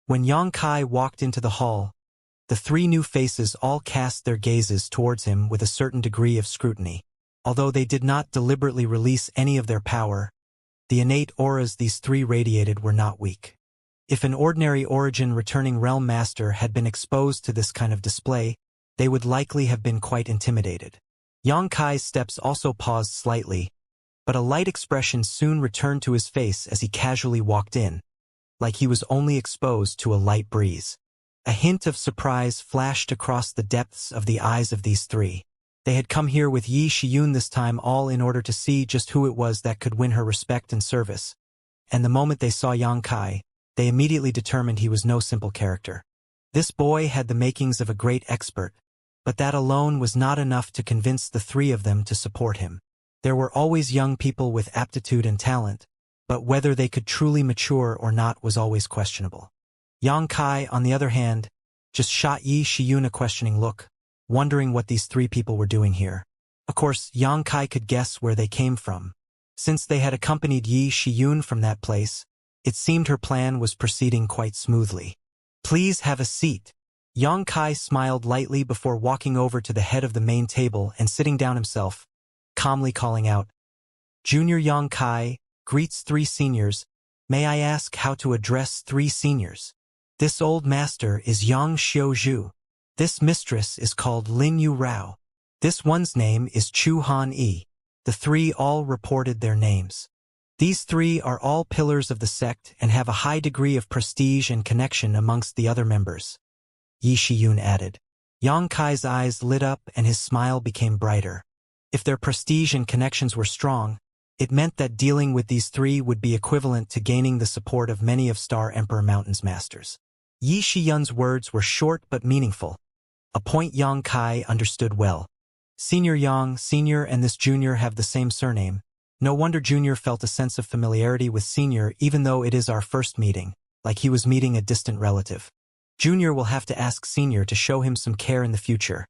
When Yang Kai walked into the hall, the three new faces all cast their gazes towards him with a certain degree of scrutiny. Although they did not deliberately release any of their power, the innate auras these three radiated were not weak. If an ordinary origin returning realm master had been exposed to this kind of display, they would likely have been quite intimidated. Yang Kai's steps also paused slightly, but a light expression soon returned to his face as he casually walked in, like he was only exposed to a light breeze. A hint of surprise flashed across the depths of the eyes of these three. They had come here with Yi Shiyun this time all in order to see just who it was that could win her respect and service. And the moment they saw Yang Kai, they immediately determined he was no simple character. This boy had the makings of a great expert, but that alone was not enough to convince the three of them to support him. There were always young people with aptitude and talent, but whether they could truly mature or not was always questionable. Yang Kai, on the other hand, just shot Yi Shiyun a questioning look, wondering what these three people were doing here. Of course, Yang Kai could guess where they came from. Since they had accompanied Yi Shiyun from that place, it seemed her plan was proceeding quite smoothly. "Please have a seat." Yang Kai smiled lightly before walking over to the head of the main table and sitting down himself, calmly calling out, "Junior Yang Kai greets three seniors. May I ask how to address three seniors? This old master is Yang Xiuzhu. This mistress is called Lin Yu Rao. This one's name is Chu Han Yi." The three all reported their names. These three are all pillars of the sect and have a high degree of prestige and connection amongst the other members, Yi Shiyun added. Yang Kai's eyes lit up and his smile became brighter. If their prestige and connections were strong, it meant that dealing with these three would be equivalent to gaining the support of many of Star Emperor Mountain's masters. Yi Shiyun's words were short but meaningful, a point Yang Kai understood well. Senior Yang, Senior and this Junior have the same surname. No wonder Junior felt a sense of familiarity with Senior even though it is our first meeting, like he was meeting a distant relative. Junior will have to ask Senior to show him some care in the future.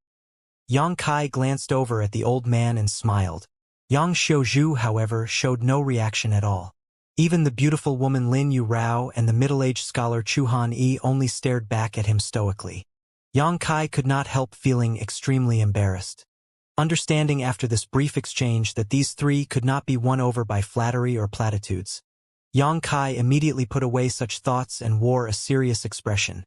Yang Kai glanced over at the old man and smiled. Yang Xiuzhu, however, showed no reaction at all. Even the beautiful woman Lin Yu Rao and the middle-aged scholar Chu Han Yi only stared back at him stoically. Yang Kai could not help feeling extremely embarrassed. Understanding after this brief exchange that these three could not be won over by flattery or platitudes, Yang Kai immediately put away such thoughts and wore a serious expression.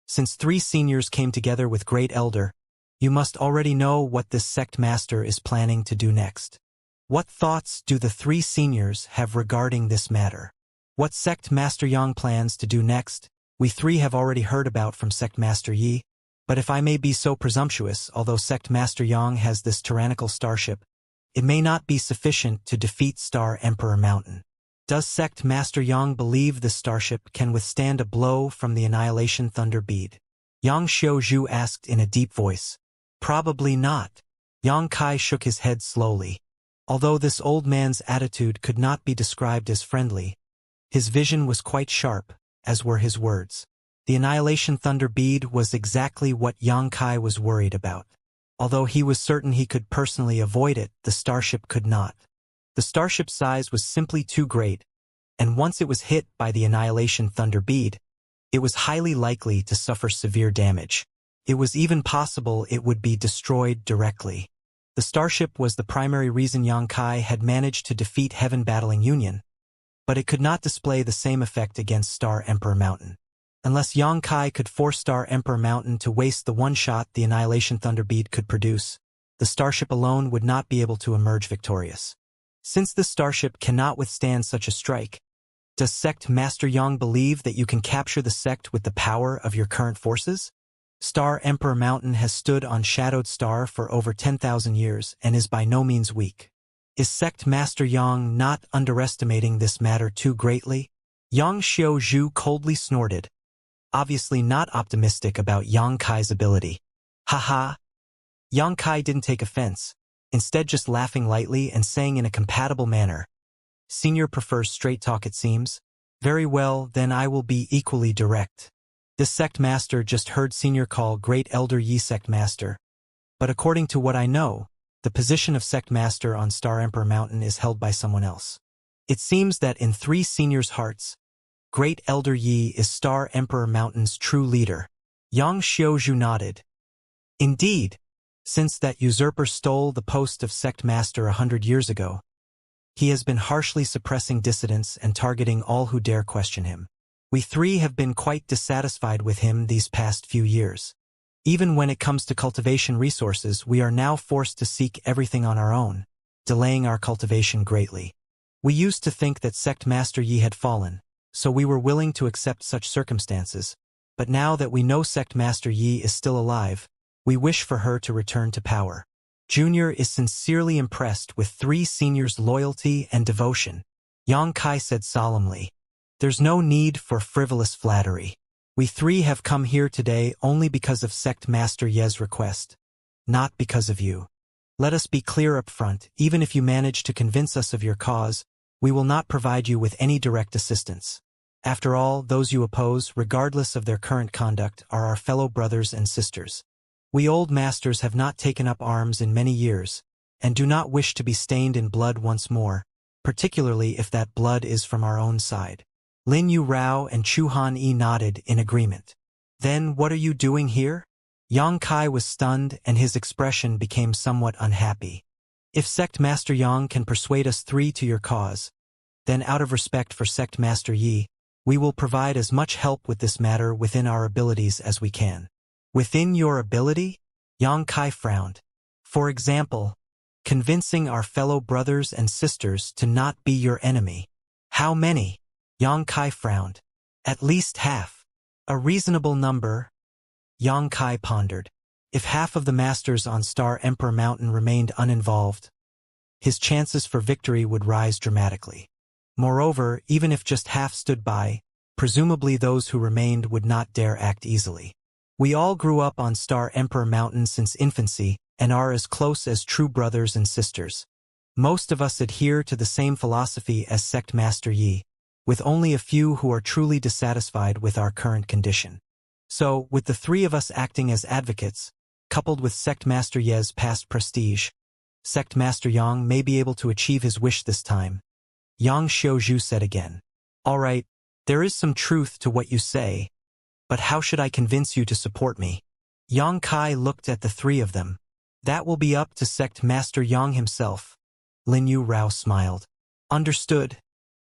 "Since three seniors came together with great elder, you must already know what this sect master is planning to do next. What thoughts do the three seniors have regarding this matter? What sect master Yang plans to do next, we three have already heard about from sect master Yi. But if I may be so presumptuous, although sect master Yang has this tyrannical starship, it may not be sufficient to defeat Star Emperor Mountain. Does sect master Yang believe this starship can withstand a blow from the Annihilation Thunder Bead?" Yang Xiuzhu asked in a deep voice. "Probably not." Yang Kai shook his head slowly. Although this old man's attitude could not be described as friendly, his vision was quite sharp, as were his words. The Annihilation Thunder Bead was exactly what Yang Kai was worried about. Although he was certain he could personally avoid it, the starship could not. The starship's size was simply too great, and once it was hit by the Annihilation Thunder Bead, it was highly likely to suffer severe damage. It was even possible it would be destroyed directly. The starship was the primary reason Yang Kai had managed to defeat Heaven Battling Union, but it could not display the same effect against Star Emperor Mountain. Unless Yang Kai could force Star Emperor Mountain to waste the one shot the Annihilation Thunder Bead could produce, the starship alone would not be able to emerge victorious. Since the starship cannot withstand such a strike, does Sect Master Yang believe that you can capture the sect with the power of your current forces? Star Emperor Mountain has stood on Shadowed Star for over 10,000 years and is by no means weak. Is Sect Master Yang not underestimating this matter too greatly? Yang Xiuzhu coldly snorted, obviously not optimistic about Yang Kai's ability. Haha. Yang Kai didn't take offense, instead just laughing lightly and saying in a compatible manner, "Senior prefers straight talk it seems. Very well, then I will be equally direct. This sect master just heard Senior call Great Elder Yi sect master. But according to what I know, the position of sect master on Star Emperor Mountain is held by someone else. It seems that in three seniors' hearts, Great Elder Yi is Star Emperor Mountain's true leader. Yang Xiaozhu nodded. Indeed, since that usurper stole the post of sect master 100 years ago, he has been harshly suppressing dissidents and targeting all who dare question him. We three have been quite dissatisfied with him these past few years. Even when it comes to cultivation resources, we are now forced to seek everything on our own, delaying our cultivation greatly. We used to think that Sect Master Yi had fallen, so we were willing to accept such circumstances, but now that we know Sect Master Yi is still alive, we wish for her to return to power. Junior is sincerely impressed with 3 seniors' loyalty and devotion. Yang Kai said solemnly. There's no need for frivolous flattery. We 3 have come here today only because of Sect Master Ye's request, not because of you. Let us be clear up front, even if you manage to convince us of your cause, we will not provide you with any direct assistance. After all, those you oppose, regardless of their current conduct, are our fellow brothers and sisters. We old masters have not taken up arms in many years, and do not wish to be stained in blood once more, particularly if that blood is from our own side. Lin Yu Rao and Chu Han Yi nodded in agreement. Then what are you doing here? Yang Kai was stunned and his expression became somewhat unhappy. If Sect Master Yang can persuade us 3 to your cause, then out of respect for Sect Master Yi, we will provide as much help with this matter within our abilities as we can. Within your ability? Yang Kai frowned. For example, convincing our fellow brothers and sisters to not be your enemy. How many? Yang Kai frowned. At least half. A reasonable number. Yang Kai pondered. If half of the masters on Star Emperor Mountain remained uninvolved, his chances for victory would rise dramatically. Moreover, even if just half stood by, presumably those who remained would not dare act easily. We all grew up on Star Emperor Mountain since infancy and are as close as true brothers and sisters. Most of us adhere to the same philosophy as Sect Master Yi, with only a few who are truly dissatisfied with our current condition. So, with the 3 of us acting as advocates, coupled with Sect Master Ye's past prestige, Sect Master Yang may be able to achieve his wish this time. Yang Xiaozhu said again. All right, there is some truth to what you say, but how should I convince you to support me? Yang Kai looked at the 3 of them. That will be up to Sect Master Yang himself. Lin Yu Rao smiled. Understood.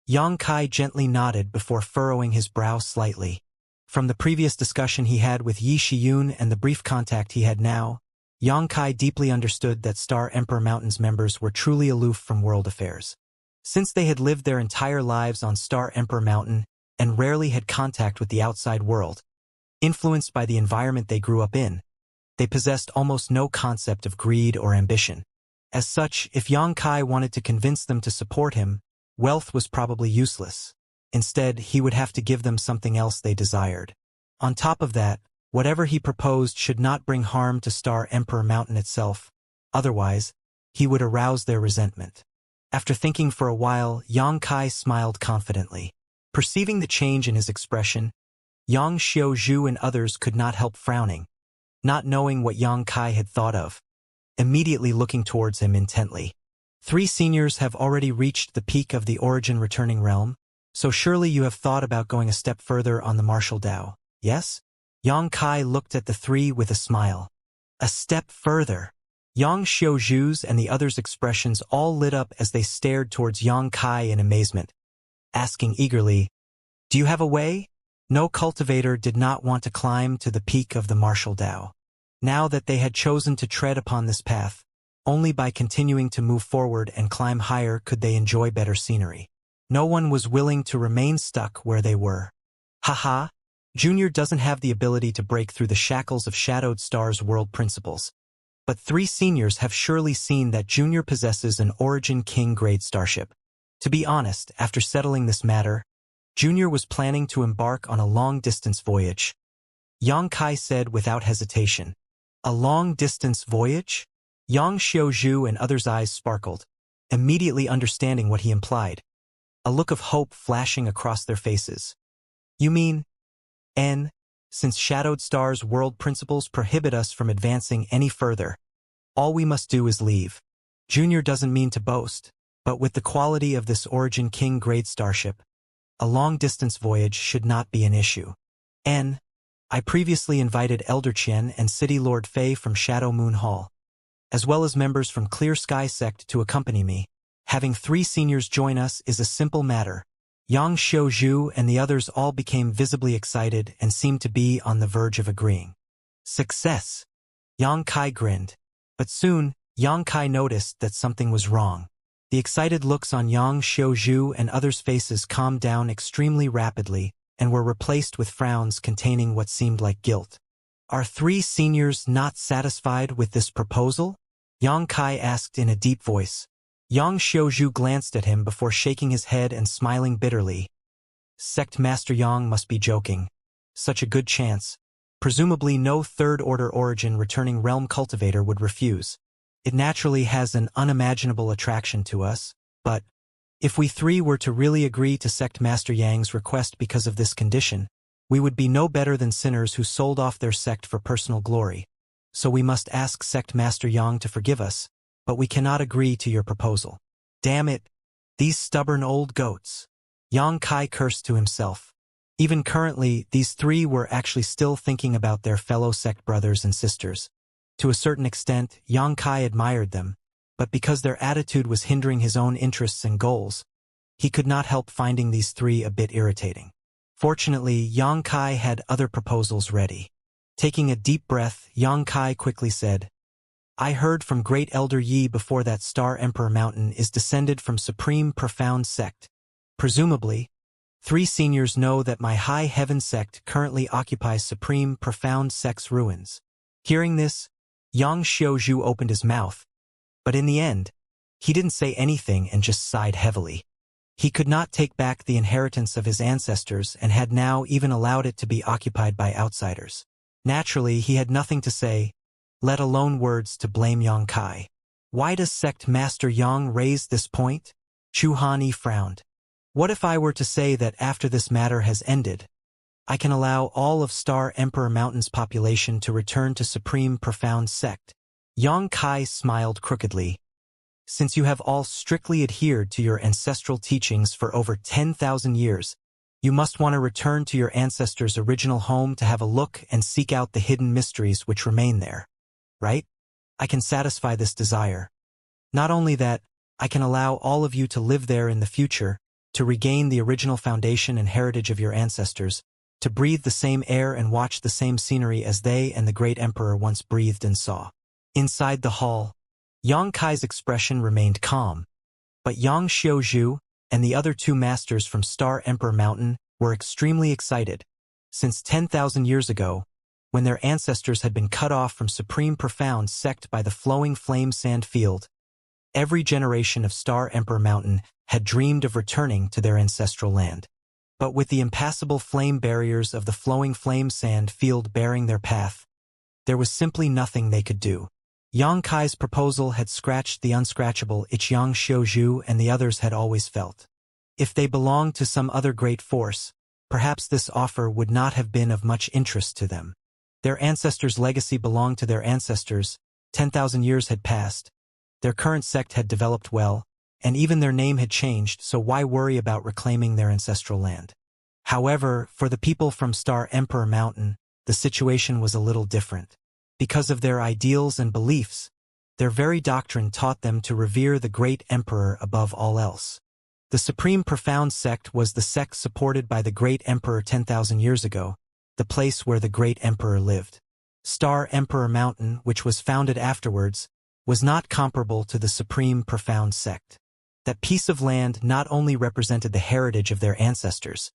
Yang Kai gently nodded before furrowing his brow slightly. From the previous discussion he had with Yi Shiyun and the brief contact he had now, Yang Kai deeply understood that Star Emperor Mountain's members were truly aloof from world affairs. Since they had lived their entire lives on Star Emperor Mountain and rarely had contact with the outside world, influenced by the environment they grew up in, they possessed almost no concept of greed or ambition. As such, if Yang Kai wanted to convince them to support him, wealth was probably useless. Instead, he would have to give them something else they desired. On top of that, whatever he proposed should not bring harm to Star Emperor Mountain itself. Otherwise, he would arouse their resentment. After thinking for a while, Yang Kai smiled confidently. Perceiving the change in his expression, Yang Xiaozhu and others could not help frowning, not knowing what Yang Kai had thought of, immediately looking towards him intently. 3 seniors have already reached the peak of the origin returning realm, so surely you have thought about going a step further on the martial Tao, yes? Yang Kai looked at the 3 with a smile. A step further. Yang Xiaozhu's and the others' expressions all lit up as they stared towards Yang Kai in amazement, asking eagerly, Do you have a way? No cultivator did not want to climb to the peak of the martial Tao. Now that they had chosen to tread upon this path, only by continuing to move forward and climb higher could they enjoy better scenery. No one was willing to remain stuck where they were. Haha, Junior doesn't have the ability to break through the shackles of Shadowed Star's world principles. But 3 seniors have surely seen that Junior possesses an Origin King grade starship. To be honest, after settling this matter, Junior was planning to embark on a long-distance voyage. Yang Kai said without hesitation. A long-distance voyage? Yang Xiaozhu and others' eyes sparkled, immediately understanding what he implied. A look of hope flashing across their faces. You mean, since Shadowed Star's world principles prohibit us from advancing any further, all we must do is leave. Junior doesn't mean to boast, but with the quality of this Origin King grade starship, a long-distance voyage should not be an issue. N. I previously invited Elder Qian and City Lord Fei from Shadow Moon Hall, as well as members from Clear Sky Sect to accompany me. Having 3 seniors join us is a simple matter. Yang Xiuzhu and the others all became visibly excited and seemed to be on the verge of agreeing. Success! Yang Kai grinned. But soon, Yang Kai noticed that something was wrong. The excited looks on Yang Xiuzhu and others' faces calmed down extremely rapidly and were replaced with frowns containing what seemed like guilt. Are 3 seniors not satisfied with this proposal? Yang Kai asked in a deep voice. Yang Xiuzhu glanced at him before shaking his head and smiling bitterly. Sect Master Yang must be joking. Such a good chance. Presumably no third-order origin returning realm cultivator would refuse. It naturally has an unimaginable attraction to us, but if we 3 were to really agree to Sect Master Yang's request because of this condition, we would be no better than sinners who sold off their sect for personal glory. So we must ask Sect Master Yang to forgive us, but we cannot agree to your proposal. Damn it, these stubborn old goats. Yang Kai cursed to himself. Even currently, these 3 were actually still thinking about their fellow sect brothers and sisters. To a certain extent, Yang Kai admired them, but because their attitude was hindering his own interests and goals, he could not help finding these 3 a bit irritating. Fortunately, Yang Kai had other proposals ready. Taking a deep breath, Yang Kai quickly said, I heard from Great Elder Yi before that Star Emperor Mountain is descended from Supreme Profound Sect. Presumably, 3 seniors know that my High Heaven Sect currently occupies Supreme Profound Sect's ruins. Hearing this, Yang Xiuzhu opened his mouth, but in the end, he didn't say anything and just sighed heavily. He could not take back the inheritance of his ancestors and had now even allowed it to be occupied by outsiders. Naturally, he had nothing to say, let alone words to blame Yang Kai. Why does Sect Master Yang raise this point? Chu Hanyi frowned. What if I were to say that after this matter has ended, I can allow all of Star Emperor Mountain's population to return to Supreme Profound Sect? Yang Kai smiled crookedly. Since you have all strictly adhered to your ancestral teachings for over 10,000 years, you must want to return to your ancestors' original home to have a look and seek out the hidden mysteries which remain there. Right? I can satisfy this desire. Not only that, I can allow all of you to live there in the future, to regain the original foundation and heritage of your ancestors, to breathe the same air and watch the same scenery as they and the great emperor once breathed and saw. Inside the hall, Yang Kai's expression remained calm, but Yang Xiuzhu and the other 2 masters from Star Emperor Mountain were extremely excited. Since 10,000 years ago, when their ancestors had been cut off from Supreme Profound Sect by the flowing flame sand field, every generation of Star Emperor Mountain had dreamed of returning to their ancestral land. But with the impassable flame barriers of the flowing flame sand field barring their path, there was simply nothing they could do. Yang Kai's proposal had scratched the unscratchable itch Yang Xiuzhu and the others had always felt. If they belonged to some other great force, perhaps this offer would not have been of much interest to them. Their ancestors' legacy belonged to their ancestors, 10,000 years had passed, their current sect had developed well, and even their name had changed, so why worry about reclaiming their ancestral land? However, for the people from Star Emperor Mountain, the situation was a little different. Because of their ideals and beliefs, their very doctrine taught them to revere the great emperor above all else. The Supreme Profound Sect was the sect supported by the great emperor 10,000 years ago, the place where the great emperor lived. Star Emperor Mountain, which was founded afterwards, was not comparable to the Supreme Profound Sect. That piece of land not only represented the heritage of their ancestors,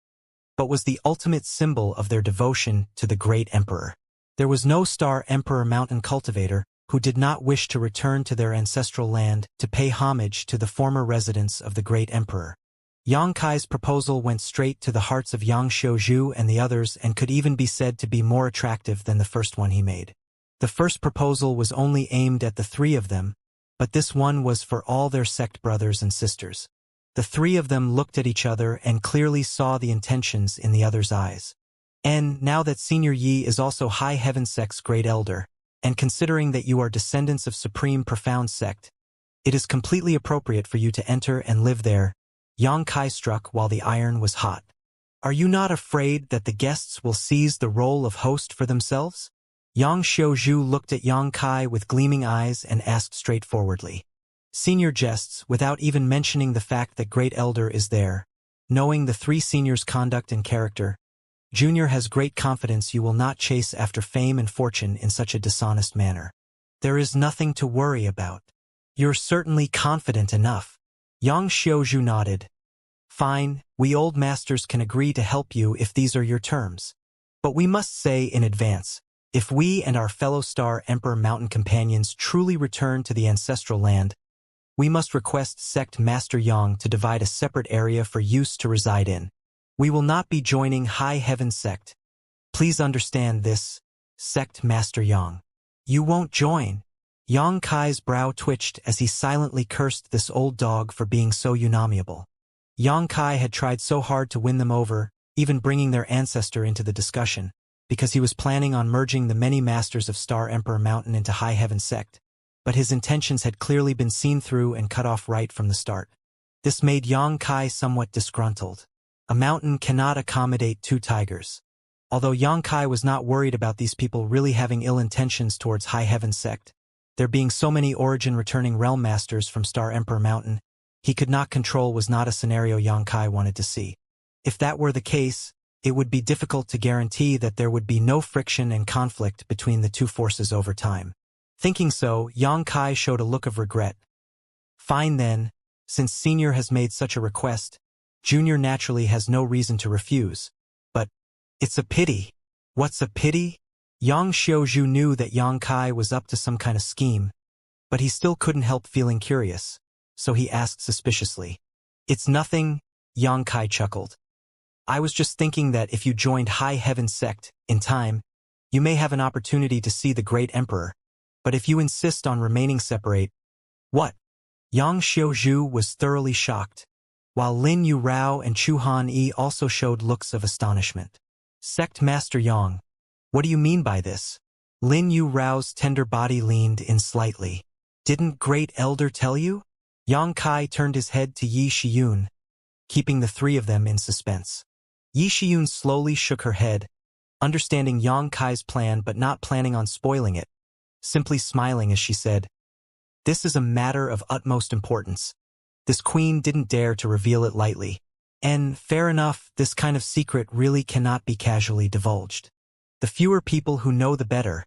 but was the ultimate symbol of their devotion to the great emperor. There was no Star Emperor Mountain cultivator who did not wish to return to their ancestral land to pay homage to the former residents of the great emperor. Yang Kai's proposal went straight to the hearts of Yang Xiuzhu and the others and could even be said to be more attractive than the first one he made. The first proposal was only aimed at the 3 of them, but this one was for all their sect brothers and sisters. The 3 of them looked at each other and clearly saw the intentions in the other's eyes. And now that Senior Yi is also High Heaven Sect's Great Elder, and considering that you are descendants of Supreme Profound Sect, it is completely appropriate for you to enter and live there. Yang Kai struck while the iron was hot. Are you not afraid that the guests will seize the role of host for themselves? Yang Xiaozhu looked at Yang Kai with gleaming eyes and asked straightforwardly. Senior jests without even mentioning the fact that Great Elder is there. Knowing the three seniors' conduct and character, Junior has great confidence you will not chase after fame and fortune in such a dishonest manner. There is nothing to worry about. You're certainly confident enough. Yang Xiaozhu nodded. Fine, we old masters can agree to help you if these are your terms. But we must say in advance, if we and our fellow Star Emperor Mountain companions truly return to the ancestral land, we must request Sect Master Yang to divide a separate area for use to reside in. We will not be joining High Heaven Sect. Please understand this, Sect Master Yang. You won't join. Yang Kai's brow twitched as he silently cursed this old dog for being so unamiable. Yang Kai had tried so hard to win them over, even bringing their ancestor into the discussion, because he was planning on merging the many masters of Star Emperor Mountain into High Heaven Sect, but his intentions had clearly been seen through and cut off right from the start. This made Yang Kai somewhat disgruntled. A mountain cannot accommodate two tigers. Although Yang Kai was not worried about these people really having ill intentions towards High Heaven Sect, there being so many origin-returning realm masters from Star Emperor Mountain, he could not control was not a scenario Yang Kai wanted to see. If that were the case, it would be difficult to guarantee that there would be no friction and conflict between the two forces over time. Thinking so, Yang Kai showed a look of regret. Fine then, since Senior has made such a request, Junior naturally has no reason to refuse. But it's a pity. What's a pity? Yang Xiaozhu knew that Yang Kai was up to some kind of scheme, but he still couldn't help feeling curious, so he asked suspiciously. It's nothing, Yang Kai chuckled. I was just thinking that if you joined High Heaven Sect, in time, you may have an opportunity to see the Great Emperor, but if you insist on remaining separate— What? Yang Xiaozhu was thoroughly shocked, while Lin Yu Rao and Chu Han Yi also showed looks of astonishment. Sect Master Yang, what do you mean by this? Lin Yu Rao's tender body leaned in slightly. Didn't Great Elder tell you? Yang Kai turned his head to Yi Shiyun, keeping the three of them in suspense. Yi Shiyun slowly shook her head, understanding Yang Kai's plan but not planning on spoiling it, simply smiling as she said, This is a matter of utmost importance. This queen didn't dare to reveal it lightly. And, fair enough, this kind of secret really cannot be casually divulged. The fewer people who know the better.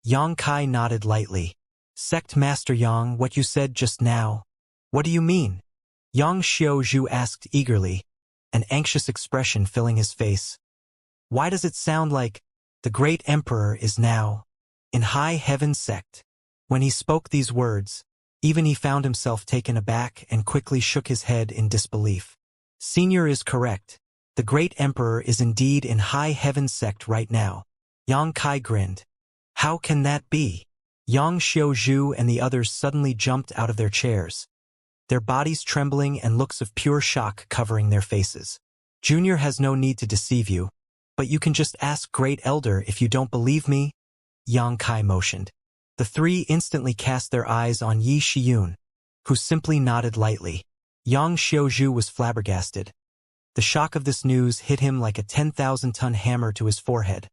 Yang Kai nodded lightly. Sect Master Yang, what you said just now. What do you mean? Yang Xiaozhu asked eagerly, an anxious expression filling his face. Why does it sound like the Great Emperor is now in High Heaven Sect? When he spoke these words, even he found himself taken aback and quickly shook his head in disbelief. Senior is correct. The Great Emperor is indeed in High Heaven Sect right now. Yang Kai grinned. How can that be? Yang Xiaozhu and the others suddenly jumped out of their chairs, their bodies trembling and looks of pure shock covering their faces. Junior has no need to deceive you, but you can just ask Great Elder if you don't believe me. Yang Kai motioned. The three instantly cast their eyes on Yi Shiyun, who simply nodded lightly. Yang Xiaozhu was flabbergasted. The shock of this news hit him like a 10,000-ton hammer to his forehead,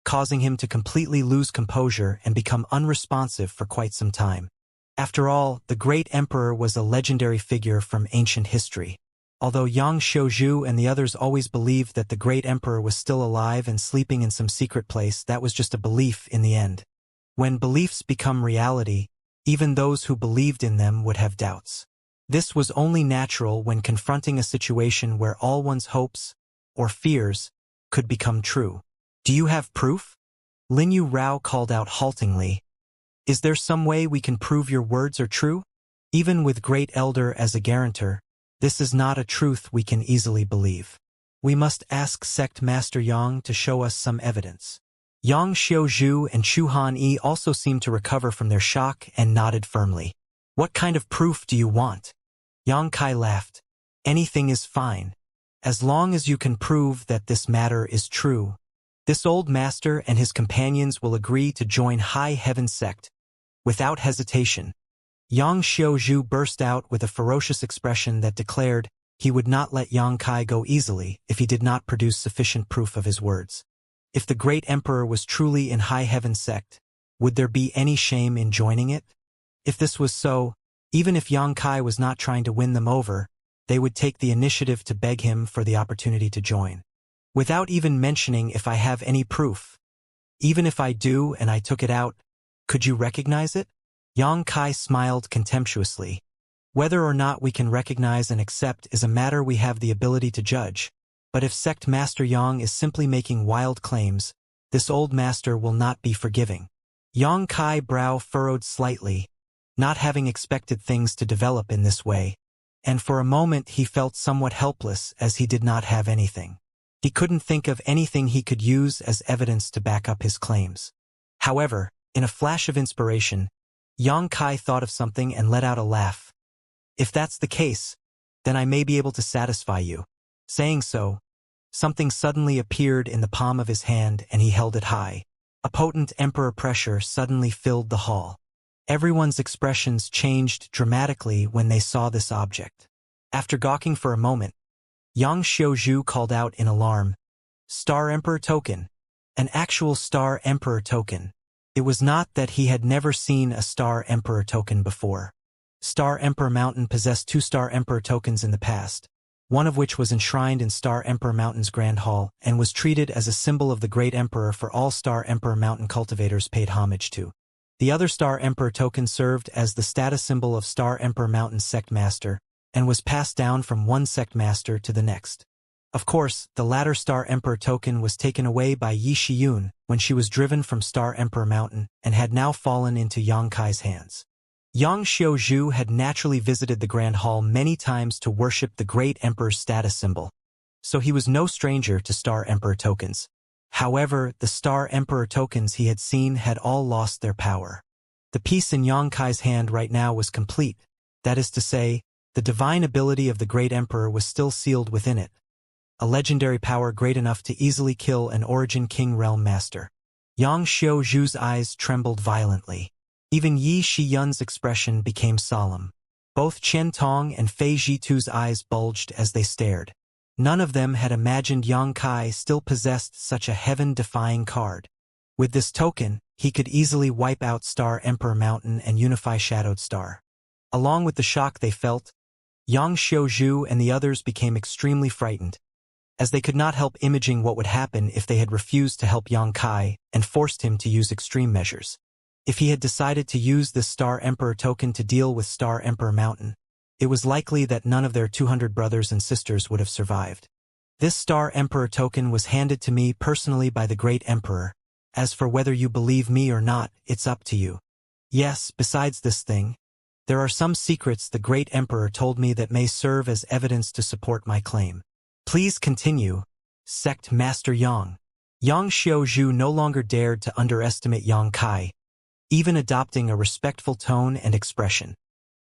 causing him to completely lose composure and become unresponsive for quite some time. After all, the Great Emperor was a legendary figure from ancient history. Although Yang Xiaozhu and the others always believed that the Great Emperor was still alive and sleeping in some secret place, that was just a belief in the end. When beliefs become reality, even those who believed in them would have doubts. This was only natural when confronting a situation where all one's hopes, or fears, could become true. Do you have proof? Lin Yu Rao called out haltingly. Is there some way we can prove your words are true? Even with Great Elder as a guarantor, this is not a truth we can easily believe. We must ask Sect Master Yang to show us some evidence. Yang Xiaozhu and Chu Han Yi also seemed to recover from their shock and nodded firmly. What kind of proof do you want? Yang Kai laughed. Anything is fine, as long as you can prove that this matter is true. This old master and his companions will agree to join High Heaven Sect. Without hesitation, Yang Xiaozhu burst out with a ferocious expression that declared he would not let Yang Kai go easily if he did not produce sufficient proof of his words. If the great emperor was truly in High Heaven sect, would there be any shame in joining it? If this was so, even if Yang Kai was not trying to win them over, they would take the initiative to beg him for the opportunity to join. Without even mentioning if I have any proof. Even if I do and I took it out, could you recognize it? Yang Kai smiled contemptuously. Whether or not we can recognize and accept is a matter we have the ability to judge, but if Sect Master Yang is simply making wild claims, this old master will not be forgiving. Yang Kai brow furrowed slightly, not having expected things to develop in this way, and for a moment he felt somewhat helpless as he did not have anything. He couldn't think of anything he could use as evidence to back up his claims. However, in a flash of inspiration, Yang Kai thought of something and let out a laugh. If that's the case, then I may be able to satisfy you. Saying so, something suddenly appeared in the palm of his hand and he held it high. A potent emperor pressure suddenly filled the hall. Everyone's expressions changed dramatically when they saw this object. After gawking for a moment, Yang Xiaozhu called out in alarm, "Star Emperor token! An actual Star Emperor token!" It was not that he had never seen a Star Emperor token before. Star Emperor Mountain possessed 2 Star Emperor tokens in the past, one of which was enshrined in Star Emperor Mountain's Grand Hall and was treated as a symbol of the Great Emperor for all Star Emperor Mountain cultivators paid homage to. The other Star Emperor token served as the status symbol of Star Emperor Mountain's Sect Master, and was passed down from one sect master to the next. Of course, the latter Star Emperor token was taken away by Yi Shiyun when she was driven from Star Emperor Mountain and had now fallen into Yang Kai's hands. Yang Xiaozhu had naturally visited the Grand Hall many times to worship the Great Emperor's status symbol, so he was no stranger to Star Emperor tokens. However, the Star Emperor tokens he had seen had all lost their power. The piece in Yang Kai's hand right now was complete, that is to say, the divine ability of the Great Emperor was still sealed within it, a legendary power great enough to easily kill an Origin King Realm Master. Yang Xiaozhu's eyes trembled violently. Even Yi Shiyun's expression became solemn. Both Qian Tong and Fei Zhitu's eyes bulged as they stared. None of them had imagined Yang Kai still possessed such a heaven-defying card. With this token, he could easily wipe out Star Emperor Mountain and unify Shadowed Star. Along with the shock they felt, Yang Xiaozhu and the others became extremely frightened, as they could not help imagining what would happen if they had refused to help Yang Kai and forced him to use extreme measures. If he had decided to use this Star Emperor token to deal with Star Emperor Mountain, it was likely that none of their 200 brothers and sisters would have survived. This Star Emperor token was handed to me personally by the Great Emperor. As for whether you believe me or not, it's up to you. Yes, besides this thing, there are some secrets the Great Emperor told me that may serve as evidence to support my claim. Please continue, Sect Master Yang. Yang Xiaozhu no longer dared to underestimate Yang Kai, even adopting a respectful tone and expression.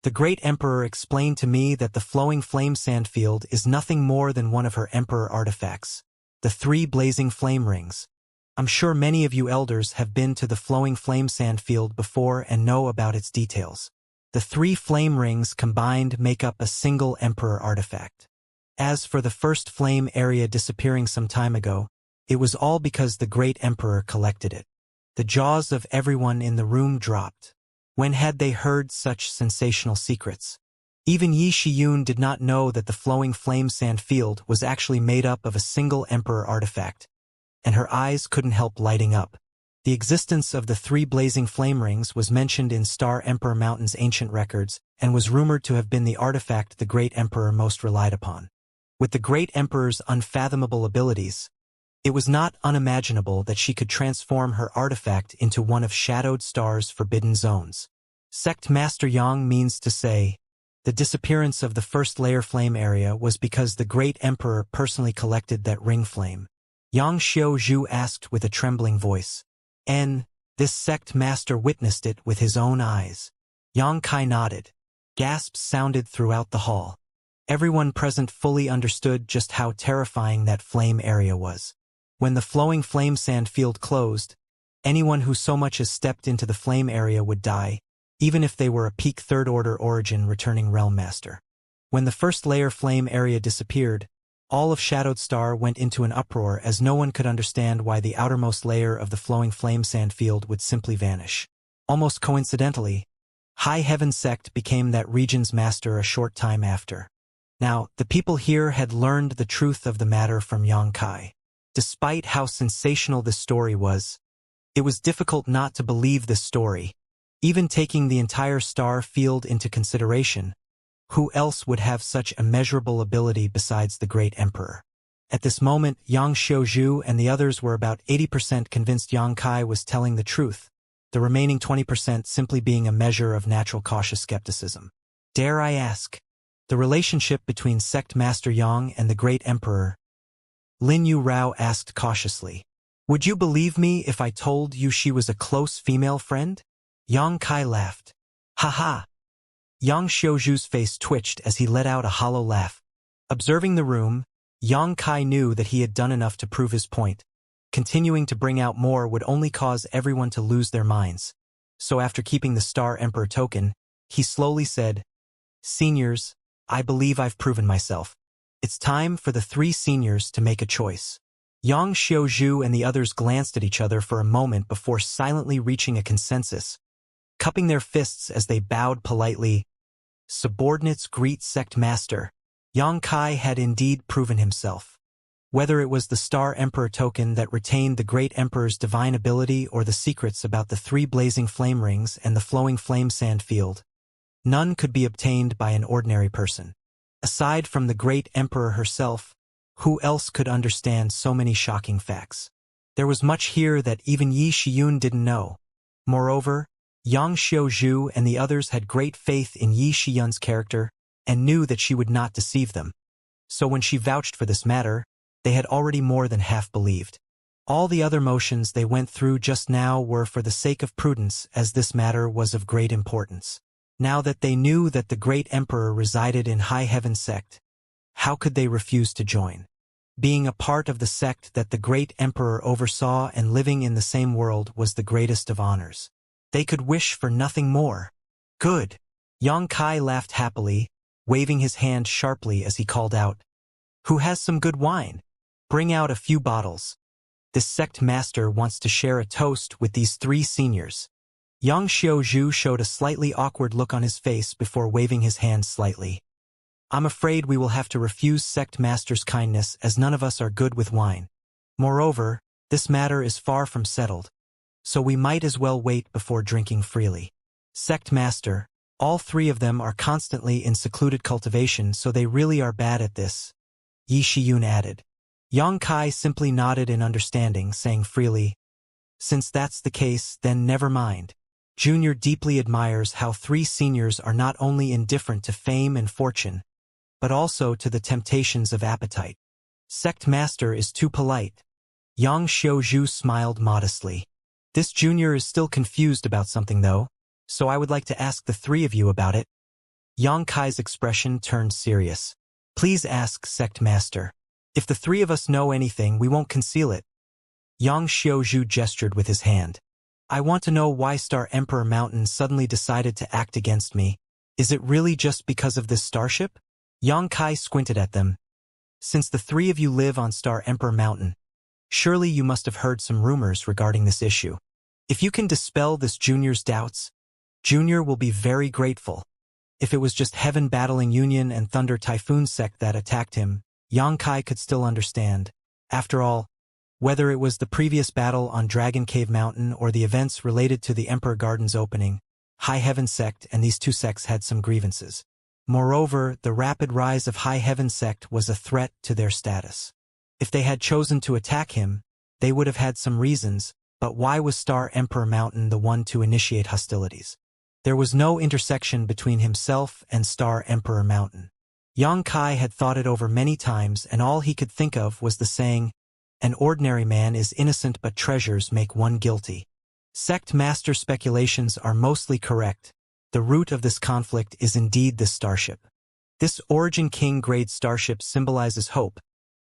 The Great Emperor explained to me that the flowing flame sand field is nothing more than one of her Emperor artifacts, the 3 blazing flame rings. I'm sure many of you elders have been to the flowing flame sand field before and know about its details. The 3 flame rings combined make up a single Emperor artifact. As for the first flame area disappearing some time ago, it was all because the Great Emperor collected it. The jaws of everyone in the room dropped. When had they heard such sensational secrets? Even Yi Shiyun did not know that the flowing flame sand field was actually made up of a single Emperor artifact, and her eyes couldn't help lighting up. The existence of the 3 blazing flame rings was mentioned in Star Emperor Mountain's ancient records and was rumored to have been the artifact the Great Emperor most relied upon. With the Great Emperor's unfathomable abilities, it was not unimaginable that she could transform her artifact into one of Shadowed Star's forbidden zones. Sect Master Yang means to say, the disappearance of the first layer flame area was because the Great Emperor personally collected that ring flame. Yang Xiaozhu asked with a trembling voice. This sect master witnessed it with his own eyes. Yang Kai nodded. Gasps sounded throughout the hall. Everyone present fully understood just how terrifying that flame area was. When the flowing flame sand field closed, anyone who so much as stepped into the flame area would die, even if they were a peak 3rd order origin returning realm master. When the first layer flame area disappeared, all of Shadowed Star went into an uproar as no one could understand why the outermost layer of the flowing flame sand field would simply vanish. Almost coincidentally, High Heaven Sect became that region's master a short time after. Now, the people here had learned the truth of the matter from Xianxia. Despite how sensational this story was, it was difficult not to believe this story. Even taking the entire star field into consideration, who else would have such immeasurable ability besides the great emperor? At this moment, Yang Xiuzhu and the others were about 80% convinced Xianxia was telling the truth, the remaining 20% simply being a measure of natural cautious skepticism. Dare I ask? The relationship between Sect Master Yang and the great emperor? Lin Yu Rao asked cautiously. Would you believe me if I told you she was a close female friend? Xianxia laughed. Ha ha! Yang Xiuzhu's face twitched as he let out a hollow laugh. Observing the room, Xianxia knew that he had done enough to prove his point. Continuing to bring out more would only cause everyone to lose their minds. So after keeping the Star Emperor token, he slowly said, Seniors, I believe I've proven myself. It's time for the 3 seniors to make a choice. Yang Xiuzhu and the others glanced at each other for a moment before silently reaching a consensus. Cupping their fists as they bowed politely, subordinates greet Sect Master. Xianxia had indeed proven himself. Whether it was the Star Emperor token that retained the Great Emperor's divine ability or the secrets about the 3 blazing flame rings and the flowing flame sand field, none could be obtained by an ordinary person. Aside from the Great Emperor herself, who else could understand so many shocking facts? There was much here that even Yi Shiyun didn't know. Moreover, Yang Xiuzhu and the others had great faith in Yi Shiyun's character and knew that she would not deceive them. So when she vouched for this matter, they had already more than half believed. All the other motions they went through just now were for the sake of prudence, as this matter was of great importance. Now that they knew that the Great Emperor resided in High Heaven Sect, how could they refuse to join? Being a part of the sect that the Great Emperor oversaw and living in the same world was the greatest of honors. They could wish for nothing more. Good. Xianxia laughed happily, waving his hand sharply as he called out, Who has some good wine? Bring out a few bottles. This sect master wants to share a toast with these 3 seniors. Yang Xiuzhu showed a slightly awkward look on his face before waving his hand slightly. I'm afraid we will have to refuse sect master's kindness as none of us are good with wine. Moreover, this matter is far from settled, so we might as well wait before drinking freely. Sect master, all 3 of them are constantly in secluded cultivation, so they really are bad at this, Yi Shiyun added. Xianxia simply nodded in understanding, saying freely, Since that's the case, then never mind. Junior deeply admires how 3 seniors are not only indifferent to fame and fortune, but also to the temptations of appetite. Sect master is too polite. Yang Xiuzhu smiled modestly. This junior is still confused about something though, so I would like to ask the 3 of you about it. Xianxia's expression turned serious. Please ask, sect master. If the 3 of us know anything, we won't conceal it. Yang Xiuzhu gestured with his hand. I want to know why Star Emperor Mountain suddenly decided to act against me. Is it really just because of this starship? Xianxia squinted at them. Since the 3 of you live on Star Emperor Mountain, surely you must have heard some rumors regarding this issue. If you can dispel this Junior's doubts, Junior will be very grateful. If it was just Heaven Battling Union and Thunder Typhoon Sect that attacked him, Xianxia could still understand. After all, whether it was the previous battle on Dragon Cave Mountain or the events related to the Emperor Garden's opening, High Heaven Sect and these 2 sects had some grievances. Moreover, the rapid rise of High Heaven Sect was a threat to their status. If they had chosen to attack him, they would have had some reasons, but why was Star Emperor Mountain the one to initiate hostilities? There was no intersection between himself and Star Emperor Mountain. Xianxia had thought it over many times, and all he could think of was the saying, An ordinary man is innocent but treasures make one guilty. Sect master speculations are mostly correct. The root of this conflict is indeed this starship. This Origin King grade starship symbolizes hope.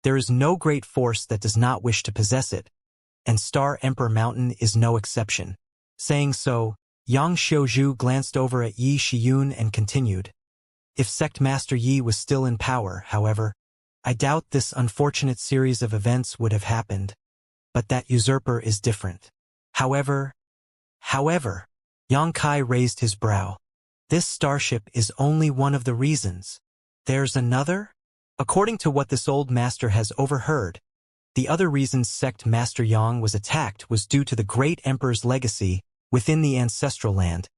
There is no great force that does not wish to possess it, and Star Emperor Mountain is no exception. Saying so, Yang Xiuzhu glanced over at Yi Shiyun and continued, If Sect Master Yi was still in power, however, I doubt this unfortunate series of events would have happened. But that usurper is different. However, Yang Kai raised his brow. This starship is only one of the reasons. There's another? According to what this old master has overheard, the other reasons Sect Master Yang was attacked was due to the great emperor's legacy within the ancestral land.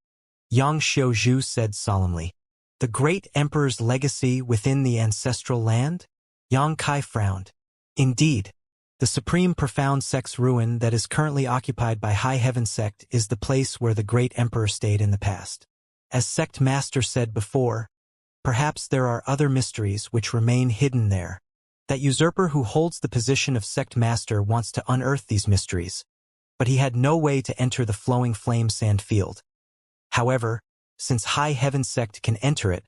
Yang Xiaozhu said solemnly. The great emperor's legacy within the ancestral land? Yang Kai frowned. Indeed, the supreme profound sect's ruin that is currently occupied by High Heaven sect is the place where the great emperor stayed in the past. As Sect Master said before, perhaps there are other mysteries which remain hidden there. That usurper who holds the position of Sect Master wants to unearth these mysteries, but he had no way to enter the flowing flame sand field. However, since High Heaven sect can enter it,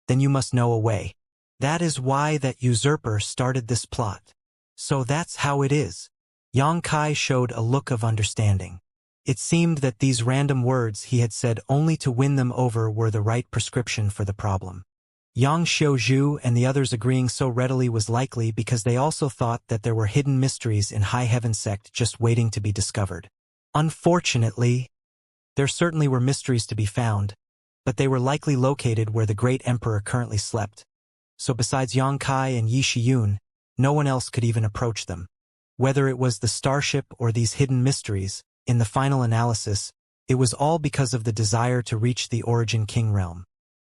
then you must know a way. That is why that usurper started this plot. So that's how it is. Yang Kai showed a look of understanding. It seemed that these random words he had said only to win them over were the right prescription for the problem. Yang Xiaozhu and the others agreeing so readily was likely because they also thought that there were hidden mysteries in High Heaven sect just waiting to be discovered. Unfortunately, there certainly were mysteries to be found, but they were likely located where the great emperor currently slept. So besides Yang Kai and Yi Shiyun, no one else could even approach them. Whether it was the starship or these hidden mysteries, in the final analysis, it was all because of the desire to reach the Origin King realm.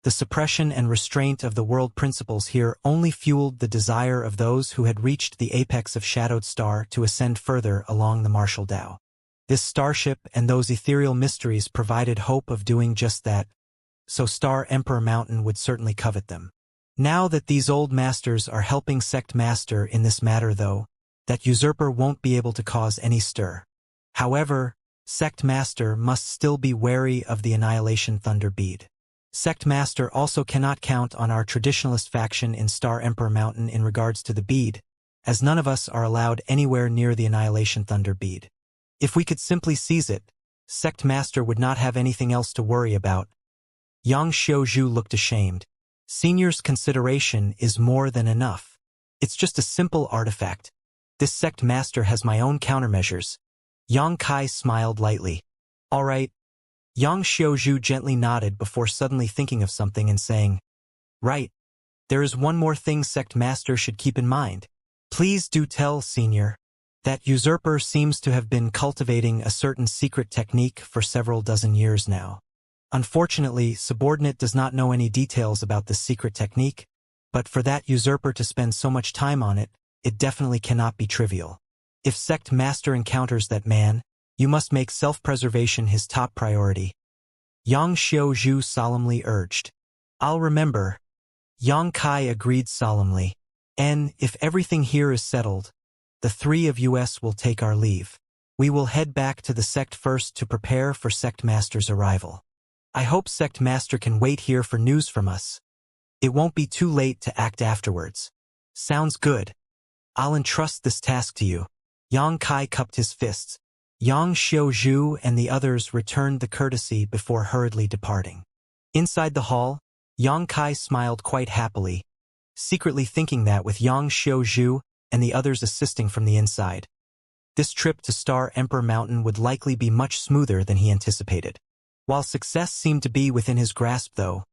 The suppression and restraint of the world principles here only fueled the desire of those who had reached the apex of Shadowed Star to ascend further along the martial Tao. This starship and those ethereal mysteries provided hope of doing just that, so Star Emperor Mountain would certainly covet them. Now that these old masters are helping Sect Master in this matter though, that usurper won't be able to cause any stir. However, Sect Master must still be wary of the Annihilation Thunder Bead. Sect Master also cannot count on our traditionalist faction in Star Emperor Mountain in regards to the bead, as none of us are allowed anywhere near the Annihilation Thunder Bead. If we could simply seize it, Sect Master would not have anything else to worry about. Yang Xiaozhu looked ashamed. Senior's consideration is more than enough. It's just a simple artifact. This Sect Master has my own countermeasures. Yang Kai smiled lightly. All right. Yang Xiaozhu gently nodded before suddenly thinking of something and saying, Right. There is one more thing Sect Master should keep in mind. Please do tell, Senior. That usurper seems to have been cultivating a certain secret technique for several dozen years now. Unfortunately, Subordinate does not know any details about this secret technique, but for that usurper to spend so much time on it, it definitely cannot be trivial. If Sect Master encounters that man, you must make self-preservation his top priority. Yang Xiaozhu solemnly urged. I'll remember. Yang Kai agreed solemnly. And if everything here is settled, the three of us will take our leave. We will head back to the sect first to prepare for Sect Master's arrival. I hope Sect Master can wait here for news from us. It won't be too late to act afterwards. Sounds good. I'll entrust this task to you. Yang Kai cupped his fists. Yang Xiaozhu and the others returned the courtesy before hurriedly departing. Inside the hall, Yang Kai smiled quite happily, secretly thinking that with Yang Xiaozhu and the others assisting from the inside, this trip to Star Emperor Mountain would likely be much smoother than he anticipated. While success seemed to be within his grasp though,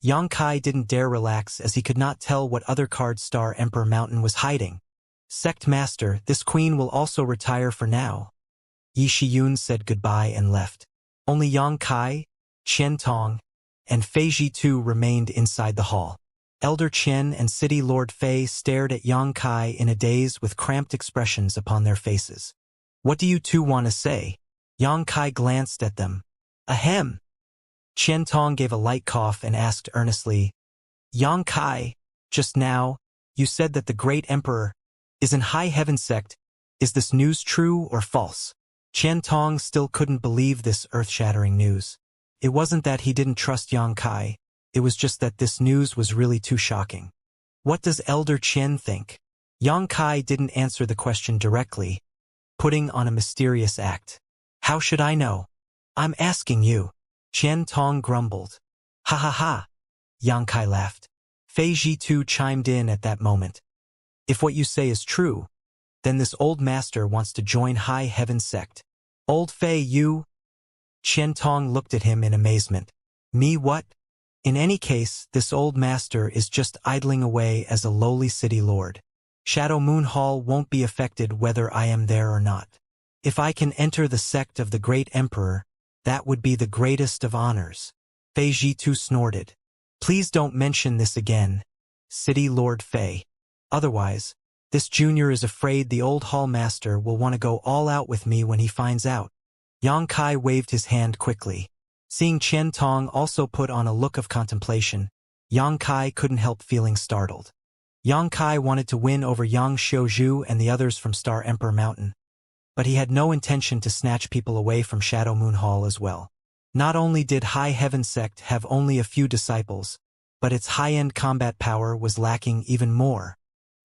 Yang Kai didn't dare relax as he could not tell what other card Star Emperor Mountain was hiding. Sect Master, this queen will also retire for now. Yi Shiyun said goodbye and left. Only Yang Kai, Qian Tong, and Fei Zhitu remained inside the hall. Elder Qian and City Lord Fei stared at Yang Kai in a daze with cramped expressions upon their faces. What do you two want to say? Yang Kai glanced at them. Ahem. Qian Tong gave a light cough and asked earnestly, Yang Kai, just now, you said that the great emperor is in High Heaven sect. Is this news true or false? Qian Tong still couldn't believe this earth-shattering news. It wasn't that he didn't trust Yang Kai, it was just that this news was really too shocking. What does Elder Qian think? Yang Kai didn't answer the question directly, putting on a mysterious act. How should I know? I'm asking you. Qian Tong grumbled. Ha ha ha. Xianxia laughed. Fei Ji too chimed in at that moment. If what you say is true, then this old master wants to join High Heaven sect. Old Fei, you? Qian Tong looked at him in amazement. Me what? In any case, this old master is just idling away as a lowly city lord. Shadow Moon Hall won't be affected whether I am there or not. If I can enter the sect of the great emperor, that would be the greatest of honors. Fei Jitu snorted. Please don't mention this again, City Lord Fei. Otherwise, this junior is afraid the old hall master will want to go all out with me when he finds out. Yang Kai waved his hand quickly. Seeing Qian Tong also put on a look of contemplation, Yang Kai couldn't help feeling startled. Yang Kai wanted to win over Yang Xiuzhu and the others from Star Emperor Mountain, but he had no intention to snatch people away from Shadow Moon Hall as well. Not only did High Heaven sect have only a few disciples, but its high-end combat power was lacking even more.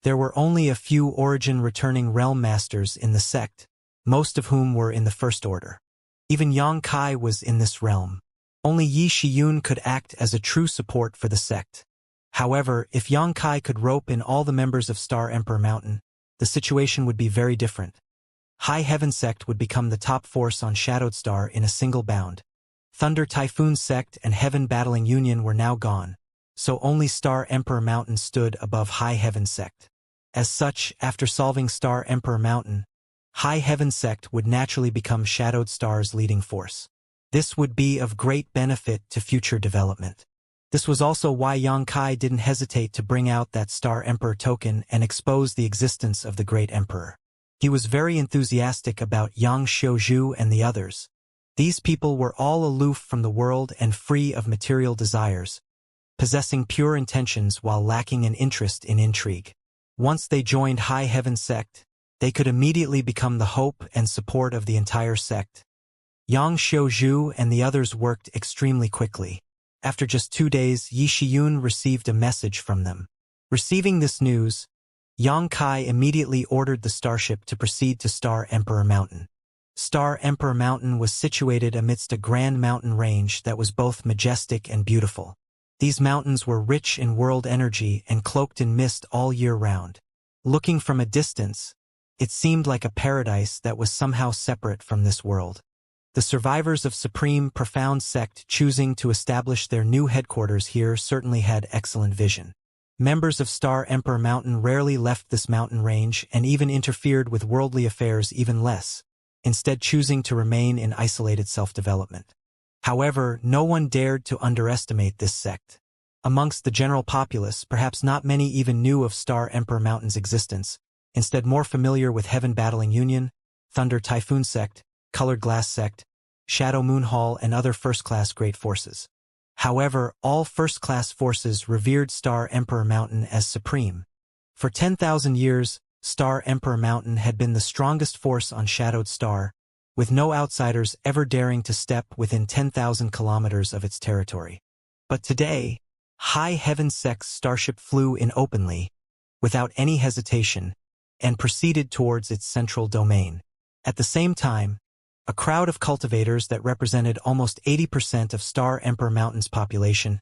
There were only a few origin returning realm masters in the sect, most of whom were in the First Order. Even Yang Kai was in this realm. Only Yi Shiyun could act as a true support for the sect. However, if Yang Kai could rope in all the members of Star Emperor Mountain, the situation would be very different. High Heaven sect would become the top force on Shadowed Star in a single bound. Thunder Typhoon sect and Heaven Battling Union were now gone, so only Star Emperor Mountain stood above High Heaven sect. As such, after solving Star Emperor Mountain, High Heaven sect would naturally become Shadowed Star's leading force. This would be of great benefit to future development. This was also why Yang Kai didn't hesitate to bring out that Star Emperor token and expose the existence of the Great Emperor. He was very enthusiastic about Yang Xiuzhu and the others. These people were all aloof from the world and free of material desires, possessing pure intentions while lacking an interest in intrigue. Once they joined High Heaven sect, they could immediately become the hope and support of the entire sect. Yang Xiuzhu and the others worked extremely quickly. After just 2 days, Yi Shiyun received a message from them. Receiving this news, Yang Kai immediately ordered the starship to proceed to Star Emperor Mountain. Star Emperor Mountain was situated amidst a grand mountain range that was both majestic and beautiful. These mountains were rich in world energy and cloaked in mist all year round. Looking from a distance, it seemed like a paradise that was somehow separate from this world. The survivors of Supreme Profound Sect choosing to establish their new headquarters here certainly had excellent vision. Members of Star Emperor Mountain rarely left this mountain range and even interfered with worldly affairs even less, instead choosing to remain in isolated self-development. However, no one dared to underestimate this sect. Amongst the general populace, perhaps not many even knew of Star Emperor Mountain's existence, instead more familiar with Heaven Battling Union, Thunder Typhoon Sect, Colored Glass Sect, Shadow Moon Hall, and other first-class great forces. However, all first-class forces revered Star Emperor Mountain as supreme. For 10,000 years, Star Emperor Mountain had been the strongest force on Shadowed Star, with no outsiders ever daring to step within 10,000 kilometers of its territory. But today, High Heaven Sect's starship flew in openly, without any hesitation, and proceeded towards its central domain. At the same time, a crowd of cultivators that represented almost 80% of Star Emperor Mountain's population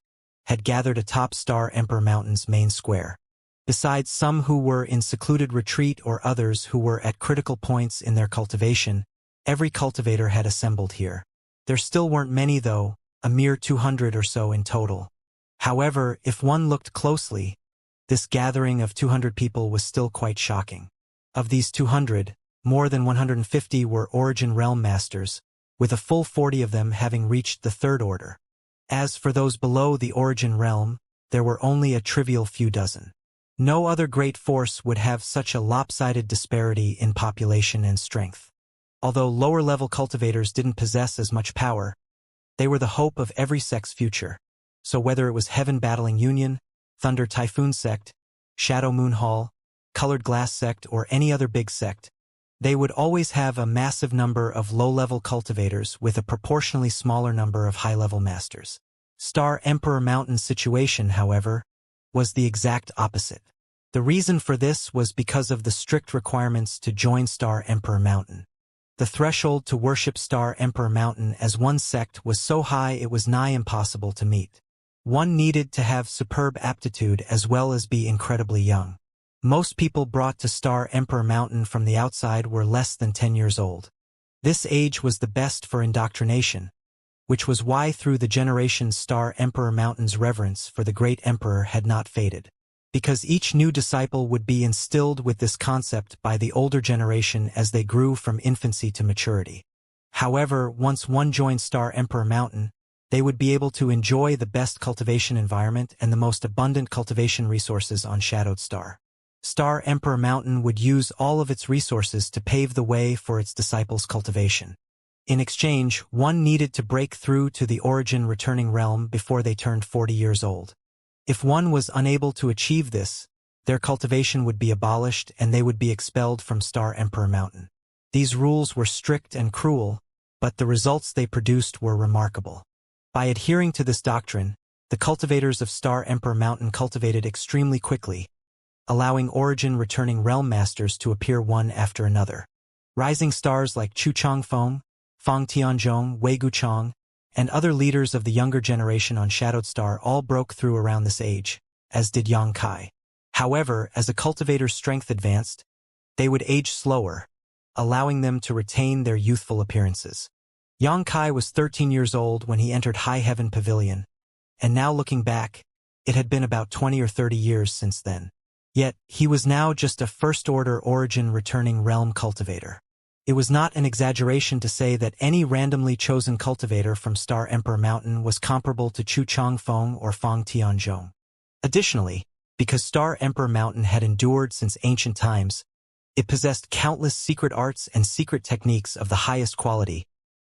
had gathered atop Star Emperor Mountain's main square. Besides some who were in secluded retreat or others who were at critical points in their cultivation, every cultivator had assembled here. There still weren't many though, a mere 200 or so in total. However, if one looked closely, this gathering of 200 people was still quite shocking. Of these 200, more than 150 were Origin Realm Masters, with a full 40 of them having reached the Third Order. As for those below the Origin Realm, there were only a trivial few dozen. No other great force would have such a lopsided disparity in population and strength. Although lower-level cultivators didn't possess as much power, they were the hope of every sect's future. So whether it was Heaven Battling Union, Thunder Typhoon Sect, Shadow Moon Hall, Colored Glass Sect, or any other big sect, they would always have a massive number of low-level cultivators with a proportionally smaller number of high-level masters. Star Emperor Mountain's situation, however, was the exact opposite. The reason for this was because of the strict requirements to join Star Emperor Mountain. The threshold to worship Star Emperor Mountain as one sect was so high it was nigh impossible to meet. One needed to have superb aptitude as well as be incredibly young. Most people brought to Star Emperor Mountain from the outside were less than 10 years old. This age was the best for indoctrination, which was why through the generations Star Emperor Mountain's reverence for the great emperor had not faded. Because each new disciple would be instilled with this concept by the older generation as they grew from infancy to maturity. However, once one joined Star Emperor Mountain, they would be able to enjoy the best cultivation environment and the most abundant cultivation resources on Shadowed Star. Star Emperor Mountain would use all of its resources to pave the way for its disciples' cultivation. In exchange, one needed to break through to the origin returning realm before they turned 40 years old. If one was unable to achieve this, their cultivation would be abolished and they would be expelled from Star Emperor Mountain. These rules were strict and cruel, but the results they produced were remarkable. By adhering to this doctrine, the cultivators of Star Emperor Mountain cultivated extremely quickly, allowing origin returning realm masters to appear one after another. Rising stars like Chu Changfeng, Fang Tianzhong, Wei Guchang, and other leaders of the younger generation on Shadowed Star all broke through around this age, as did Yang Kai. However, as a cultivator's strength advanced, they would age slower, allowing them to retain their youthful appearances. Yang Kai was 13 years old when he entered High Heaven Pavilion, and now looking back, it had been about 20 or 30 years since then. Yet, he was now just a first-order origin returning realm cultivator. It was not an exaggeration to say that any randomly chosen cultivator from Star Emperor Mountain was comparable to Chu Changfeng or Fang Tianzhong. Additionally, because Star Emperor Mountain had endured since ancient times, it possessed countless secret arts and secret techniques of the highest quality,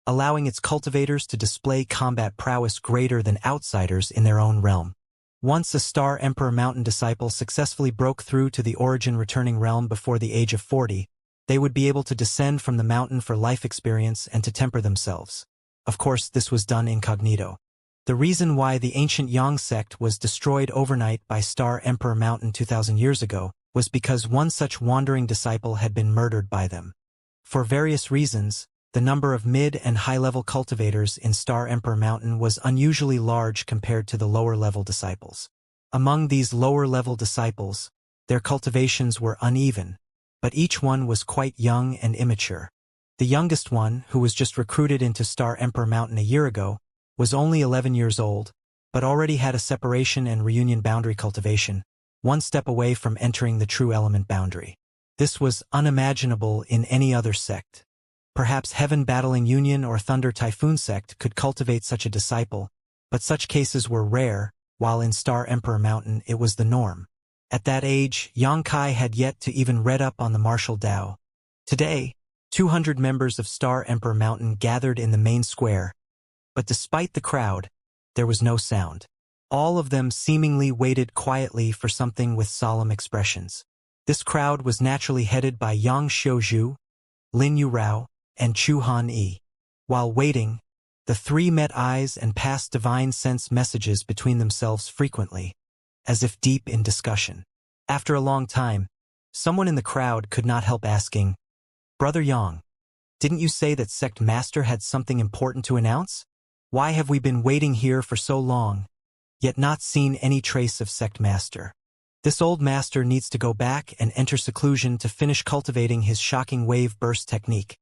allowing its cultivators to display combat prowess greater than outsiders in their own realm. Once a Star Emperor Mountain disciple successfully broke through to the origin returning realm before the age of 40, they would be able to descend from the mountain for life experience and to temper themselves. Of course, this was done incognito. The reason why the ancient Yang sect was destroyed overnight by Star Emperor Mountain 2,000 years ago was because one such wandering disciple had been murdered by them. For various reasons, the number of mid- and high-level cultivators in Star Emperor Mountain was unusually large compared to the lower-level disciples. Among these lower-level disciples, their cultivations were uneven, but each one was quite young and immature. The youngest one, who was just recruited into Star Emperor Mountain a year ago, was only 11 years old, but already had a separation and reunion boundary cultivation, one step away from entering the true element boundary. This was unimaginable in any other sect. Perhaps Heaven Battling Union or Thunder Typhoon sect could cultivate such a disciple, but such cases were rare, while in Star Emperor Mountain it was the norm. At that age, Yang Kai had yet to even read up on the martial Tao. Today, 200 members of Star Emperor Mountain gathered in the main square, but despite the crowd, there was no sound. All of them seemingly waited quietly for something with solemn expressions. This crowd was naturally headed by Yang Xiuzhu, Lin Yurao, and Chu Han-yi. While waiting, the three met eyes and passed divine sense messages between themselves frequently, as if deep in discussion. After a long time, someone in the crowd could not help asking, "Brother Yang, didn't you say that Sect Master had something important to announce? Why have we been waiting here for so long, yet not seen any trace of Sect Master? This old master needs to go back and enter seclusion to finish cultivating his shocking wave burst technique.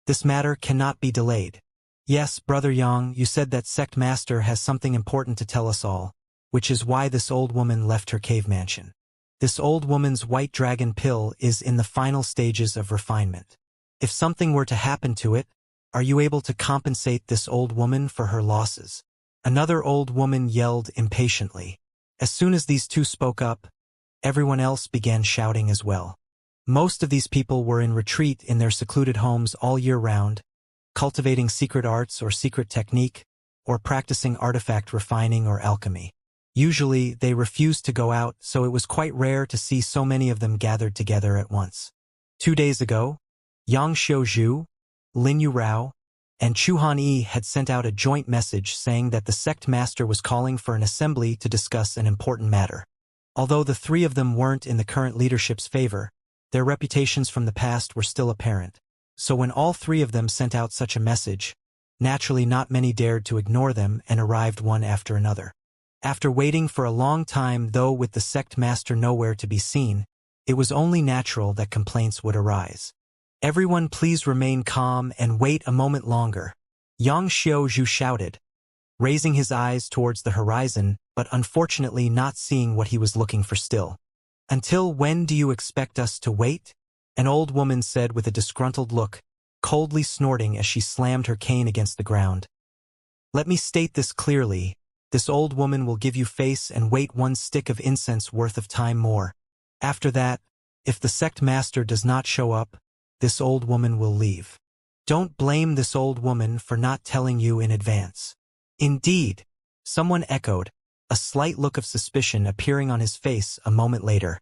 This matter cannot be delayed." "Yes, Brother Yang, you said that Sect Master has something important to tell us all, which is why this old woman left her cave mansion. This old woman's white dragon pill is in the final stages of refinement. If something were to happen to it, are you able to compensate this old woman for her losses?" Another old woman yelled impatiently. As soon as these two spoke up, everyone else began shouting as well. Most of these people were in retreat in their secluded homes all year round, cultivating secret arts or secret technique, or practicing artifact refining or alchemy. Usually, they refused to go out, so it was quite rare to see so many of them gathered together at once. 2 days ago, Yang Xiuzhu, Lin Yurao, and Chu Han-yi had sent out a joint message saying that the sect master was calling for an assembly to discuss an important matter. Although the three of them weren't in the current leadership's favor, their reputations from the past were still apparent. So when all three of them sent out such a message, naturally not many dared to ignore them and arrived one after another. After waiting for a long time, though with the sect master nowhere to be seen, it was only natural that complaints would arise. "Everyone please remain calm and wait a moment longer," Yang Xiaozhu shouted, raising his eyes towards the horizon, but unfortunately not seeing what he was looking for still. "Until when do you expect us to wait?" an old woman said with a disgruntled look, coldly snorting as she slammed her cane against the ground. "Let me state this clearly. This old woman will give you face and wait one stick of incense worth of time more. After that, if the sect master does not show up, this old woman will leave. Don't blame this old woman for not telling you in advance." "Indeed," someone echoed, a slight look of suspicion appearing on his face a moment later.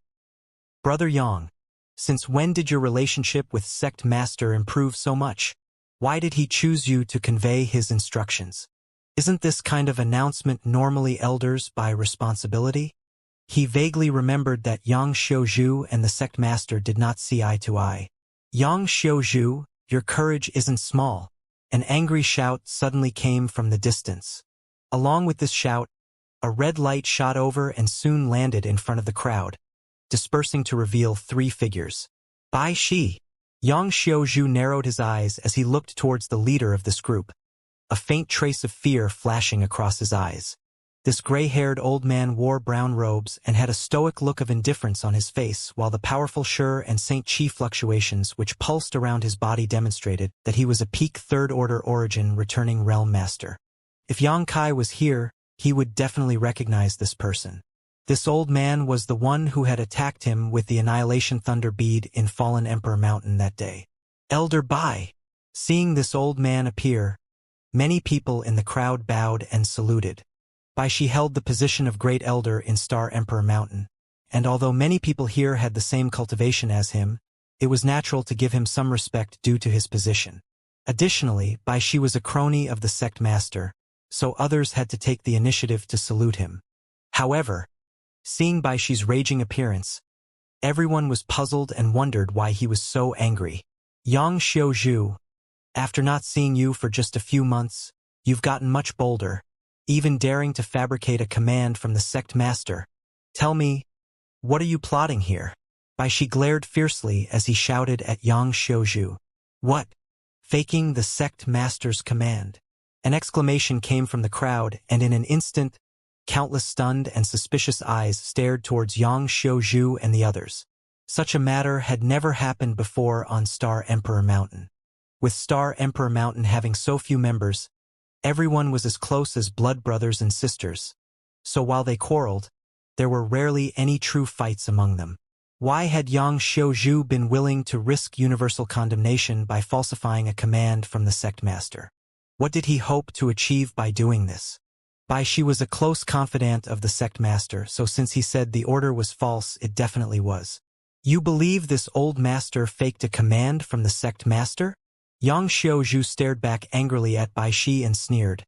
"Brother Yang, since when did your relationship with sect master improve so much? Why did he choose you to convey his instructions? Isn't this kind of announcement normally elders by responsibility?" He vaguely remembered that Yang Xiaozhu and the sect master did not see eye to eye. "Yang Xiaozhu, your courage isn't small." An angry shout suddenly came from the distance. Along with this shout, a red light shot over and soon landed in front of the crowd, dispersing to reveal 3 figures. "Bai Shi." Yang Xiaozhu narrowed his eyes as he looked towards the leader of this group, a faint trace of fear flashing across his eyes. This gray-haired old man wore brown robes and had a stoic look of indifference on his face, while the powerful Shi and Saint Qi fluctuations which pulsed around his body demonstrated that he was a peak third-order origin returning realm master. If Yang Kai was here, he would definitely recognize this person. This old man was the one who had attacked him with the Annihilation Thunder Bead in Fallen Emperor Mountain that day. Elder Bai. Seeing this old man appear, many people in the crowd bowed and saluted. Bai Shi held the position of Great Elder in Star Emperor Mountain, and although many people here had the same cultivation as him, it was natural to give him some respect due to his position. Additionally, Bai Shi was a crony of the sect master, so others had to take the initiative to salute him. However, seeing Bai Shi's raging appearance, everyone was puzzled and wondered why he was so angry. "Yang Xiaozhu, after not seeing you for just a few months, you've gotten much bolder, even daring to fabricate a command from the sect master. Tell me, what are you plotting here?" Bai Shi glared fiercely as he shouted at Yang Xiaozhu. "What? Faking the sect master's command?" An exclamation came from the crowd, and in an instant, countless stunned and suspicious eyes stared towards Yang Xiaozhu and the others. Such a matter had never happened before on Star Emperor Mountain. With Star Emperor Mountain having so few members, everyone was as close as blood brothers and sisters, so while they quarreled, there were rarely any true fights among them. Why had Yang Xiaozhu been willing to risk universal condemnation by falsifying a command from the sect master? What did he hope to achieve by doing this? Bai Shi was a close confidant of the sect master, so since he said the order was false, it definitely was. "You believe this old master faked a command from the sect master?" Yang Xiaozhu stared back angrily at Bai Shi and sneered.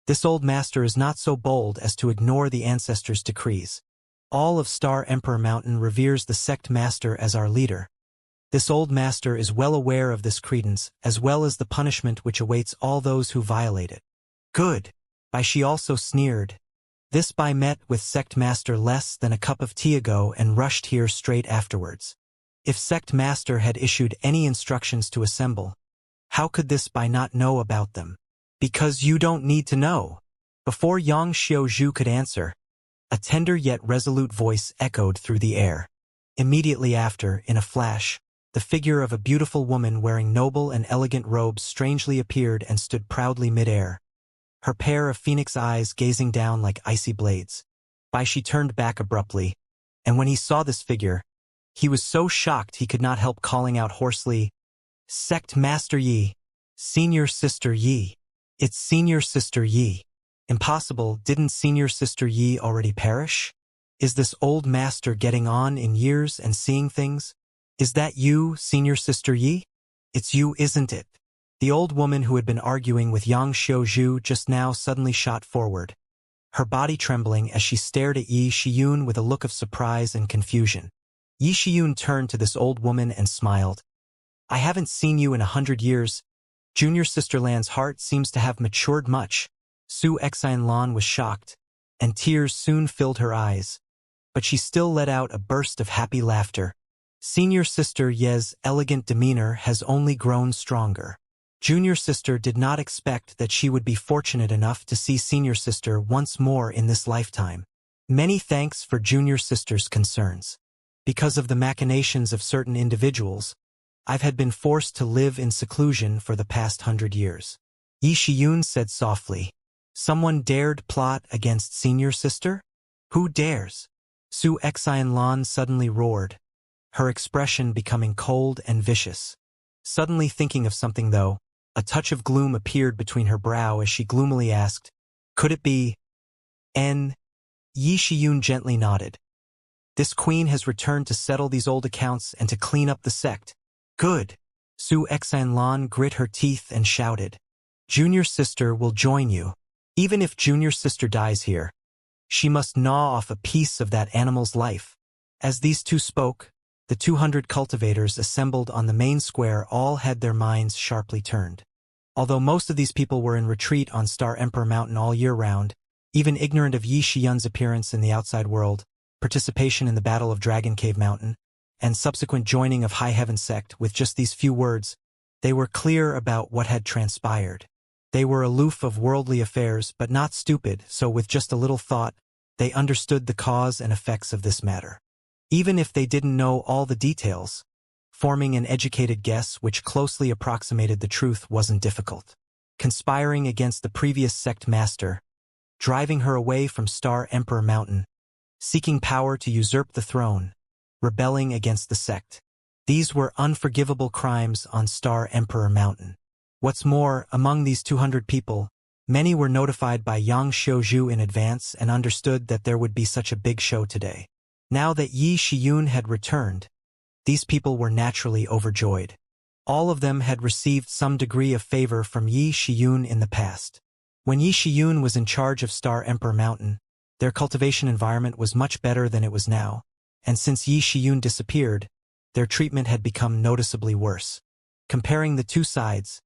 "This old master is not so bold as to ignore the ancestors' decrees. All of Star Emperor Mountain reveres the sect master as our leader. This old master is well aware of this credence, as well as the punishment which awaits all those who violate it." "Good." Bai Shi also sneered. "This Bai met with sect master less than a cup of tea ago and rushed here straight afterwards. If sect master had issued any instructions to assemble, how could this Bai not know about them?" "Because you don't need to know." Before Yang Xiaozhu could answer, a tender yet resolute voice echoed through the air. Immediately after, in a flash, the figure of a beautiful woman wearing noble and elegant robes strangely appeared and stood proudly mid-air, her pair of phoenix eyes gazing down like icy blades. Bai Shi turned back abruptly, and when he saw this figure, he was so shocked he could not help calling out hoarsely, "Sect Master Yi! Senior Sister Yi! It's Senior Sister Yi!" Impossible, didn't Senior Sister Yi already perish? Is this old master getting on in years and seeing things? "Is that you, Senior Sister Yi? It's you, isn't it?" The old woman who had been arguing with Yang Xiaozhu just now suddenly shot forward, her body trembling as she stared at Yi Shiyun with a look of surprise and confusion. Yi Shiyun turned to this old woman and smiled. "I haven't seen you in 100 years. Junior Sister Lan's heart seems to have matured much." Su Exine Lan was shocked. and tears soon filled her eyes. But she still let out a burst of happy laughter. Senior Sister Ye's elegant demeanor has only grown stronger. Junior Sister did not expect that she would be fortunate enough to see Senior Sister once more in this lifetime. Many thanks for Junior Sister's concerns. Because of the machinations of certain individuals, I've had been forced to live in seclusion for the past 100 years. Yi Shiyun said softly. Someone dared plot against Senior Sister? Who dares? Su Xianlan suddenly roared, her expression becoming cold and vicious. Suddenly thinking of something though, a touch of gloom appeared between her brow as she gloomily asked, could it be N? Yi Shiyun gently nodded. This queen has returned to settle these old accounts and to clean up the sect. Good. Su Xianlan grit her teeth and shouted. Junior Sister will join you. Even if Junior Sister dies here, she must gnaw off a piece of that animal's life. As these two spoke, the 200 cultivators assembled on the main square all had their minds sharply turned. Although most of these people were in retreat on Star Emperor Mountain all year round, even ignorant of Yi Shiyun's appearance in the outside world, participation in the Battle of Dragon Cave Mountain, and subsequent joining of High Heaven Sect with just these few words, they were clear about what had transpired. They were aloof of worldly affairs but not stupid, so with just a little thought, they understood the cause and effects of this matter. Even if they didn't know all the details, forming an educated guess which closely approximated the truth wasn't difficult. Conspiring against the previous sect master, driving her away from Star Emperor Mountain, seeking power to usurp the throne, rebelling against the sect. These were unforgivable crimes on Star Emperor Mountain. What's more, among these 200 people, many were notified by Yang Xiuzhu in advance and understood that there would be such a big show today. Now that Yi Shiyun had returned, these people were naturally overjoyed. All of them had received some degree of favor from Yi Shiyun in the past. When Yi Shiyun was in charge of Star Emperor Mountain, their cultivation environment was much better than it was now, and since Yi Shiyun disappeared, their treatment had become noticeably worse. Comparing the two sides,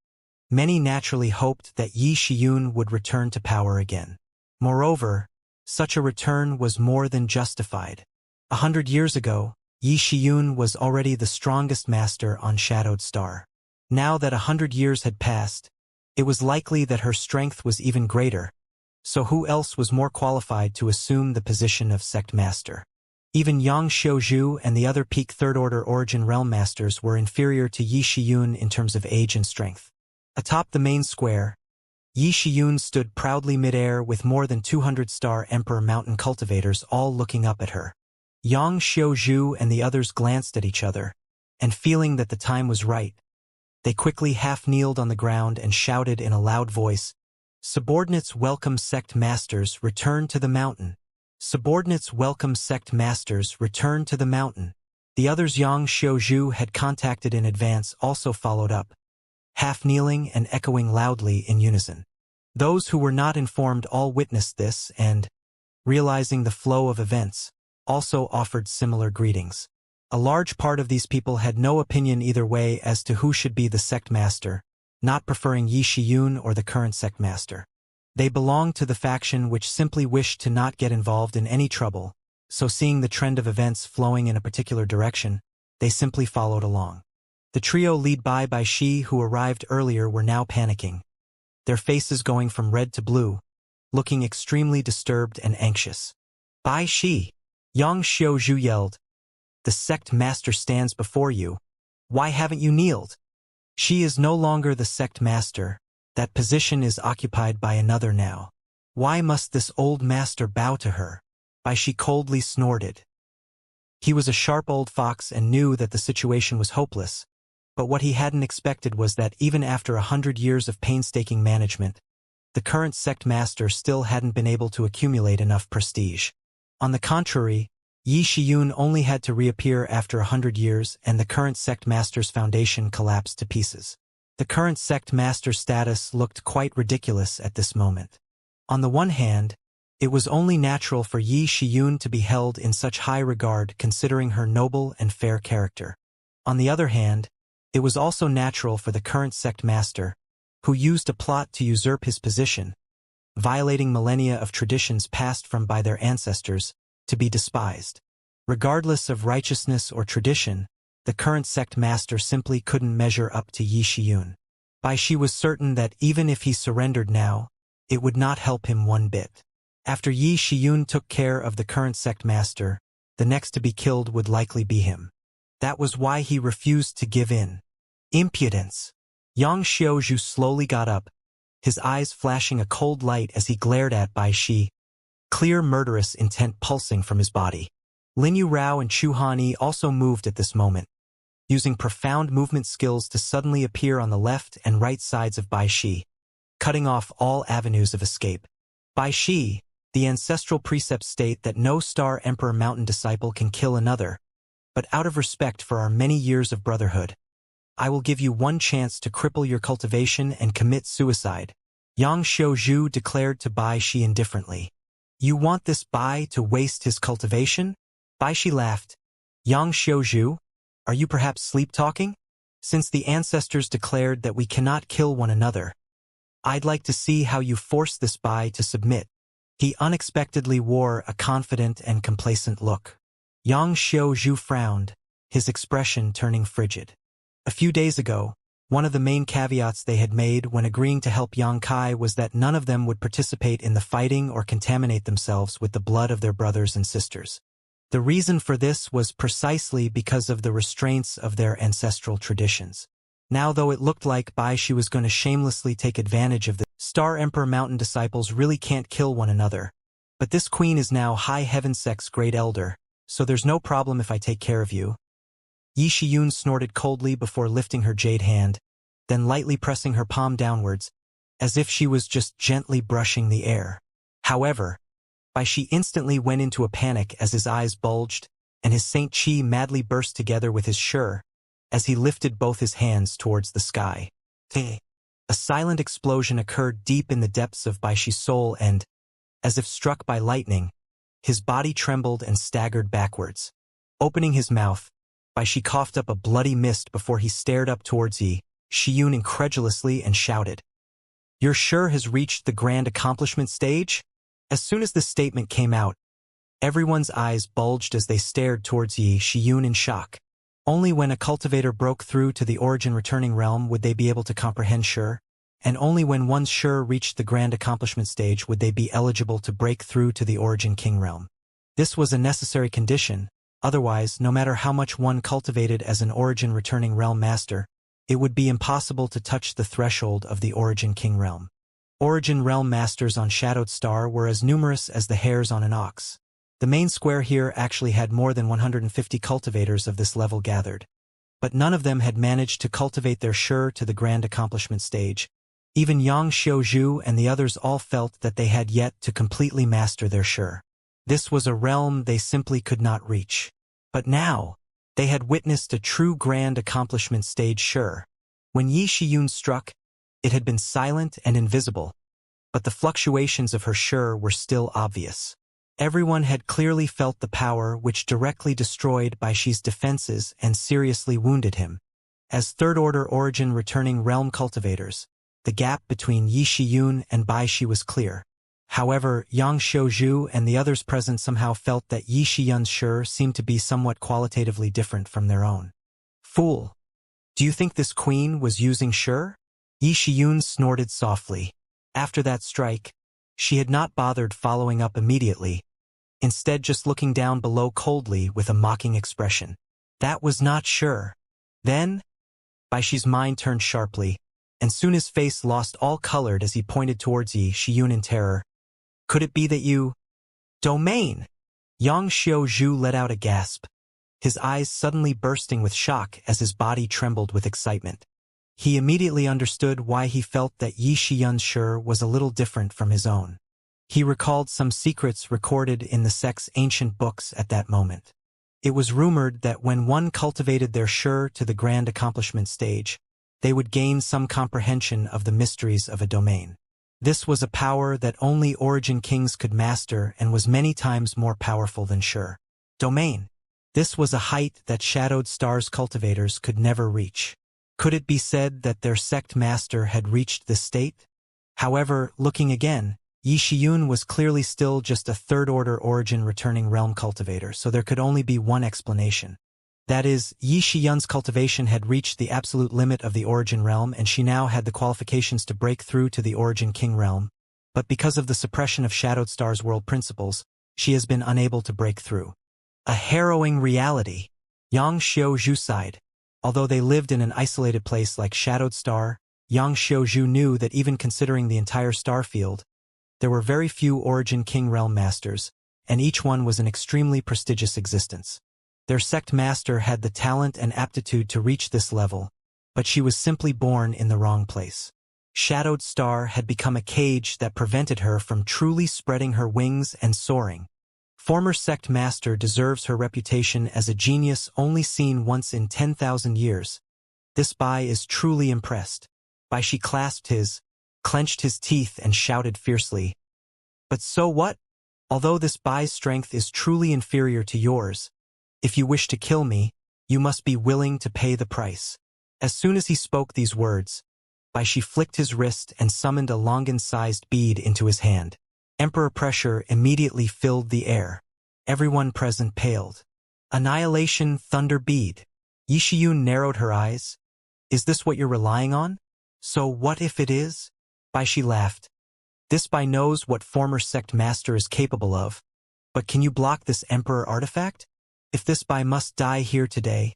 many naturally hoped that Yi Shiyun would return to power again. Moreover, such a return was more than justified. 100 years ago, Yi Shiyun was already the strongest master on Shadowed Star. Now that 100 years had passed, it was likely that her strength was even greater, so who else was more qualified to assume the position of sect master? Even Yang Xiuzhu and the other peak third-order origin realm masters were inferior to Yi Shiyun in terms of age and strength. Atop the main square, Yi Shiyun stood proudly midair with more than 200 Star Emperor Mountain cultivators all looking up at her. Yang Xiuzhu and the others glanced at each other, and feeling that the time was right, they quickly half-kneeled on the ground and shouted in a loud voice, Subordinates welcome sect masters, return to the mountain. Subordinates welcome sect masters, return to the mountain. The others Yang Xiuzhu had contacted in advance also followed up, half-kneeling and echoing loudly in unison. Those who were not informed all witnessed this and, realizing the flow of events, also offered similar greetings. A large part of these people had no opinion either way as to who should be the sect master, not preferring Yi Shiyun or the current sect master. They belonged to the faction which simply wished to not get involved in any trouble, so seeing the trend of events flowing in a particular direction, they simply followed along. The trio led by Shi who arrived earlier were now panicking, their faces going from red to blue, looking extremely disturbed and anxious. Bai Shi! Yang Xiuzhu yelled. The sect master stands before you. Why haven't you kneeled? She is no longer the sect master. That position is occupied by another now. Why must this old master bow to her? Bai Shi coldly snorted. He was a sharp old fox and knew that the situation was hopeless, but what he hadn't expected was that even after 100 years of painstaking management, the current sect master still hadn't been able to accumulate enough prestige. On the contrary, Yi Shiyun only had to reappear after 100 years and the current sect master's foundation collapsed to pieces. The current sect master's status looked quite ridiculous at this moment. On the one hand, it was only natural for Yi Shiyun to be held in such high regard considering her noble and fair character. On the other hand, it was also natural for the current sect master, who used a plot to usurp his position, violating millennia of traditions passed from by their ancestors, to be despised. Regardless of righteousness or tradition, the current sect master simply couldn't measure up to Yi Shiyun. Bai Shi was certain that even if he surrendered now, it would not help him one bit. After Yi Shiyun took care of the current sect master, the next to be killed would likely be him. That was why he refused to give in. Impudence! Yang Xiaozhu slowly got up, his eyes flashing a cold light as he glared at Bai Shi, clear murderous intent pulsing from his body. Lin Yu Rao and Chu Hanyi also moved at this moment, using profound movement skills to suddenly appear on the left and right sides of Bai Shi, cutting off all avenues of escape. Bai Shi, the ancestral precepts state that no Star Emperor Mountain disciple can kill another, but out of respect for our many years of brotherhood, I will give you one chance to cripple your cultivation and commit suicide, Yang Xiaozhu declared to Bai Shi indifferently. You want this Bai to waste his cultivation? Bai Shi laughed. Yang Xiaozhu, are you perhaps sleep-talking? Since the ancestors declared that we cannot kill one another, I'd like to see how you force this Bai to submit. He unexpectedly wore a confident and complacent look. Yang Xiaozhu frowned, his expression turning frigid. A few days ago, one of the main caveats they had made when agreeing to help Yang Kai was that none of them would participate in the fighting or contaminate themselves with the blood of their brothers and sisters. The reason for this was precisely because of the restraints of their ancestral traditions. Now, though it looked like Bai Shi was going to shamelessly take advantage of the Star Emperor Mountain disciples really can't kill one another, but this queen is now High Heaven Sect's great elder, so there's no problem if I take care of you. Yi Shiyun snorted coldly before lifting her jade hand, then lightly pressing her palm downwards, as if she was just gently brushing the air. However, Bai Shi instantly went into a panic as his eyes bulged, and his Saint Chi madly burst together with his Shi, as he lifted both his hands towards the sky. A silent explosion occurred deep in the depths of Bai Shi's soul and, as if struck by lightning, his body trembled and staggered backwards. Opening his mouth, Bai Shi coughed up a bloody mist before he stared up towards Yi Shiyun incredulously and shouted, Your Shi has reached the grand accomplishment stage? As soon as the statement came out, everyone's eyes bulged as they stared towards Yi Shiyun in shock. Only when a cultivator broke through to the origin returning realm would they be able to comprehend Shi, and only when one's Shi reached the grand accomplishment stage would they be eligible to break through to the origin king realm. This was a necessary condition, otherwise, no matter how much one cultivated as an origin returning realm master, it would be impossible to touch the threshold of the origin king realm. Origin realm masters on Shadowed Star were as numerous as the hairs on an ox. The main square here actually had more than 150 cultivators of this level gathered. But none of them had managed to cultivate their Shi to the grand accomplishment stage. Even Yang Xiaozhu and the others all felt that they had yet to completely master their Shi. This was a realm they simply could not reach. But now, they had witnessed a true grand accomplishment stage Shi. When Yi Shiyun struck, it had been silent and invisible, but the fluctuations of her Shi were still obvious. Everyone had clearly felt the power which directly destroyed Bai Shi's defenses and seriously wounded him. As third-order origin returning realm cultivators, the gap between Yi Shiyun and Bai Shi was clear. However, Yang Xiaozhu and the others present somehow felt that Yi Shiyun's Shi seemed to be somewhat qualitatively different from their own. Fool! Do you think this queen was using Shi? Yi Shiyun snorted softly. After that strike, she had not bothered following up immediately, instead just looking down below coldly with a mocking expression. That was not Shi. Then, Bai Shi's mind turned sharply, and soon his face lost all color as he pointed towards Yi Shiyun in terror. Could it be that you... Domain! Yang Xiaozhu let out a gasp, his eyes suddenly bursting with shock as his body trembled with excitement. He immediately understood why he felt that Yi Shiyun's Shi was a little different from his own. He recalled some secrets recorded in the sect's ancient books at that moment. It was rumored that when one cultivated their Shi to the grand accomplishment stage, they would gain some comprehension of the mysteries of a domain. This was a power that only origin kings could master and was many times more powerful than Shi. Domain. This was a height that Shadowed Star's cultivators could never reach. Could it be said that their sect master had reached this state? However, looking again, Yi Shiyun was clearly still just a third-order origin returning realm cultivator, so there could only be one explanation. That is, Yi Shiyun's cultivation had reached the absolute limit of the origin realm and she now had the qualifications to break through to the origin king realm. But because of the suppression of Shadowed Star's world principles, she has been unable to break through. A harrowing reality. Yang Xiaozhu sighed. Although they lived in an isolated place like Shadowed Star, Yang Xiaozhu knew that even considering the entire star field, there were very few Origin King Realm Masters, and each one was an extremely prestigious existence. Their sect master had the talent and aptitude to reach this level, but she was simply born in the wrong place. Shadowed Star had become a cage that prevented her from truly spreading her wings and soaring. Former sect master deserves her reputation as a genius only seen once in 10,000 years. This Bai is truly impressed. Bai she clenched his teeth and shouted fiercely. But so what? Although this Bai's strength is truly inferior to yours, if you wish to kill me, you must be willing to pay the price. As soon as he spoke these words, Bai she flicked his wrist and summoned a Longan-sized bead into his hand. Emperor pressure immediately filled the air. Everyone present paled. Annihilation Thunder Bead. Yi Shiyun narrowed her eyes. Is this what you're relying on? So what if it is? Bai she laughed. This Bai knows what former sect master is capable of. But can you block this Emperor artifact? If this Bai must die here today,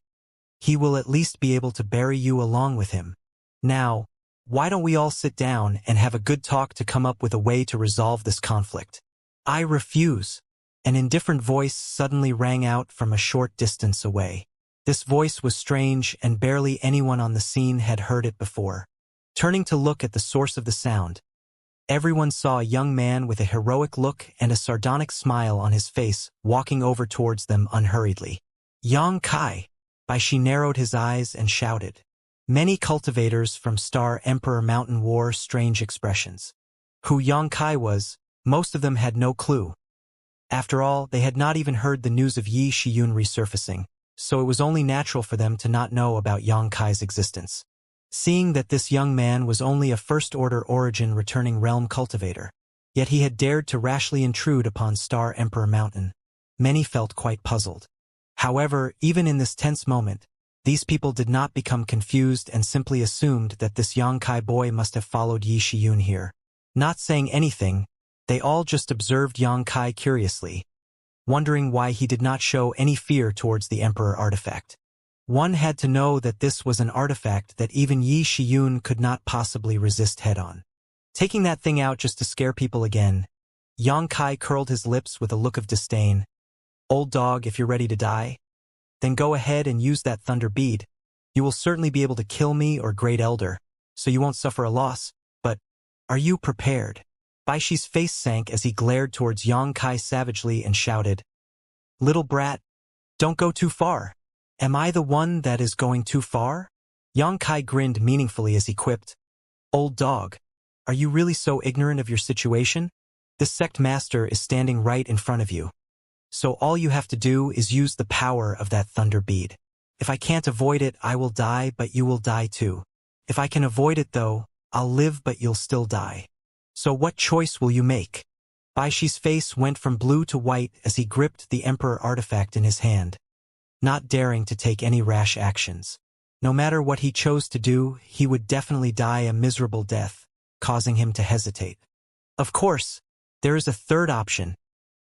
he will at least be able to bury you along with him. Now, why don't we all sit down and have a good talk to come up with a way to resolve this conflict? I refuse. An indifferent voice suddenly rang out from a short distance away. This voice was strange and barely anyone on the scene had heard it before. Turning to look at the source of the sound, everyone saw a young man with a heroic look and a sardonic smile on his face walking over towards them unhurriedly. Yang Kai. Bai she narrowed his eyes and shouted. Many cultivators from Star Emperor Mountain wore strange expressions. Who Yang Kai was, most of them had no clue. After all, they had not even heard the news of Yi Shiyun resurfacing, so it was only natural for them to not know about Yang Kai's existence. Seeing that this young man was only a first-order origin returning realm cultivator, yet he had dared to rashly intrude upon Star Emperor Mountain, many felt quite puzzled. However, even in this tense moment, these people did not become confused and simply assumed that this Yang Kai boy must have followed Yi Shiyun here. Not saying anything, they all just observed Yang Kai curiously, wondering why he did not show any fear towards the Emperor artifact. One had to know that this was an artifact that even Yi Shiyun could not possibly resist head-on. Taking that thing out just to scare people again, Yang Kai curled his lips with a look of disdain. Old dog, if you're ready to die, then go ahead and use that thunder bead. You will certainly be able to kill me or Great Elder, so you won't suffer a loss. But, are you prepared? Bai Shi's face sank as he glared towards Yang Kai savagely and shouted, Little brat, don't go too far. Am I the one that is going too far? Yang Kai grinned meaningfully as he quipped, Old dog, are you really so ignorant of your situation? This sect master is standing right in front of you. So all you have to do is use the power of that thunder bead. If I can't avoid it, I will die, but you will die too. If I can avoid it though, I'll live but you'll still die. So what choice will you make? Bai Shi's face went from blue to white as he gripped the Emperor artifact in his hand, not daring to take any rash actions. No matter what he chose to do, he would definitely die a miserable death, causing him to hesitate. Of course, there is a third option.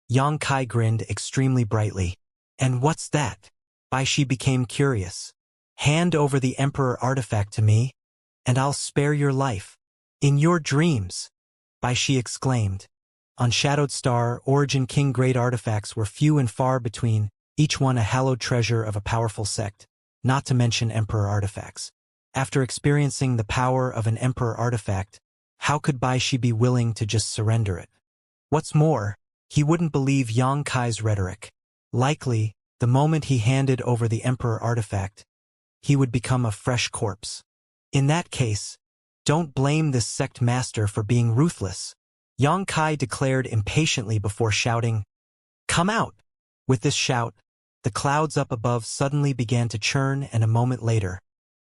Yang Kai grinned extremely brightly. And what's that? Bai Shi became curious. Hand over the Emperor artifact to me, and I'll spare your life. In your dreams, Bai Shi exclaimed. On Shadowed Star, Origin King Great artifacts were few and far between, each one a hallowed treasure of a powerful sect, not to mention Emperor artifacts. After experiencing the power of an Emperor artifact, how could Bai Shi be willing to just surrender it? What's more, he wouldn't believe Yang Kai's rhetoric. Likely, the moment he handed over the Emperor artifact, he would become a fresh corpse. In that case, don't blame this sect master for being ruthless. Yang Kai declared impatiently before shouting, Come out! With this shout, the clouds up above suddenly began to churn and a moment later,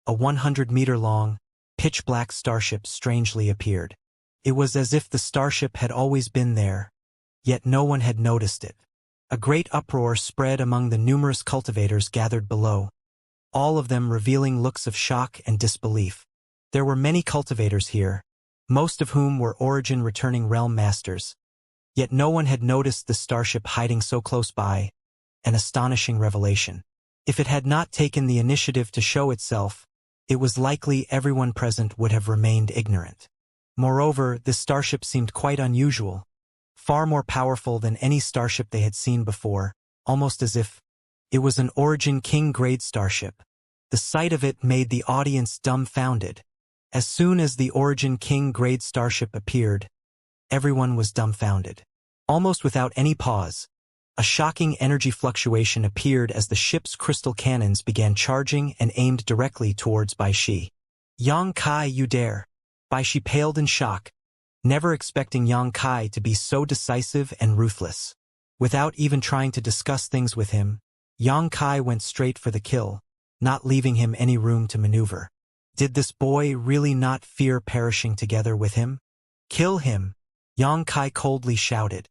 a 100-meter-long, pitch-black starship strangely appeared. It was as if the starship had always been there, yet no one had noticed it. A great uproar spread among the numerous cultivators gathered below, all of them revealing looks of shock and disbelief. There were many cultivators here, most of whom were origin-returning realm masters, yet no one had noticed the starship hiding so close by, an astonishing revelation. If it had not taken the initiative to show itself, it was likely everyone present would have remained ignorant. Moreover, this starship seemed quite unusual, far more powerful than any starship they had seen before, almost as if it was an Origin King-grade starship. The sight of it made the audience dumbfounded. As soon as the Origin King-grade starship appeared, everyone was dumbfounded. Almost without any pause, a shocking energy fluctuation appeared as the ship's crystal cannons began charging and aimed directly towards Bai Shi. Yang Kai, you dare! Bai Shi paled in shock, never expecting Yang Kai to be so decisive and ruthless. Without even trying to discuss things with him, Yang Kai went straight for the kill, not leaving him any room to maneuver. Did this boy really not fear perishing together with him? Kill him! Yang Kai coldly shouted.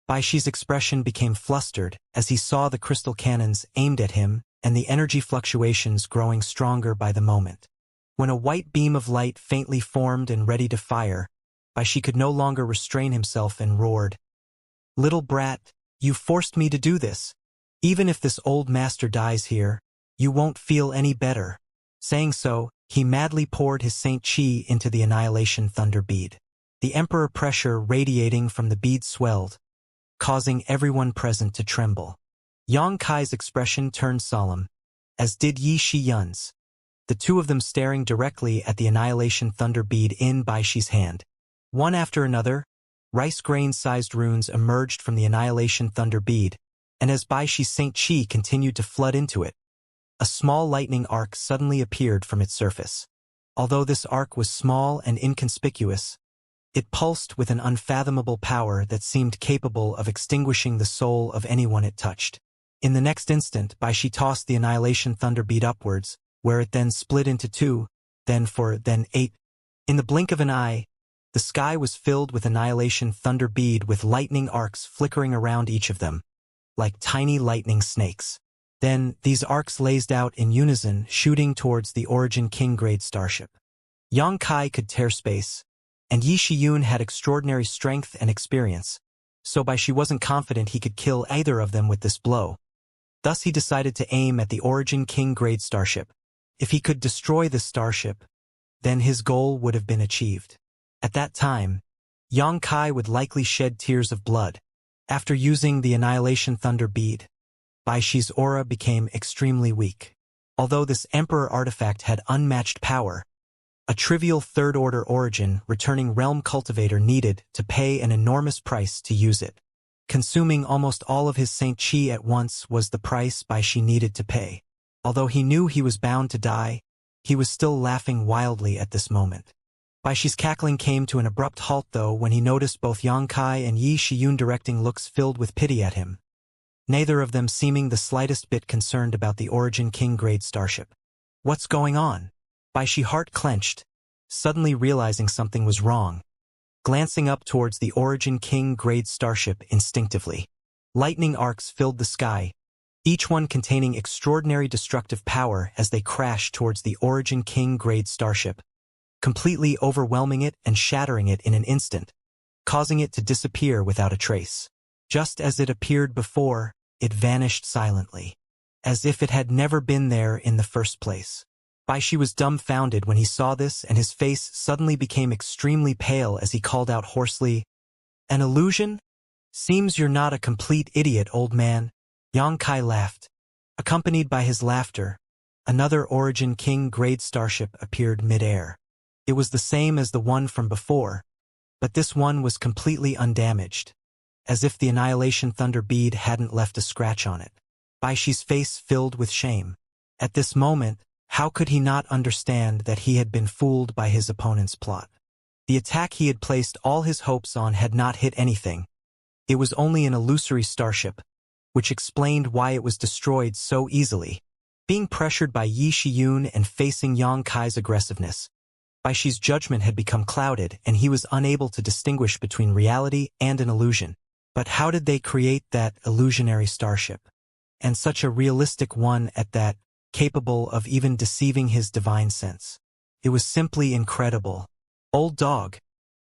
Bai Shi's expression became flustered as he saw the crystal cannons aimed at him and the energy fluctuations growing stronger by the moment. When a white beam of light faintly formed and ready to fire, Bai Shi could no longer restrain himself and roared, "Little brat, you forced me to do this. Even if this old master dies here, you won't feel any better." Saying so, he madly poured his Saint Chi into the Annihilation Thunder bead. The Emperor pressure radiating from the bead swelled, causing everyone present to tremble. Yang Kai's expression turned solemn, as did Yi Shiyun's, the two of them staring directly at the Annihilation Thunder bead in Bai Shi's hand. One after another, rice grain-sized runes emerged from the Annihilation Thunder bead, and as Bai Shi's Saint Chi continued to flood into it, a small lightning arc suddenly appeared from its surface. Although this arc was small and inconspicuous, it pulsed with an unfathomable power that seemed capable of extinguishing the soul of anyone it touched. In the next instant, Bai Shi tossed the Annihilation Thunder bead upwards, where it then split into two, then four, then 8. In the blink of an eye, the sky was filled with Annihilation Thunder bead with lightning arcs flickering around each of them, like tiny lightning snakes. Then, these arcs blazed out in unison, shooting towards the Origin King-grade starship. Yang Kai could tear space, and Yi Shiyun had extraordinary strength and experience, so Bai Shi wasn't confident he could kill either of them with this blow. Thus he decided to aim at the Origin King-grade starship. If he could destroy this starship, then his goal would have been achieved. At that time, Yang Kai would likely shed tears of blood. After using the Annihilation Thunder bead, Bai Shi's aura became extremely weak. Although this Emperor artifact had unmatched power, a trivial third-order origin returning realm cultivator needed to pay an enormous price to use it. Consuming almost all of his Saint Chi at once was the price Bai Shi needed to pay. Although he knew he was bound to die, he was still laughing wildly at this moment. Bai Shi's cackling came to an abrupt halt though when he noticed both Yang Kai and Yi Shiyun directing looks filled with pity at him, neither of them seeming the slightest bit concerned about the Origin King-grade starship. What's going on? Bai Shi heart clenched, suddenly realizing something was wrong, glancing up towards the Origin King-grade starship instinctively. Lightning arcs filled the sky, each one containing extraordinary destructive power as they crashed towards the Origin King-grade starship, completely overwhelming it and shattering it in an instant, causing it to disappear without a trace. Just as it appeared before, it vanished silently, as if it had never been there in the first place. Bai Shi was dumbfounded when he saw this, and his face suddenly became extremely pale as he called out hoarsely, "An illusion? Seems you're not a complete idiot, old man." Yang Kai laughed. Accompanied by his laughter, another Origin King-grade starship appeared mid-air. It was the same as the one from before, but this one was completely undamaged, as if the Annihilation Thunder bead hadn't left a scratch on it. Bai Shi's face filled with shame. At this moment, how could he not understand that he had been fooled by his opponent's plot? The attack he had placed all his hopes on had not hit anything. It was only an illusory starship, which explained why it was destroyed so easily. Being pressured by Yi Shiyun and facing Yang Kai's aggressiveness, Baishi's judgment had become clouded, and he was unable to distinguish between reality and an illusion. But how did they create that illusionary starship? And such a realistic one at that, capable of even deceiving his divine sense. It was simply incredible. Old dog,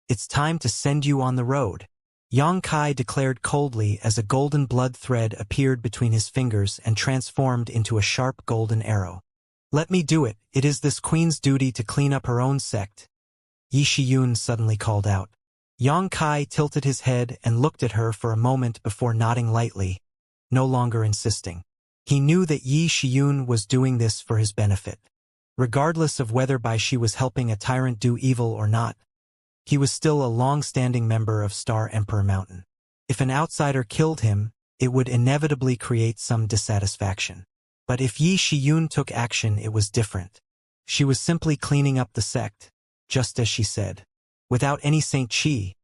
it's time to send you on the road, Xianxia declared coldly as a golden blood thread appeared between his fingers and transformed into a sharp golden arrow. Let me do it. It is this queen's duty to clean up her own sect, Yi Shiyun suddenly called out. Xianxia tilted his head and looked at her for a moment before nodding lightly, no longer insisting. He knew that Yi Shiyun was doing this for his benefit. Regardless of whether Baishi was helping a tyrant do evil or not, he was still a long-standing member of Star Emperor Mountain. If an outsider killed him, it would inevitably create some dissatisfaction. But if Yi Shiyun took action, it was different. She was simply cleaning up the sect, just as she said. Without any Saint Chi,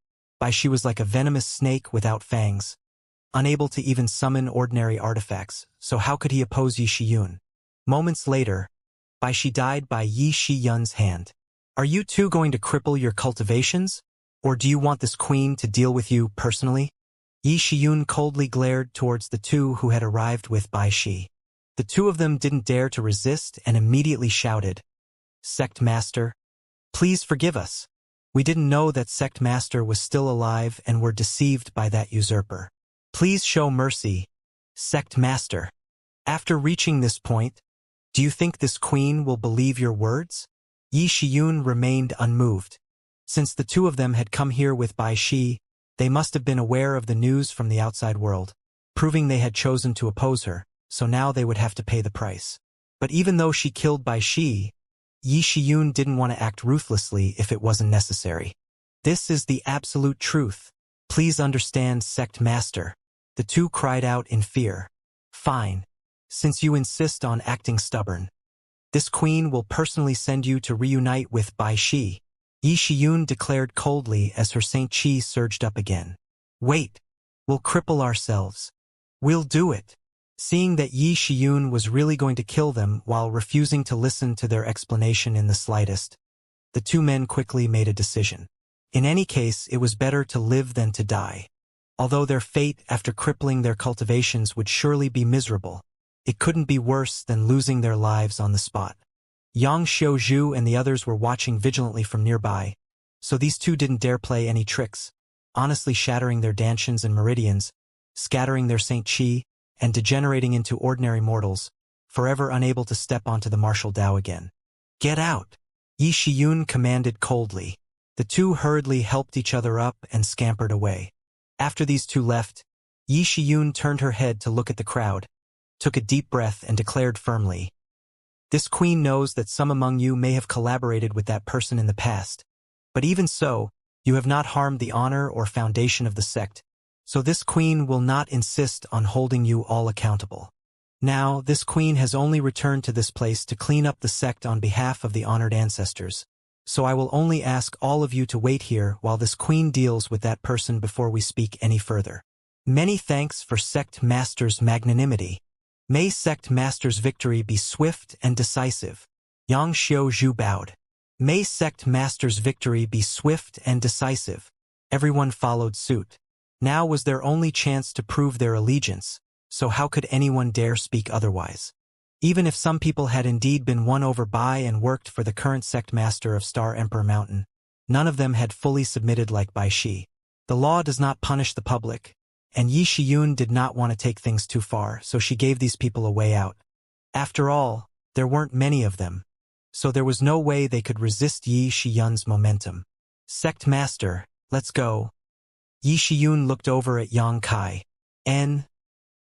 Baishi was like a venomous snake without fangs, unable to even summon ordinary artifacts, so how could he oppose Yi Shiyun? Moments later, Baishi died by Yi Shiyun's hand. Are you two going to cripple your cultivations? Or do you want this queen to deal with you personally? Yi Shiyun coldly glared towards the two who had arrived with Baishi. The two of them didn't dare to resist and immediately shouted, "Sect Master, please forgive us. We didn't know that Sect Master was still alive and were deceived by that usurper. Please show mercy, Sect Master." After reaching this point, do you think this queen will believe your words? Yi Shiyun remained unmoved. Since the two of them had come here with Baishi, they must have been aware of the news from the outside world, proving they had chosen to oppose her, so now they would have to pay the price. But even though she killed Baishi, Yi Shiyun didn't want to act ruthlessly if it wasn't necessary. This is the absolute truth. Please understand, Sect Master. The two cried out in fear. Fine. Since you insist on acting stubborn, this queen will personally send you to reunite with Baishi, Yi Shiyun declared coldly as her Saint Chi surged up again. Wait. We'll cripple ourselves. We'll do it. Seeing that Yi Shiyun was really going to kill them while refusing to listen to their explanation in the slightest, the two men quickly made a decision. In any case, it was better to live than to die. Although their fate after crippling their cultivations would surely be miserable, it couldn't be worse than losing their lives on the spot. Yang Xiaozhu and the others were watching vigilantly from nearby, so these two didn't dare play any tricks, honestly shattering their dantians and meridians, scattering their Saint Chi, and degenerating into ordinary mortals, forever unable to step onto the martial Tao again. Get out! Yi Shiyun commanded coldly. The two hurriedly helped each other up and scampered away. After these two left, Yi Shiyun turned her head to look at the crowd, took a deep breath and declared firmly, "This queen knows that some among you may have collaborated with that person in the past. But even so, you have not harmed the honor or foundation of the sect, so this queen will not insist on holding you all accountable. Now, this queen has only returned to this place to clean up the sect on behalf of the honored ancestors. So I will only ask all of you to wait here while this queen deals with that person before we speak any further. Many thanks for Sect Master's magnanimity. May Sect Master's victory be swift and decisive." Yang Xiaozhu bowed. May Sect Master's victory be swift and decisive. Everyone followed suit. Now was their only chance to prove their allegiance, so how could anyone dare speak otherwise? Even if some people had indeed been won over by and worked for the current Sect Master of Star Emperor Mountain, none of them had fully submitted like Baishi. The law does not punish the public, and Yi Shiyun did not want to take things too far, so she gave these people a way out. After all, there weren't many of them, so there was no way they could resist Yi Shiyun's momentum. Sect Master, let's go. Yi Shiyun looked over at Xianxia.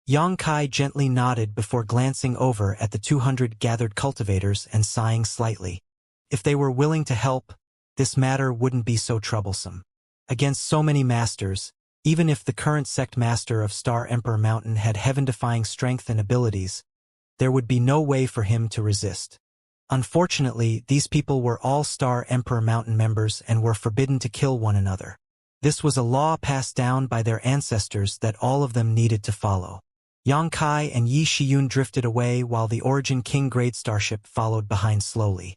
Xianxia gently nodded before glancing over at the 200 gathered cultivators and sighing slightly. If they were willing to help, this matter wouldn't be so troublesome. Against so many masters, even if the current Sect Master of Star Emperor Mountain had heaven-defying strength and abilities, there would be no way for him to resist. Unfortunately, these people were all Star Emperor Mountain members and were forbidden to kill one another. This was a law passed down by their ancestors that all of them needed to follow. Xianxia and Yi Shiyun drifted away while the Origin King Grade starship followed behind slowly.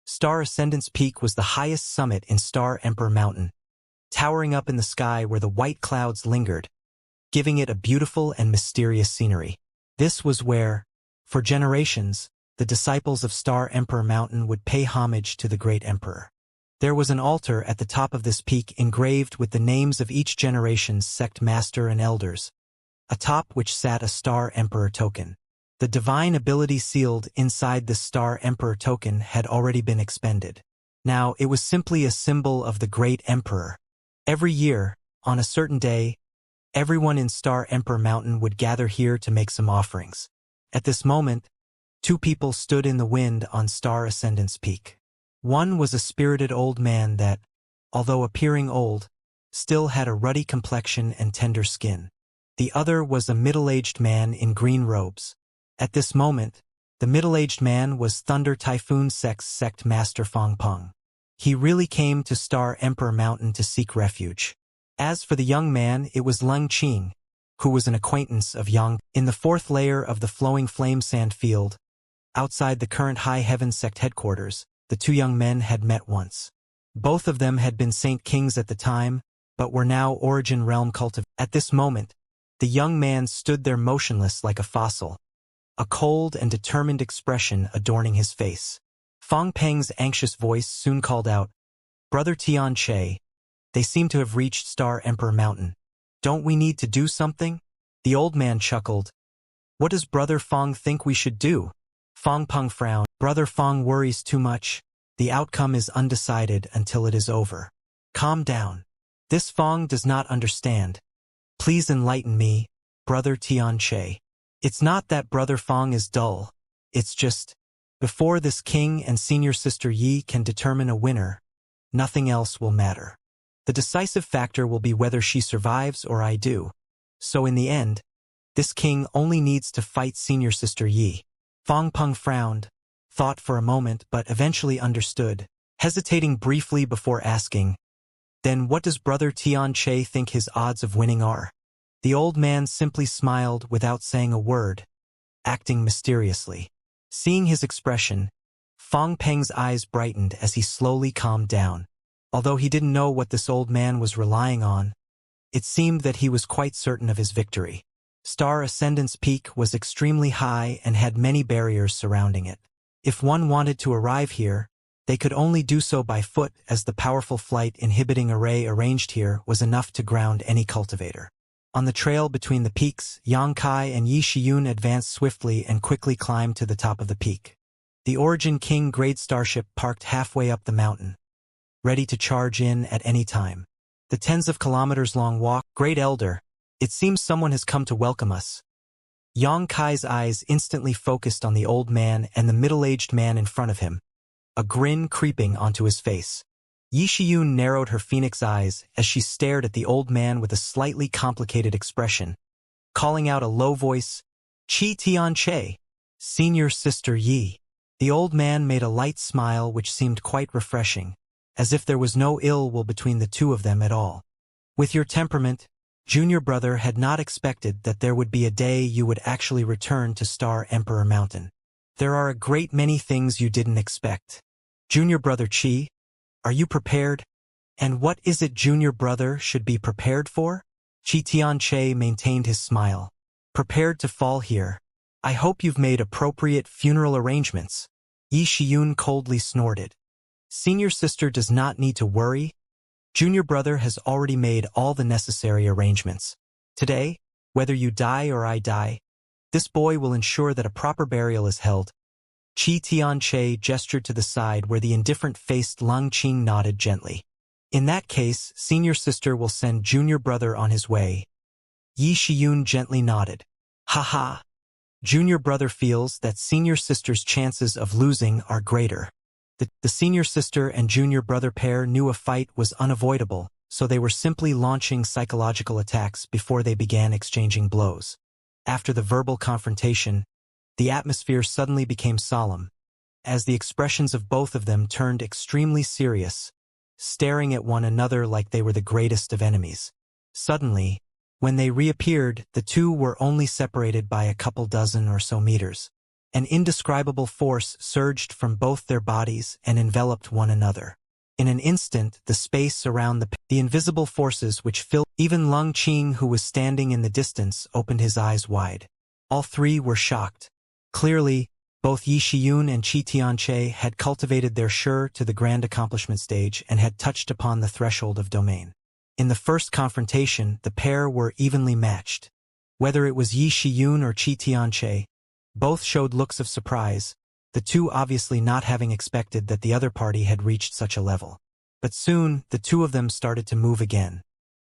Star Ascendance Peak was the highest summit in Star Emperor Mountain, towering up in the sky where the white clouds lingered, giving it a beautiful and mysterious scenery. This was where, for generations, the disciples of Star Emperor Mountain would pay homage to the great emperor. There was an altar at the top of this peak engraved with the names of each generation's sect master and elders, atop which sat a Star Emperor token. The divine ability sealed inside the Star Emperor token had already been expended. Now it was simply a symbol of the great emperor. Every year, on a certain day, everyone in Star Emperor Mountain would gather here to make some offerings. At this moment, two people stood in the wind on Star Ascendance Peak. One was a spirited old man that, although appearing old, still had a ruddy complexion and tender skin. The other was a middle-aged man in green robes. At this moment, the middle-aged man was Thunder Typhoon sect master Fong Peng. He really came to Star Emperor Mountain to seek refuge. As for the young man, it was Leng Qing, who was an acquaintance of Yang. In the fourth layer of the Flowing Flame Sand Field, outside the current High Heaven sect headquarters, the two young men had met once. Both of them had been Saint Kings at the time, but were now Origin Realm cultivators. At this moment, the young man stood there motionless like a fossil, a cold and determined expression adorning his face. Fong Peng's anxious voice soon called out, "Brother Tian Che, they seem to have reached Star Emperor Mountain. Don't we need to do something?" The old man chuckled. "What does Brother Fong think we should do?" Fong Peng frowned. "Brother Fong worries too much. The outcome is undecided until it is over. Calm down. This Fong does not understand. Please enlighten me, Brother Tian Che. It's not that Brother Fong is dull. It's just, before this king and senior sister Yi can determine a winner, nothing else will matter. The decisive factor will be whether she survives or I do. So in the end, this king only needs to fight senior sister Yi." Fong Peng frowned, thought for a moment but eventually understood, hesitating briefly before asking, "Then what does Brother Tian Che think his odds of winning are?" The old man simply smiled without saying a word, acting mysteriously. Seeing his expression, Fong Peng's eyes brightened as he slowly calmed down. Although he didn't know what this old man was relying on, it seemed that he was quite certain of his victory. Star Ascendance Peak was extremely high and had many barriers surrounding it. If one wanted to arrive here, they could only do so by foot, as the powerful flight-inhibiting array arranged here was enough to ground any cultivator. On the trail between the peaks, Yang Kai and Yi Shiyun advanced swiftly and quickly climbed to the top of the peak. The Origin King grade starship parked halfway up the mountain, ready to charge in at any time. The tens of kilometers-long walk, "Great Elder, it seems someone has come to welcome us." Yang Kai's eyes instantly focused on the old man and the middle-aged man in front of him, a grin creeping onto his face. Yi Shiyun narrowed her phoenix eyes as she stared at the old man with a slightly complicated expression, calling out a low voice, "Qi Tian Che, senior sister Yi." The old man made a light smile which seemed quite refreshing, as if there was no ill will between the two of them at all. "With your temperament, Junior Brother had not expected that there would be a day you would actually return to Star Emperor Mountain. There are a great many things you didn't expect. Junior Brother Qi, are you prepared? And what is it Junior Brother should be prepared for?" Qi Tian Che maintained his smile. "Prepared to fall here. I hope you've made appropriate funeral arrangements." Yi Shiyun coldly snorted. "Senior sister does not need to worry. Junior Brother has already made all the necessary arrangements. Today, whether you die or I die, this boy will ensure that a proper burial is held." Qi Tian Che gestured to the side where the indifferent-faced Leng Qing nodded gently. "In that case, senior sister will send Junior Brother on his way." Yi Shiyun gently nodded. "Ha. Junior Brother feels that senior sister's chances of losing are greater." The senior sister and Junior Brother pair knew a fight was unavoidable, so they were simply launching psychological attacks before they began exchanging blows. After the verbal confrontation, the atmosphere suddenly became solemn, as the expressions of both of them turned extremely serious, staring at one another like they were the greatest of enemies. Suddenly, when they reappeared, the two were only separated by a couple dozen or so meters. An indescribable force surged from both their bodies and enveloped one another. In an instant, the space around the invisible forces which filled even Lung Qing, who was standing in the distance, opened his eyes wide. All three were shocked. Clearly, both Yi Shiyun and Qi Tianche had cultivated their sure to the grand accomplishment stage and had touched upon the threshold of domain. In the first confrontation, the pair were evenly matched. Whether it was Yi Shiyun or Qi Tianche, both showed looks of surprise, the two obviously not having expected that the other party had reached such a level. But soon, the two of them started to move again.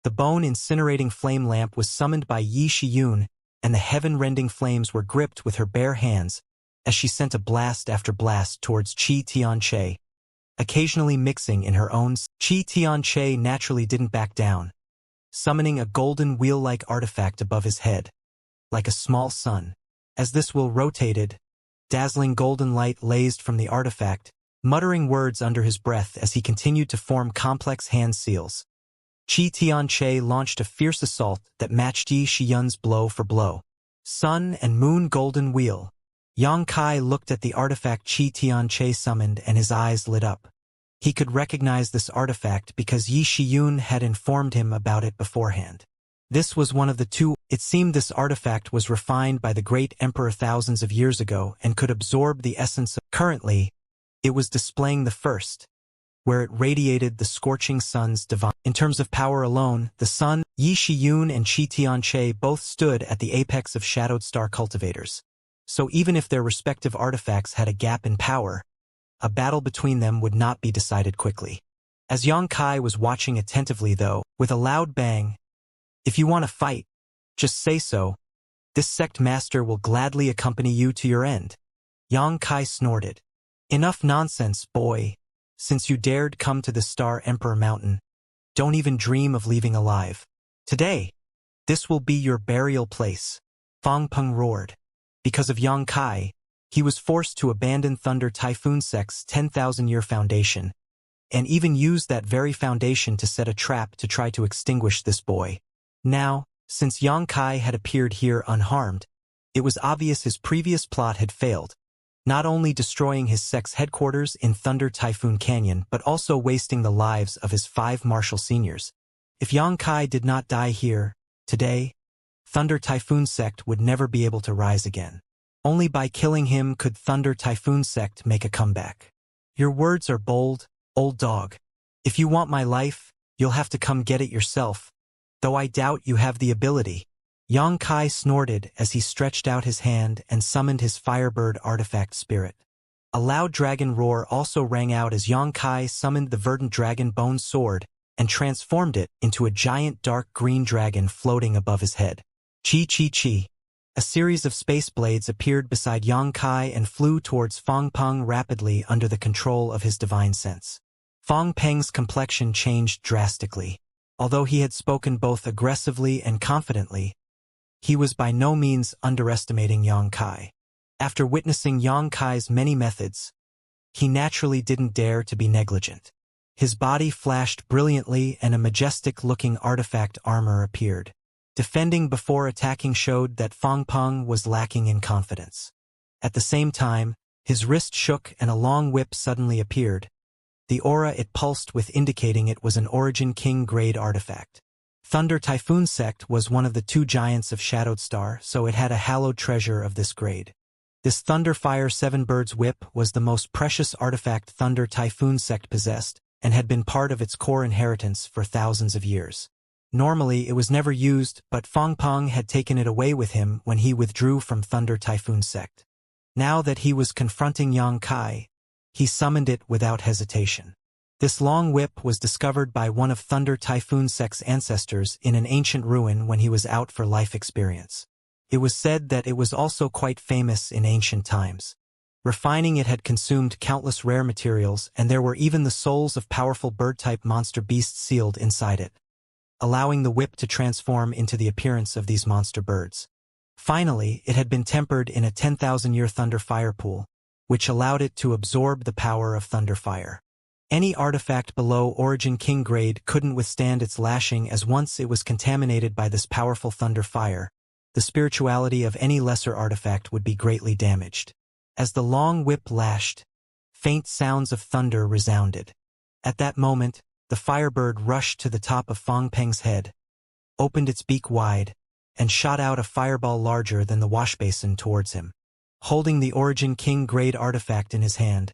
The bone-incinerating flame lamp was summoned by Yi Shiyun, and the heaven-rending flames were gripped with her bare hands as she sent a blast after blast towards Qi Tianche, occasionally mixing in her own. Qi Tianche naturally didn't back down, summoning a golden wheel-like artifact above his head, like a small sun. As this wheel rotated, dazzling golden light blazed from the artifact, muttering words under his breath as he continued to form complex hand seals. Qi Tianche launched a fierce assault that matched Yi Shiyun's blow for blow. Sun and Moon Golden Wheel. Yang Kai looked at the artifact Qi Tianche summoned and his eyes lit up. He could recognize this artifact because Yi Shiyun had informed him about it beforehand. This was one of the two. It seemed this artifact was refined by the great emperor thousands of years ago and could absorb the essence of. Currently, it was displaying the first, where it radiated the scorching sun's divine. In terms of power alone, the sun, Yi Shiyun and Qi Tianche both stood at the apex of shadowed star cultivators. So even if their respective artifacts had a gap in power, a battle between them would not be decided quickly. As Yang Kai was watching attentively though, with a loud bang, "If you want to fight, just say so. This sect master will gladly accompany you to your end." Yang Kai snorted. "Enough nonsense, boy. Since you dared come to the Star Emperor Mountain, don't even dream of leaving alive. Today, this will be your burial place." Fang Peng roared. Because of Yang Kai, he was forced to abandon Thunder Typhoon Sect's 10,000-year foundation, and even used that very foundation to set a trap to try to extinguish this boy. Now, since Yang Kai had appeared here unharmed, it was obvious his previous plot had failed, not only destroying his sect's headquarters in Thunder Typhoon Canyon but also wasting the lives of his 5 martial seniors. If Yang Kai did not die here, today, Thunder Typhoon Sect would never be able to rise again. Only by killing him could Thunder Typhoon Sect make a comeback. "Your words are bold, old dog. If you want my life, you'll have to come get it yourself, though I doubt you have the ability." Yang Kai snorted as he stretched out his hand and summoned his Firebird artifact spirit. A loud dragon roar also rang out as Yang Kai summoned the verdant dragon bone sword and transformed it into a giant dark green dragon floating above his head. Chi Chi Chi. A series of space blades appeared beside Yang Kai and flew towards Fang Peng rapidly under the control of his divine sense. Fang Peng's complexion changed drastically. Although he had spoken both aggressively and confidently, he was by no means underestimating Yang Kai. After witnessing Yang Kai's many methods, he naturally didn't dare to be negligent. His body flashed brilliantly and a majestic-looking artifact armor appeared. Defending before attacking showed that Fang Peng was lacking in confidence. At the same time, his wrist shook and a long whip suddenly appeared, the aura it pulsed with indicating it was an Origin King grade artifact. Thunder Typhoon Sect was one of the 2 giants of Shadowed Star, so it had a hallowed treasure of this grade. This Thunderfire 7 Birds whip was the most precious artifact Thunder Typhoon Sect possessed, and had been part of its core inheritance for thousands of years. Normally, it was never used, but Fang Peng had taken it away with him when he withdrew from Thunder Typhoon Sect. Now that he was confronting Yang Kai, he summoned it without hesitation. This long whip was discovered by one of Thunder Typhoon Sect's ancestors in an ancient ruin when he was out for life experience. It was said that it was also quite famous in ancient times. Refining it had consumed countless rare materials, and there were even the souls of powerful bird-type monster beasts sealed inside it, allowing the whip to transform into the appearance of these monster birds. Finally, it had been tempered in a 10,000-year thunder fire pool, which allowed it to absorb the power of thunder fire. Any artifact below Origin King grade couldn't withstand its lashing, as once it was contaminated by this powerful thunder fire, the spirituality of any lesser artifact would be greatly damaged. As the long whip lashed, faint sounds of thunder resounded. At that moment, the firebird rushed to the top of Fang Peng's head, opened its beak wide, and shot out a fireball larger than the washbasin towards him. Holding the Origin King grade artifact in his hand,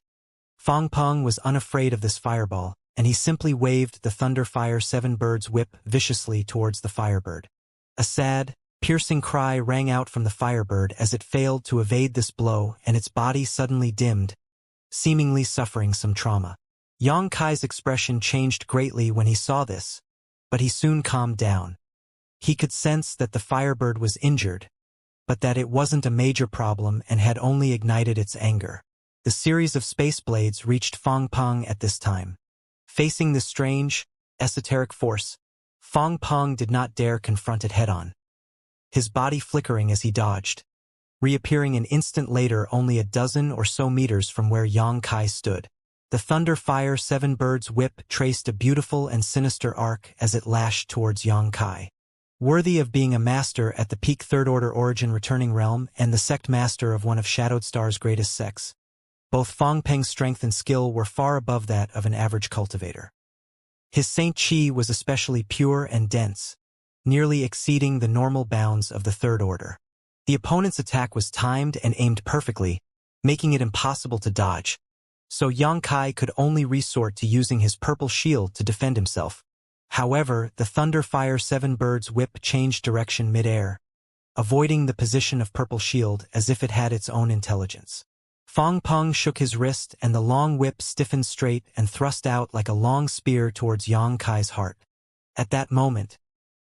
Fang Peng was unafraid of this fireball, and he simply waved the Thunderfire 7 Birds whip viciously towards the firebird. A sad, piercing cry rang out from the firebird as it failed to evade this blow, and its body suddenly dimmed, seemingly suffering some trauma. Yang Kai's expression changed greatly when he saw this, but he soon calmed down. He could sense that the firebird was injured, but that it wasn't a major problem and had only ignited its anger. The series of space blades reached Fang Peng at this time. Facing this strange, esoteric force, Fang Peng did not dare confront it head-on, his body flickering as he dodged, reappearing an instant later only a dozen or so meters from where Yang Kai stood. The Thunderfire 7 Birds whip traced a beautiful and sinister arc as it lashed towards Yang Kai. Worthy of being a master at the peak third-order origin returning realm and the sect master of one of Shadowed Star's greatest sects, both Fang Peng's strength and skill were far above that of an average cultivator. His Saint Chi was especially pure and dense, nearly exceeding the normal bounds of the third order. The opponent's attack was timed and aimed perfectly, making it impossible to dodge, so Yang Kai could only resort to using his purple shield to defend himself. However, the Thunderfire 7 Birds whip changed direction mid-air, avoiding the position of purple shield as if it had its own intelligence. Fang Peng shook his wrist and the long whip stiffened straight and thrust out like a long spear towards Yang Kai's heart. At that moment,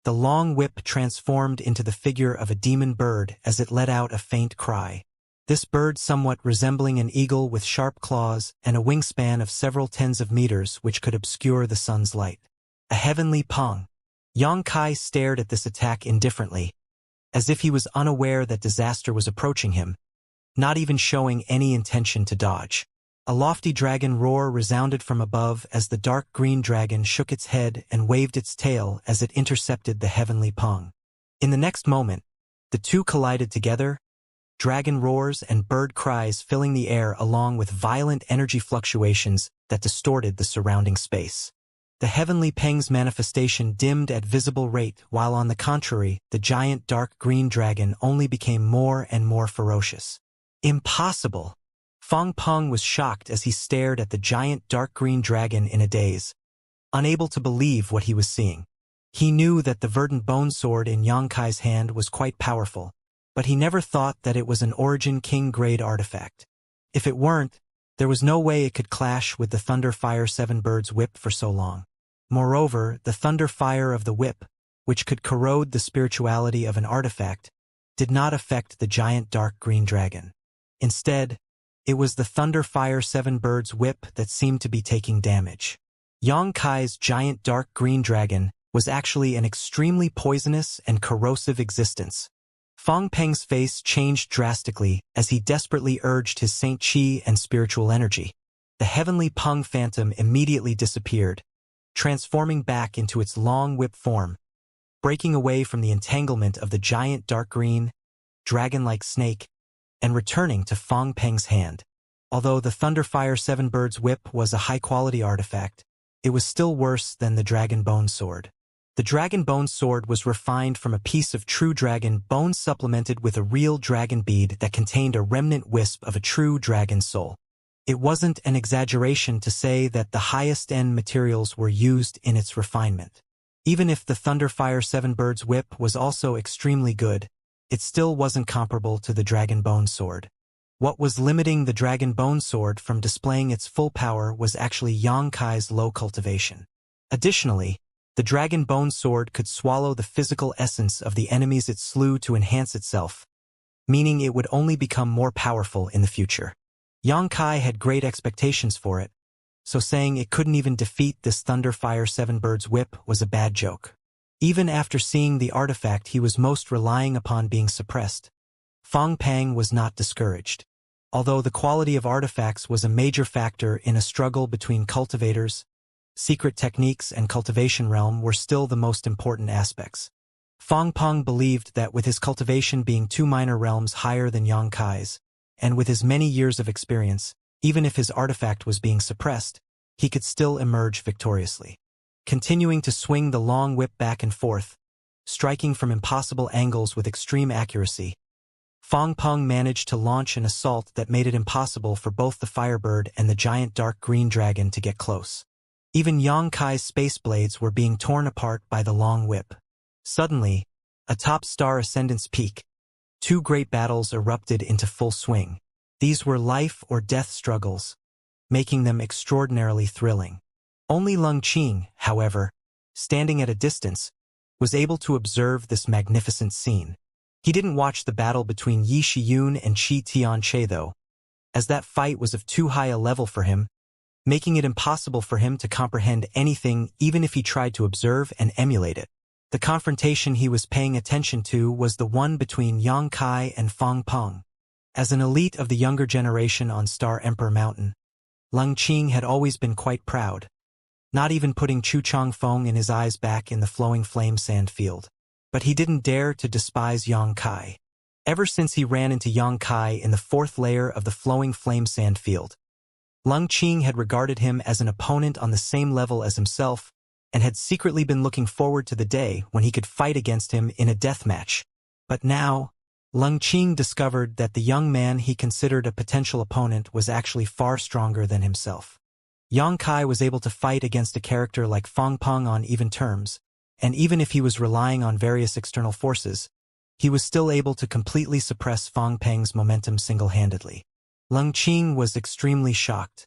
the long whip transformed into the figure of a demon bird as it let out a faint cry. This bird, somewhat resembling an eagle with sharp claws and a wingspan of several tens of meters which could obscure the sun's light. A heavenly pong. Yang Kai stared at this attack indifferently, as if he was unaware that disaster was approaching him, not even showing any intention to dodge. A lofty dragon roar resounded from above as the dark green dragon shook its head and waved its tail as it intercepted the heavenly pong. In the next moment, the two collided together, dragon roars and bird cries filling the air along with violent energy fluctuations that distorted the surrounding space. The heavenly Peng's manifestation dimmed at visible rate, while on the contrary, the giant dark green dragon only became more and more ferocious. Impossible! Fang Peng was shocked as he stared at the giant dark green dragon in a daze, unable to believe what he was seeing. He knew that the verdant bone sword in Yang Kai's hand was quite powerful, but he never thought that it was an Origin King grade artifact. If it weren't, there was no way it could clash with the Thunderfire 7 Birds whip for so long. Moreover, the Thunderfire of the whip, which could corrode the spirituality of an artifact, did not affect the giant dark green dragon. Instead, it was the Thunderfire 7 Birds whip that seemed to be taking damage. Yang Kai's giant dark green dragon was actually an extremely poisonous and corrosive existence. Fang Peng's face changed drastically as he desperately urged his Saint Chi and spiritual energy. The heavenly Peng phantom immediately disappeared, transforming back into its long whip form, breaking away from the entanglement of the giant dark green, dragon-like snake, and returning to Fang Peng's hand. Although the Thunderfire 7 Birds whip was a high-quality artifact, it was still worse than the Dragon Bone Sword. The Dragon Bone Sword was refined from a piece of true dragon bone supplemented with a real dragon bead that contained a remnant wisp of a true dragon soul. It wasn't an exaggeration to say that the highest-end materials were used in its refinement. Even if the Thunderfire 7 Birds whip was also extremely good, it still wasn't comparable to the Dragon Bone Sword. What was limiting the Dragon Bone Sword from displaying its full power was actually Yang Kai's low cultivation. Additionally, the Dragon Bone Sword could swallow the physical essence of the enemies it slew to enhance itself, meaning it would only become more powerful in the future. Yang Kai had great expectations for it, so saying it couldn't even defeat this Thunderfire 7 Birds whip was a bad joke. Even after seeing the artifact he was most relying upon being suppressed, Fang Peng was not discouraged. Although the quality of artifacts was a major factor in a struggle between cultivators, secret techniques and cultivation realm were still the most important aspects. Fang Peng believed that with his cultivation being 2 minor realms higher than Yang Kai's, and with his many years of experience, even if his artifact was being suppressed, he could still emerge victoriously. Continuing to swing the long whip back and forth, striking from impossible angles with extreme accuracy, Fong Peng managed to launch an assault that made it impossible for both the Firebird and the giant dark green dragon to get close. Even Yang Kai's space blades were being torn apart by the long whip. Suddenly, atop Star Ascendant's peak, two great battles erupted into full swing. These were life or death struggles, making them extraordinarily thrilling. Only Lung Qing, however, standing at a distance, was able to observe this magnificent scene. He didn't watch the battle between Yi Shiyun and Qi Tianche though, as that fight was of too high a level for him, making it impossible for him to comprehend anything even if he tried to observe and emulate it. The confrontation he was paying attention to was the one between Yang Kai and Fong Peng. As an elite of the younger generation on Star Emperor Mountain, Lung Qing had always been quite proud, not even putting Chu Changfeng in his eyes back in the flowing flame sand field. But he didn't dare to despise Yang Kai. Ever since he ran into Yang Kai in the fourth layer of the flowing flame sand field, Lung Qing had regarded him as an opponent on the same level as himself and had secretly been looking forward to the day when he could fight against him in a death match. But now, Lung Qing discovered that the young man he considered a potential opponent was actually far stronger than himself. Yang Kai was able to fight against a character like Fong Peng on even terms, and even if he was relying on various external forces, he was still able to completely suppress Fong Peng's momentum single-handedly. Lung Qing was extremely shocked.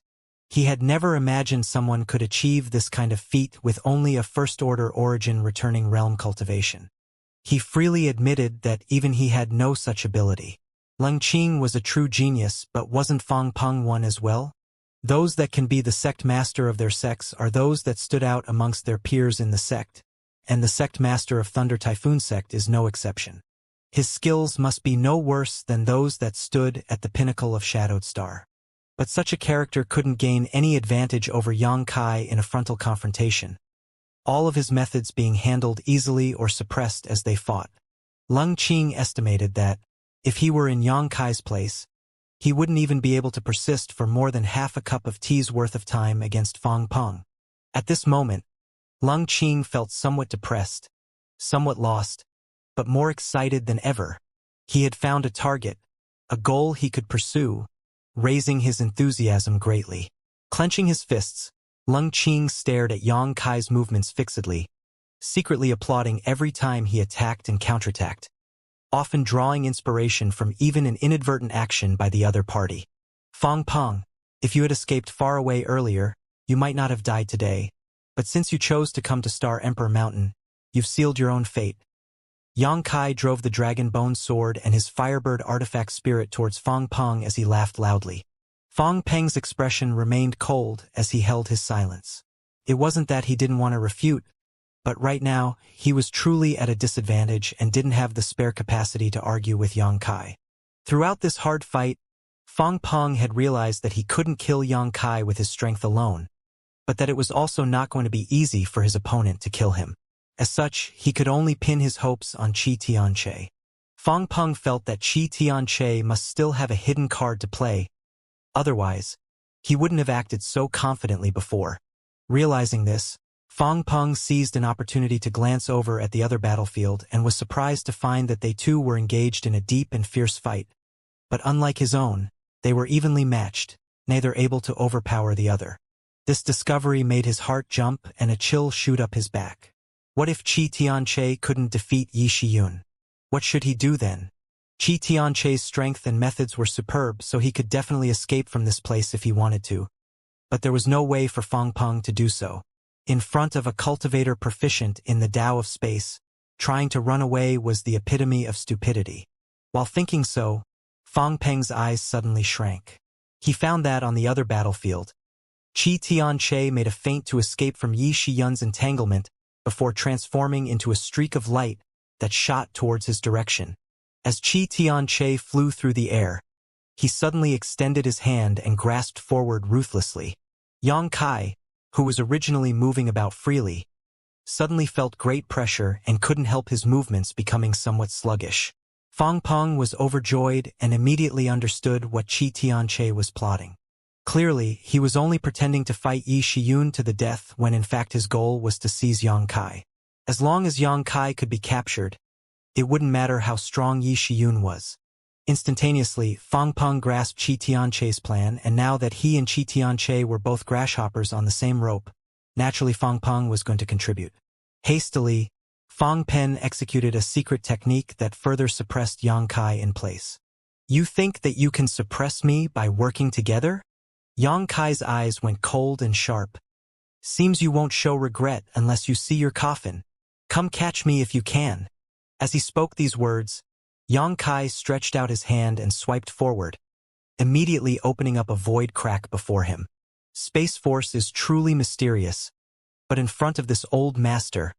He had never imagined someone could achieve this kind of feat with only a first-order origin returning realm cultivation. He freely admitted that even he had no such ability. Lung Qing was a true genius, but wasn't Fong Peng one as well? Those that can be the sect master of their sects are those that stood out amongst their peers in the sect, and the sect master of Thunder Typhoon sect is no exception. His skills must be no worse than those that stood at the pinnacle of Shadowed Star. But such a character couldn't gain any advantage over Yang Kai in a frontal confrontation, all of his methods being handled easily or suppressed as they fought. Lung Qing estimated that, if he were in Yang Kai's place, he wouldn't even be able to persist for more than half a cup of tea's worth of time against Fong Peng. At this moment, Lung Qing felt somewhat depressed, somewhat lost, but more excited than ever. He had found a target, a goal he could pursue, raising his enthusiasm greatly. Clenching his fists, Lung Qing stared at Yang Kai's movements fixedly, secretly applauding every time he attacked and counterattacked, often drawing inspiration from even an inadvertent action by the other party. Fong Peng, if you had escaped far away earlier, you might not have died today, but since you chose to come to Star Emperor Mountain, you've sealed your own fate. Yang Kai drove the dragon bone sword and his Firebird artifact spirit towards Fong Peng as he laughed loudly. Fong Peng's expression remained cold as he held his silence. It wasn't that he didn't want to refute, but right now, he was truly at a disadvantage and didn't have the spare capacity to argue with Yang Kai. Throughout this hard fight, Fong Peng had realized that he couldn't kill Yang Kai with his strength alone, but that it was also not going to be easy for his opponent to kill him. As such, he could only pin his hopes on Qi Tianche. Fong Peng felt that Qi Tianche must still have a hidden card to play. Otherwise, he wouldn't have acted so confidently before. Realizing this, Fong Peng seized an opportunity to glance over at the other battlefield and was surprised to find that they too were engaged in a deep and fierce fight. But unlike his own, they were evenly matched, neither able to overpower the other. This discovery made his heart jump and a chill shoot up his back. What if Qi Tianche couldn't defeat Yi Shiyun? What should he do then? Qi Tianche's strength and methods were superb, so he could definitely escape from this place if he wanted to. But there was no way for Fong Peng to do so. In front of a cultivator proficient in the Tao of space, trying to run away was the epitome of stupidity. While thinking so, Fong Peng's eyes suddenly shrank. He found that on the other battlefield, Qi Tianche made a feint to escape from Yi Shiyun's entanglement before transforming into a streak of light that shot towards his direction. As Qi Tianche flew through the air, he suddenly extended his hand and grasped forward ruthlessly. Yang Kai, who was originally moving about freely, suddenly felt great pressure and couldn't help his movements becoming somewhat sluggish. Fang Peng was overjoyed and immediately understood what Qi Tianche was plotting. Clearly, he was only pretending to fight Yi Shiyun to the death when in fact his goal was to seize Yang Kai. As long as Yang Kai could be captured, it wouldn't matter how strong Yi Shiyun was. Instantaneously, Fang Peng grasped Qi Tianche's plan, and now that he and Qi Tianche were both grasshoppers on the same rope, naturally Fang Peng was going to contribute. Hastily, Fang Pen executed a secret technique that further suppressed Yang Kai in place. "You think that you can suppress me by working together?" Yang Kai's eyes went cold and sharp. "Seems you won't show regret unless you see your coffin. Come catch me if you can." As he spoke these words, Yang Kai stretched out his hand and swiped forward, immediately opening up a void crack before him. Space Force is truly mysterious, but in front of this old master,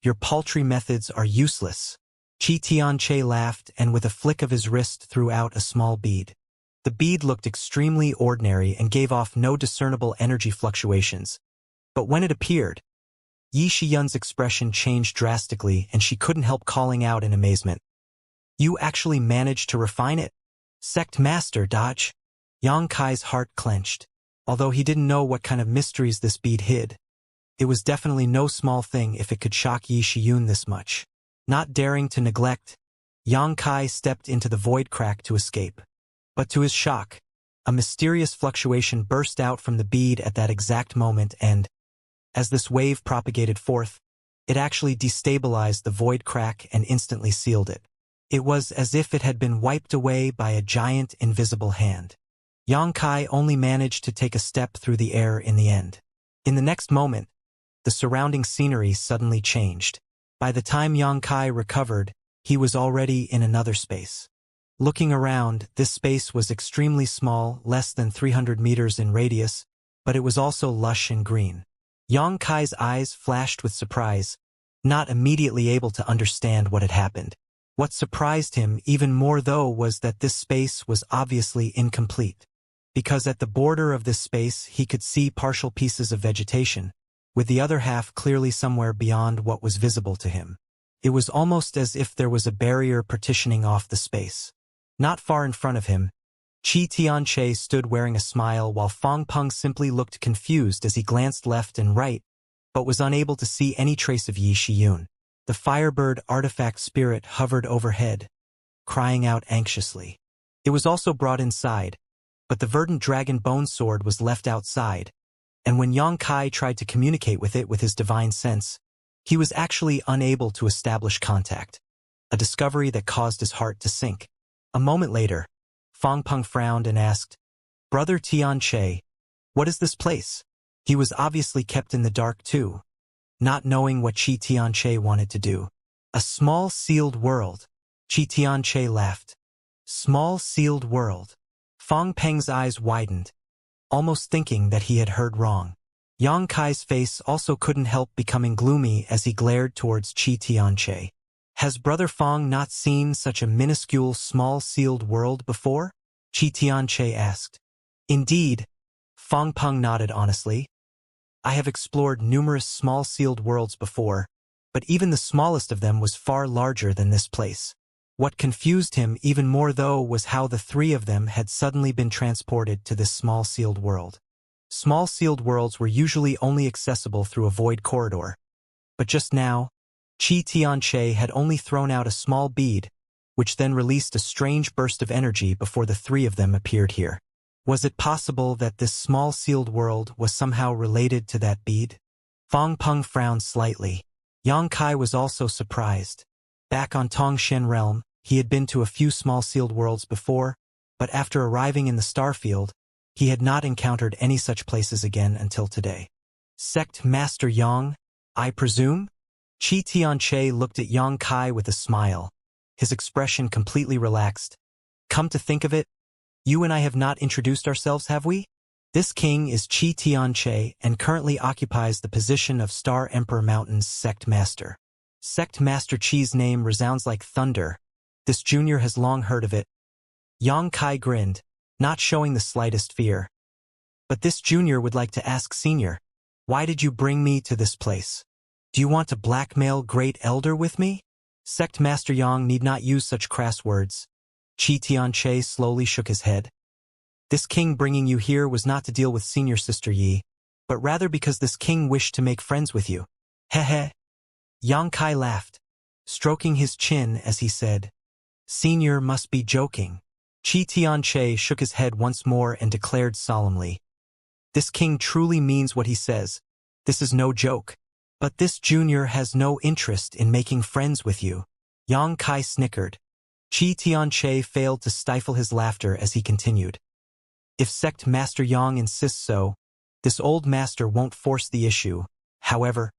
your paltry methods are useless. Qi Tianche laughed and with a flick of his wrist threw out a small bead. The bead looked extremely ordinary and gave off no discernible energy fluctuations, but when it appeared, Yi Shiyun's expression changed drastically and she couldn't help calling out in amazement. "You actually managed to refine it? Sect Master Dodge?" Yang Kai's heart clenched. Although he didn't know what kind of mysteries this bead hid, it was definitely no small thing if it could shock Yi Shiyun this much. Not daring to neglect, Yang Kai stepped into the void crack to escape. But to his shock, a mysterious fluctuation burst out from the bead at that exact moment and, as this wave propagated forth, it actually destabilized the void crack and instantly sealed it. It was as if it had been wiped away by a giant invisible hand. Yang Kai only managed to take a step through the air in the end. In the next moment, the surrounding scenery suddenly changed. By the time Yang Kai recovered, he was already in another space. Looking around, this space was extremely small, less than 300 meters in radius, but it was also lush and green. Yang Kai's eyes flashed with surprise, not immediately able to understand what had happened. What surprised him even more though was that this space was obviously incomplete, because at the border of this space he could see partial pieces of vegetation, with the other half clearly somewhere beyond what was visible to him. It was almost as if there was a barrier partitioning off the space. Not far in front of him, Qi Tianche stood wearing a smile while Fang Peng simply looked confused as he glanced left and right, but was unable to see any trace of Yi Shiyun. The Firebird artifact spirit hovered overhead, crying out anxiously. It was also brought inside, but the verdant dragon bone sword was left outside, and when Yang Kai tried to communicate with it with his divine sense, he was actually unable to establish contact, a discovery that caused his heart to sink. A moment later, Fang Peng frowned and asked, "Brother Tianche, what is this place?" He was obviously kept in the dark too, not knowing what Qi Tianche wanted to do. "A small sealed world." Qi Tianche laughed. "Small sealed world." Fang Peng's eyes widened, almost thinking that he had heard wrong. Yang Kai's face also couldn't help becoming gloomy as he glared towards Qi Tianche. "Has Brother Fang not seen such a minuscule small sealed world before?" Qi Tianche asked. "Indeed," Fang Peng nodded honestly. "I have explored numerous small sealed worlds before, but even the smallest of them was far larger than this place." What confused him even more though was how the three of them had suddenly been transported to this small sealed world. Small sealed worlds were usually only accessible through a void corridor, but just now, Qi Tianche had only thrown out a small bead, which then released a strange burst of energy before the three of them appeared here. Was it possible that this small sealed world was somehow related to that bead? Fang Peng frowned slightly. Yang Kai was also surprised. Back on Tongshen Realm, he had been to a few small sealed worlds before, but after arriving in the Starfield, he had not encountered any such places again until today. "Sect Master Yang, I presume?" Qi Tianche looked at Yang Kai with a smile, his expression completely relaxed. "Come to think of it, you and I have not introduced ourselves, have we? This king is Qi Tianche and currently occupies the position of Star Emperor Mountain's Sect Master." Sect Master Qi's name resounds like thunder. This junior has long heard of it. Yang Kai grinned, not showing the slightest fear. "But this junior would like to ask senior, why did you bring me to this place? Do you want to blackmail Great Elder with me?" Sect Master Yang need not use such crass words. Qi Tianche slowly shook his head. This king bringing you here was not to deal with senior sister Yi, but rather because this king wished to make friends with you. Heh. Yang Kai laughed, stroking his chin as he said, Senior must be joking. Qi Tianche shook his head once more and declared solemnly, This king truly means what he says. This is no joke. But this junior has no interest in making friends with you. Yang Kai snickered. Qi Tianche failed to stifle his laughter as he continued. If Sect Master Yang insists so, this old master won't force the issue. However,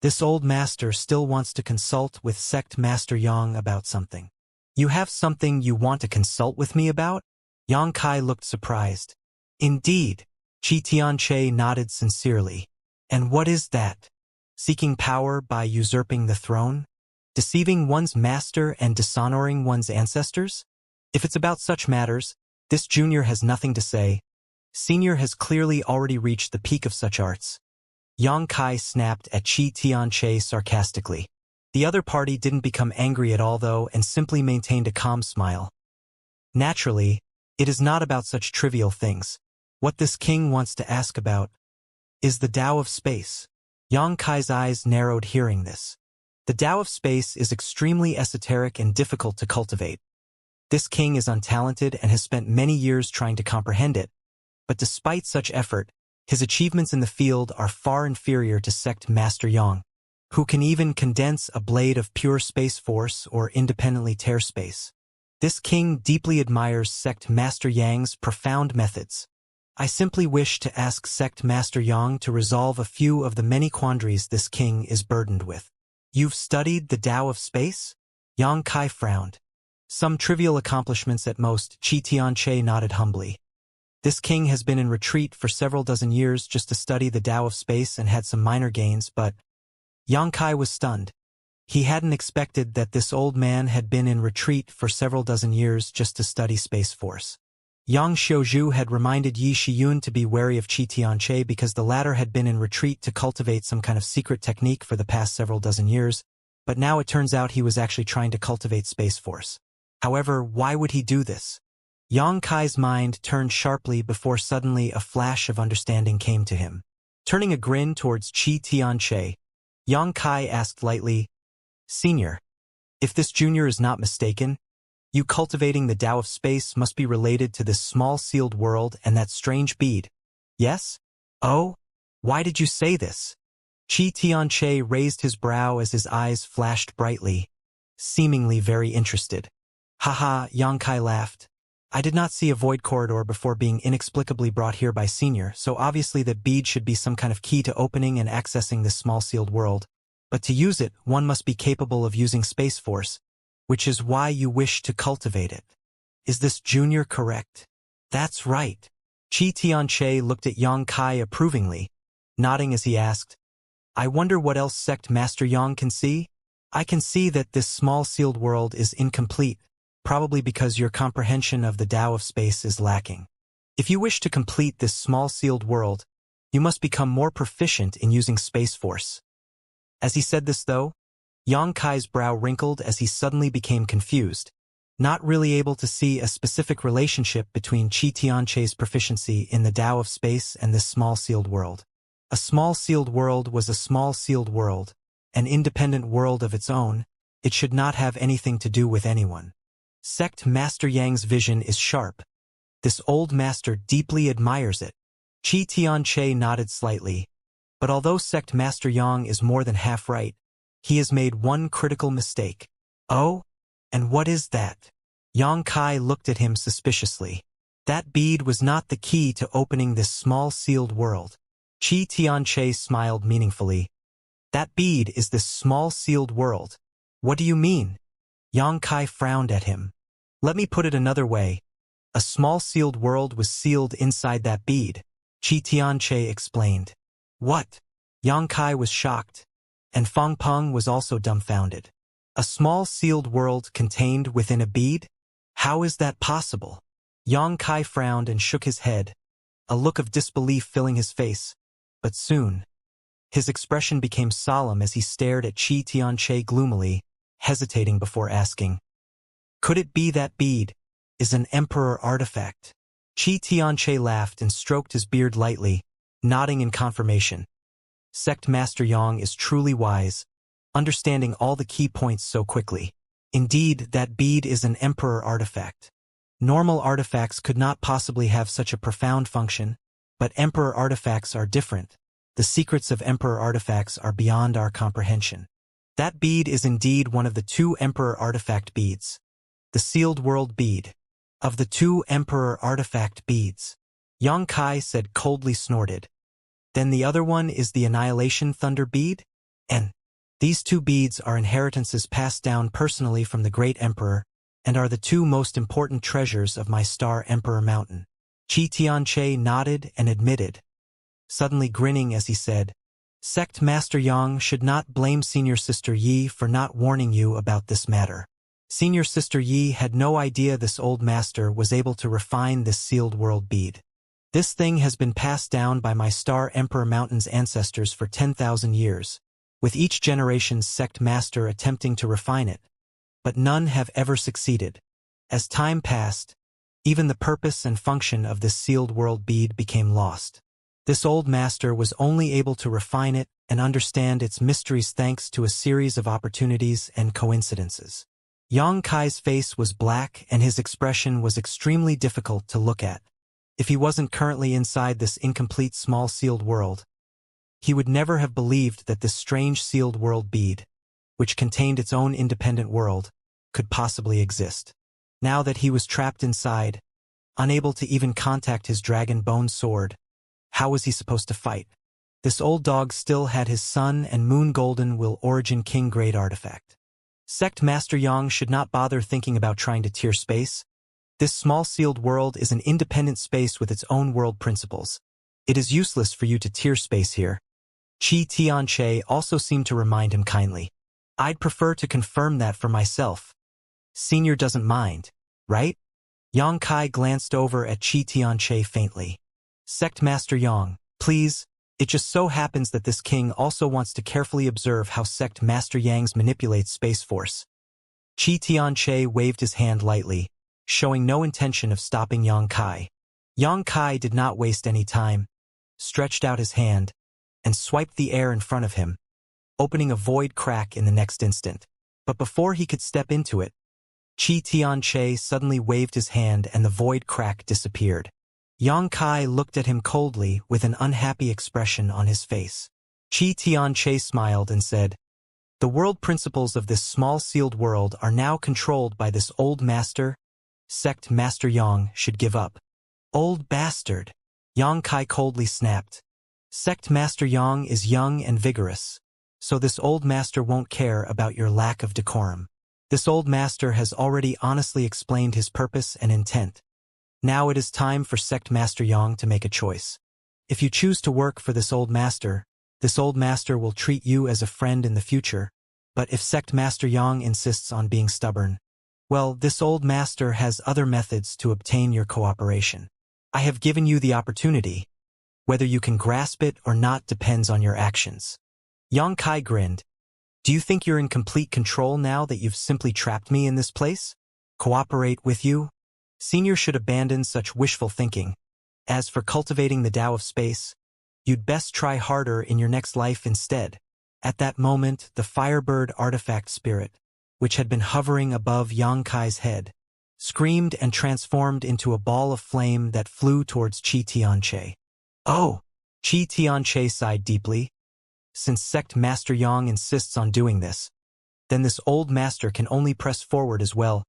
this old master still wants to consult with Sect Master Yang about something. You have something you want to consult with me about? Yang Kai looked surprised. Indeed. Qi Tianche nodded sincerely. And what is that? Seeking power by usurping the throne? Deceiving one's master and dishonoring one's ancestors? If it's about such matters, this junior has nothing to say. Senior has clearly already reached the peak of such arts. Yang Kai snapped at Qi Tianche sarcastically. The other party didn't become angry at all though and simply maintained a calm smile. Naturally, it is not about such trivial things. What this king wants to ask about is the Tao of space. Yang Kai's eyes narrowed hearing this. The Tao of space is extremely esoteric and difficult to cultivate. This king is untalented and has spent many years trying to comprehend it, but despite such effort, his achievements in the field are far inferior to Sect Master Yang, who can even condense a blade of pure space force or independently tear space. This king deeply admires Sect Master Yang's profound methods. I simply wish to ask Sect Master Yang to resolve a few of the many quandaries this king is burdened with. You've studied the Tao of space? Yang Kai frowned. Some trivial accomplishments at most, Qi Tianche nodded humbly. This king has been in retreat for several dozen years just to study the Tao of space and had some minor gains, but Yang Kai was stunned. He hadn't expected that this old man had been in retreat for several dozen years just to study Space Force. Yang Xiaozhu had reminded Yi Shiyun to be wary of Qi Tianche because the latter had been in retreat to cultivate some kind of secret technique for the past several dozen years, but now it turns out he was actually trying to cultivate Space Force. However, why would he do this? Yang Kai's mind turned sharply before suddenly a flash of understanding came to him. Turning a grin towards Qi Tianche, Yang Kai asked lightly, Senior, if this junior is not mistaken, you cultivating the Tao of space must be related to this small sealed world and that strange bead. Yes? Oh? Why did you say this? Qi Tianche raised his brow as his eyes flashed brightly, seemingly very interested. Haha, Yang Kai laughed. I did not see a void corridor before being inexplicably brought here by Senior, so obviously that bead should be some kind of key to opening and accessing this small sealed world. But to use it, one must be capable of using Space Force, which is why you wish to cultivate it. Is this junior correct? That's right. Qi Tianche looked at Yang Kai approvingly, nodding as he asked, I wonder what else Sect Master Yang can see? I can see that this small sealed world is incomplete, probably because your comprehension of the Tao of space is lacking. If you wish to complete this small sealed world, you must become more proficient in using Space Force. As he said this though, Yang Kai's brow wrinkled as he suddenly became confused, not really able to see a specific relationship between Qi Tianche's proficiency in the Tao of space and this small sealed world. A small sealed world was a small sealed world, an independent world of its own. It should not have anything to do with anyone. Sect Master Yang's vision is sharp. This old master deeply admires it. Qi Tianche nodded slightly, but although Sect Master Yang is more than half right, he has made one critical mistake. Oh? And what is that? Yang Kai looked at him suspiciously. That bead was not the key to opening this small sealed world. Qi Tianche smiled meaningfully. That bead is this small sealed world. What do you mean? Yang Kai frowned at him. Let me put it another way. A small sealed world was sealed inside that bead, Qi Tianche explained. What? Yang Kai was shocked, and Fang Peng was also dumbfounded. A small sealed world contained within a bead? How is that possible? Yang Kai frowned and shook his head, a look of disbelief filling his face, but soon, his expression became solemn as he stared at Qi Tianche gloomily. hesitating before asking. Could it be that bead is an emperor artifact? Xianxia laughed and stroked his beard lightly, nodding in confirmation. Sect Master Yang is truly wise, understanding all the key points so quickly. Indeed, that bead is an emperor artifact. Normal artifacts could not possibly have such a profound function, but emperor artifacts are different. The secrets of emperor artifacts are beyond our comprehension. That bead is indeed one of the 2 emperor artifact beads. The sealed world bead. Of the 2 emperor artifact beads, Yang Kai said coldly snorted. Then the other one is the annihilation thunder bead? And these 2 beads are inheritances passed down personally from the great emperor, and are the 2 most important treasures of my star Emperor Mountain. Xianxia nodded and admitted, suddenly grinning as he said, Sect Master Yang should not blame Senior Sister Yi for not warning you about this matter. Senior Sister Yi had no idea this old master was able to refine this sealed world bead. This thing has been passed down by my star Emperor Mountain's ancestors for 10,000 years, with each generation's sect master attempting to refine it. But none have ever succeeded. As time passed, even the purpose and function of this sealed world bead became lost. This old master was only able to refine it and understand its mysteries thanks to a series of opportunities and coincidences. Yang Kai's face was black and his expression was extremely difficult to look at. If he wasn't currently inside this incomplete small sealed world, he would never have believed that this strange sealed world bead, which contained its own independent world, could possibly exist. Now that he was trapped inside, unable to even contact his dragon bone sword, how was he supposed to fight? This old dog still had his sun and moon golden will origin king grade artifact. Sect Master Yang should not bother thinking about trying to tier space. This small sealed world is an independent space with its own world principles. It is useless for you to tier space here. Xianxia also seemed to remind him kindly. I'd prefer to confirm that for myself. Senior doesn't mind, right? Yang Kai glanced over at Xianxia faintly. Sect Master Yang, please. It just so happens that this king also wants to carefully observe how Sect Master Yang's manipulates Space Force. Xianxia waved his hand lightly, showing no intention of stopping Yang Kai. Yang Kai did not waste any time, stretched out his hand, and swiped the air in front of him, opening a void crack in the next instant. But before he could step into it, Xianxia suddenly waved his hand and the void crack disappeared. Yang Kai looked at him coldly with an unhappy expression on his face. Xianxia smiled and said, The world principles of this small sealed world are now controlled by this old master. Sect Master Yang should give up. Old bastard! Yang Kai coldly snapped. Sect Master Yang is young and vigorous, so this old master won't care about your lack of decorum. This old master has already honestly explained his purpose and intent. Now it is time for Sect Master Yang to make a choice. If you choose to work for this old master will treat you as a friend in the future. But if Sect Master Yang insists on being stubborn, well, this old master has other methods to obtain your cooperation. I have given you the opportunity. Whether you can grasp it or not depends on your actions. Yang Kai grinned. Do you think you're in complete control now that you've simply trapped me in this place? Cooperate with you? Senior should abandon such wishful thinking. As for cultivating the Tao of space, you'd best try harder in your next life instead. At that moment, the Firebird artifact spirit, which had been hovering above Yang Kai's head, screamed and transformed into a ball of flame that flew towards Xianxia. Oh! Xianxia sighed deeply. Since Sect Master Yang insists on doing this, then this old master can only press forward as well.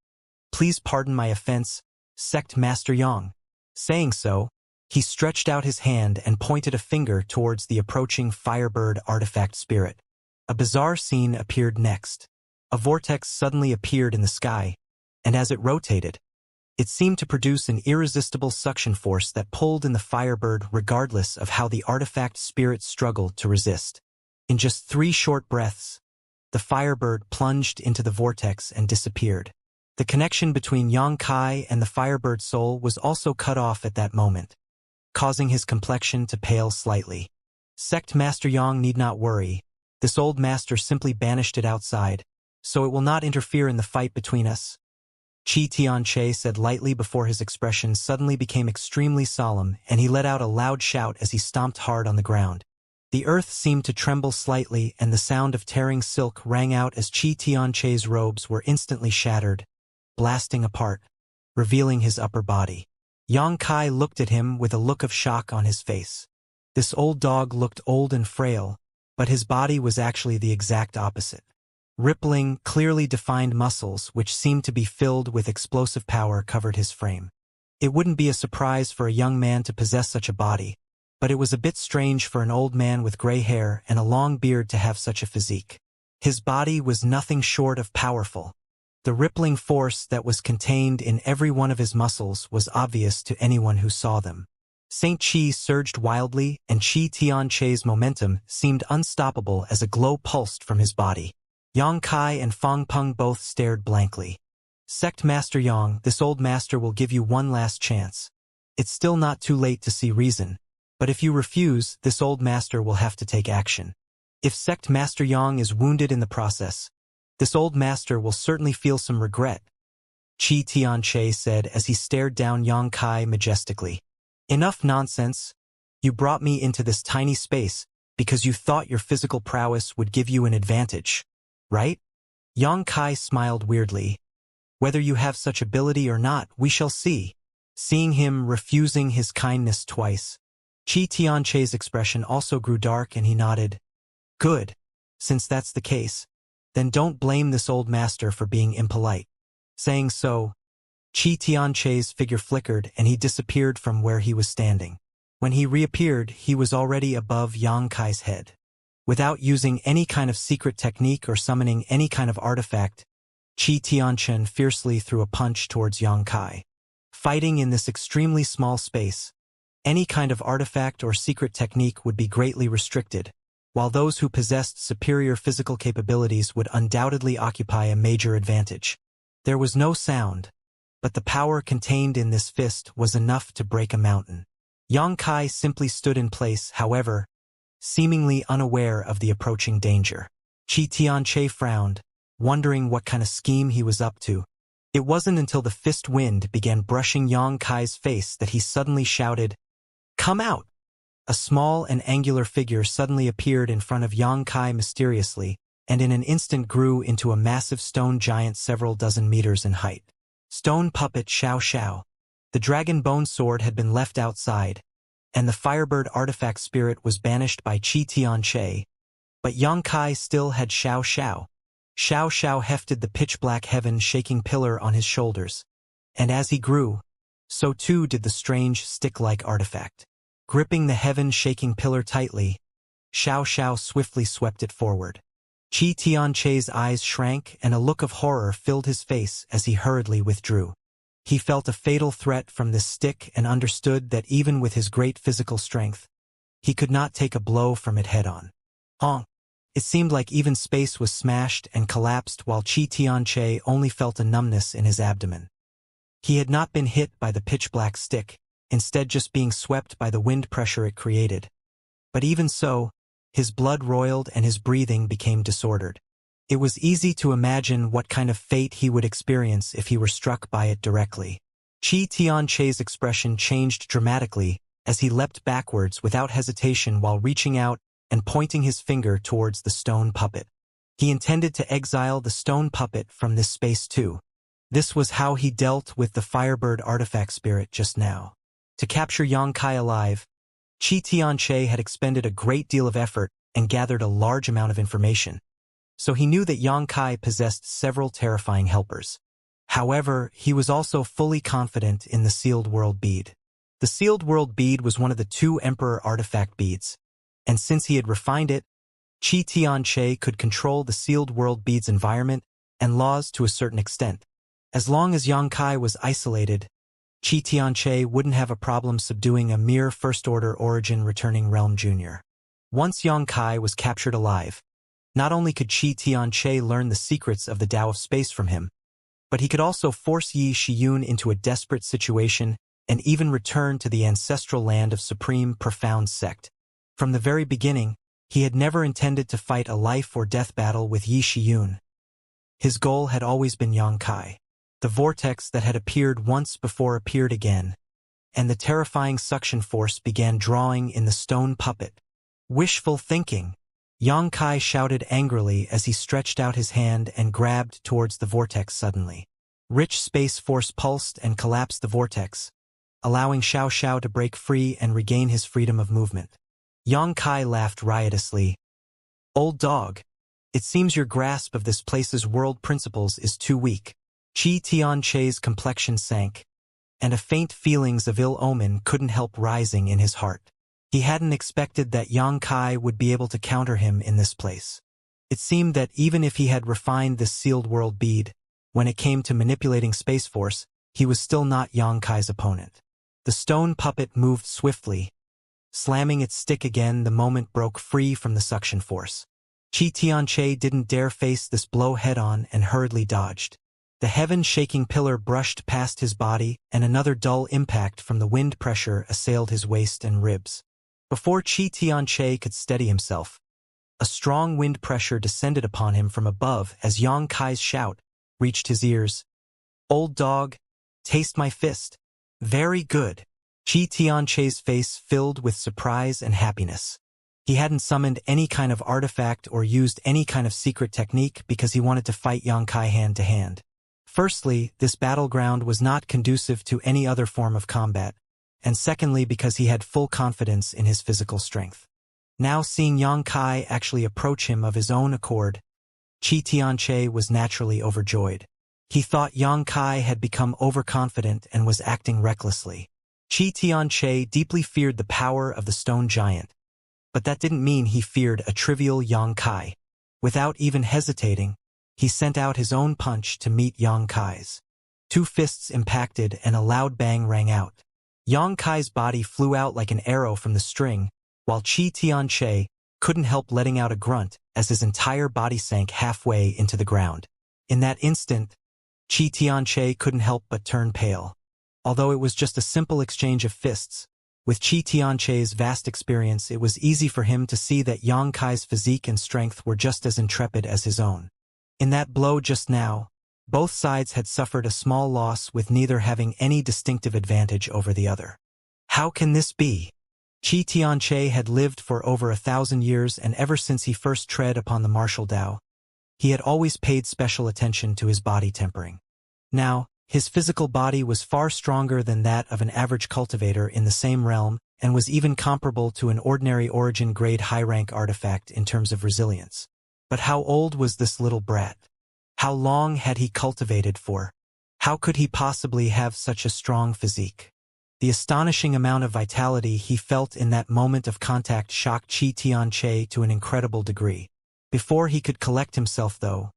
Please pardon my offense, Sect Master Yang. Saying so, he stretched out his hand and pointed a finger towards the approaching Firebird artifact spirit. A bizarre scene appeared next. A vortex suddenly appeared in the sky, and as it rotated, it seemed to produce an irresistible suction force that pulled in the Firebird regardless of how the artifact spirit struggled to resist. In just 3 short breaths, the Firebird plunged into the vortex and disappeared. The connection between Yang Kai and the Firebird soul was also cut off at that moment, causing his complexion to pale slightly. Sect Master Yang need not worry. This old master simply banished it outside, so it will not interfere in the fight between us. Xianxia said lightly before his expression suddenly became extremely solemn, and he let out a loud shout as he stomped hard on the ground. The earth seemed to tremble slightly, and the sound of tearing silk rang out as Xianxia's robes were instantly shattered, blasting apart, revealing his upper body. Yang Kai looked at him with a look of shock on his face. This old dog looked old and frail, but his body was actually the exact opposite. Rippling, clearly defined muscles which seemed to be filled with explosive power covered his frame. It wouldn't be a surprise for a young man to possess such a body, but it was a bit strange for an old man with gray hair and a long beard to have such a physique. His body was nothing short of powerful. The rippling force that was contained in every one of his muscles was obvious to anyone who saw them. St. Chi surged wildly, and Xianxia's momentum seemed unstoppable as a glow pulsed from his body. Yang Kai and Fang Peng both stared blankly. Sect Master Yang, this old master will give you one last chance. It's still not too late to see reason, but if you refuse, this old master will have to take action. If Sect Master Yang is wounded in the process, this old master will certainly feel some regret, Xianxia said as he stared down Yang Kai majestically. Enough nonsense. You brought me into this tiny space because you thought your physical prowess would give you an advantage, right? Yang Kai smiled weirdly. Whether you have such ability or not, we shall see. Seeing him refusing his kindness twice, Xianxia's expression also grew dark and he nodded. Good. Since that's the case, then don't blame this old master for being impolite. Saying so, Xianxia's figure flickered and he disappeared from where he was standing. When he reappeared, he was already above Yang Kai's head. Without using any kind of secret technique or summoning any kind of artifact, Xianxia fiercely threw a punch towards Yang Kai. Fighting in this extremely small space, any kind of artifact or secret technique would be greatly restricted, while those who possessed superior physical capabilities would undoubtedly occupy a major advantage. There was no sound, but the power contained in this fist was enough to break a mountain. Yang Kai simply stood in place, however, seemingly unaware of the approaching danger. Xianxia frowned, wondering what kind of scheme he was up to. It wasn't until the fist wind began brushing Yang Kai's face that he suddenly shouted, "Come out!" A small and angular figure suddenly appeared in front of Yang Kai mysteriously, and in an instant grew into a massive stone giant several dozen meters in height. Stone puppet Xiao. The dragon bone sword had been left outside, and the firebird artifact spirit was banished by Xianxia, but Yang Kai still had Xiao. Xiao hefted the pitch-black heaven-shaking pillar on his shoulders, and as he grew, so too did the strange stick-like artifact. Gripping the heaven-shaking pillar tightly, Xiao swiftly swept it forward. Xianxia's eyes shrank and a look of horror filled his face as he hurriedly withdrew. He felt a fatal threat from this stick and understood that even with his great physical strength, he could not take a blow from it head-on. It seemed like even space was smashed and collapsed while Xianxia only felt a numbness in his abdomen. He had not been hit by the pitch-black stick, instead just being swept by the wind pressure it created. But even so, his blood roiled and his breathing became disordered. It was easy to imagine what kind of fate he would experience if he were struck by it directly. Xianxia's expression changed dramatically as he leapt backwards without hesitation while reaching out and pointing his finger towards the stone puppet. He intended to exile the stone puppet from this space too. This was how he dealt with the firebird artifact spirit just now. To capture Yang Kai alive, Xianxia had expended a great deal of effort and gathered a large amount of information. So he knew that Yang Kai possessed several terrifying helpers. However, he was also fully confident in the Sealed World Bead. The Sealed World Bead was one of the 2 Emperor artifact beads, and since he had refined it, Xianxia could control the Sealed World Bead's environment and laws to a certain extent. As long as Yang Kai was isolated, Xianxia wouldn't have a problem subduing a mere first-order origin returning realm junior. Once Yang Kai was captured alive, not only could Xianxia learn the secrets of the Tao of Space from him, but he could also force Yi Shiyun into a desperate situation and even return to the ancestral land of Supreme Profound Sect. From the very beginning, he had never intended to fight a life-or-death battle with Yi Shiyun. His goal had always been Yangkai. The vortex that had appeared once before appeared again, and the terrifying suction force began drawing in the stone puppet. Wishful thinking! Yangkai shouted angrily as he stretched out his hand and grabbed towards the vortex suddenly. Rich space force pulsed and collapsed the vortex, allowing Xiao to break free and regain his freedom of movement. Yangkai laughed riotously. "Old dog, it seems your grasp of this place's world principles is too weak." Qi Tianche's complexion sank, and a faint feelings of ill omen couldn't help rising in his heart. He hadn't expected that Yangkai would be able to counter him in this place. It seemed that even if he had refined this sealed world bead, when it came to manipulating Space Force, he was still not Yangkai's opponent. The stone puppet moved swiftly, slamming its stick again the moment broke free from the suction force. Qi Tianche didn't dare face this blow head-on and hurriedly dodged. The heaven-shaking pillar brushed past his body, and another dull impact from the wind pressure assailed his waist and ribs. Before Qi Tianche could steady himself, a strong wind pressure descended upon him from above as Yangkai's shout reached his ears. "Old dog, taste my fist." "Very good." Qi Tianche's face filled with surprise and happiness. He hadn't summoned any kind of artifact or used any kind of secret technique because he wanted to fight Yangkai hand to hand. Firstly, this battleground was not conducive to any other form of combat, and secondly because he had full confidence in his physical strength. Now seeing Yangkai actually approach him of his own accord, Qi Tianche was naturally overjoyed. He thought Yangkai had become overconfident and was acting recklessly. Qi Tianche deeply feared the power of the stone giant, but that didn't mean he feared a trivial Yangkai. Without even hesitating, he sent out his own punch to meet Yangkai's. Two fists impacted and a loud bang rang out. Yangkai's body flew out like an arrow from the string, while Qi Tianche couldn't help letting out a grunt as his entire body sank halfway into the ground. In that instant, Qi Tianche couldn't help but turn pale. Although it was just a simple exchange of fists, with Qi Tianche's vast experience it was easy for him to see that Yangkai's physique and strength were just as intrepid as his own. In that blow just now, both sides had suffered a small loss with neither having any distinctive advantage over the other. How can this be? Qi Tianche had lived for over 1,000 years, and ever since he first tread upon the martial Tao, he had always paid special attention to his body tempering. Now, his physical body was far stronger than that of an average cultivator in the same realm, and was even comparable to an ordinary origin-grade high-rank artifact in terms of resilience. But how old was this little brat? How long had he cultivated for? How could he possibly have such a strong physique? The astonishing amount of vitality he felt in that moment of contact shocked Qi Tianche to an incredible degree. Before he could collect himself, though,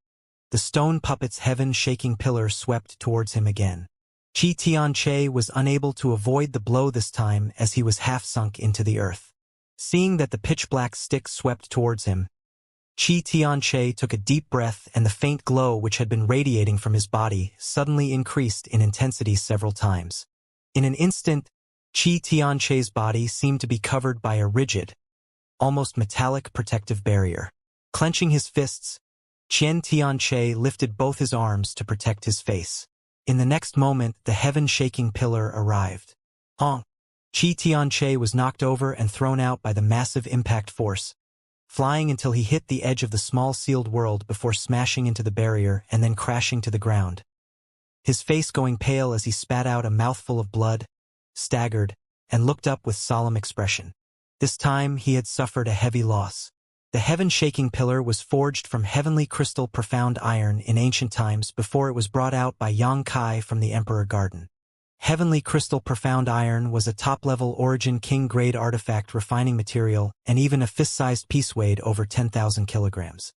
the stone puppet's heaven-shaking pillar swept towards him again. Qi Tianche was unable to avoid the blow this time as he was half sunk into the earth. Seeing that the pitch-black stick swept towards him, Qi Tianche took a deep breath, and the faint glow which had been radiating from his body suddenly increased in intensity several times. In an instant, Qi Tianche's body seemed to be covered by a rigid, almost metallic protective barrier. Clenching his fists, Qi Tianche lifted both his arms to protect his face. In the next moment, the heaven-shaking pillar arrived. Honk! Qi Tianche was knocked over and thrown out by the massive impact force, flying until he hit the edge of the small sealed world before smashing into the barrier and then crashing to the ground. His face going pale as he spat out a mouthful of blood, staggered, and looked up with solemn expression. This time he had suffered a heavy loss. The heaven-shaking pillar was forged from heavenly crystal profound iron in ancient times before it was brought out by Yangkai from the Emperor Garden. Heavenly crystal profound iron was a top-level origin king-grade artifact refining material, and even a fist-sized piece weighed over 10,000 kilograms.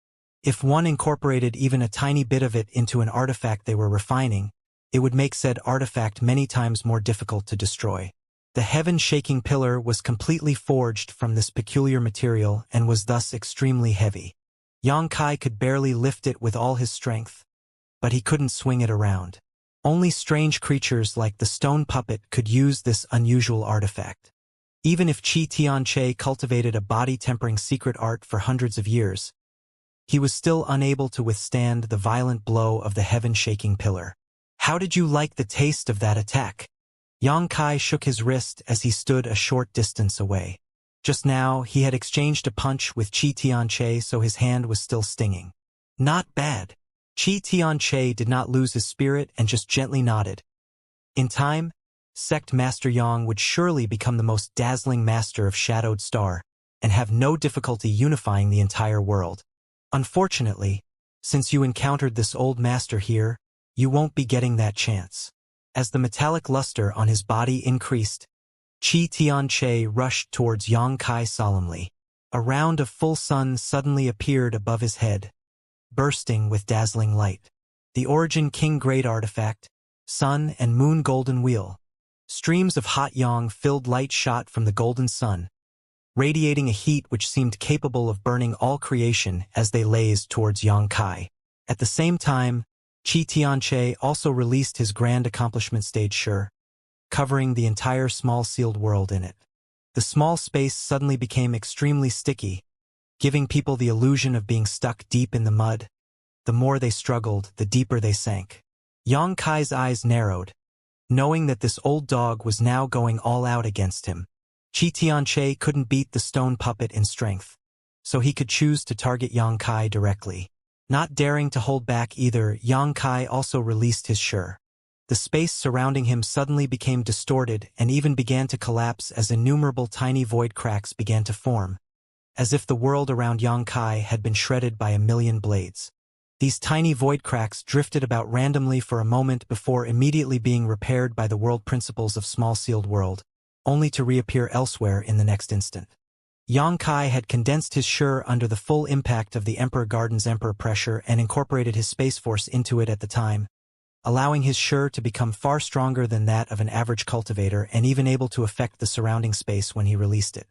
If one incorporated even a tiny bit of it into an artifact they were refining, it would make said artifact many times more difficult to destroy. The heaven-shaking pillar was completely forged from this peculiar material and was thus extremely heavy. Yangkai could barely lift it with all his strength, but he couldn't swing it around. Only strange creatures like the stone puppet could use this unusual artifact. Even if Qi Tianche cultivated a body-tempering secret art for hundreds of years, he was still unable to withstand the violent blow of the heaven-shaking pillar. "How did you like the taste of that attack?" Yang Kai shook his wrist as he stood a short distance away. Just now, he had exchanged a punch with Qi Tianche, so his hand was still stinging. "Not bad." Qi Tianche did not lose his spirit and just gently nodded. In time, Sect Master Yang would surely become the most dazzling master of Shadowed Star, and have no difficulty unifying the entire world. Unfortunately, since you encountered this old master here, you won't be getting that chance. As the metallic luster on his body increased, Qi Tianche rushed towards Yang Kai solemnly. A round of full sun suddenly appeared above his head, bursting with dazzling light. The Origin King Great Artifact, Sun and Moon Golden Wheel. Streams of hot yang filled light shot from the golden sun, radiating a heat which seemed capable of burning all creation as they lazed towards Yang Kai. At the same time, Qi Tianche also released his Grand Accomplishment Stage Sure, covering the entire small sealed world in it. The small space suddenly became extremely sticky, giving people the illusion of being stuck deep in the mud. The more they struggled, the deeper they sank. Yang Kai's eyes narrowed, knowing that this old dog was now going all out against him. Qi Tianche couldn't beat the stone puppet in strength, so he could choose to target Yang Kai directly. Not daring to hold back either, Yang Kai also released his Sure. The space surrounding him suddenly became distorted and even began to collapse as innumerable tiny void cracks began to form, as if the world around Yang Kai had been shredded by a million blades. These tiny void cracks drifted about randomly for a moment before immediately being repaired by the world principles of small sealed world, only to reappear elsewhere in the next instant. Yang Kai had condensed his Sure under the full impact of the Emperor Garden's Emperor pressure and incorporated his Space Force into it at the time, allowing his Sure to become far stronger than that of an average cultivator and even able to affect the surrounding space when he released it.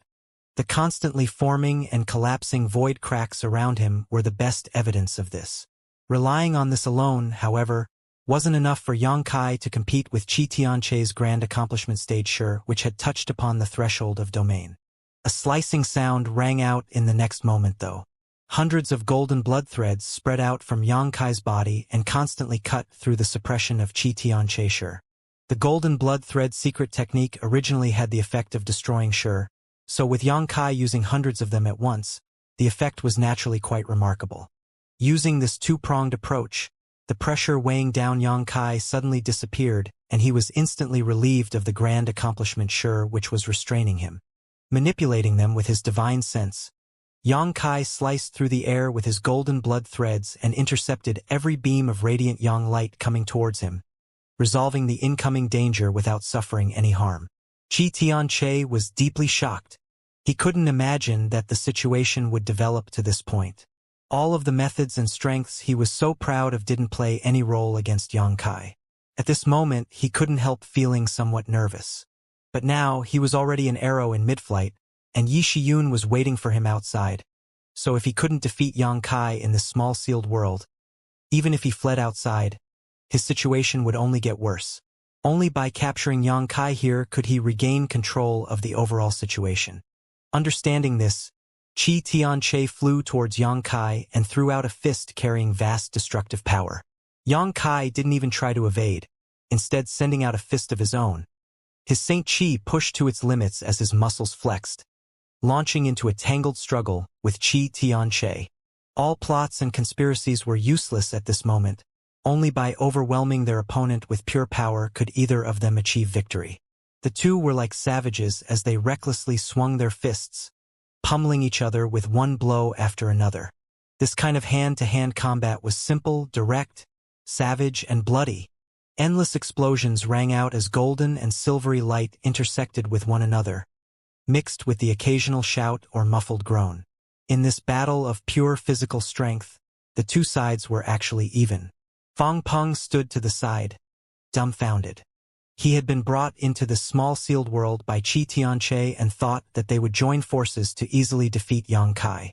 The constantly forming and collapsing void cracks around him were the best evidence of this. Relying on this alone, however, wasn't enough for Yang Kai to compete with Qi Tianche's Grand Accomplishment Stage Sure, which had touched upon the threshold of domain. A slicing sound rang out in the next moment, though. Hundreds of golden blood threads spread out from Yang Kai's body and constantly cut through the suppression of Qi Tianche's Sure. The golden blood thread secret technique originally had the effect of destroying Sure, so with Yang Kai using hundreds of them at once, the effect was naturally quite remarkable. Using this two-pronged approach, the pressure weighing down Yang Kai suddenly disappeared, and he was instantly relieved of the Grand Accomplishment Sure which was restraining him. Manipulating them with his divine sense, Yang Kai sliced through the air with his golden blood threads and intercepted every beam of radiant yang light coming towards him, resolving the incoming danger without suffering any harm. Qi Tianche was deeply shocked. He couldn't imagine that the situation would develop to this point. All of the methods and strengths he was so proud of didn't play any role against Yang Kai. At this moment, he couldn't help feeling somewhat nervous. But now, he was already an arrow in mid-flight, and Yi Shiyun was waiting for him outside. So if he couldn't defeat Yang Kai in this small sealed world, even if he fled outside, his situation would only get worse. Only by capturing Yang Kai here could he regain control of the overall situation. Understanding this, Qi Tianche flew towards Yang Kai and threw out a fist carrying vast destructive power. Yang Kai didn't even try to evade, instead sending out a fist of his own. His Saint Qi pushed to its limits as his muscles flexed, launching into a tangled struggle with Qi Tianche. All plots and conspiracies were useless at this moment. Only by overwhelming their opponent with pure power could either of them achieve victory. The two were like savages as they recklessly swung their fists, pummeling each other with one blow after another. This kind of hand-to-hand combat was simple, direct, savage, and bloody. Endless explosions rang out as golden and silvery light intersected with one another, mixed with the occasional shout or muffled groan. In this battle of pure physical strength, the two sides were actually even. Fang Peng stood to the side, dumbfounded. He had been brought into this small sealed world by Qi Tianche and thought that they would join forces to easily defeat Yang Kai.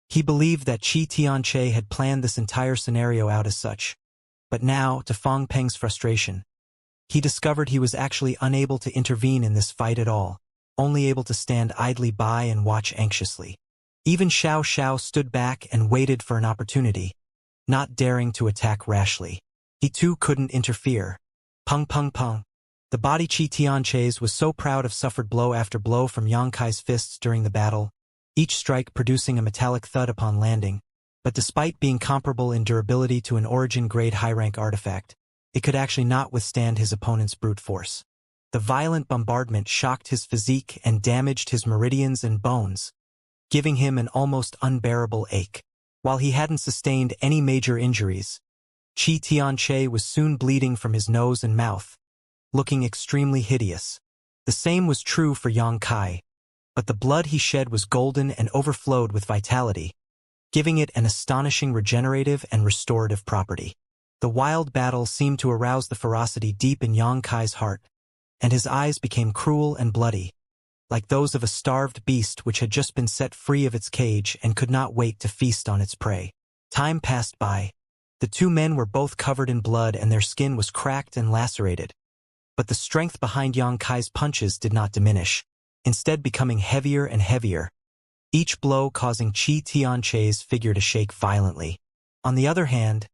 He believed that Qi Tianche had planned this entire scenario out as such. But now, to Fang Peng's frustration, he discovered he was actually unable to intervene in this fight at all, only able to stand idly by and watch anxiously. Even Xianxia stood back and waited for an opportunity, not daring to attack rashly. He too couldn't interfere. Pung pung pung. The body Qi Tianqi's was so proud of suffered blow after blow from Yang Kai's fists during the battle, each strike producing a metallic thud upon landing. But despite being comparable in durability to an origin-grade high-rank artifact, it could actually not withstand his opponent's brute force. The violent bombardment shocked his physique and damaged his meridians and bones, giving him an almost unbearable ache. While he hadn't sustained any major injuries, Qi Tianqi was soon bleeding from his nose and mouth, looking extremely hideous. The same was true for Yang Kai, but the blood he shed was golden and overflowed with vitality, giving it an astonishing regenerative and restorative property. The wild battle seemed to arouse the ferocity deep in Yang Kai's heart, and his eyes became cruel and bloody, like those of a starved beast which had just been set free of its cage and could not wait to feast on its prey. Time passed by. The two men were both covered in blood and their skin was cracked and lacerated. But the strength behind Yang Kai's punches did not diminish, instead becoming heavier and heavier, each blow causing Qi Tianqi's figure to shake violently. On the other hand,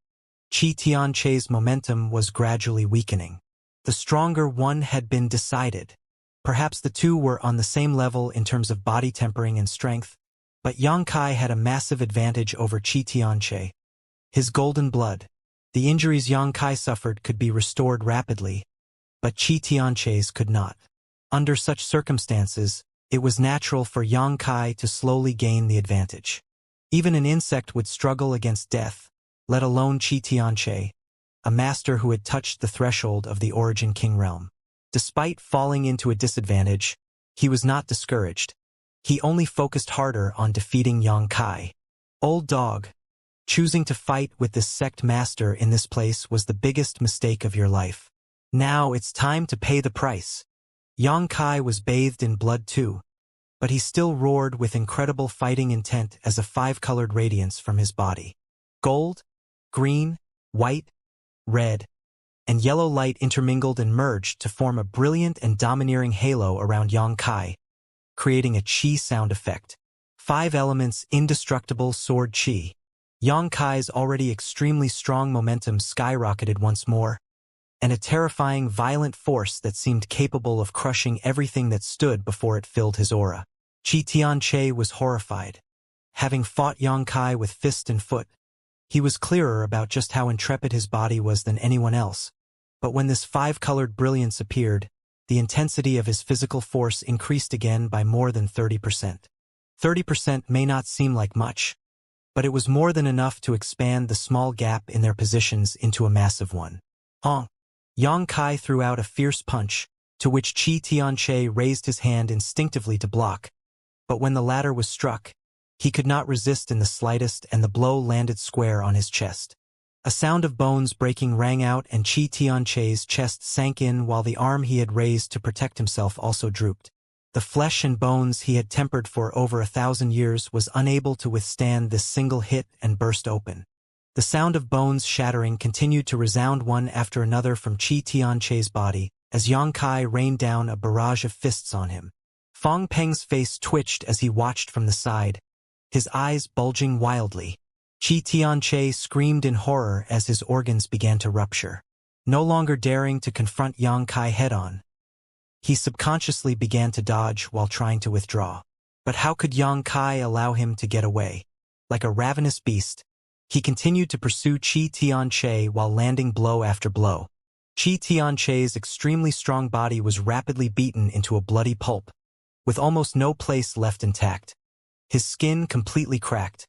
Qi Tianqi's momentum was gradually weakening. The stronger one had been decided. Perhaps the two were on the same level in terms of body tempering and strength, but Yang Kai had a massive advantage over Qi Tianqi. His golden blood, the injuries Yang Kai suffered could be restored rapidly, but Qi Tianqi's could not. Under such circumstances, it was natural for Yang Kai to slowly gain the advantage. Even an insect would struggle against death, let alone Qi Tianqi, a master who had touched the threshold of the Origin King realm. Despite falling into a disadvantage, he was not discouraged. He only focused harder on defeating Yang Kai. Old dog, choosing to fight with this sect master in this place was the biggest mistake of your life. Now it's time to pay the price. Yang Kai was bathed in blood too, but he still roared with incredible fighting intent as a five-colored radiance from his body. Gold, green, white, red, and yellow light intermingled and merged to form a brilliant and domineering halo around Yang Kai, creating a Qi sound effect. 5 elements indestructible sword Qi. Yang Kai's already extremely strong momentum skyrocketed once more, and a terrifying violent force that seemed capable of crushing everything that stood before it filled his aura. Qi Tianqi was horrified. Having fought Yang Kai with fist and foot, he was clearer about just how intrepid his body was than anyone else. But when this 5-colored brilliance appeared, the intensity of his physical force increased again by more than 30%. 30% may not seem like much, but it was more than enough to expand the small gap in their positions into a massive one. Yang Kai threw out a fierce punch, to which Qi Tianqi raised his hand instinctively to block, but when the latter was struck, he could not resist in the slightest and the blow landed square on his chest. A sound of bones breaking rang out and Qi Tianqi's chest sank in while the arm he had raised to protect himself also drooped. The flesh and bones he had tempered for over 1,000 years was unable to withstand this single hit and burst open. The sound of bones shattering continued to resound one after another from Qi Tianqi's body as Yang Kai rained down a barrage of fists on him. Fang Peng's face twitched as he watched from the side, his eyes bulging wildly. Qi Tianqi screamed in horror as his organs began to rupture. No longer daring to confront Yang Kai head-on, he subconsciously began to dodge while trying to withdraw. But how could Yang Kai allow him to get away? Like a ravenous beast, he continued to pursue Qi Tianqi while landing blow after blow. Qi Tianqi's extremely strong body was rapidly beaten into a bloody pulp, with almost no place left intact. His skin completely cracked,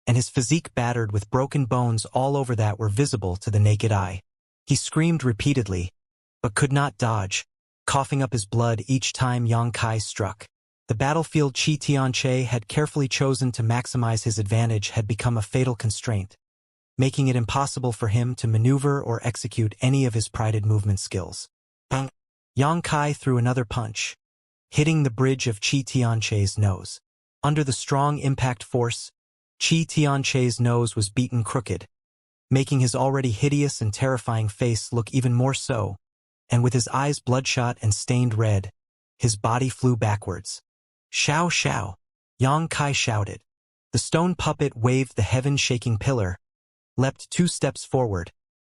and his physique battered with broken bones all over that were visible to the naked eye. He screamed repeatedly, but could not dodge, coughing up his blood each time Yang Kai struck. The battlefield Qi Tianqi had carefully chosen to maximize his advantage had become a fatal constraint, making it impossible for him to maneuver or execute any of his prided movement skills. Yang Kai threw another punch, hitting the bridge of Qi Tianqi's nose. Under the strong impact force, Qi Tianqi's nose was beaten crooked, making his already hideous and terrifying face look even more so, and with his eyes bloodshot and stained red, his body flew backwards. "Xiao Xiao!" Yang Kai shouted. The stone puppet waved the heaven-shaking pillar, leapt 2 steps forward,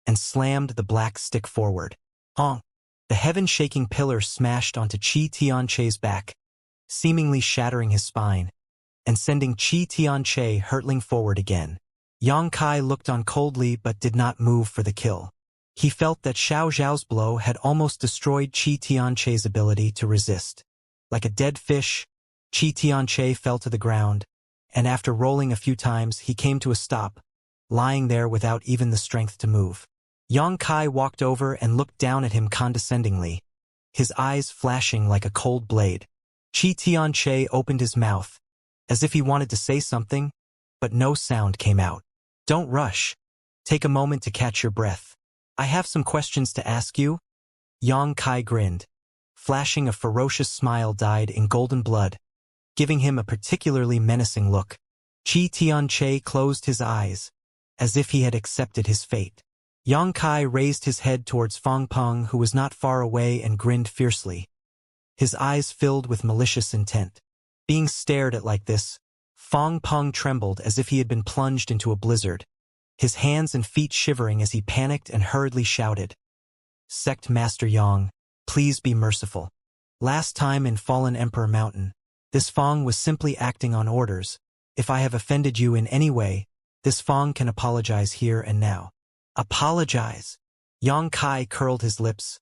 and slammed the black stick forward. Honk! The heaven-shaking pillar smashed onto Qi Tianche's back, seemingly shattering his spine, and sending Qi Tianche hurtling forward again. Yang Kai looked on coldly but did not move for the kill. He felt that Xiao Zhao's blow had almost destroyed Qi Tianche's ability to resist. Like a dead fish, Qi Tianche fell to the ground, and after rolling a few times he came to a stop, lying there without even the strength to move. Yang Kai walked over and looked down at him condescendingly, his eyes flashing like a cold blade. Qi Tianche opened his mouth, as if he wanted to say something, but no sound came out. Don't rush. Take a moment to catch your breath. I have some questions to ask you. Yang Kai grinned, flashing a ferocious smile dyed in golden blood, giving him a particularly menacing look. Qi Tianche closed his eyes, as if he had accepted his fate. Yang Kai raised his head towards Fang Peng, who was not far away, and grinned fiercely, his eyes filled with malicious intent. Being stared at like this, Fang Peng trembled as if he had been plunged into a blizzard, his hands and feet shivering as he panicked and hurriedly shouted, "Sect Master Yang, please be merciful. Last time in Fallen Emperor Mountain, this Fang was simply acting on orders. If I have offended you in any way, this Fang can apologize here and now." Apologize? Yang Kai curled his lips.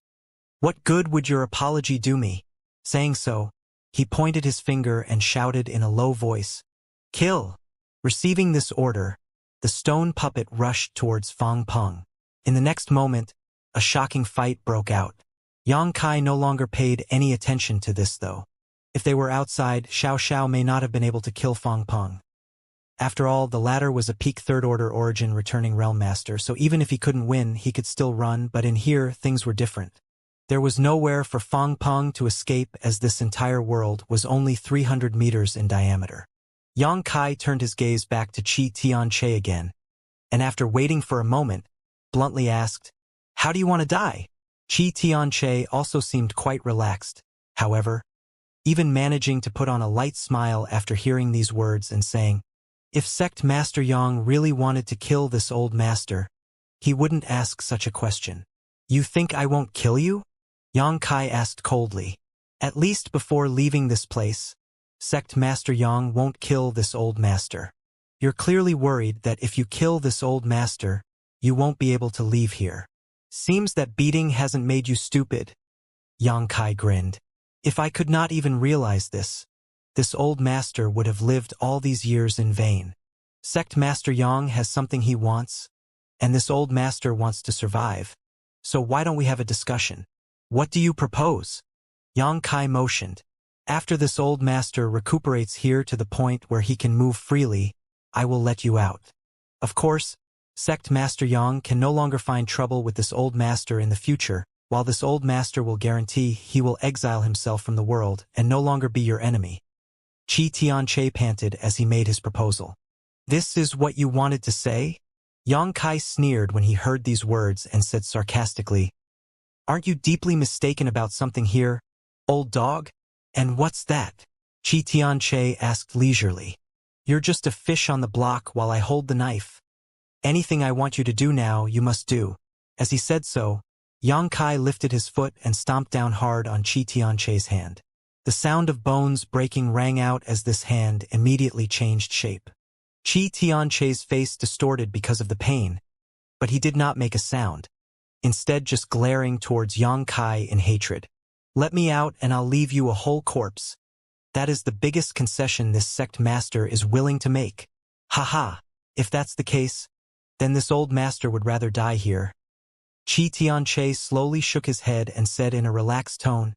What good would your apology do me? Saying so, he pointed his finger and shouted in a low voice, "Kill!" Receiving this order, the stone puppet rushed towards Fang Peng. In the next moment, a shocking fight broke out. Yang Kai no longer paid any attention to this though. If they were outside, Xiao Xiao may not have been able to kill Fang Peng. After all, the latter was a peak third-order origin returning realm master, so even if he couldn't win, he could still run, but in here, things were different. There was nowhere for Fang Peng to escape, as this entire world was only 300 meters in diameter. Yang Kai turned his gaze back to Qi Tianche again, and after waiting for a moment, bluntly asked, "How do you want to die?" Qi Tianche also seemed quite relaxed, however, even managing to put on a light smile after hearing these words and saying, if Sect Master Yang really wanted to kill this old master, he wouldn't ask such a question. You think I won't kill you? Yang Kai asked coldly. At least before leaving this place, Sect Master Yang won't kill this old master. You're clearly worried that if you kill this old master, you won't be able to leave here. Seems that beating hasn't made you stupid. Yang Kai grinned. If I could not even realize this old master would have lived all these years in vain. Sect Master Yang has something he wants, and this old master wants to survive. So why don't we have a discussion? What do you propose? Yang Kai motioned. After this old master recuperates here to the point where he can move freely, I will let you out. Of course, Sect Master Yang can no longer find trouble with this old master in the future, while this old master will guarantee he will exile himself from the world and no longer be your enemy. Qi Tianche panted as he made his proposal. This is what you wanted to say? Yang Kai sneered when he heard these words and said sarcastically, Aren't you deeply mistaken about something here, old dog? And what's that? Qi Tianche asked leisurely. You're just a fish on the block while I hold the knife. Anything I want you to do now, you must do. As he said so, Yang Kai lifted his foot and stomped down hard on Qi Tianche's hand. The sound of bones breaking rang out as this hand immediately changed shape. Qi Tianche's face distorted because of the pain, but he did not make a sound, instead just glaring towards Yang Kai in hatred. Let me out and I'll leave you a whole corpse. That is the biggest concession this sect master is willing to make. Haha, if that's the case, then this old master would rather die here. Qi Tianche slowly shook his head and said in a relaxed tone,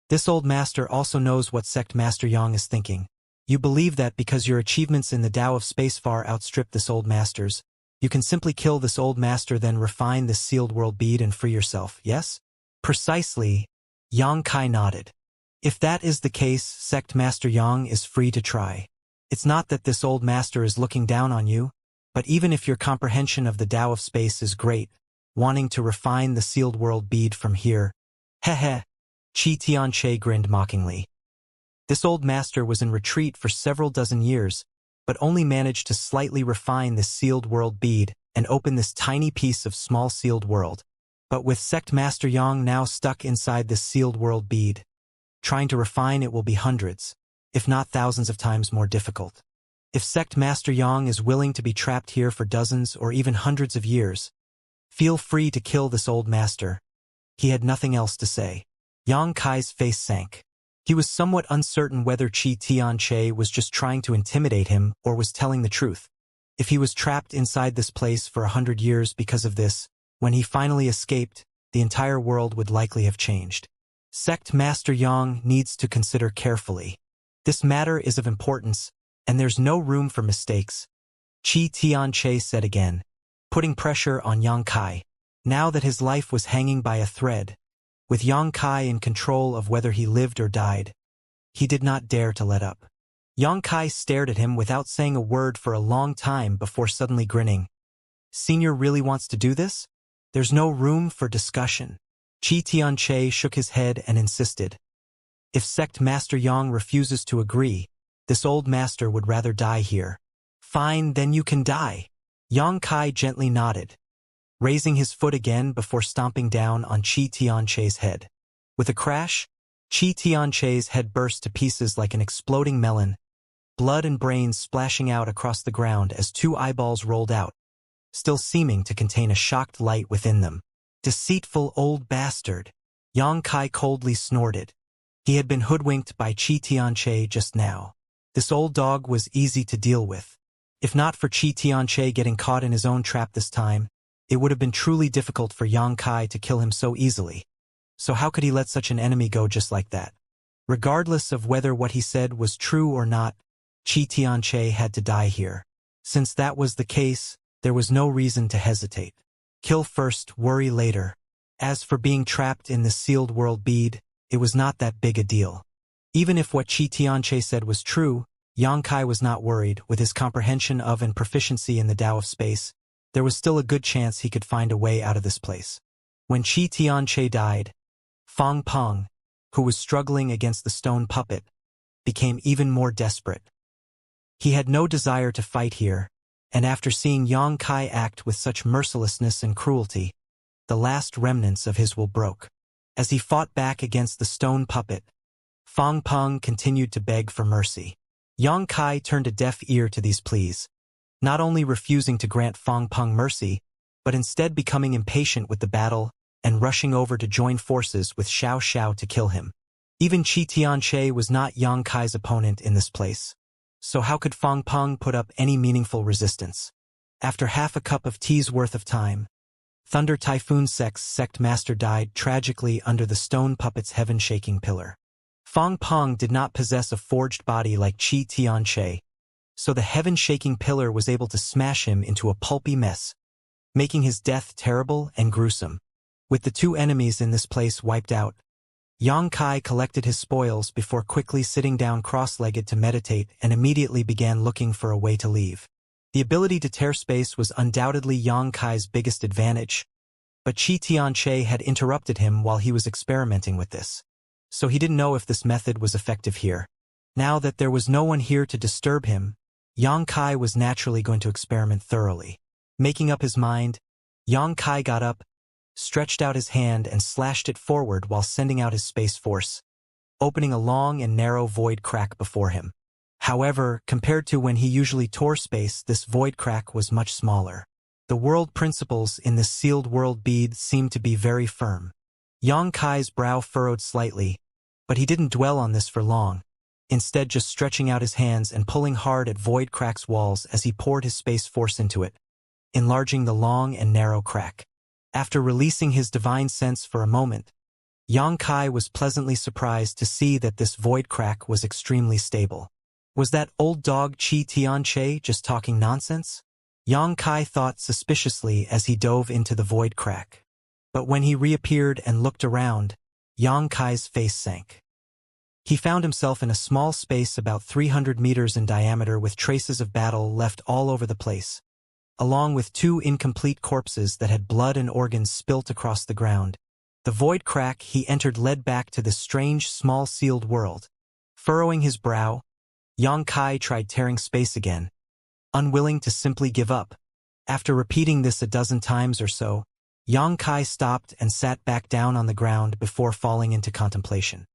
This old master also knows what Sect Master Yang is thinking. You believe that because your achievements in the Tao of Space far outstrip this old master's, you can simply kill this old master, then refine this sealed world bead and free yourself, yes? Precisely, Yang Kai nodded. If that is the case, Sect Master Yang is free to try. It's not that this old master is looking down on you, but even if your comprehension of the Tao of Space is great, wanting to refine the sealed world bead from here, heh. Qi Tianche grinned mockingly. This old master was in retreat for several dozen years, but only managed to slightly refine this sealed world bead and open this tiny piece of small sealed world. But with Sect Master Yang now stuck inside this sealed world bead, trying to refine it will be hundreds, if not thousands of times more difficult. If Sect Master Yang is willing to be trapped here for dozens or even hundreds of years, feel free to kill this old master. He had nothing else to say. Yang Kai's face sank. He was somewhat uncertain whether Qi Tianche was just trying to intimidate him or was telling the truth. If he was trapped inside this place for 100 years because of this, when he finally escaped, the entire world would likely have changed. Sect Master Yang needs to consider carefully. This matter is of importance, and there's no room for mistakes, Qi Tianche said again, putting pressure on Yang Kai. Now that his life was hanging by a thread, with Yang Kai in control of whether he lived or died, he did not dare to let up. Yang Kai stared at him without saying a word for a long time before suddenly grinning. Senior really wants to do this? There's no room for discussion. Qi Tianche shook his head and insisted. If Sect Master Yang refuses to agree, this old master would rather die here. Fine, then you can die. Yang Kai gently nodded, raising his foot again before stomping down on Qi Tianche's head. With a crash, Qi Tianche's head burst to pieces like an exploding melon, blood and brains splashing out across the ground as two eyeballs rolled out, still seeming to contain a shocked light within them. Deceitful old bastard, Yang Kai coldly snorted. He had been hoodwinked by Qi Tianche just now. This old dog was easy to deal with. If not for Qi Tianche getting caught in his own trap this time, it would have been truly difficult for Yang Kai to kill him so easily. So how could he let such an enemy go just like that? Regardless of whether what he said was true or not, Qi Tianche had to die here. Since that was the case, there was no reason to hesitate. Kill first, worry later. As for being trapped in the sealed world bead, it was not that big a deal. Even if what Qi Tianche said was true, Yang Kai was not worried. With his comprehension of and proficiency in the Tao of space, there was still a good chance he could find a way out of this place. When Qi Tianche died, Fang Peng, who was struggling against the stone puppet, became even more desperate. He had no desire to fight here, and after seeing Yang Kai act with such mercilessness and cruelty, the last remnants of his will broke. As he fought back against the stone puppet, Fang Peng continued to beg for mercy. Yang Kai turned a deaf ear to these pleas, not only refusing to grant Fang Peng mercy, but instead becoming impatient with the battle and rushing over to join forces with Xiao to kill him. Even Qi Tianche was not Yang Kai's opponent in this place. So how could Fang Peng put up any meaningful resistance? After half a cup of tea's worth of time, Thunder Typhoon Sect's sect master died tragically under the stone puppet's heaven-shaking pillar. Fang Peng did not possess a forged body like Qi Tianche, so the heaven-shaking pillar was able to smash him into a pulpy mess, making his death terrible and gruesome. With the two enemies in this place wiped out, Yang Kai collected his spoils before quickly sitting down cross-legged to meditate and immediately began looking for a way to leave. The ability to tear space was undoubtedly Yang Kai's biggest advantage, but Qi Tianche had interrupted him while he was experimenting with this, so he didn't know if this method was effective here. Now that there was no one here to disturb him, Yang Kai was naturally going to experiment thoroughly. Making up his mind, Yang Kai got up, stretched out his hand and slashed it forward while sending out his space force, opening a long and narrow void crack before him. However, compared to when he usually tore space, this void crack was much smaller. The world principles in this sealed world bead seemed to be very firm. Yang Kai's brow furrowed slightly, but he didn't dwell on this for long, instead just stretching out his hands and pulling hard at void crack's walls as he poured his space force into it, enlarging the long and narrow crack. After releasing his divine sense for a moment, Yang Kai was pleasantly surprised to see that this void crack was extremely stable. Was that old dog Qi Tianche just talking nonsense? Yang Kai thought suspiciously as he dove into the void crack. But when he reappeared and looked around, Yang Kai's face sank. He found himself in a small space about 300 meters in diameter with traces of battle left all over the place, along with two incomplete corpses that had blood and organs spilt across the ground. The void crack he entered led back to this strange small sealed world. Furrowing his brow, Yang Kai tried tearing space again, unwilling to simply give up. After repeating this a dozen times or so, Yang Kai stopped and sat back down on the ground before falling into contemplation.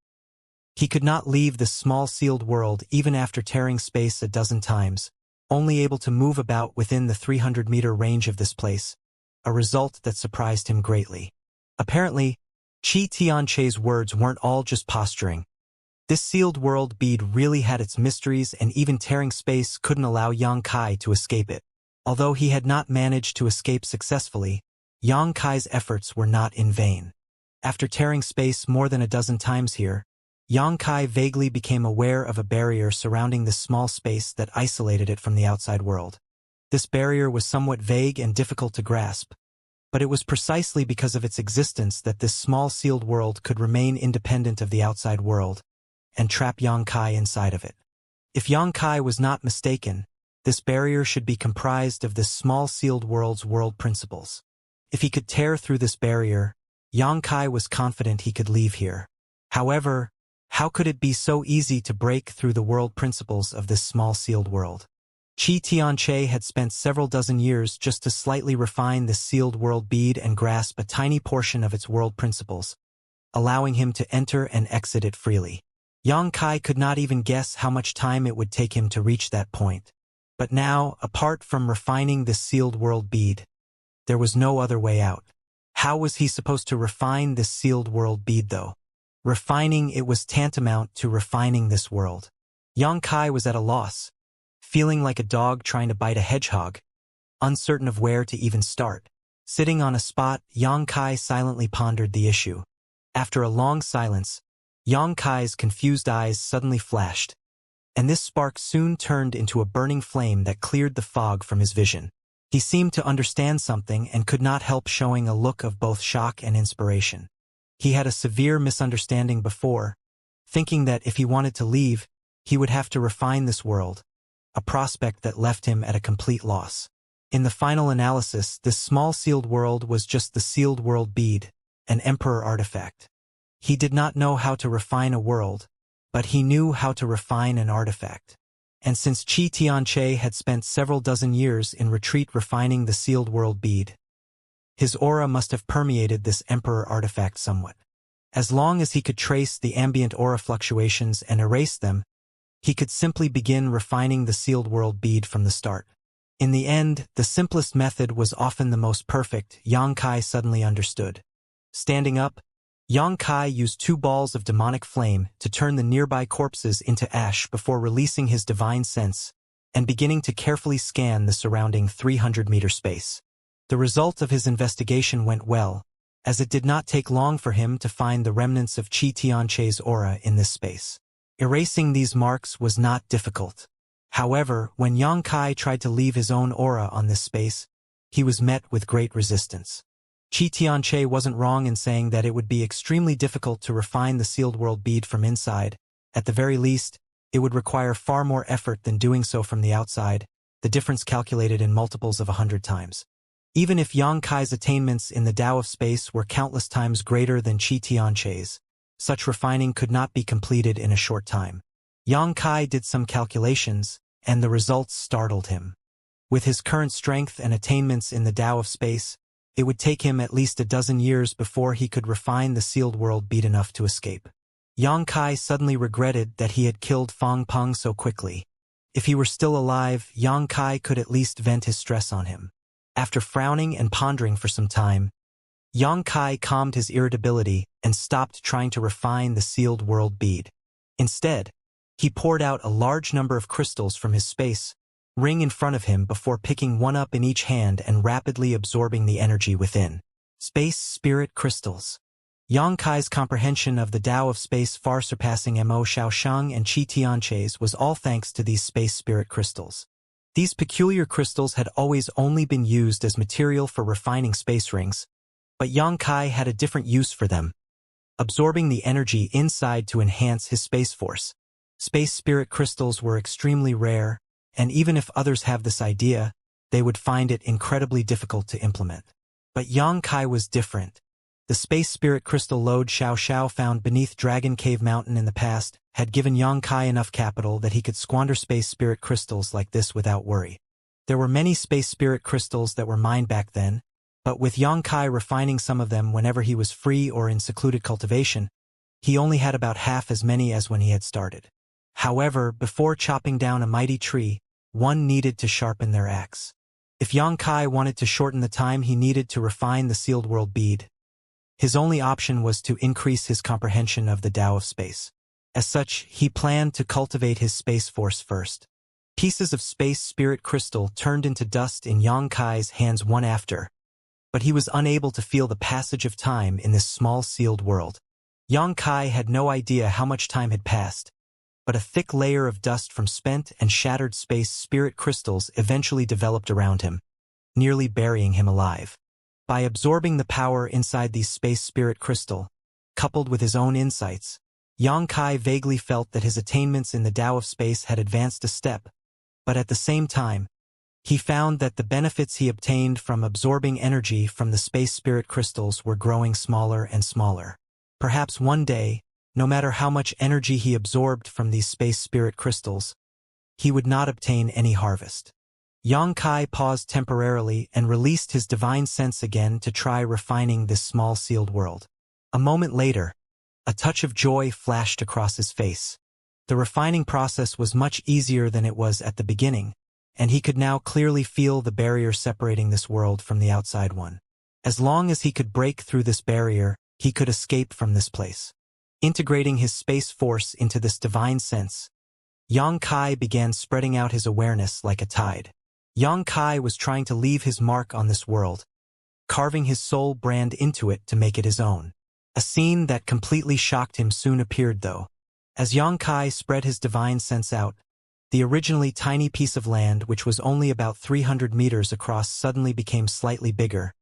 He could not leave this small sealed world even after tearing space a dozen times, only able to move about within the 300-meter range of this place, a result that surprised him greatly. Apparently, Xianxia's words weren't all just posturing. This sealed world bead really had its mysteries, and even tearing space couldn't allow Yang Kai to escape it. Although he had not managed to escape successfully, Yang Kai's efforts were not in vain. After tearing space more than a dozen times here, Yang Kai vaguely became aware of a barrier surrounding this small space that isolated it from the outside world. This barrier was somewhat vague and difficult to grasp, but it was precisely because of its existence that this small sealed world could remain independent of the outside world and trap Yang Kai inside of it. If Yang Kai was not mistaken, this barrier should be comprised of this small sealed world's world principles. If he could tear through this barrier, Yang Kai was confident he could leave here. However, how could it be so easy to break through the world principles of this small sealed world? Xianxia had spent several dozen years just to slightly refine this sealed world bead and grasp a tiny portion of its world principles, allowing him to enter and exit it freely. Yang Kai could not even guess how much time it would take him to reach that point. But now, apart from refining this sealed world bead, there was no other way out. How was he supposed to refine this sealed world bead though? Refining it was tantamount to refining this world. Yang Kai was at a loss, feeling like a dog trying to bite a hedgehog, uncertain of where to even start. Sitting on a spot, Yang Kai silently pondered the issue. After a long silence, Yang Kai's confused eyes suddenly flashed, and this spark soon turned into a burning flame that cleared the fog from his vision. He seemed to understand something and could not help showing a look of both shock and inspiration. He had a severe misunderstanding before, thinking that if he wanted to leave, he would have to refine this world, a prospect that left him at a complete loss. In the final analysis, this small sealed world was just the sealed world bead, an emperor artifact. He did not know how to refine a world, but he knew how to refine an artifact. And since Xianxia had spent several dozen years in retreat refining the sealed world bead, his aura must have permeated this emperor artifact somewhat. As long as he could trace the ambient aura fluctuations and erase them, he could simply begin refining the sealed world bead from the start. In the end, the simplest method was often the most perfect, Yang Kai suddenly understood. Standing up, Yang Kai used 2 balls of demonic flame to turn the nearby corpses into ash before releasing his divine sense and beginning to carefully scan the surrounding 300-meter space. The result of his investigation went well, as it did not take long for him to find the remnants of Xianxia's aura in this space. Erasing these marks was not difficult. However, when Yang Kai tried to leave his own aura on this space, he was met with great resistance. Xianxia wasn't wrong in saying that it would be extremely difficult to refine the sealed world bead from inside. At the very least, it would require far more effort than doing so from the outside, the difference calculated in multiples of 100 times. Even if Yang Kai's attainments in the Tao of space were countless times greater than Xianxia's, such refining could not be completed in a short time. Yang Kai did some calculations, and the results startled him. With his current strength and attainments in the Tao of space, it would take him at least a dozen years before he could refine the sealed world bead enough to escape. Yang Kai suddenly regretted that he had killed Fang Peng so quickly. If he were still alive, Yang Kai could at least vent his stress on him. After frowning and pondering for some time, Yang Kai calmed his irritability and stopped trying to refine the sealed world bead. Instead, he poured out a large number of crystals from his space ring in front of him before picking one up in each hand and rapidly absorbing the energy within. Space Spirit Crystals. Yang Kai's comprehension of the Tao of space far surpassing Mo Xiaoshang and Xianxia's was all thanks to these Space Spirit Crystals. These peculiar crystals had always only been used as material for refining space rings, but Yang Kai had a different use for them, absorbing the energy inside to enhance his space force. Space Spirit Crystals were extremely rare, and even if others have this idea, they would find it incredibly difficult to implement. But Yang Kai was different. The Space Spirit Crystal lode Xiao found beneath Dragon Cave Mountain in the past had given Yang Kai enough capital that he could squander Space Spirit Crystals like this without worry. There were many space spirit crystals that were mined back then, but with Xianxia refining some of them whenever he was free or in secluded cultivation, he only had about half as many as when he had started. However, before chopping down a mighty tree, one needed to sharpen their axe. If Xianxia wanted to shorten the time he needed to refine the sealed world bead, his only option was to increase his comprehension of the Tao of space. As such, he planned to cultivate his space force first. Pieces of space spirit crystal turned into dust in Xianxia's hands one after, but he was unable to feel the passage of time in this small sealed world. Xianxia had no idea how much time had passed, but a thick layer of dust from spent and shattered space spirit crystals eventually developed around him, nearly burying him alive. By absorbing the power inside these space spirit crystal, coupled with his own insights, Xianxia vaguely felt that his attainments in the Tao of space had advanced a step, but at the same time, he found that the benefits he obtained from absorbing energy from the space spirit crystals were growing smaller and smaller. Perhaps one day, no matter how much energy he absorbed from these space spirit crystals, he would not obtain any harvest. Xianxia paused temporarily and released his divine sense again to try refining this small sealed world. A moment later, a touch of joy flashed across his face. The refining process was much easier than it was at the beginning, and he could now clearly feel the barrier separating this world from the outside one. As long as he could break through this barrier, he could escape from this place. Integrating his space force into this divine sense, Xianxia began spreading out his awareness like a tide. Xianxia was trying to leave his mark on this world, carving his soul brand into it to make it his own. A scene that completely shocked him soon appeared though. As Xianxia spread his divine sense out, the originally tiny piece of land which was only about 300 meters across suddenly became slightly bigger,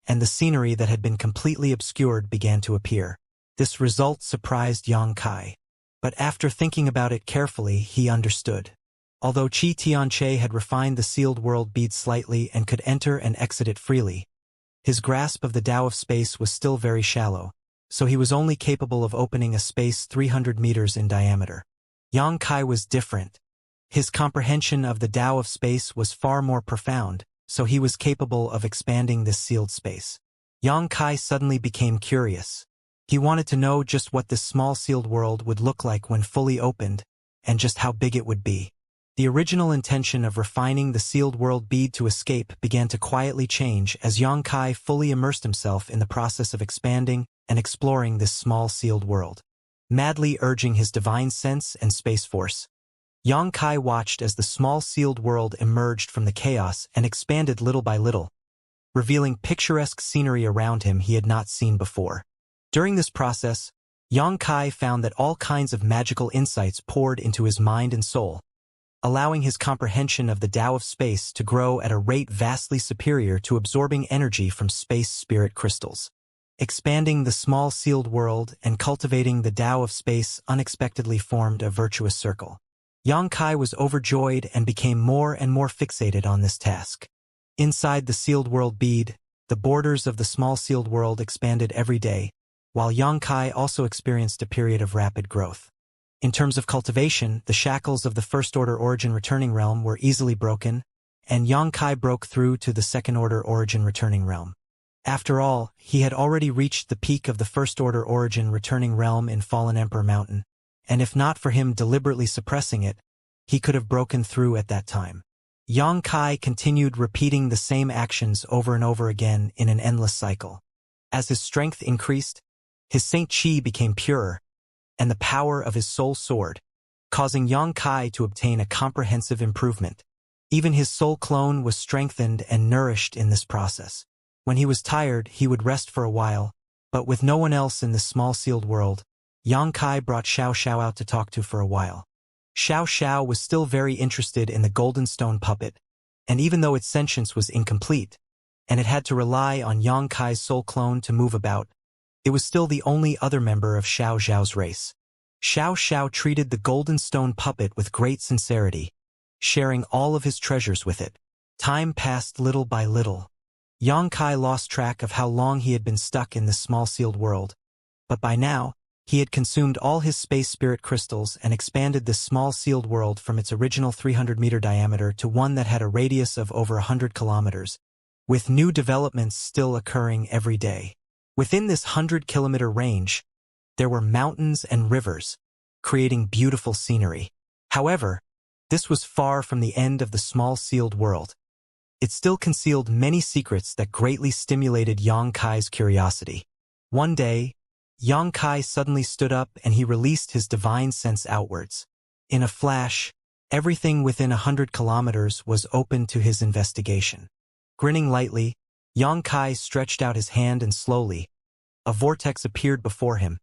and the scenery that had been completely obscured began to appear. This result surprised Xianxia, but after thinking about it carefully, he understood. Although Xianxia had refined the sealed world bead slightly and could enter and exit it freely, his grasp of the Tao of space was still very shallow, so he was only capable of opening a space 300 meters in diameter. Xianxia was different. His comprehension of the Tao of space was far more profound, so he was capable of expanding this sealed space. Xianxia suddenly became curious. He wanted to know just what this small sealed world would look like when fully opened, and just how big it would be. The original intention of refining the sealed world bead to escape began to quietly change as Xianxia fully immersed himself in the process of expanding and exploring this small sealed world. Madly urging his divine sense and space force, Xianxia watched as the small sealed world emerged from the chaos and expanded little by little, revealing picturesque scenery around him he had not seen before. During this process, Xianxia found that all kinds of magical insights poured into his mind and soul, allowing his comprehension of the Tao of space to grow at a rate vastly superior to absorbing energy from space spirit crystals. Expanding the small sealed world and cultivating the Tao of space unexpectedly formed a virtuous circle. Xianxia was overjoyed and became more and more fixated on this task. Inside the sealed world bead, the borders of the small sealed world expanded every day, while Xianxia also experienced a period of rapid growth. In terms of cultivation, the shackles of the first-order origin returning realm were easily broken, and Xianxia broke through to the second-order origin returning realm. After all, he had already reached the peak of the first-order origin returning realm in Fallen Emperor Mountain, and if not for him deliberately suppressing it, he could have broken through at that time. Xianxia continued repeating the same actions over and over again in an endless cycle. As his strength increased, his Saint Qi became purer, and the power of his soul soared, causing Xianxia to obtain a comprehensive improvement. Even his soul clone was strengthened and nourished in this process. When he was tired, he would rest for a while, but with no one else in this small sealed world, Xianxia brought Xiao out to talk to for a while. Xiao was still very interested in the golden stone puppet, and even though its sentience was incomplete, and it had to rely on Xianxia's soul clone to move about, it was still the only other member of Xiao's race. Xiao treated the golden stone puppet with great sincerity, sharing all of his treasures with it. Time passed little by little. Xianxia lost track of how long he had been stuck in this small sealed world, but by now, He had consumed all his space spirit crystals and expanded this small sealed world from its original 300-meter diameter to one that had a radius of over 100 kilometers, with new developments still occurring every day. Within this 100-kilometer range, there were mountains and rivers, creating beautiful scenery. However, this was far from the end of the small sealed world. It still concealed many secrets that greatly stimulated Xianxia's curiosity. One day, Xianxia suddenly stood up and he released his divine sense outwards. In a flash, everything within 100 kilometers was open to his investigation. Grinning lightly, Xianxia stretched out his hand and slowly, a vortex appeared before him,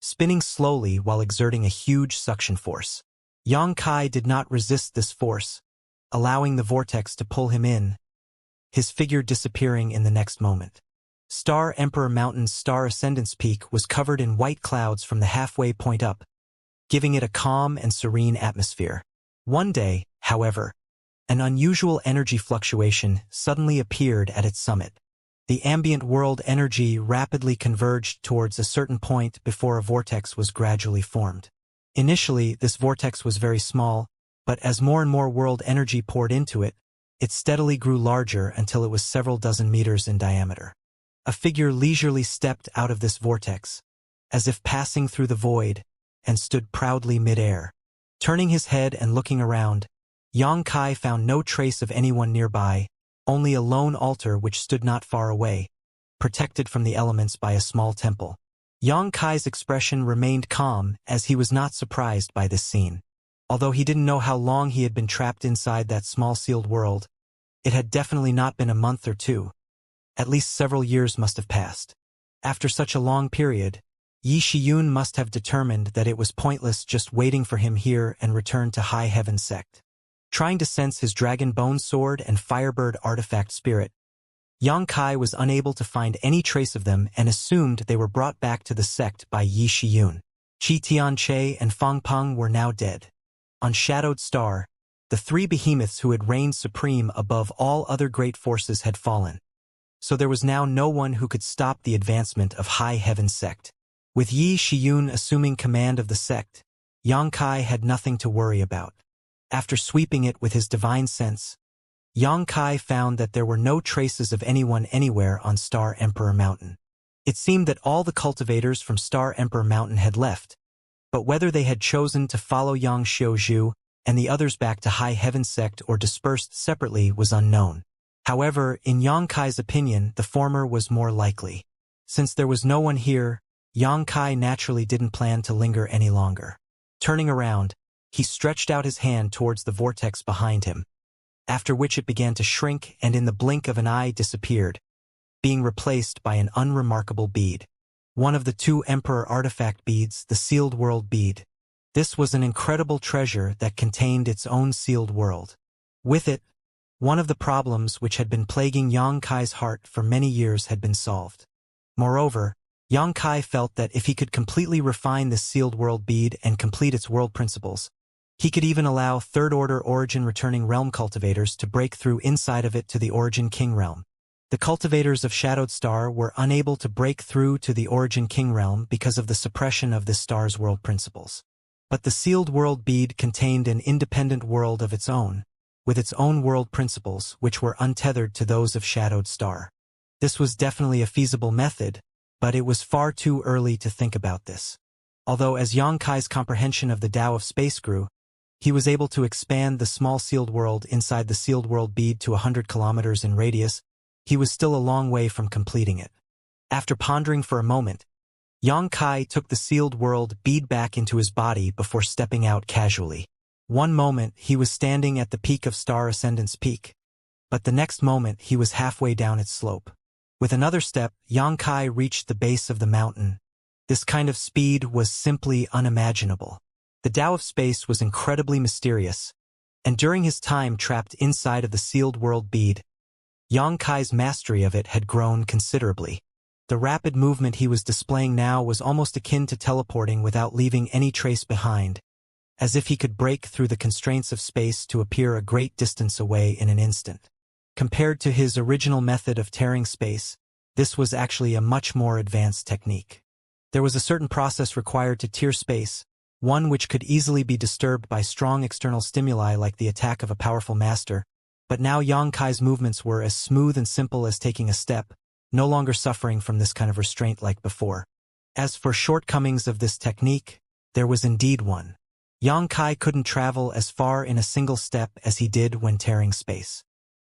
spinning slowly while exerting a huge suction force. Xianxia did not resist this force, allowing the vortex to pull him in, his figure disappearing in the next moment. Star Emperor Mountain's star ascendance peak was covered in white clouds from the halfway point up, giving it a calm and serene atmosphere. One day, however, an unusual energy fluctuation suddenly appeared at its summit. The ambient world energy rapidly converged towards a certain point before a vortex was gradually formed. Initially, this vortex was very small, but as more and more world energy poured into it, it steadily grew larger until it was several dozen meters in diameter. A figure leisurely stepped out of this vortex, as if passing through the void, and stood proudly mid-air. Turning his head and looking around, Xianxia found no trace of anyone nearby, only a lone altar which stood not far away, protected from the elements by a small temple. Xianxia's expression remained calm as he was not surprised by this scene. Although he didn't know how long he had been trapped inside that small sealed world, it had definitely not been a month or two. At least several years must have passed. After such a long period, Yi Shiyun must have determined that it was pointless just waiting for him here and returned to High Heaven Sect. Trying to sense his dragon bone sword and firebird artifact spirit, Xianxia was unable to find any trace of them and assumed they were brought back to the sect by Yi Shiyun. Qi Tianche and Fang Peng were now dead. On Shadowed Star, the three behemoths who had reigned supreme above all other great forces had fallen. So there was now no one who could stop the advancement of High Heaven Sect. With Yi Shiyun assuming command of the sect, Xianxia had nothing to worry about. After sweeping it with his divine sense, Xianxia found that there were no traces of anyone anywhere on Star Emperor Mountain. It seemed that all the cultivators from Star Emperor Mountain had left, but whether they had chosen to follow Yang Xiuzhu and the others back to High Heaven Sect or dispersed separately was unknown. However, in Xianxia's opinion, the former was more likely. Since there was no one here, Xianxia naturally didn't plan to linger any longer. Turning around, he stretched out his hand towards the vortex behind him, after which it began to shrink and in the blink of an eye disappeared, being replaced by an unremarkable bead. One of the two Emperor artifact beads, the Sealed World bead. This was an incredible treasure that contained its own sealed world. With it, one of the problems which had been plaguing Xianxia's heart for many years had been solved. Moreover, Xianxia felt that if he could completely refine this sealed world bead and complete its world principles, he could even allow third-order origin returning realm cultivators to break through inside of it to the origin king realm. The cultivators of Shadowed Star were unable to break through to the origin king realm because of the suppression of this star's world principles. But the sealed world bead contained an independent world of its own, with its own world principles which were untethered to those of Shadowed Star. This was definitely a feasible method, but it was far too early to think about this. Although as Xianxia's comprehension of the Tao of space grew, he was able to expand the small sealed world inside the sealed world bead to 100 kilometers in radius, he was still a long way from completing it. After pondering for a moment, Xianxia took the sealed world bead back into his body before stepping out casually. One moment he was standing at the peak of Star Ascendance Peak, but the next moment he was halfway down its slope. With another step, Xianxia reached the base of the mountain. This kind of speed was simply unimaginable. The Tao of space was incredibly mysterious, and during his time trapped inside of the sealed world bead, Xianxia's mastery of it had grown considerably. The rapid movement he was displaying now was almost akin to teleporting without leaving any trace behind, as if he could break through the constraints of space to appear a great distance away in an instant. Compared to his original method of tearing space, this was actually a much more advanced technique. There was a certain process required to tier space, one which could easily be disturbed by strong external stimuli like the attack of a powerful master, but now Yang Kai's movements were as smooth and simple as taking a step, no longer suffering from this kind of restraint like before. As for shortcomings of this technique, there was indeed one. Yang Kai couldn't travel as far in a single step as he did when tearing space.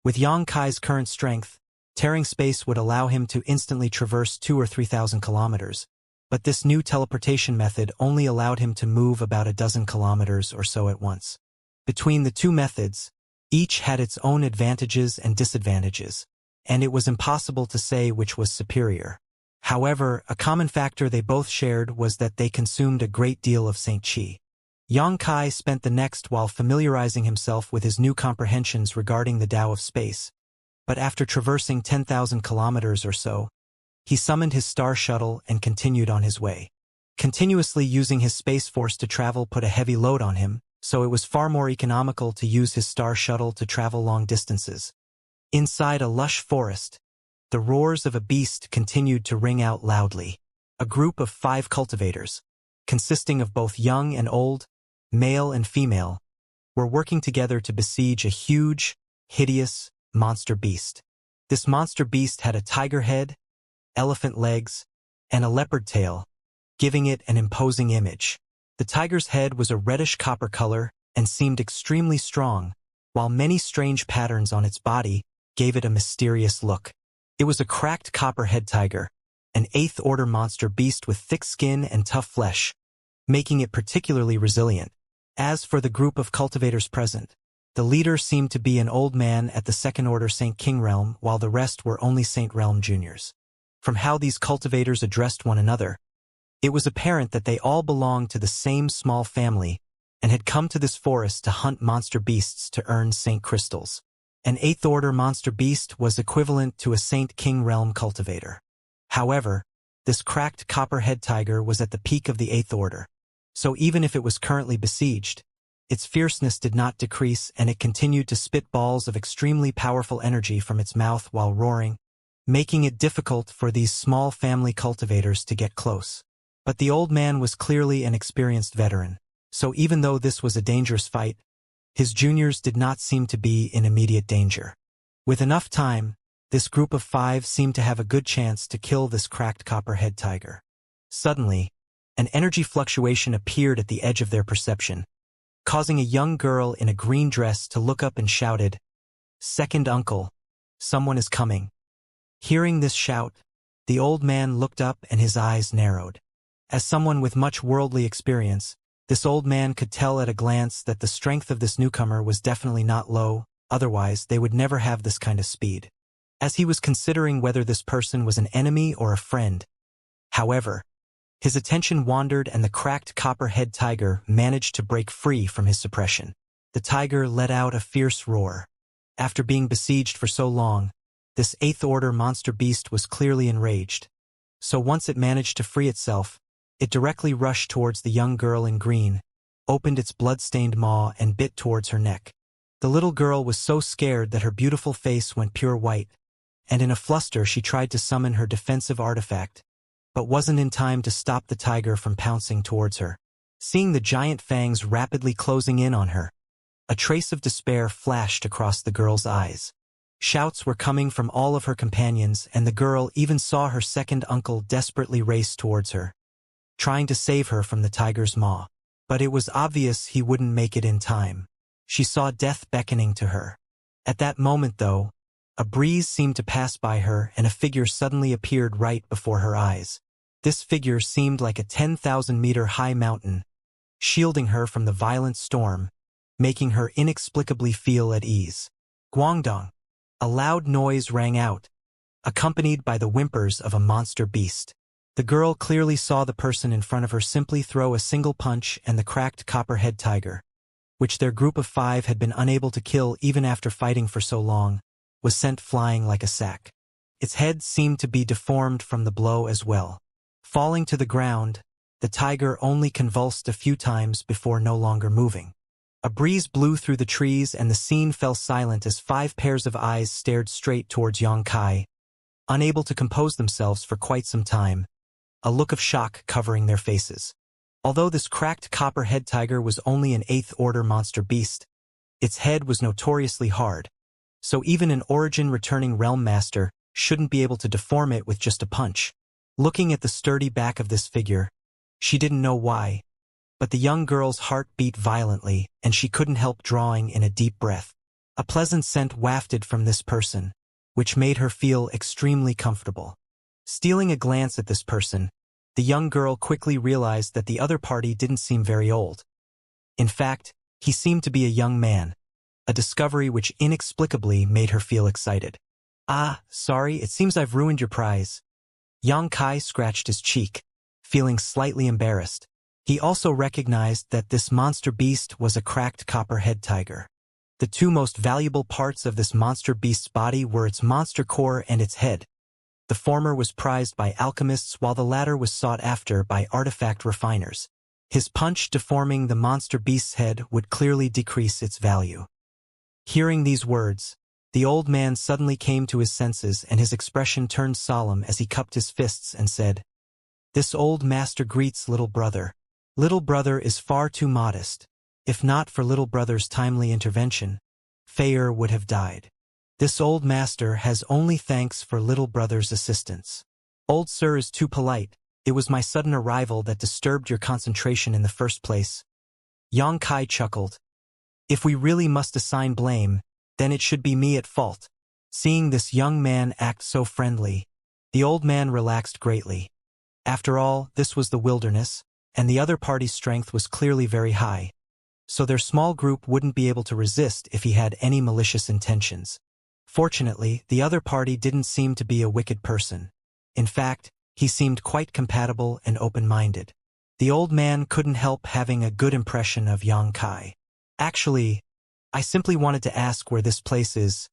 With Yang Kai's current strength, tearing space would allow him to instantly traverse 2,000 or 3,000 kilometers, but this new teleportation method only allowed him to move about a dozen kilometers or so at once. Between the two methods, each had its own advantages and disadvantages, and it was impossible to say which was superior. However, a common factor they both shared was that they consumed a great deal of Saint Chi. Yang Kai spent the next while familiarizing himself with his new comprehensions regarding the Tao of space, but after traversing 10,000 kilometers or so, he summoned his star shuttle and continued on his way. Continuously using his space force to travel put a heavy load on him, so it was far more economical to use his star shuttle to travel long distances. Inside a lush forest, the roars of a beast continued to ring out loudly. A group of 5 cultivators, consisting of both young and old, male and female, were working together to besiege a huge, hideous monster beast. This monster beast had a tiger head, elephant legs, and a leopard tail, giving it an imposing image. The tiger's head was a reddish copper color and seemed extremely strong, while many strange patterns on its body gave it a mysterious look. It was a cracked copperhead tiger, an 8th-order monster beast with thick skin and tough flesh, making it particularly resilient. As for the group of cultivators present, the leader seemed to be an old man at the 2nd-order Saint King realm, while the rest were only Saint Realm juniors. From how these cultivators addressed one another, it was apparent that they all belonged to the same small family and had come to this forest to hunt monster beasts to earn Saint Crystals. An 8th-order monster beast was equivalent to a Saint King realm cultivator. However, this cracked copperhead tiger was at the peak of the 8th order, so even if it was currently besieged, its fierceness did not decrease and it continued to spit balls of extremely powerful energy from its mouth while roaring, making it difficult for these small family cultivators to get close. But the old man was clearly an experienced veteran, so even though this was a dangerous fight, his juniors did not seem to be in immediate danger. With enough time, this group of 5 seemed to have a good chance to kill this cracked copperhead tiger. Suddenly, an energy fluctuation appeared at the edge of their perception, causing a young girl in a green dress to look up and shouted, "Second uncle, someone is coming." Hearing this shout, the old man looked up and his eyes narrowed. As someone with much worldly experience, this old man could tell at a glance that the strength of this newcomer was definitely not low, otherwise they would never have this kind of speed. As he was considering whether this person was an enemy or a friend, however, his attention wandered and the cracked copperhead tiger managed to break free from his suppression. The tiger let out a fierce roar. After being besieged for so long, this 8th-order monster beast was clearly enraged. So once it managed to free itself, it directly rushed towards the young girl in green, opened its blood-stained maw and bit towards her neck. The little girl was so scared that her beautiful face went pure white, and in a fluster she tried to summon her defensive artifact, but wasn't in time to stop the tiger from pouncing towards her. Seeing the giant fangs rapidly closing in on her, a trace of despair flashed across the girl's eyes. Shouts were coming from all of her companions, and the girl even saw her second uncle desperately race towards her, trying to save her from the tiger's maw. But it was obvious he wouldn't make it in time. She saw death beckoning to her. At that moment, though, a breeze seemed to pass by her and a figure suddenly appeared right before her eyes. This figure seemed like a 10,000-meter-high mountain, shielding her from the violent storm, making her inexplicably feel at ease. Guangdong. A loud noise rang out, accompanied by the whimpers of a monster beast. The girl clearly saw the person in front of her simply throw a single punch, and the cracked copperhead tiger, which their group of 5 had been unable to kill even after fighting for so long, was sent flying like a sack. Its head seemed to be deformed from the blow as well. Falling to the ground, the tiger only convulsed a few times before no longer moving. A breeze blew through the trees and the scene fell silent as 5 pairs of eyes stared straight towards Yang Kai, unable to compose themselves for quite some time. a look of shock covering their faces. Although this cracked copperhead tiger was only an 8th order monster beast, its head was notoriously hard, so even an origin-returning realm master shouldn't be able to deform it with just a punch. Looking at the sturdy back of this figure, she didn't know why, but the young girl's heart beat violently and she couldn't help drawing in a deep breath. A pleasant scent wafted from this person, which made her feel extremely comfortable. Stealing a glance at this person, the young girl quickly realized that the other party didn't seem very old. In fact, he seemed to be a young man, a discovery which inexplicably made her feel excited. "Ah, sorry, it seems I've ruined your prize." Xianxia scratched his cheek, feeling slightly embarrassed. He also recognized that this monster beast was a cracked copperhead tiger. The two most valuable parts of this monster beast's body were its monster core and its head. The former was prized by alchemists while the latter was sought after by artifact refiners. His punch deforming the monster beast's head would clearly decrease its value. Hearing these words, the old man suddenly came to his senses and his expression turned solemn as he cupped his fists and said, "This old master greets little brother. Little brother is far too modest. If not for little brother's timely intervention, Feyre would have died. This old master has only thanks for little brother's assistance. Old sir is too polite. It was my sudden arrival that disturbed your concentration in the first place." Xianxia chuckled. "If we really must assign blame, then it should be me at fault." Seeing this young man act so friendly, the old man relaxed greatly. After all, this was the wilderness, and the other party's strength was clearly very high, so their small group wouldn't be able to resist if he had any malicious intentions. Fortunately, the other party didn't seem to be a wicked person. In fact, he seemed quite compatible and open-minded. The old man couldn't help having a good impression of Xianxia. "Actually, I simply wanted to ask where this place is."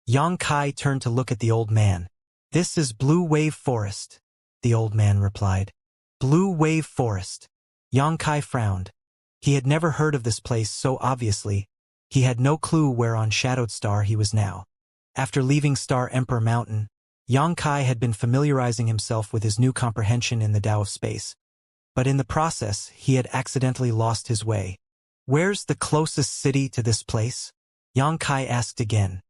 Xianxia turned to look at the old man. "This is Blue Wave Forest," the old man replied. Blue Wave Forest. Xianxia frowned. He had never heard of this place so obviously. He had no clue where on Shadowed Star he was now. After leaving Star Emperor Mountain, Xianxia had been familiarizing himself with his new comprehension in the Tao of Space. But in the process, he had accidentally lost his way. "Where's the closest city to this place?" Xianxia asked again.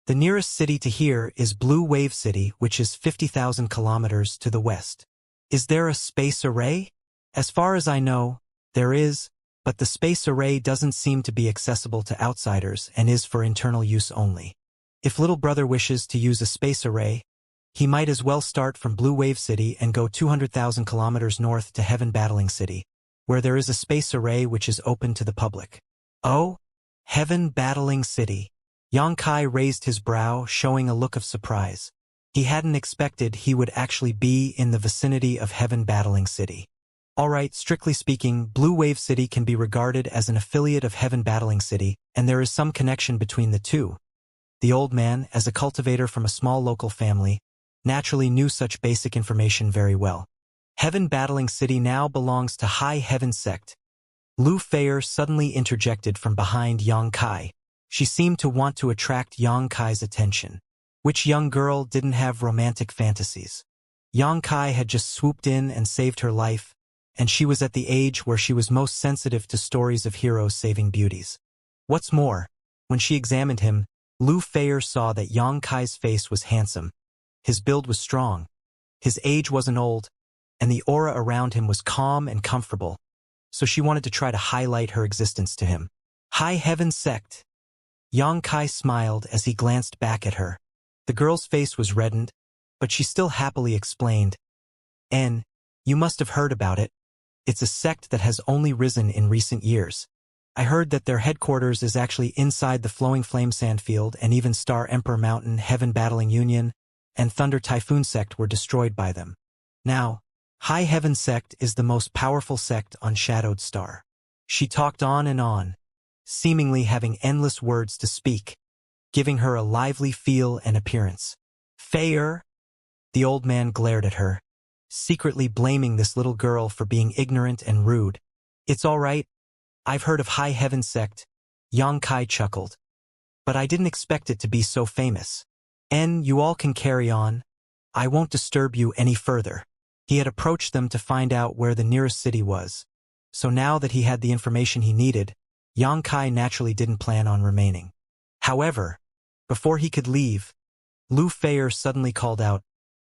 "The nearest city to here is Blue Wave City, which is 50,000 kilometers to the west." "Is there a space array?" "As far as I know, there is, but the space array doesn't seem to be accessible to outsiders and is for internal use only. If little brother wishes to use a space array, he might as well start from Blue Wave City and go 200,000 kilometers north to Heaven Battling City, where there is a space array which is open to the public." "Oh? Heaven Battling City." Xianxia raised his brow, showing a look of surprise. He hadn't expected he would actually be in the vicinity of Heaven Battling City. Alright, strictly speaking, Blue Wave City can be regarded as an affiliate of Heaven Battling City, and there is some connection between the two. The old man, as a cultivator from a small local family, naturally knew such basic information very well. Heaven Battling City now belongs to High Heaven Sect. Lu Feyre suddenly interjected from behind Xianxia. She seemed to want to attract Xianxia's attention. Which young girl didn't have romantic fantasies? Xianxia had just swooped in and saved her life, and she was at the age where she was most sensitive to stories of heroes saving beauties. What's more, when she examined him, Lu Feyre saw that Xianxia's face was handsome. His build was strong. His age wasn't old, and the aura around him was calm and comfortable, so she wanted to try to highlight her existence to him. "High Heaven Sect." Xianxia smiled as he glanced back at her. The girl's face was reddened, but she still happily explained, You must have heard about it. It's a sect that has only risen in recent years. I heard that their headquarters is actually inside the Flowing Flame Sandfield, and even Star Emperor Mountain, Heaven Battling Union, and Thunder Typhoon Sect were destroyed by them. Now, High Heaven Sect is the most powerful sect on Shadowed Star." She talked on, seemingly having endless words to speak, giving her a lively feel and appearance. "Feyre?" The old man glared at her, secretly blaming this little girl for being ignorant and rude. "It's all right. I've heard of High Heaven Sect," Xianxia chuckled. "But I didn't expect it to be so famous. You all can carry on. I won't disturb you any further." He had approached them to find out where the nearest city was. So now that he had the information he needed, Xianxia naturally didn't plan on remaining. However, before he could leave, Lu Feier suddenly called out,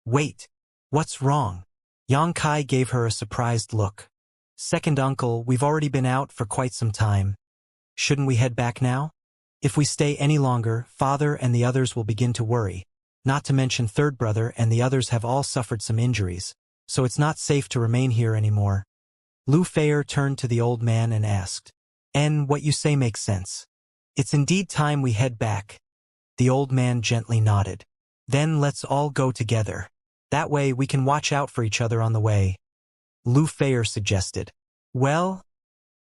"Wait, what's wrong?" Xianxia gave her a surprised look. "Second uncle, we've already been out for quite some time. Shouldn't we head back now? If we stay any longer, father and the others will begin to worry. Not to mention third brother and the others have all suffered some injuries, so it's not safe to remain here anymore." Lu Feier turned to the old man and asked, What you say makes sense. It's indeed time we head back." The old man gently nodded. "Then let's all go together. That way we can watch out for each other on the way," Lu Feier suggested. "Well?"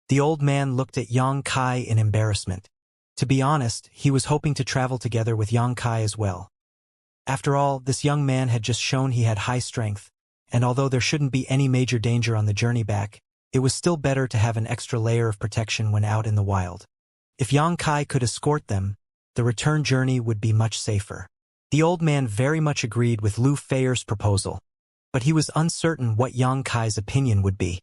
The old man looked at Xianxia in embarrassment. To be honest, he was hoping to travel together with Xianxia as well. After all, this young man had just shown he had high strength, and although there shouldn't be any major danger on the journey back, it was still better to have an extra layer of protection when out in the wild. If Xianxia could escort them, the return journey would be much safer. The old man very much agreed with Lu Feier's proposal, but he was uncertain what Xianxia's opinion would be.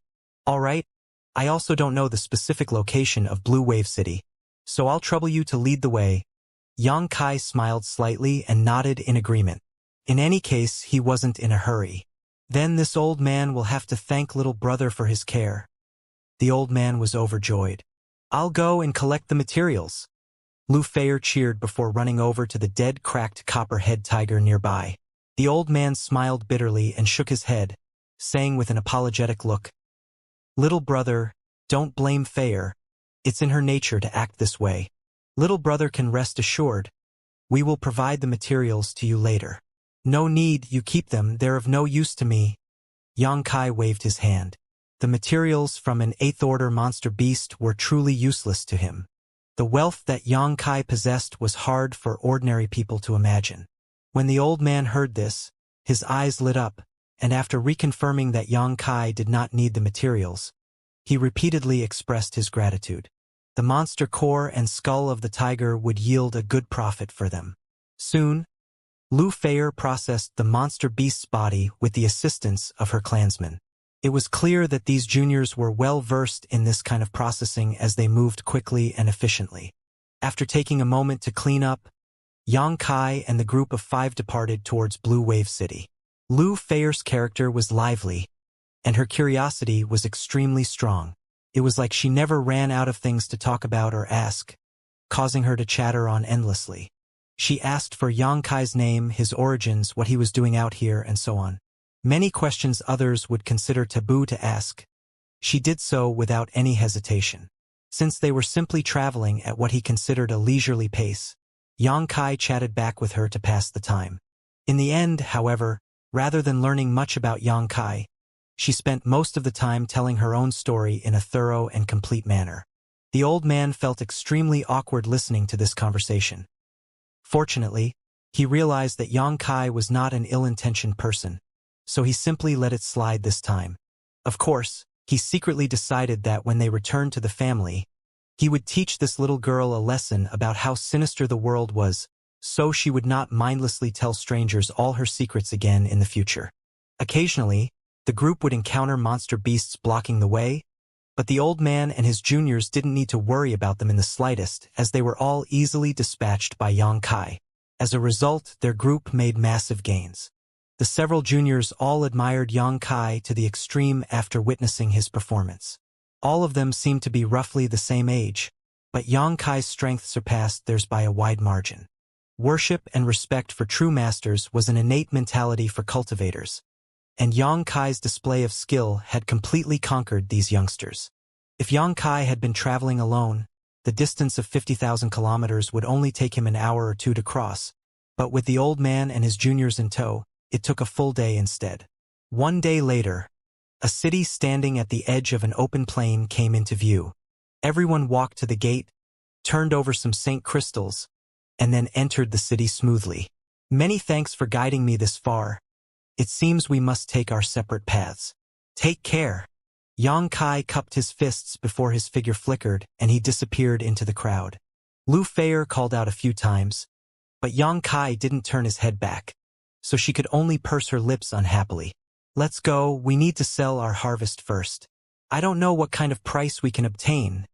"All right, I also don't know the specific location of Blue Wave City, so I'll trouble you to lead the way." Xianxia smiled slightly and nodded in agreement. In any case, he wasn't in a hurry. "Then this old man will have to thank little brother for his care." The old man was overjoyed. "I'll go and collect the materials." Lu Feier cheered before running over to the dead, cracked copperhead tiger nearby. The old man smiled bitterly and shook his head, saying with an apologetic look, "Little brother, don't blame Feier. It's in her nature to act this way. Little brother can rest assured. We will provide the materials to you later. No need you keep them, they're of no use to me." Xianxia waved his hand. The materials from an 8th-order monster beast were truly useless to him. The wealth that Xianxia possessed was hard for ordinary people to imagine. When the old man heard this, his eyes lit up, and after reconfirming that Xianxia did not need the materials, he repeatedly expressed his gratitude. The monster core and skull of the tiger would yield a good profit for them. Soon, Lu Feier processed the monster beast's body with the assistance of her clansmen. It was clear that these juniors were well versed in this kind of processing as they moved quickly and efficiently. After taking a moment to clean up, Xianxia and the group of 5 departed towards Blue Wave City. Lu Feier's character was lively, and her curiosity was extremely strong. It was like she never ran out of things to talk about or ask, causing her to chatter on endlessly. She asked for Xianxia's name, his origins, what he was doing out here, and so on. Many questions others would consider taboo to ask. She did so without any hesitation. Since they were simply traveling at what he considered a leisurely pace, Xianxia chatted back with her to pass the time. In the end, however, rather than learning much about Xianxia, she spent most of the time telling her own story in a thorough and complete manner. The old man felt extremely awkward listening to this conversation. Fortunately, he realized that Xianxia was not an ill-intentioned person, so he simply let it slide this time. Of course, he secretly decided that when they returned to the family, he would teach this little girl a lesson about how sinister the world was, so she would not mindlessly tell strangers all her secrets again in the future. Occasionally, the group would encounter monster beasts blocking the way, but the old man and his juniors didn't need to worry about them in the slightest, as they were all easily dispatched by Xianxia. As a result, their group made massive gains. The several juniors all admired Xianxia to the extreme after witnessing his performance. All of them seemed to be roughly the same age, but Xianxia's strength surpassed theirs by a wide margin. Worship and respect for true masters was an innate mentality for cultivators, and Xianxia's display of skill had completely conquered these youngsters. If Xianxia had been traveling alone, the distance of 50,000 kilometers would only take him an hour or two to cross, but with the old man and his juniors in tow, it took a full day instead. One day later, a city standing at the edge of an open plain came into view. Everyone walked to the gate, turned over some Saint crystals, and then entered the city smoothly. "Many thanks for guiding me this far. It seems we must take our separate paths. Take care." Xianxia cupped his fists before his figure flickered, and he disappeared into the crowd. Lu Feier called out a few times, but Xianxia didn't turn his head back, so she could only purse her lips unhappily. Let's go, we need to sell our harvest first. I don't know what kind of price we can obtain,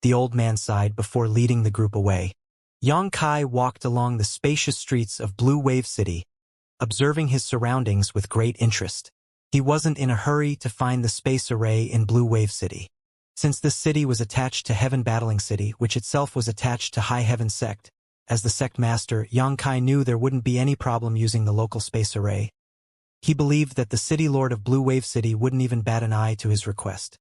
the old man sighed before leading the group away. Yang Kai walked along the spacious streets of Blue Wave City, observing his surroundings with great interest. He wasn't in a hurry to find the space array in Blue Wave City. Since this city was attached to Heaven Battling City, which itself was attached to High Heaven Sect, as the sect master, Yang Kai knew there wouldn't be any problem using the local space array. He believed that the city lord of Blue Wave City wouldn't even bat an eye to his request.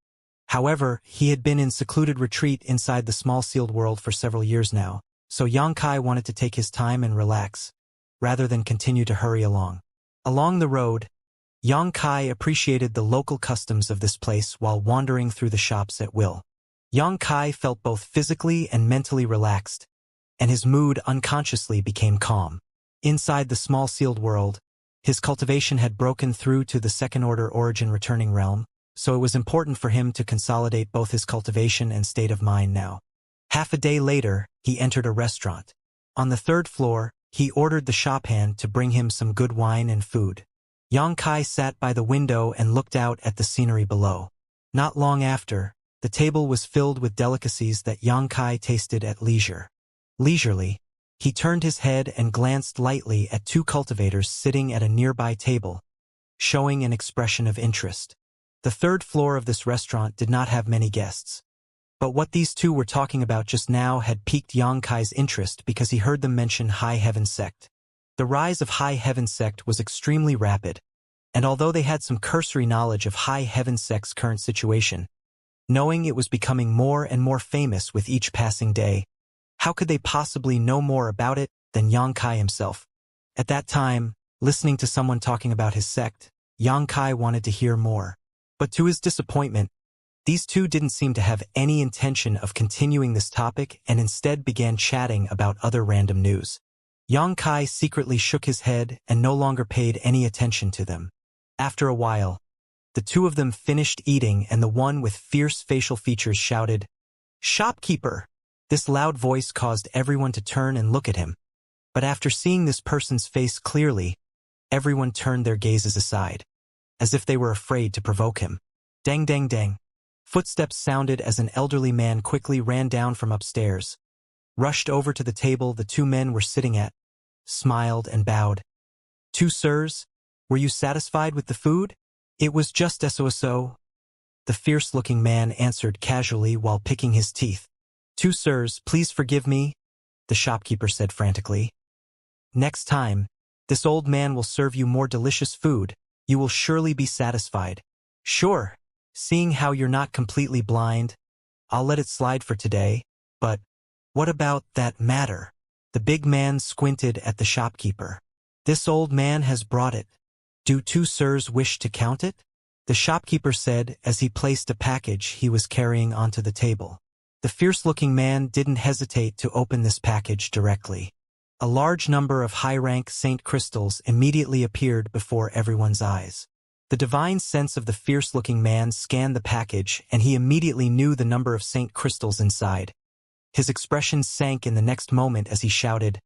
However, he had been in secluded retreat inside the small sealed world for several years now, so Yang Kai wanted to take his time and relax, rather than continue to hurry along. Along the road, Yang Kai appreciated the local customs of this place while wandering through the shops at will. Yang Kai felt both physically and mentally relaxed, and his mood unconsciously became calm. Inside the small sealed world, his cultivation had broken through to the second-order origin returning realm, so it was important for him to consolidate both his cultivation and state of mind now. Half a day later, he entered a restaurant. On the third floor, he ordered the shop hand to bring him some good wine and food. Yang Kai sat by the window and looked out at the scenery below. Not long after, the table was filled with delicacies that Yang Kai tasted at leisure. Leisurely, he turned his head and glanced lightly at two cultivators sitting at a nearby table, showing an expression of interest. The third floor of this restaurant did not have many guests. But what these two were talking about just now had piqued Yang Kai's interest because he heard them mention High Heaven Sect. The rise of High Heaven Sect was extremely rapid, and although they had some cursory knowledge of High Heaven Sect's current situation, knowing it was becoming more and more famous with each passing day, how could they possibly know more about it than Yang Kai himself? At that time, listening to someone talking about his sect, Yang Kai wanted to hear more. But to his disappointment, these two didn't seem to have any intention of continuing this topic and instead began chatting about other random news. Yang Kai secretly shook his head and no longer paid any attention to them. After a while, the two of them finished eating and the one with fierce facial features shouted, "Shopkeeper!" This loud voice caused everyone to turn and look at him. But after seeing this person's face clearly, everyone turned their gazes aside, as if they were afraid to provoke him. Dang dang dang. Footsteps sounded as an elderly man quickly ran down from upstairs, rushed over to the table the two men were sitting at, smiled and bowed. "Two sirs, were you satisfied with the food?" "It was just so," the fierce-looking man answered casually while picking his teeth. "Two sirs, please forgive me," the shopkeeper said frantically. "Next time, this old man will serve you more delicious food. You will surely be satisfied." "Sure, seeing how you're not completely blind, I'll let it slide for today, but what about that matter?" The big man squinted at the shopkeeper. "This old man has brought it. Do two sirs wish to count it?" the shopkeeper said as he placed a package he was carrying onto the table. The fierce-looking man didn't hesitate to open this package directly. A large number of high-rank saint crystals immediately appeared before everyone's eyes. The divine sense of the fierce-looking man scanned the package and he immediately knew the number of saint crystals inside. His expression sank in the next moment as he shouted,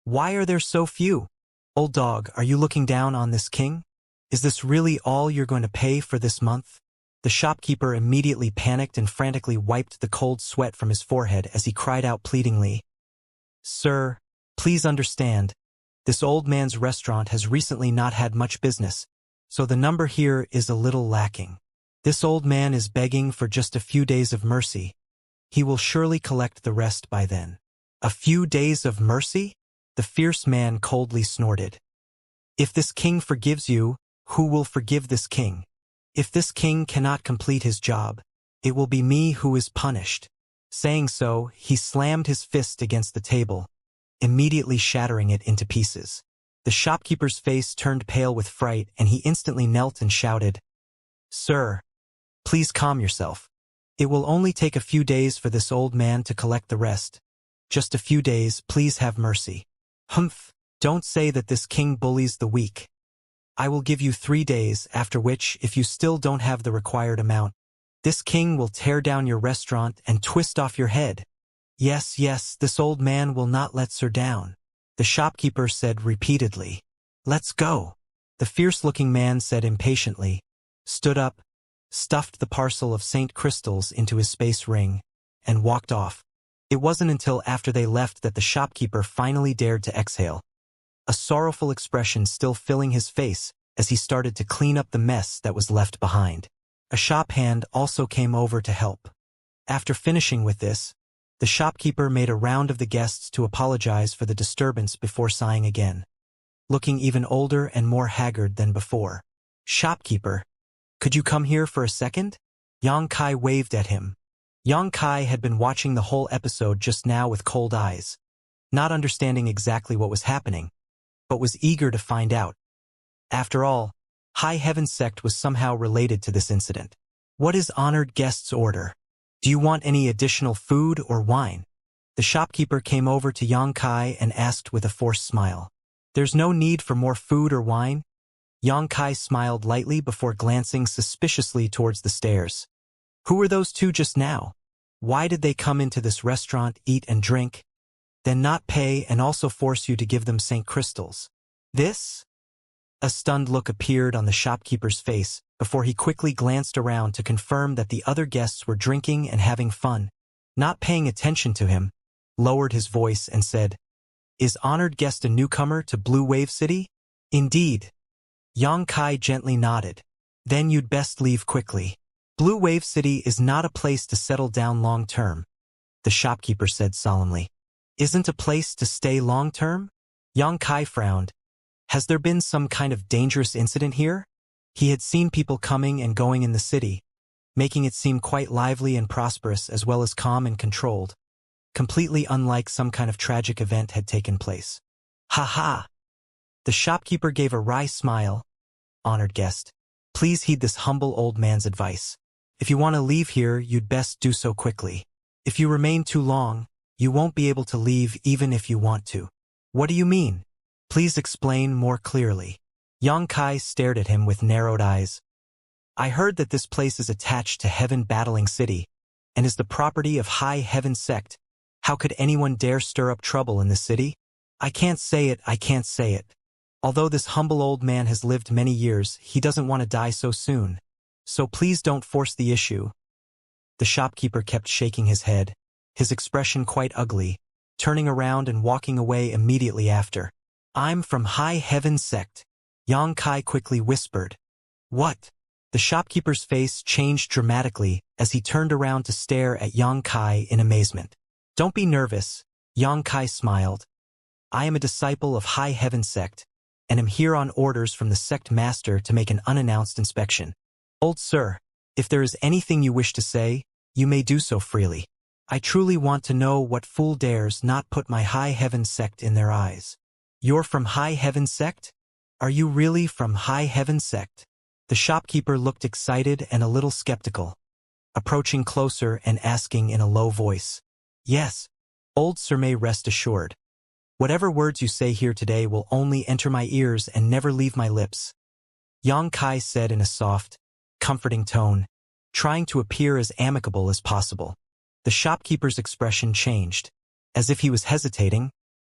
"Why are there so few? Old dog, are you looking down on this king? Is this really all you're going to pay for this month?" The shopkeeper immediately panicked and frantically wiped the cold sweat from his forehead as he cried out pleadingly, "Sir, please understand, this old man's restaurant has recently not had much business, so the number here is a little lacking. This old man is begging for just a few days of mercy. He will surely collect the rest by then." "A few days of mercy?" the fierce man coldly snorted. "If this king forgives you, who will forgive this king? If this king cannot complete his job, it will be me who is punished." Saying so, he slammed his fist against the table, immediately shattering it into pieces. The shopkeeper's face turned pale with fright and he instantly knelt and shouted, "Sir, please calm yourself. It will only take a few days for this old man to collect the rest. Just a few days, please have mercy." "Humph, don't say that this king bullies the weak. I will give you 3 days, after which, if you still don't have the required amount, this king will tear down your restaurant and twist off your head." Yes, this old man will not let sir down," the shopkeeper said repeatedly. "Let's go." The fierce-looking man said impatiently, stood up, stuffed the parcel of Saint crystals into his space ring, and walked off. It wasn't until after they left that the shopkeeper finally dared to exhale, a sorrowful expression still filling his face as he started to clean up the mess that was left behind. A shop hand also came over to help. After finishing with this, the shopkeeper made a round of the guests to apologize for the disturbance before sighing again, looking even older and more haggard than before. "Shopkeeper, could you come here for a second?" Xianxia waved at him. Xianxia had been watching the whole episode just now with cold eyes, not understanding exactly what was happening, but was eager to find out. After all, High Heaven Sect was somehow related to this incident. "What is honored guest's order? Do you want any additional food or wine?" The shopkeeper came over to Xianxia and asked with a forced smile. "There's no need for more food or wine." Xianxia smiled lightly before glancing suspiciously towards the stairs. Who were those two just now? Why did they come into this restaurant, eat and drink, then not pay and also force you to give them Saint crystals? This? A stunned look appeared on the shopkeeper's face before he quickly glanced around to confirm that the other guests were drinking and having fun. Not paying attention to him, lowered his voice and said, "Is honored guest a newcomer to Blue Wave City?" "Indeed." Xianxia gently nodded. "Then you'd best leave quickly. Blue Wave City is not a place to settle down long-term," the shopkeeper said solemnly. "Isn't a place to stay long-term?" Xianxia frowned. Has there been some kind of dangerous incident here? He had seen people coming and going in the city, making it seem quite lively and prosperous as well as calm and controlled, completely unlike some kind of tragic event had taken place. "Ha ha!" The shopkeeper gave a wry smile. "Honored guest, please heed this humble old man's advice. If you want to leave here, you'd best do so quickly. If you remain too long, you won't be able to leave even if you want to." "What do you mean? Please explain more clearly." Xianxia stared at him with narrowed eyes. "I heard that this place is attached to Heaven Battling City and is the property of High Heaven Sect. How could anyone dare stir up trouble in this city?" I can't say it. Although this humble old man has lived many years, he doesn't want to die so soon. So please don't force the issue." The shopkeeper kept shaking his head, his expression quite ugly, turning around and walking away immediately after. "I'm from High Heaven Sect," Xianxia quickly whispered. "What?" The shopkeeper's face changed dramatically as he turned around to stare at Xianxia in amazement. "Don't be nervous," Xianxia smiled. "I am a disciple of High Heaven Sect, and am here on orders from the sect master to make an unannounced inspection. Old sir, if there is anything you wish to say, you may do so freely. I truly want to know what fool dares not put my High Heaven Sect in their eyes." "You're from High Heaven Sect? Are you really from High Heaven Sect?" The shopkeeper looked excited and a little skeptical, approaching closer and asking in a low voice. "Yes, old sir, may rest assured. Whatever words you say here today will only enter my ears and never leave my lips," Xianxia said in a soft, comforting tone, trying to appear as amicable as possible. The shopkeeper's expression changed, as if he was hesitating,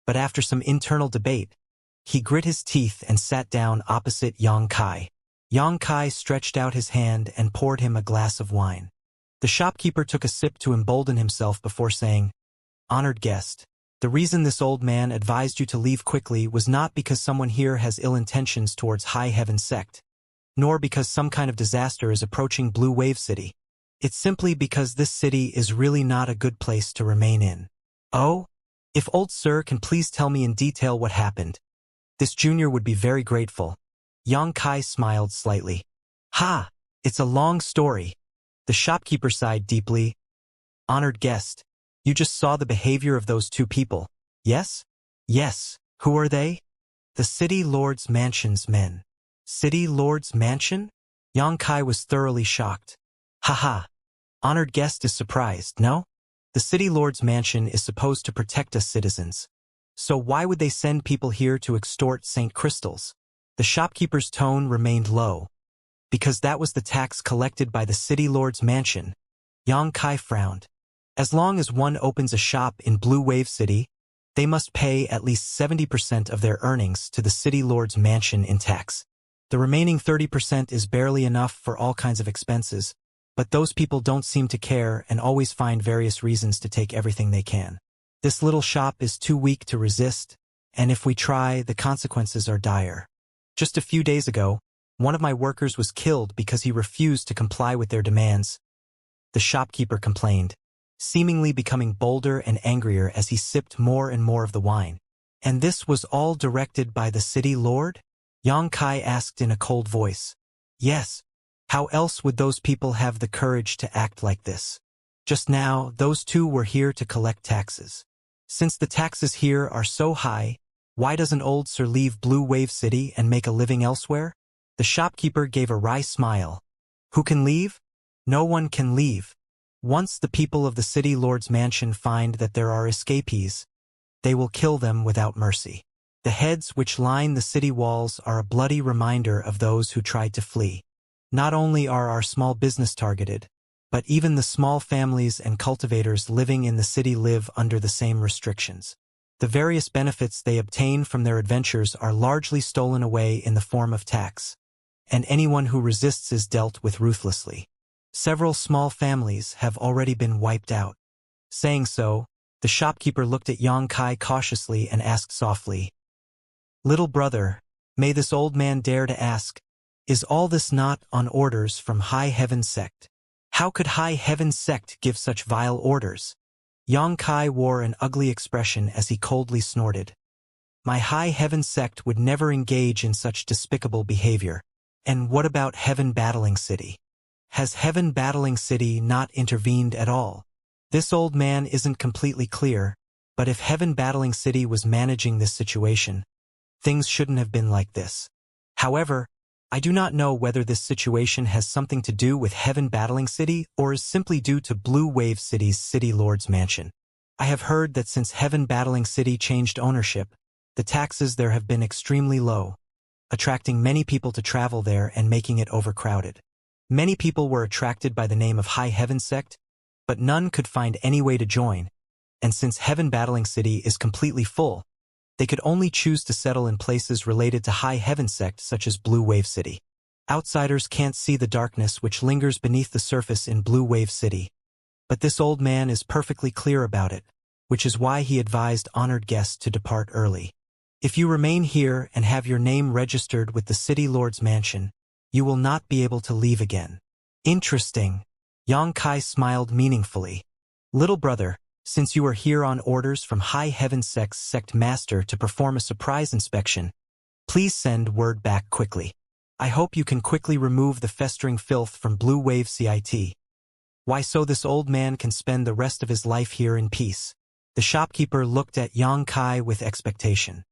but after some internal debate, he grit his teeth and sat down opposite Xianxia. Xianxia stretched out his hand and poured him a glass of wine. The shopkeeper took a sip to embolden himself before saying, "Honored guest, the reason this old man advised you to leave quickly was not because someone here has ill intentions towards High Heaven Sect, nor because some kind of disaster is approaching Blue Wave City. It's simply because this city is really not a good place to remain in." "Oh? If old sir can please tell me in detail what happened, this junior would be very grateful." Xianxia smiled slightly. "Ha! It's a long story." The shopkeeper sighed deeply. "Honored guest, you just saw the behavior of those two people, yes?" "Yes. Who are they?" "The City Lord's Mansion's men." "City Lord's Mansion?" Xianxia was thoroughly shocked. "Haha. Honored guest is surprised, no? The City Lord's Mansion is supposed to protect us citizens. So why would they send people here to extort Saint crystals?" The shopkeeper's tone remained low. "Because that was the tax collected by the City Lord's Mansion." Xianxia frowned. "As long as one opens a shop in Blue Wave City, they must pay at least 70% of their earnings to the City Lord's Mansion in tax. The remaining 30% is barely enough for all kinds of expenses, but those people don't seem to care and always find various reasons to take everything they can. This little shop is too weak to resist, and if we try, the consequences are dire. Just a few days ago, one of my workers was killed because he refused to comply with their demands. The shopkeeper complained, seemingly becoming bolder and angrier as he sipped more and more of the wine. And this was all directed by the city lord? Xianxia asked in a cold voice. Yes. How else would those people have the courage to act like this? Just now, those two were here to collect taxes. Since the taxes here are so high, why doesn't old Sir leave Blue Wave City and make a living elsewhere? The shopkeeper gave a wry smile. Who can leave? No one can leave. Once the people of the city lord's mansion find that there are escapees, they will kill them without mercy. The heads which line the city walls are a bloody reminder of those who tried to flee. Not only are our small business targeted, but even the small families and cultivators living in the city live under the same restrictions. The various benefits they obtain from their adventures are largely stolen away in the form of tax, and anyone who resists is dealt with ruthlessly. Several small families have already been wiped out. Saying so, the shopkeeper looked at Xianxia cautiously and asked softly, "Little brother, may this old man dare to ask, is all this not on orders from High Heaven Sect? How could High Heaven Sect give such vile orders?" Xianxia wore an ugly expression as he coldly snorted. "My High Heaven Sect would never engage in such despicable behavior. And what about Heaven Battling City? Has Heaven Battling City not intervened at all? This old man isn't completely clear, but if Heaven Battling City was managing this situation, things shouldn't have been like this. However, I do not know whether this situation has something to do with Heaven Battling City or is simply due to Blue Wave City's City Lord's mansion. I have heard that since Heaven Battling City changed ownership, the taxes there have been extremely low, attracting many people to travel there and making it overcrowded. Many people were attracted by the name of High Heaven Sect, but none could find any way to join, and since Heaven Battling City is completely full, they could only choose to settle in places related to High Heaven Sect such as Blue Wave City. Outsiders can't see the darkness which lingers beneath the surface in Blue Wave City, but this old man is perfectly clear about it, which is why he advised honored guests to depart early. If you remain here and have your name registered with the City Lord's mansion, you will not be able to leave again. Interesting. Xianxia smiled meaningfully. Little brother, since you are here on orders from High Heaven Sect's sect master to perform a surprise inspection, please send word back quickly. I hope you can quickly remove the festering filth from Blue Wave CIT. Why, so this old man can spend the rest of his life here in peace. The shopkeeper looked at Xianxia with expectation.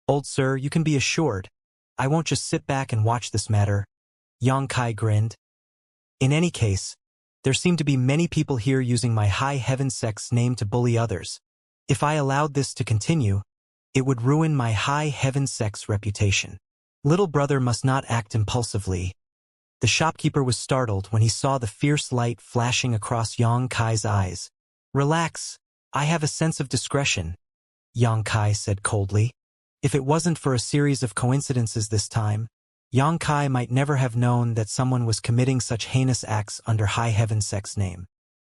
Old sir, you can be assured, I won't just sit back and watch this matter. Xianxia grinned. In any case, there seem to be many people here using my High Heaven Sect's name to bully others. If I allowed this to continue, it would ruin my High Heaven Sect's reputation. Little brother must not act impulsively. The shopkeeper was startled when he saw the fierce light flashing across Xianxia's eyes. Relax, I have a sense of discretion, Xianxia said coldly. If it wasn't for a series of coincidences this time, Xianxia might never have known that someone was committing such heinous acts under High Heaven Sect's name.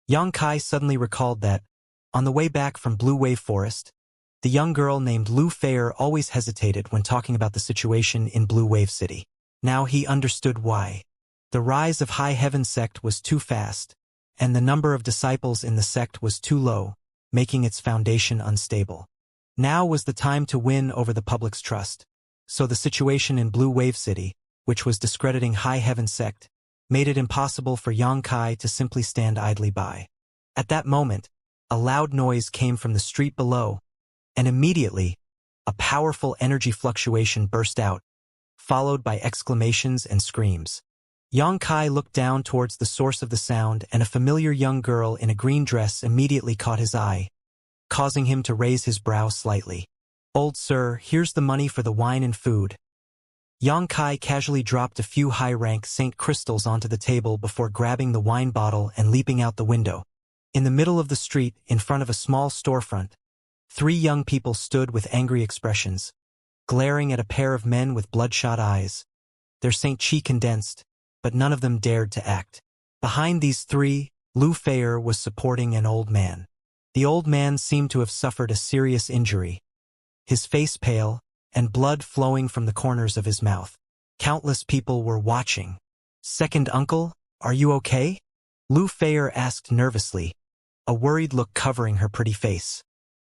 Xianxia suddenly recalled that, on the way back from Blue Wave Forest, the young girl named Lu Feier always hesitated when talking about the situation in Blue Wave City. Now he understood why. The rise of High Heaven Sect was too fast, and the number of disciples in the sect was too low, making its foundation unstable. Now was the time to win over the public's trust. So the situation in Blue Wave City, which was discrediting High Heaven Sect, made it impossible for Xianxia to simply stand idly by. At that moment, a loud noise came from the street below, and immediately, a powerful energy fluctuation burst out, followed by exclamations and screams. Xianxia looked down towards the source of the sound, and a familiar young girl in a green dress immediately caught his eye, causing him to raise his brow slightly. Old sir, here's the money for the wine and food. Xianxia casually dropped a few high-rank Saint crystals onto the table before grabbing the wine bottle and leaping out the window. In the middle of the street, in front of a small storefront, 3 young people stood with angry expressions, glaring at a pair of men with bloodshot eyes. their Saint Chi condensed, but none of them dared to act. Behind these three, Lu Feier was supporting an old man. The old man seemed to have suffered a serious injury, his face pale, and blood flowing from the corners of his mouth. Countless people were watching. "Second uncle, are you okay?" Lu Feier asked nervously, a worried look covering her pretty face.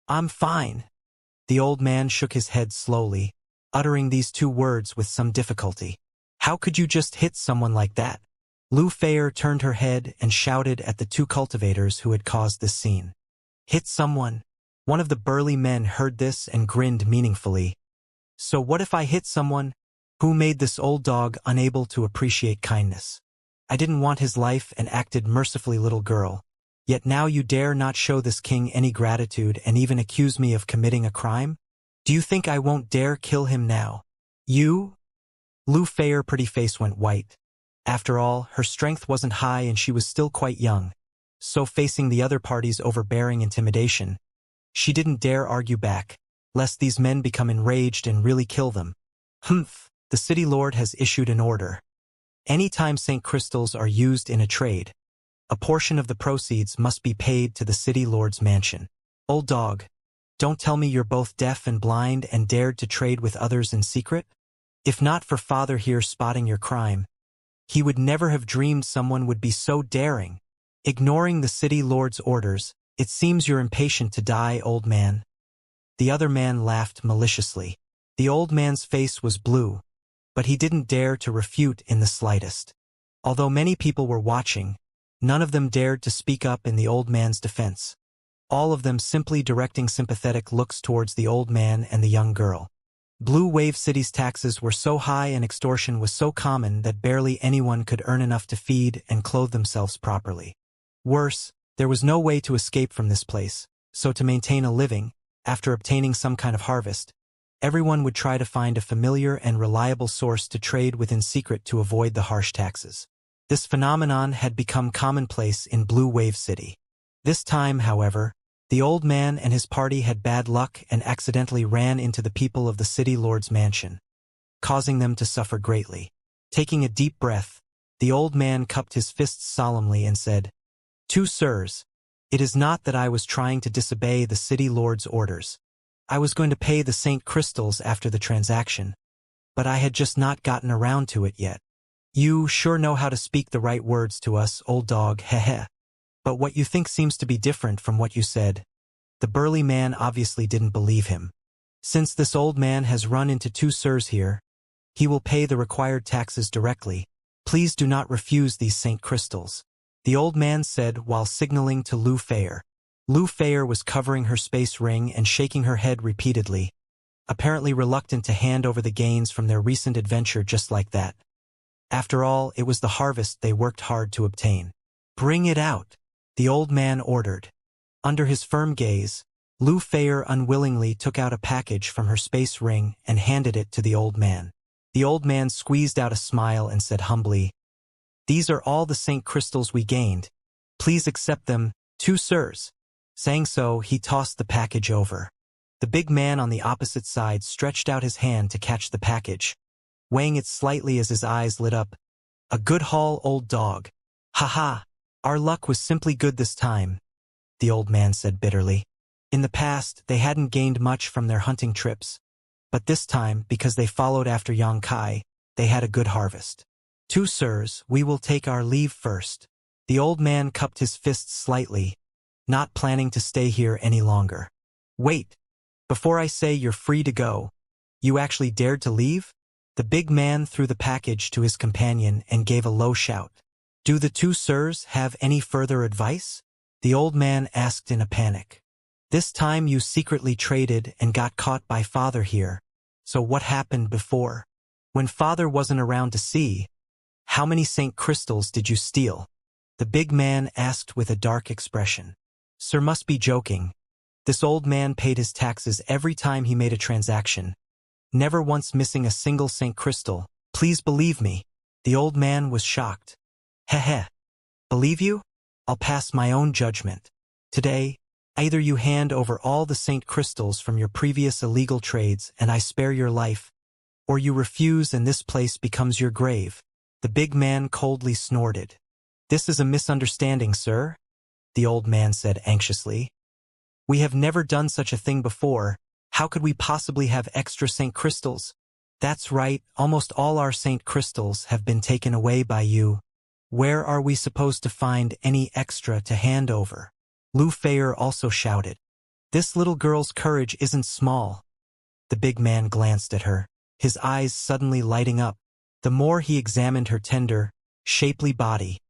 "I'm fine." The old man shook his head slowly, uttering these two words with some difficulty. "How could you just hit someone like that?" Lu Feier turned her head and shouted at the two cultivators who had caused this scene. "Hit someone?" One of the burly men heard this and grinned meaningfully. "So what if I hit someone who made this old dog unable to appreciate kindness? I didn't want his life and acted mercifully, little girl. Yet now you dare not show this king any gratitude and even accuse me of committing a crime? Do you think I won't dare kill him now? You?" Lu Feier pretty face went white. After all, her strength wasn't high and she was still quite young. So facing the other party's overbearing intimidation, she didn't dare argue back, lest these men become enraged and really kill them. "Humph, the city lord has issued an order. Anytime St. Crystals are used in a trade, a portion of the proceeds must be paid to the city lord's mansion. Old dog, don't tell me you're both deaf and blind and dared to trade with others in secret? If not for father here spotting your crime, he would never have dreamed someone would be so daring. Ignoring the city lord's orders, it seems you're impatient to die, old man." The other man laughed maliciously. The old man's face was blue, but he didn't dare to refute in the slightest. Although many people were watching, none of them dared to speak up in the old man's defense. All of them simply directing sympathetic looks towards the old man and the young girl. Blue Wave City's taxes were so high and extortion was so common that barely anyone could earn enough to feed and clothe themselves properly. Worse, there was no way to escape from this place, so to maintain a living, after obtaining some kind of harvest, everyone would try to find a familiar and reliable source to trade with in secret to avoid the harsh taxes. This phenomenon had become commonplace in Blue Wave City. This time, however, the old man and his party had bad luck and accidentally ran into the people of the city lord's mansion, causing them to suffer greatly. Taking a deep breath, the old man cupped his fists solemnly and said, "Two sirs, it is not that I was trying to disobey the city lord's orders. I was going to pay the St. Crystals after the transaction, but I had just not gotten around to it yet. You sure know how to speak the right words to us, old dog, heh. But what you think seems to be different from what you said." The burly man obviously didn't believe him. "Since this old man has run into two sirs here, he will pay the required taxes directly. Please do not refuse these St. Crystals," the old man said while signaling to Lu Feier. Lu Feier was covering her space ring and shaking her head repeatedly, apparently reluctant to hand over the gains from their recent adventure just like that. After all, it was the harvest they worked hard to obtain. "Bring it out," the old man ordered. Under his firm gaze, Lu Feier unwillingly took out a package from her space ring and handed it to the old man. The old man squeezed out a smile and said humbly, "These are all the St. Crystals we gained. Please accept them, two sirs." Saying so, he tossed the package over. The big man on the opposite side stretched out his hand to catch the package, weighing it slightly as his eyes lit up. "A good haul, old dog. Ha! Our luck was simply good this time," the old man said bitterly. In the past, they hadn't gained much from their hunting trips, but this time, because they followed after Xianxia, they had a good harvest. "Two sirs, we will take our leave first." The old man cupped his fists slightly, not planning to stay here any longer. "Wait, before I say you're free to go, you actually dared to leave?" The big man threw the package to his companion and gave a low shout. "Do the two sirs have any further advice?" the old man asked in a panic. "This time you secretly traded and got caught by father here. So what happened before? When father wasn't around to see, how many St. Crystals did you steal?" the big man asked with a dark expression. Sir must be joking. This old man paid his taxes every time he made a transaction, never once missing a single St. Crystal. "Please believe me." The old man was shocked. Heh. "Believe you? I'll pass my own judgment. Today, either you hand over all the St. Crystals from your previous illegal trades and I spare your life, or you refuse and this place becomes your grave." The big man coldly snorted. "This is a misunderstanding, sir," the old man said anxiously. "We have never done such a thing before. How could we possibly have extra Saint crystals?" "That's right, almost all our Saint crystals have been taken away by you. Where are we supposed to find any extra to hand over?" Lu Feier also shouted. "This little girl's courage isn't small." The big man glanced at her, his eyes suddenly lighting up. The more he examined her tender, shapely body,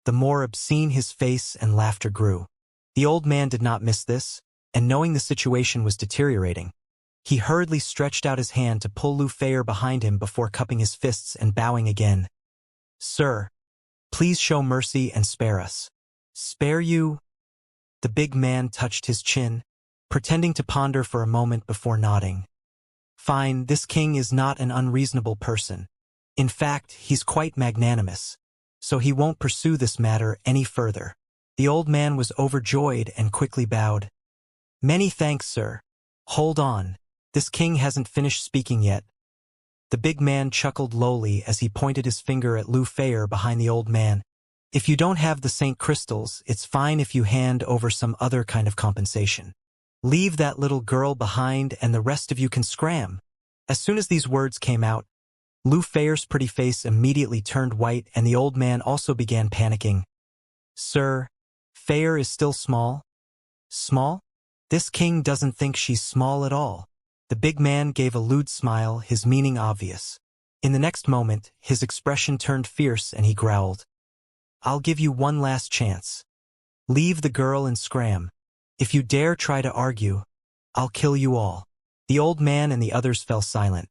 the more obscene his face and laughter grew. The old man did not miss this, and knowing the situation was deteriorating, he hurriedly stretched out his hand to pull Lu Feier behind him before cupping his fists and bowing again. "Sir, please show mercy and spare us." "Spare you?" The big man touched his chin, pretending to ponder for a moment before nodding. "Fine, this king is not an unreasonable person. In fact, he's quite magnanimous, so he won't pursue this matter any further." The old man was overjoyed and quickly bowed. "Many thanks, sir. Hold on. This king hasn't finished speaking yet." The big man chuckled lowly as he pointed his finger at Lu Feier behind the old man. "If you don't have the Saint crystals, it's fine if you hand over some other kind of compensation. Leave that little girl behind and the rest of you can scram." As soon as these words came out, Lu Feier's pretty face immediately turned white and the old man also began panicking. "Sir, Feier is still small?" "Small? This king doesn't think she's small at all." The big man gave a lewd smile, his meaning obvious. In the next moment, his expression turned fierce and he growled, "I'll give you one last chance. Leave the girl and scram. If you dare try to argue, I'll kill you all." The old man and the others fell silent.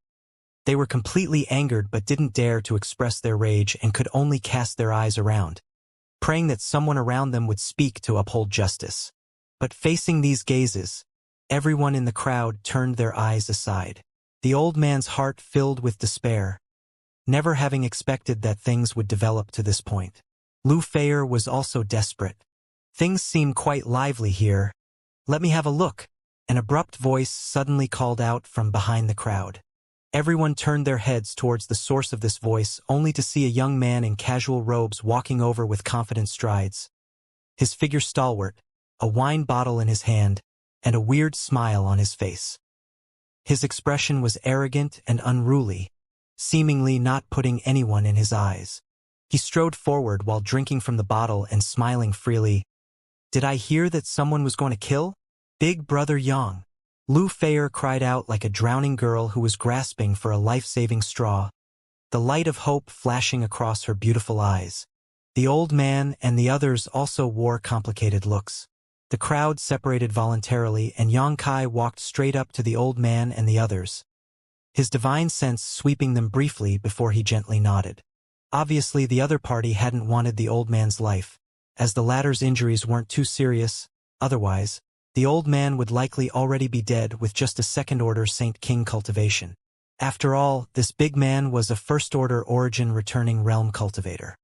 They were completely angered but didn't dare to express their rage and could only cast their eyes around, praying that someone around them would speak to uphold justice. But facing these gazes, everyone in the crowd turned their eyes aside. The old man's heart filled with despair, never having expected that things would develop to this point. Lu Feier was also desperate. "Things seem quite lively here. Let me have a look." An abrupt voice suddenly called out from behind the crowd. Everyone turned their heads towards the source of this voice, only to see a young man in casual robes walking over with confident strides. His figure stalwart, a wine bottle in his hand, and a weird smile on his face. His expression was arrogant and unruly, seemingly not putting anyone in his eyes. He strode forward while drinking from the bottle and smiling freely. "Did I hear that someone was going to kill? Big Brother Yang?" Lu Feier cried out like a drowning girl who was grasping for a life-saving straw, the light of hope flashing across her beautiful eyes. The old man and the others also wore complicated looks. The crowd separated voluntarily and Xianxia walked straight up to the old man and the others, his divine sense sweeping them briefly before he gently nodded. Obviously, the other party hadn't wanted the old man's life, as the latter's injuries weren't too serious. Otherwise, the old man would likely already be dead with just a second-order Saint King cultivation. After all, this big man was a first-order origin returning realm cultivator.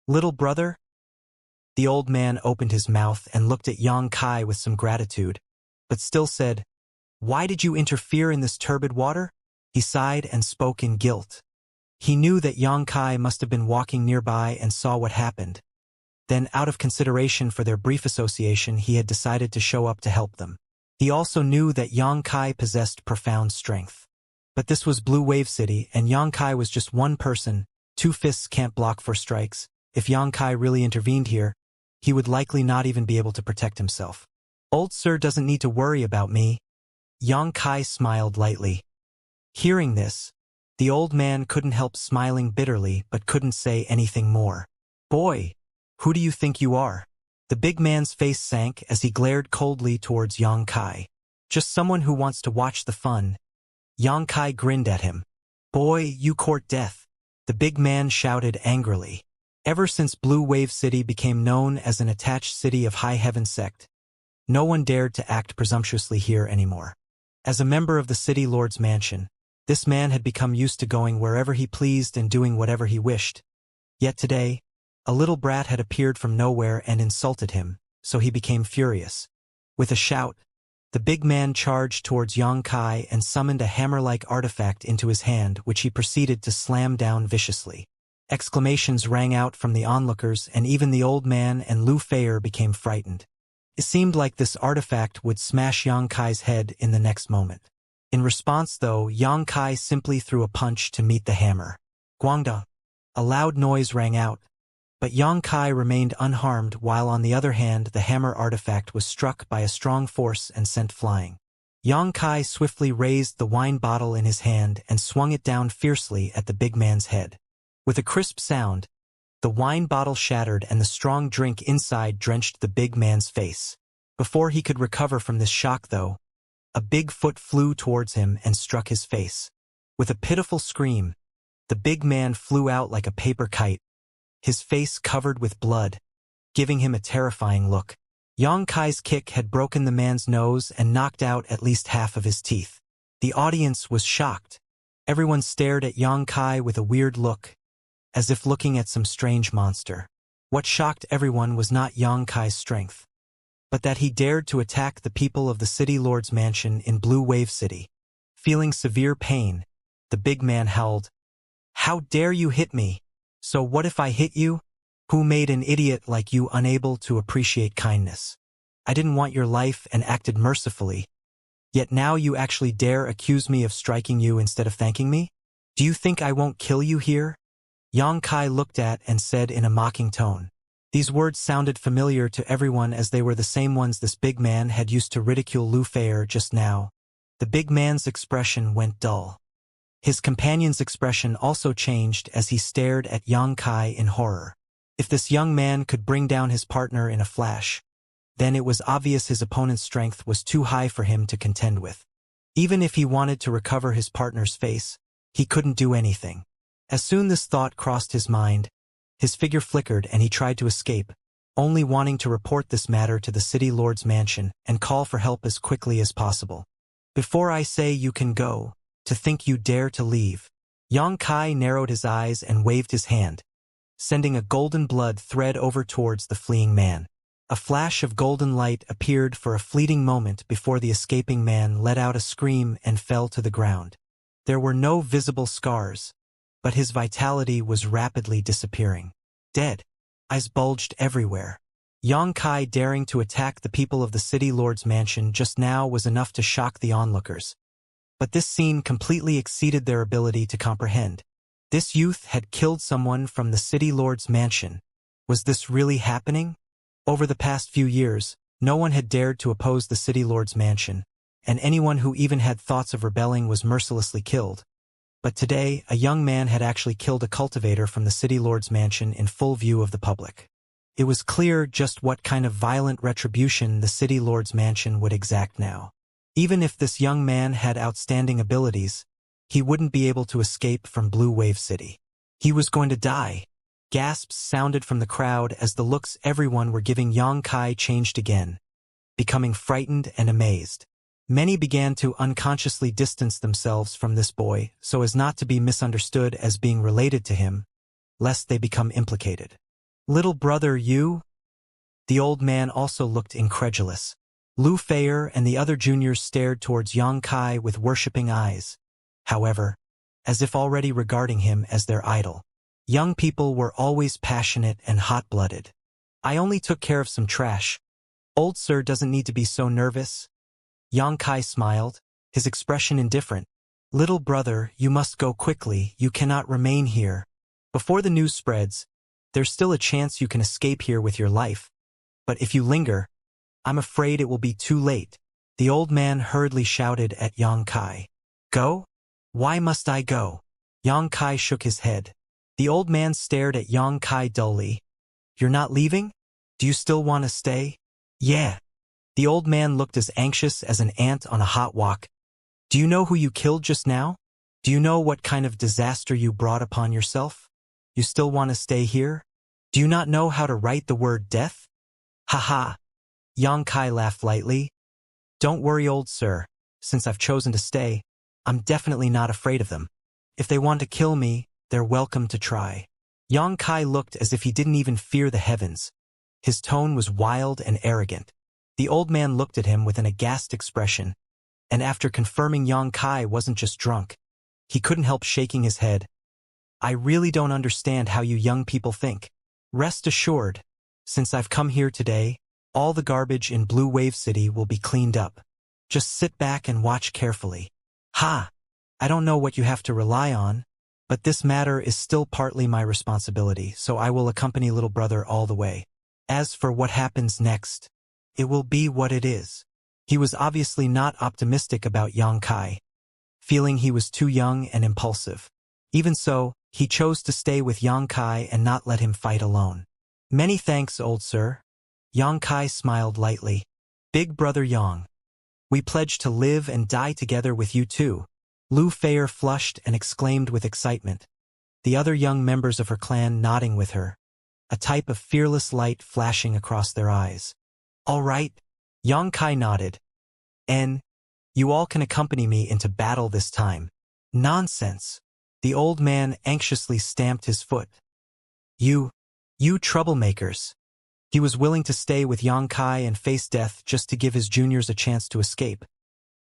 "Little brother?" The old man opened his mouth and looked at Xianxia with some gratitude, but still said, "Why did you interfere in this turbid water?" He sighed and spoke in guilt. He knew that Xianxia must have been walking nearby and saw what happened. Then, out of consideration for their brief association, he had decided to show up to help them. He also knew that Xianxia possessed profound strength. But this was Blue Wave City, and Xianxia was just one person. 2 fists can't block 4 strikes. If Xianxia really intervened here, he would likely not even be able to protect himself. "Old sir doesn't need to worry about me." Xianxia smiled lightly. Hearing this, the old man couldn't help smiling bitterly but couldn't say anything more. "Boy, who do you think you are?" The big man's face sank as he glared coldly towards Xianxia. "Just someone who wants to watch the fun." Xianxia grinned at him. "Boy, you court death," the big man shouted angrily. Ever since Blue Wave City became known as an attached city of High Heaven sect, no one dared to act presumptuously here anymore. As a member of the city lord's mansion, this man had become used to going wherever he pleased and doing whatever he wished. Yet today, a little brat had appeared from nowhere and insulted him, so he became furious. With a shout, The big man charged towards Xianxia and summoned a hammer-like artifact into his hand, which he proceeded to slam down viciously. Exclamations rang out from the onlookers, and even the old man and Lu Feier became frightened. It seemed like this artifact would smash Xianxia's head in the next moment. In response, though, Xianxia simply threw a punch to meet the hammer. Guangda! A loud noise rang out, but Xianxia remained unharmed, while on the other hand the hammer artifact was struck by a strong force and sent flying. Xianxia swiftly raised the wine bottle in his hand and swung it down fiercely at the big man's head. With a crisp sound, the wine bottle shattered and the strong drink inside drenched the big man's face. Before he could recover from this shock, though, a big foot flew towards him and struck his face. With a pitiful scream, the big man flew out like a paper kite, his face covered with blood, giving him a terrifying look. Xianxia's kick had broken the man's nose and knocked out at least half of his teeth. The audience was shocked. Everyone stared at Xianxia with a weird look, as if looking at some strange monster. What shocked everyone was not Xianxia's strength, but that he dared to attack the people of the City Lord's mansion in Blue Wave City. Feeling severe pain, the big man howled, "How dare you hit me? So what if I hit you? Who made an idiot like you unable to appreciate kindness? I didn't want your life and acted mercifully. Yet now you actually dare accuse me of striking you instead of thanking me? Do you think I won't kill you here?" Xianxia looked at and said in a mocking tone. These words sounded familiar to everyone, as they were the same ones this big man had used to ridicule Lu Feier just now. The big man's expression went dull. His companion's expression also changed as he stared at Xianxia in horror. If this young man could bring down his partner in a flash, then it was obvious his opponent's strength was too high for him to contend with. Even if he wanted to recover his partner's face, he couldn't do anything. As soon as this thought crossed his mind, his figure flickered and he tried to escape, only wanting to report this matter to the City Lord's mansion and call for help as quickly as possible. "Before I say you can go, to think you dare to leave." Xianxia narrowed his eyes and waved his hand, sending a golden blood thread over towards the fleeing man. A flash of golden light appeared for a fleeting moment before the escaping man let out a scream and fell to the ground. There were no visible scars, but his vitality was rapidly disappearing. Dead. Eyes bulged everywhere. Xianxia daring to attack the people of the City Lord's mansion just now was enough to shock the onlookers. But this scene completely exceeded their ability to comprehend. This youth had killed someone from the City Lord's mansion. Was this really happening? Over the past few years, no one had dared to oppose the City Lord's mansion, and anyone who even had thoughts of rebelling was mercilessly killed. But today, a young man had actually killed a cultivator from the City Lord's mansion in full view of the public. It was clear just what kind of violent retribution the City Lord's mansion would exact now. Even if this young man had outstanding abilities, he wouldn't be able to escape from Blue Wave City. He was going to die. Gasps sounded from the crowd as the looks everyone were giving Xianxia changed again, becoming frightened and amazed. Many began to unconsciously distance themselves from this boy so as not to be misunderstood as being related to him, lest they become implicated. "Little brother, you?" The old man also looked incredulous. Lu Feier and the other juniors stared towards Xianxia with worshipping eyes, however, as if already regarding him as their idol. Young people were always passionate and hot-blooded. "I only took care of some trash. Old sir doesn't need to be so nervous." Xianxia smiled, his expression indifferent. "Little brother, you must go quickly. You cannot remain here. Before the news spreads, there's still a chance you can escape here with your life. But if you linger, I'm afraid it will be too late." The old man hurriedly shouted at Xianxia. "Go? Why must I go?" Xianxia shook his head. The old man stared at Xianxia dully. "You're not leaving? Do you still want to stay?" "Yeah." The old man looked as anxious as an ant on a hot wok. "Do you know who you killed just now? Do you know what kind of disaster you brought upon yourself? You still want to stay here? Do you not know how to write the word death?" "Ha ha." Xianxia laughed lightly. "Don't worry, old sir. Since I've chosen to stay, I'm definitely not afraid of them. If they want to kill me, they're welcome to try." Xianxia looked as if he didn't even fear the heavens. His tone was wild and arrogant. The old man looked at him with an aghast expression, and after confirming Yang Kai wasn't just drunk, he couldn't help shaking his head. I really don't understand how you young people think. Rest assured, since I've come here today, all the garbage in Blue Wave City will be cleaned up. Just sit back and watch carefully. Ha! I don't know what you have to rely on, but this matter is still partly my responsibility, so I will accompany little brother all the way. As for what happens next, it will be what it is. He was obviously not optimistic about Yang Kai, feeling he was too young and impulsive. Even so, he chose to stay with Yang Kai and not let him fight alone. Many thanks, old sir. Yang Kai smiled lightly. Big brother Yang. We pledge to live and die together with you too. Lu Feier flushed and exclaimed with excitement, the other young members of her clan nodding with her, a type of fearless light flashing across their eyes. All right, Yang Kai nodded. And you all can accompany me into battle this time. Nonsense. The old man anxiously stamped his foot. You troublemakers. He was willing to stay with Yang Kai and face death just to give his juniors a chance to escape.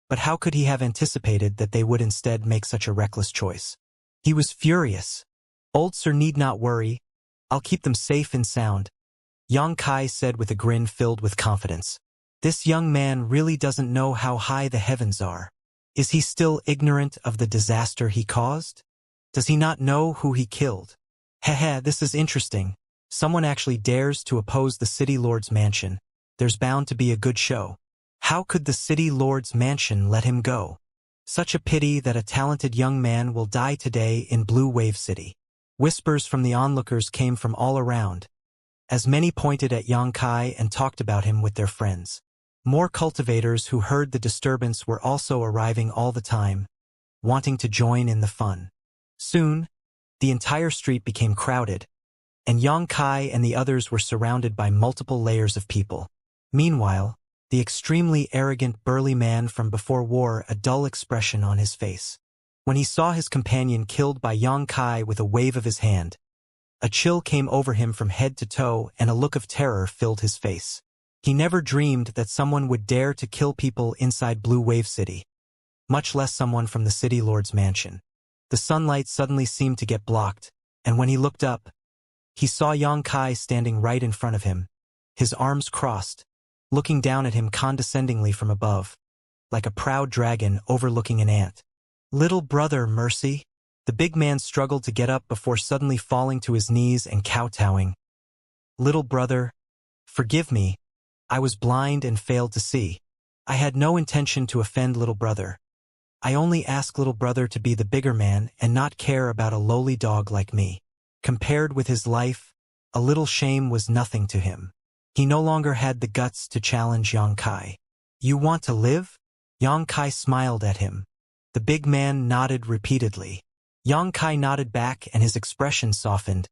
But how could he have anticipated that they would instead make such a reckless choice? He was furious. Old sir need not worry. I'll keep them safe and sound, Yang Kai said with a grin filled with confidence. This young man really doesn't know how high the heavens are. Is he still ignorant of the disaster he caused? Does he not know who he killed? Heh, this is interesting. Someone actually dares to oppose the City Lord's mansion. There's bound to be a good show. How could the City Lord's mansion let him go? Such a pity that a talented young man will die today in Blue Wave City. Whispers from the onlookers came from all around, as many pointed at Yang Kai and talked about him with their friends. More cultivators who heard the disturbance were also arriving all the time, wanting to join in the fun. Soon, the entire street became crowded, and Yang Kai and the others were surrounded by multiple layers of people. Meanwhile, the extremely arrogant burly man from before wore a dull expression on his face. When he saw his companion killed by Yang Kai with a wave of his hand, a chill came over him from head to toe and a look of terror filled his face. He never dreamed that someone would dare to kill people inside Blue Wave City, much less someone from the City Lord's mansion. The sunlight suddenly seemed to get blocked, and when he looked up, he saw Yang Kai standing right in front of him, his arms crossed, looking down at him condescendingly from above, like a proud dragon overlooking an ant. Little brother, mercy. The big man struggled to get up before suddenly falling to his knees and kowtowing. Little brother, forgive me. I was blind and failed to see. I had no intention to offend little brother. I only ask little brother to be the bigger man and not care about a lowly dog like me. Compared with his life, a little shame was nothing to him. He no longer had the guts to challenge Yang Kai. You want to live? Yang Kai smiled at him. The big man nodded repeatedly. Yang Kai nodded back and his expression softened.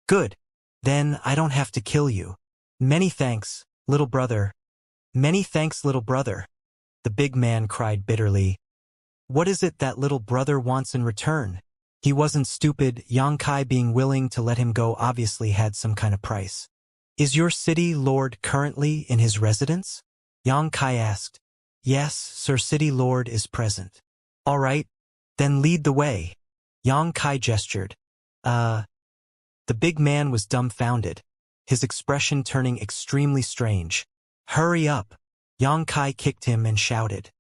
Good. Then I don't have to kill you. Many thanks, little brother. Many thanks, little brother. The big man cried bitterly. What is it that little brother wants in return? He wasn't stupid. Yang Kai being willing to let him go obviously had some kind of price. Is your City Lord currently in his residence? Yang Kai asked. Yes, Sir City Lord is present. All right, then lead the way. Yang Kai gestured. The big man was dumbfounded, his expression turning extremely strange. Hurry up. Yang Kai kicked him and shouted.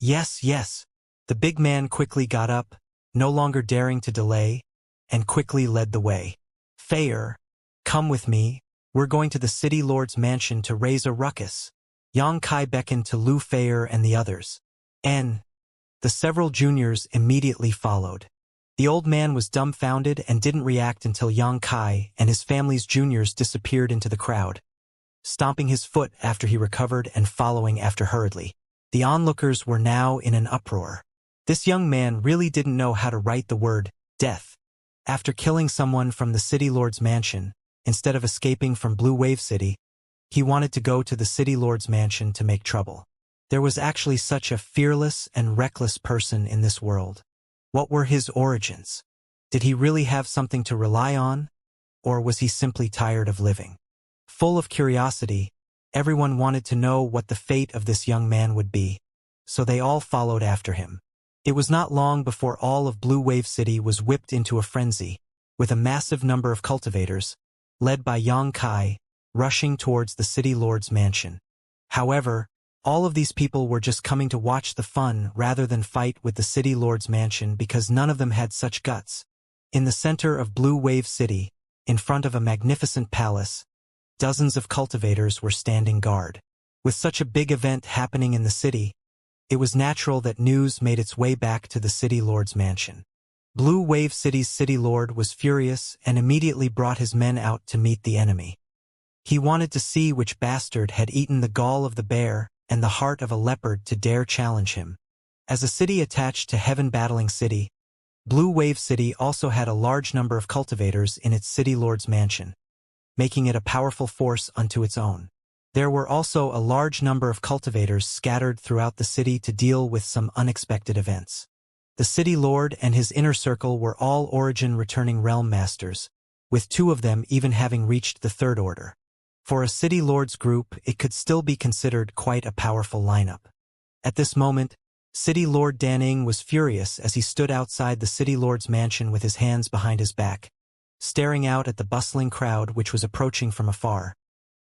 Yes, yes. The big man quickly got up, no longer daring to delay, and quickly led the way. Feier, come with me. We're going to the City Lord's mansion to raise a ruckus. Yang Kai beckoned to Lu Feier and the others. And the several juniors immediately followed. The old man was dumbfounded and didn't react until Yang Kai and his family's juniors disappeared into the crowd, stomping his foot after he recovered and following after hurriedly. The onlookers were now in an uproar. This young man really didn't know how to write the word death. After killing someone from the City Lord's mansion, instead of escaping from Blue Wave City, he wanted to go to the City Lord's mansion to make trouble. There was actually such a fearless and reckless person in this world. What were his origins? Did he really have something to rely on? Or was he simply tired of living? Full of curiosity, Everyone wanted to know what the fate of this young man would be, so they all followed after him. It was not long before all of Blue Wave City was whipped into a frenzy, with a massive number of cultivators, led by Yang Kai, rushing towards the city lord's mansion. However, all of these people were just coming to watch the fun rather than fight with the city lord's mansion because none of them had such guts. In the center of Blue Wave City, in front of a magnificent palace, dozens of cultivators were standing guard. With such a big event happening in the city, it was natural that news made its way back to the city lord's mansion. Blue Wave City's city lord was furious and immediately brought his men out to meet the enemy. He wanted to see which bastard had eaten the gall of the bear and the heart of a leopard to dare challenge him. As a city attached to Heaven Battling City, Blue Wave City also had a large number of cultivators in its city lord's mansion, making it a powerful force unto its own. There were also a large number of cultivators scattered throughout the city to deal with some unexpected events. The city lord and his inner circle were all origin-returning realm masters, with 2 of them even having reached the 3rd order. For a city lord's group, it could still be considered quite a powerful lineup. At this moment, City Lord Danning was furious as he stood outside the city lord's mansion with his hands behind his back, staring out at the bustling crowd which was approaching from afar,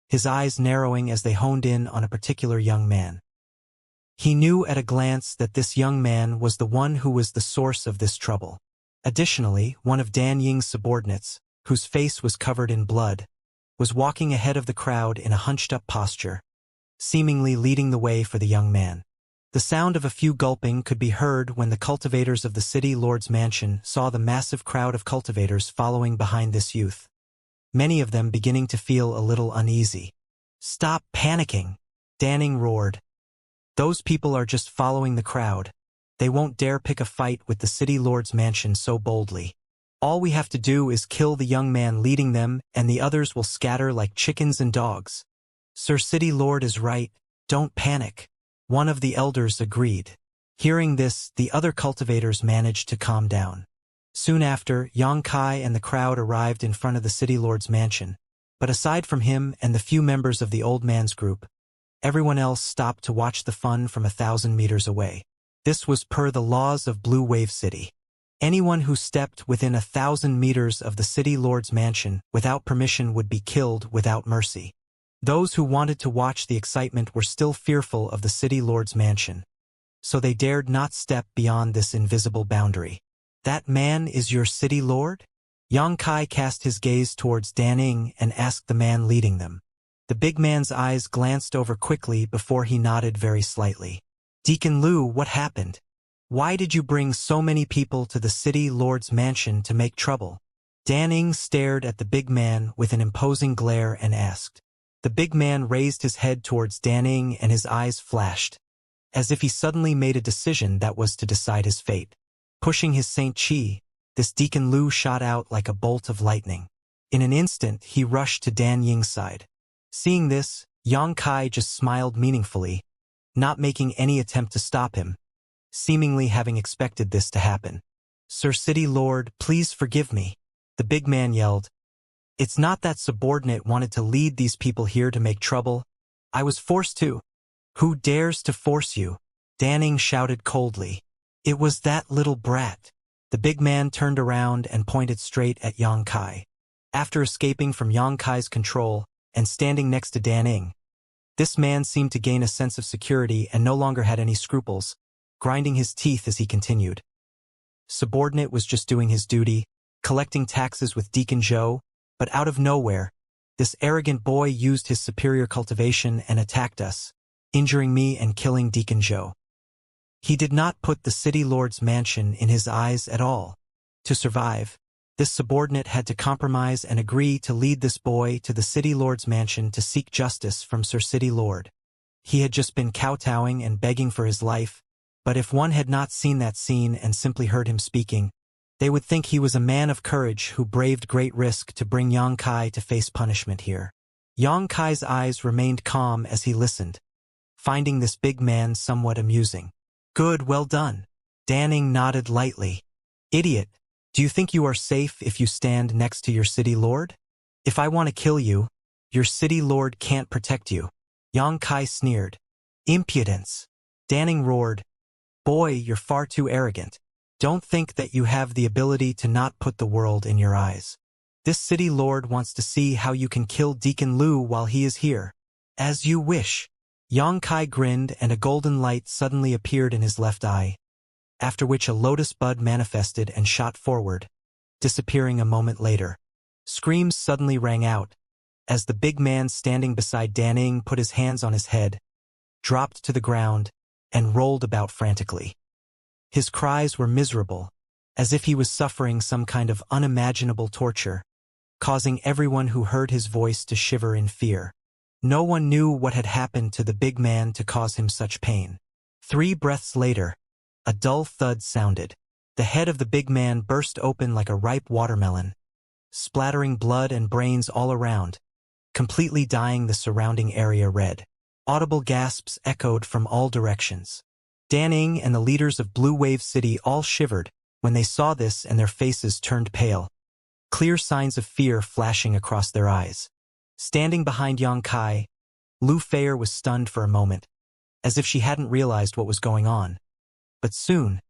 his eyes narrowing as they honed in on a particular young man. He knew at a glance that this young man was the one who was the source of this trouble. Additionally, one of Dan Ying's subordinates, whose face was covered in blood, was walking ahead of the crowd in a hunched-up posture, seemingly leading the way for the young man. The sound of a few gulping could be heard when the cultivators of the city lord's mansion saw the massive crowd of cultivators following behind this youth, many of them beginning to feel a little uneasy. "Stop panicking," Danning roared. "Those people are just following the crowd. They won't dare pick a fight with the city lord's mansion so boldly. All we have to do is kill the young man leading them and the others will scatter like chickens and dogs." "Sir City Lord is right, don't panic," one of the elders agreed. Hearing this, the other cultivators managed to calm down. Soon after, Yang Kai and the crowd arrived in front of the city lord's mansion, but aside from him and the few members of the old man's group, everyone else stopped to watch the fun from 1,000 meters away. This was per the laws of Blue Wave City. Anyone who stepped within 1,000 meters of the city lord's mansion without permission would be killed without mercy. Those who wanted to watch the excitement were still fearful of the city lord's mansion, so they dared not step beyond this invisible boundary. "That man is your city lord?" Yang Kai cast his gaze towards Danning and asked the man leading them. The big man's eyes glanced over quickly before he nodded very slightly. "Deacon Liu, what happened? Why did you bring so many people to the city lord's mansion to make trouble?" Danning stared at the big man with an imposing glare and asked. The big man raised his head towards Danning and his eyes flashed, as if he suddenly made a decision that was to decide his fate. Pushing his Saint Chi, this Deacon Liu shot out like a bolt of lightning. In an instant, he rushed to Dan Ying's side. Seeing this, Yang Kai just smiled meaningfully, not making any attempt to stop him, seemingly having expected this to happen. "Sir City Lord, please forgive me," the big man yelled. "It's not that subordinate wanted to lead these people here to make trouble. I was forced to." "Who dares to force you?" Danning shouted coldly. "It was that little brat." The big man turned around and pointed straight at Yang Kai. After escaping from Yang Kai's control and standing next to Danning, this man seemed to gain a sense of security and no longer had any scruples, grinding his teeth as he continued. Subordinate was just doing his duty, collecting taxes with Deacon Zhou, but out of nowhere, this arrogant boy used his superior cultivation and attacked us, injuring me and killing Deacon Zhou. He did not put the city lord's mansion in his eyes at all. To survive, this subordinate had to compromise and agree to lead this boy to the city lord's mansion to seek justice from Sir City Lord. He had just been kowtowing and begging for his life, but if one had not seen that scene and simply heard him speaking, they would think he was a man of courage who braved great risk to bring Yang Kai to face punishment here. Yang Kai's eyes remained calm as he listened, finding this big man somewhat amusing. "Good, well done." Danning nodded lightly. "Idiot, do you think you are safe if you stand next to your city lord? If I want to kill you, your city lord can't protect you." Yang Kai sneered. Impudence. Danning roared. Boy, you're far too arrogant. Don't think that you have the ability to not put the world in your eyes. This city lord wants to see how you can kill Deacon Lu while he is here. As you wish. Yang Kai grinned and a golden light suddenly appeared in his left eye, after which a lotus bud manifested and shot forward, disappearing a moment later. Screams suddenly rang out, as the big man standing beside Danning put his hands on his head, dropped to the ground, and rolled about frantically. His cries were miserable, as if he was suffering some kind of unimaginable torture, causing everyone who heard his voice to shiver in fear. No one knew what had happened to the big man to cause him such pain. 3 breaths later, a dull thud sounded. The head of the big man burst open like a ripe watermelon, splattering blood and brains all around, completely dyeing the surrounding area red. Audible gasps echoed from all directions. Danning and the leaders of Blue Wave City all shivered when they saw this, and their faces turned pale, clear signs of fear flashing across their eyes. Standing behind Yang Kai, Lu Feier was stunned for a moment, as if she hadn't realized what was going on. But soon,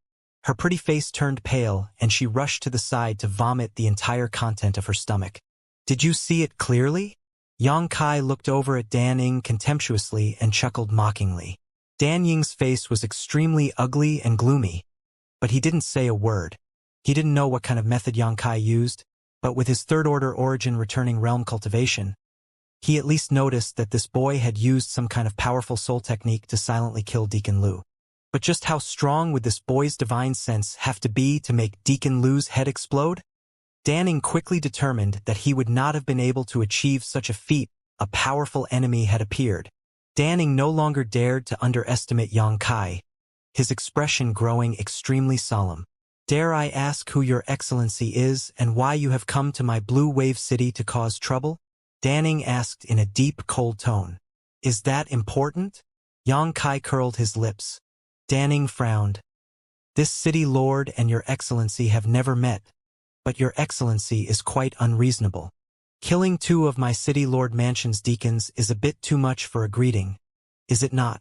her pretty face turned pale and she rushed to the side to vomit the entire content of her stomach. Did you see it clearly? Yang Kai looked over at Dan Ying contemptuously and chuckled mockingly. Dan Ying's face was extremely ugly and gloomy, but he didn't say a word. He didn't know what kind of method Yang Kai used, but with his third-order origin returning realm cultivation, he at least noticed that this boy had used some kind of powerful soul technique to silently kill Deacon Lu. But just how strong would this boy's divine sense have to be to make Deacon Lu's head explode? Danning quickly determined that he would not have been able to achieve such a feat. A powerful enemy had appeared. Danning no longer dared to underestimate Yang Kai, his expression growing extremely solemn. Dare I ask who your excellency is and why you have come to my Blue Wave City to cause trouble? Danning asked in a deep, cold tone. Is that important? Yang Kai curled his lips. Danning frowned. This city lord and your excellency have never met, but your excellency is quite unreasonable. Killing 2 of my city lord mansion's deacons is a bit too much for a greeting, is it not?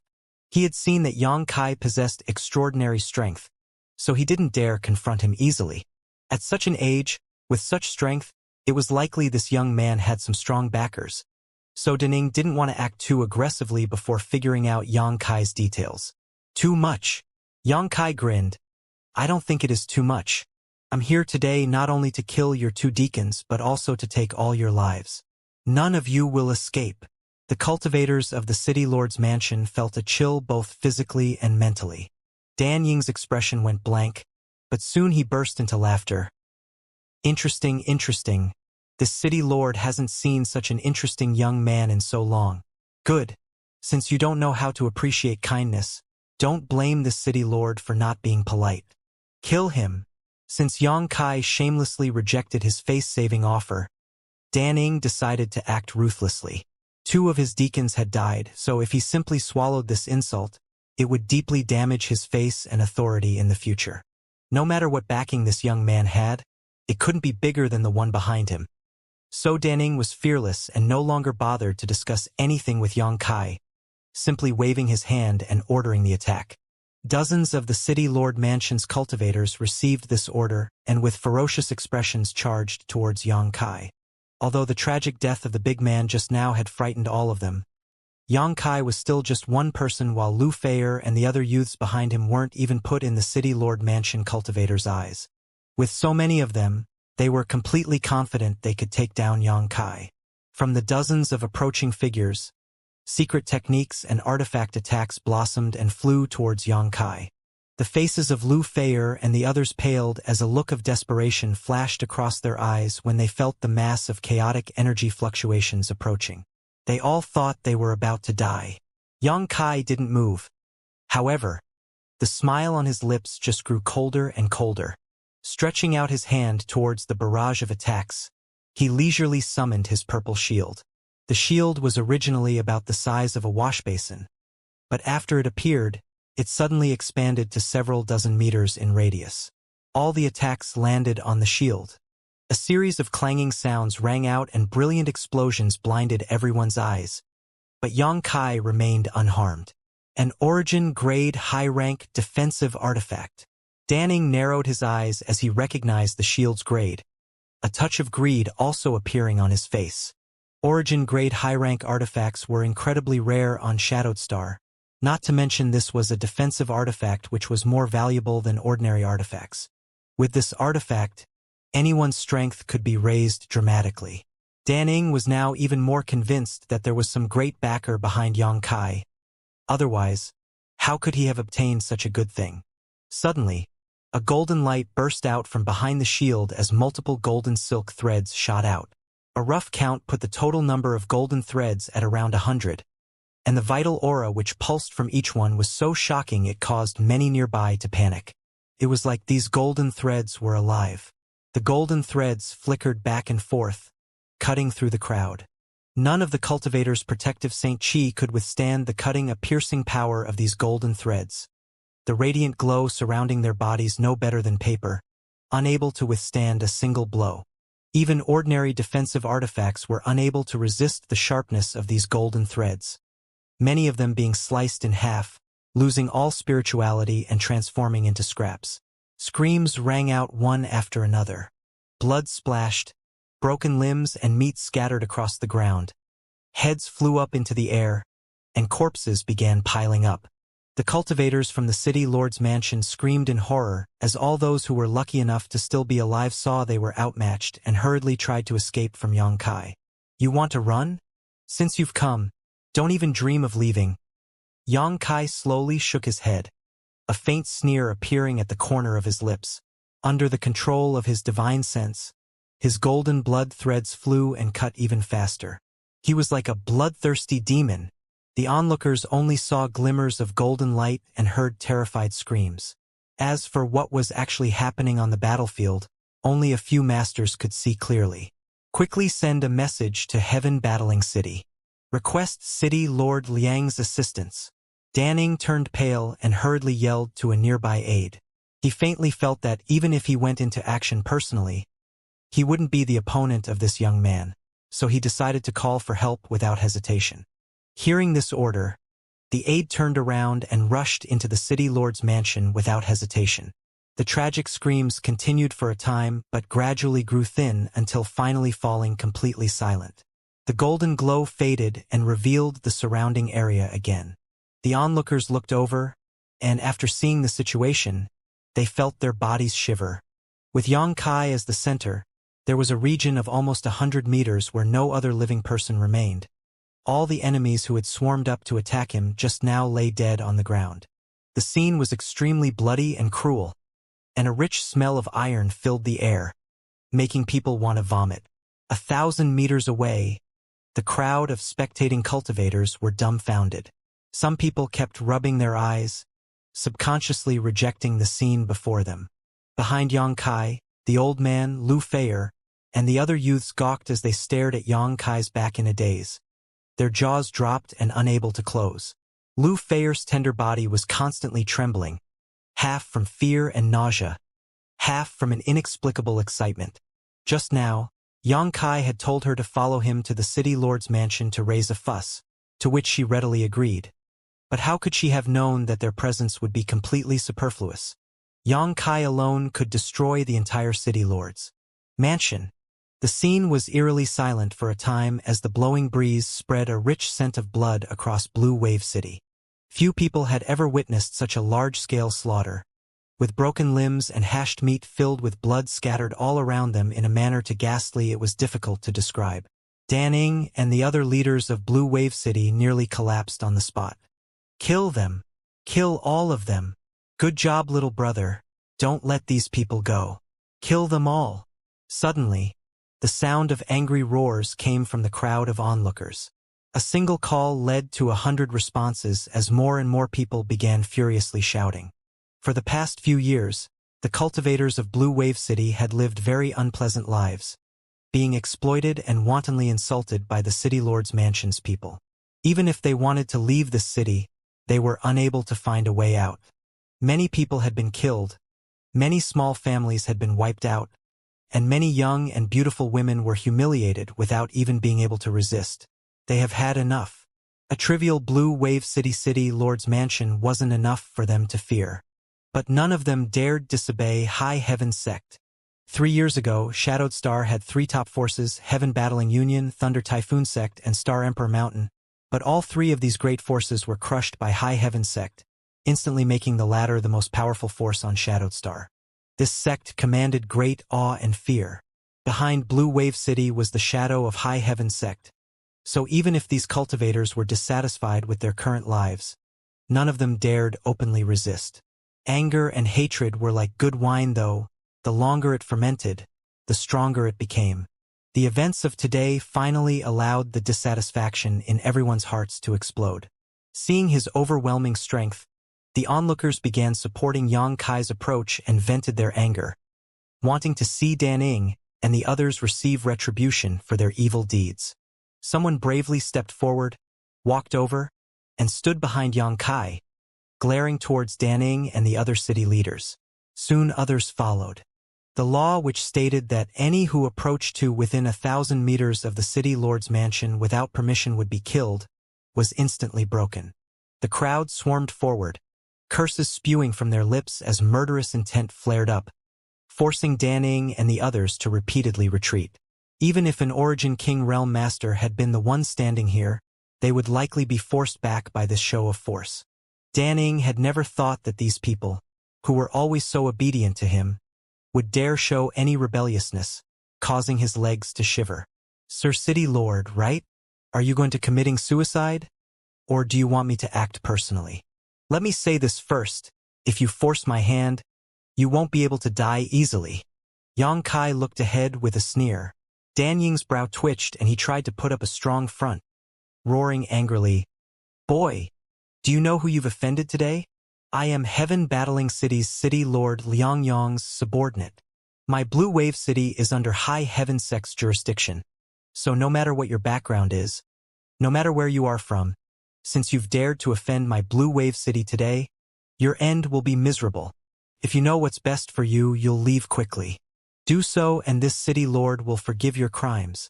He had seen that Yang Kai possessed extraordinary strength, so he didn't dare confront him easily. At such an age, with such strength, it was likely this young man had some strong backers, so Danning didn't want to act too aggressively before figuring out Yang Kai's details. Too much. Yang Kai grinned. I don't think it is too much. I'm here today not only to kill your 2 deacons but also to take all your lives. None of you will escape. The cultivators of the City Lord's mansion felt a chill both physically and mentally. Dan Ying's expression went blank, but soon he burst into laughter. Interesting, interesting. This City Lord hasn't seen such an interesting young man in so long. Good. Since you don't know how to appreciate kindness, don't blame the City Lord for not being polite. Kill him. Since Yang Kai shamelessly rejected his face-saving offer, Danning decided to act ruthlessly. 2 of his deacons had died, so if he simply swallowed this insult, it would deeply damage his face and authority in the future. No matter what backing this young man had, it couldn't be bigger than the one behind him. So Danning was fearless and no longer bothered to discuss anything with Yang Kai, simply waving his hand and ordering the attack. Dozens of the City Lord Mansion's cultivators received this order and with ferocious expressions charged towards Yang Kai. Although the tragic death of the big man just now had frightened all of them, Yang Kai was still just one person while Lu Feier and the other youths behind him weren't even put in the City Lord Mansion cultivators' eyes. With so many of them, they were completely confident they could take down Yang Kai. From the dozens of approaching figures, secret techniques and artifact attacks blossomed and flew towards Yang Kai. The faces of Lu Feier and the others paled as a look of desperation flashed across their eyes when they felt the mass of chaotic energy fluctuations approaching. They all thought they were about to die. Yang Kai didn't move. However, the smile on his lips just grew colder and colder. Stretching out his hand towards the barrage of attacks, he leisurely summoned his purple shield. The shield was originally about the size of a wash basin, but after it appeared, it suddenly expanded to several dozen meters in radius. All the attacks landed on the shield. A series of clanging sounds rang out and brilliant explosions blinded everyone's eyes. but Xianxia remained unharmed. An origin-grade high-rank defensive artifact. Danning narrowed his eyes as he recognized the shield's grade, a touch of greed also appearing on his face. Origin-grade high-rank artifacts were incredibly rare on Shadowed Star. Not to mention this was a defensive artifact which was more valuable than ordinary artifacts. With this artifact, anyone's strength could be raised dramatically. Danning was now even more convinced that there was some great backer behind Xianxia. Otherwise, how could he have obtained such a good thing? Suddenly, a golden light burst out from behind the shield as multiple golden silk threads shot out. A rough count put the total number of golden threads at around 100, and the vital aura which pulsed from each one was so shocking it caused many nearby to panic. It was like these golden threads were alive. The golden threads flickered back and forth, cutting through the crowd. None of the cultivator's protective Saint Chi could withstand the cutting a piercing power of these golden threads. The radiant glow surrounding their bodies no better than paper, unable to withstand a single blow. Even ordinary defensive artifacts were unable to resist the sharpness of these golden threads, many of them being sliced in half, losing all spirituality and transforming into scraps. Screams rang out one after another. Blood splashed, broken limbs and meat scattered across the ground. Heads flew up into the air, and corpses began piling up. The cultivators from the city lord's mansion screamed in horror as all those who were lucky enough to still be alive saw they were outmatched and hurriedly tried to escape from Xianxia. You want to run? Since you've come, don't even dream of leaving. Xianxia slowly shook his head, a faint sneer appearing at the corner of his lips. Under the control of his divine sense, his golden blood threads flew and cut even faster. He was like a bloodthirsty demon. The onlookers only saw glimmers of golden light and heard terrified screams. As for what was actually happening on the battlefield, only a few masters could see clearly. Quickly send a message to Heaven Battling City. Request City Lord Liang's assistance. Danning turned pale and hurriedly yelled to a nearby aide. He faintly felt that even if he went into action personally, he wouldn't be the opponent of this young man, so he decided to call for help without hesitation. Hearing this order, the aide turned around and rushed into the city lord's mansion without hesitation. The tragic screams continued for a time but gradually grew thin until finally falling completely silent. The golden glow faded and revealed the surrounding area again. The onlookers looked over, and after seeing the situation, they felt their bodies shiver. With Xianxia as the center, there was a region of almost 100 meters where no other living person remained. All the enemies who had swarmed up to attack him just now lay dead on the ground. The scene was extremely bloody and cruel, and a rich smell of iron filled the air, making people want to vomit. 1,000 meters away, the crowd of spectating cultivators were dumbfounded. Some people kept rubbing their eyes, subconsciously rejecting the scene before them. Behind Xianxia, the old man, Lu Feier, and the other youths gawked as they stared at Xianxia's back in a daze. Their jaws dropped and unable to close. Lu Feier's tender body was constantly trembling, half from fear and nausea, half from an inexplicable excitement. Just now, Xianxia had told her to follow him to the city lord's mansion to raise a fuss, to which she readily agreed. But how could she have known that their presence would be completely superfluous? Xianxia alone could destroy the entire city lord's mansion. The scene was eerily silent for a time as the blowing breeze spread a rich scent of blood across Blue Wave City. Few people had ever witnessed such a large-scale slaughter, with broken limbs and hashed meat filled with blood scattered all around them in a manner too ghastly it was difficult to describe. Danning and the other leaders of Blue Wave City nearly collapsed on the spot. Kill them! Kill all of them! Good job, little brother. Don't let these people go. Kill them all! Suddenly, the sound of angry roars came from the crowd of onlookers. A single call led to 100 responses as more and more people began furiously shouting. For the past few years, the cultivators of Blue Wave City had lived very unpleasant lives, being exploited and wantonly insulted by the city lord's mansion's people. Even if they wanted to leave the city, they were unable to find a way out. Many people had been killed, many small families had been wiped out, and many young and beautiful women were humiliated without even being able to resist. They have had enough. A trivial blue wave city lord's mansion wasn't enough for them to fear. But none of them dared disobey High Heaven's sect. 3 years ago, Shadowed Star had 3 top forces: Heaven Battling Union, Thunder Typhoon Sect, and Star Emperor Mountain. But all 3 of these great forces were crushed by High Heaven sect, instantly making the latter the most powerful force on Shadowed Star. This sect commanded great awe and fear. Behind Blue Wave City was the shadow of High Heaven sect. So even if these cultivators were dissatisfied with their current lives, none of them dared openly resist. Anger and hatred were like good wine, though. The longer it fermented, the stronger it became. The events of today finally allowed the dissatisfaction in everyone's hearts to explode. Seeing his overwhelming strength, the onlookers began supporting Yang Kai's approach and vented their anger, wanting to see Dan Ing and the others receive retribution for their evil deeds. Someone bravely stepped forward, walked over, and stood behind Yang Kai, glaring towards Dan Ing and the other city leaders. Soon others followed. The law which stated that any who approached to within 1,000 meters of the city lord's mansion without permission would be killed was instantly broken. The crowd swarmed forward, curses spewing from their lips as murderous intent flared up, forcing Dan Ing and the others to repeatedly retreat. Even if an Origin King Realm Master had been the one standing here, they would likely be forced back by this show of force. Dan Ing had never thought that these people, who were always so obedient to him, would dare show any rebelliousness, causing his legs to shiver. Sir City Lord, right? Are you going to committing suicide? Or do you want me to act personally? Let me say this first: if you force my hand, you won't be able to die easily. Yang Kai looked ahead with a sneer. Dan Ying's brow twitched and he tried to put up a strong front, roaring angrily, "Boy, do you know who you've offended today? I am Heaven Battling City's City Lord Liang Yang's subordinate. My Blue Wave City is under High Heaven sect's jurisdiction. So no matter what your background is, no matter where you are from, since you've dared to offend my Blue Wave City today, your end will be miserable. If you know what's best for you, you'll leave quickly. Do so and this City Lord will forgive your crimes.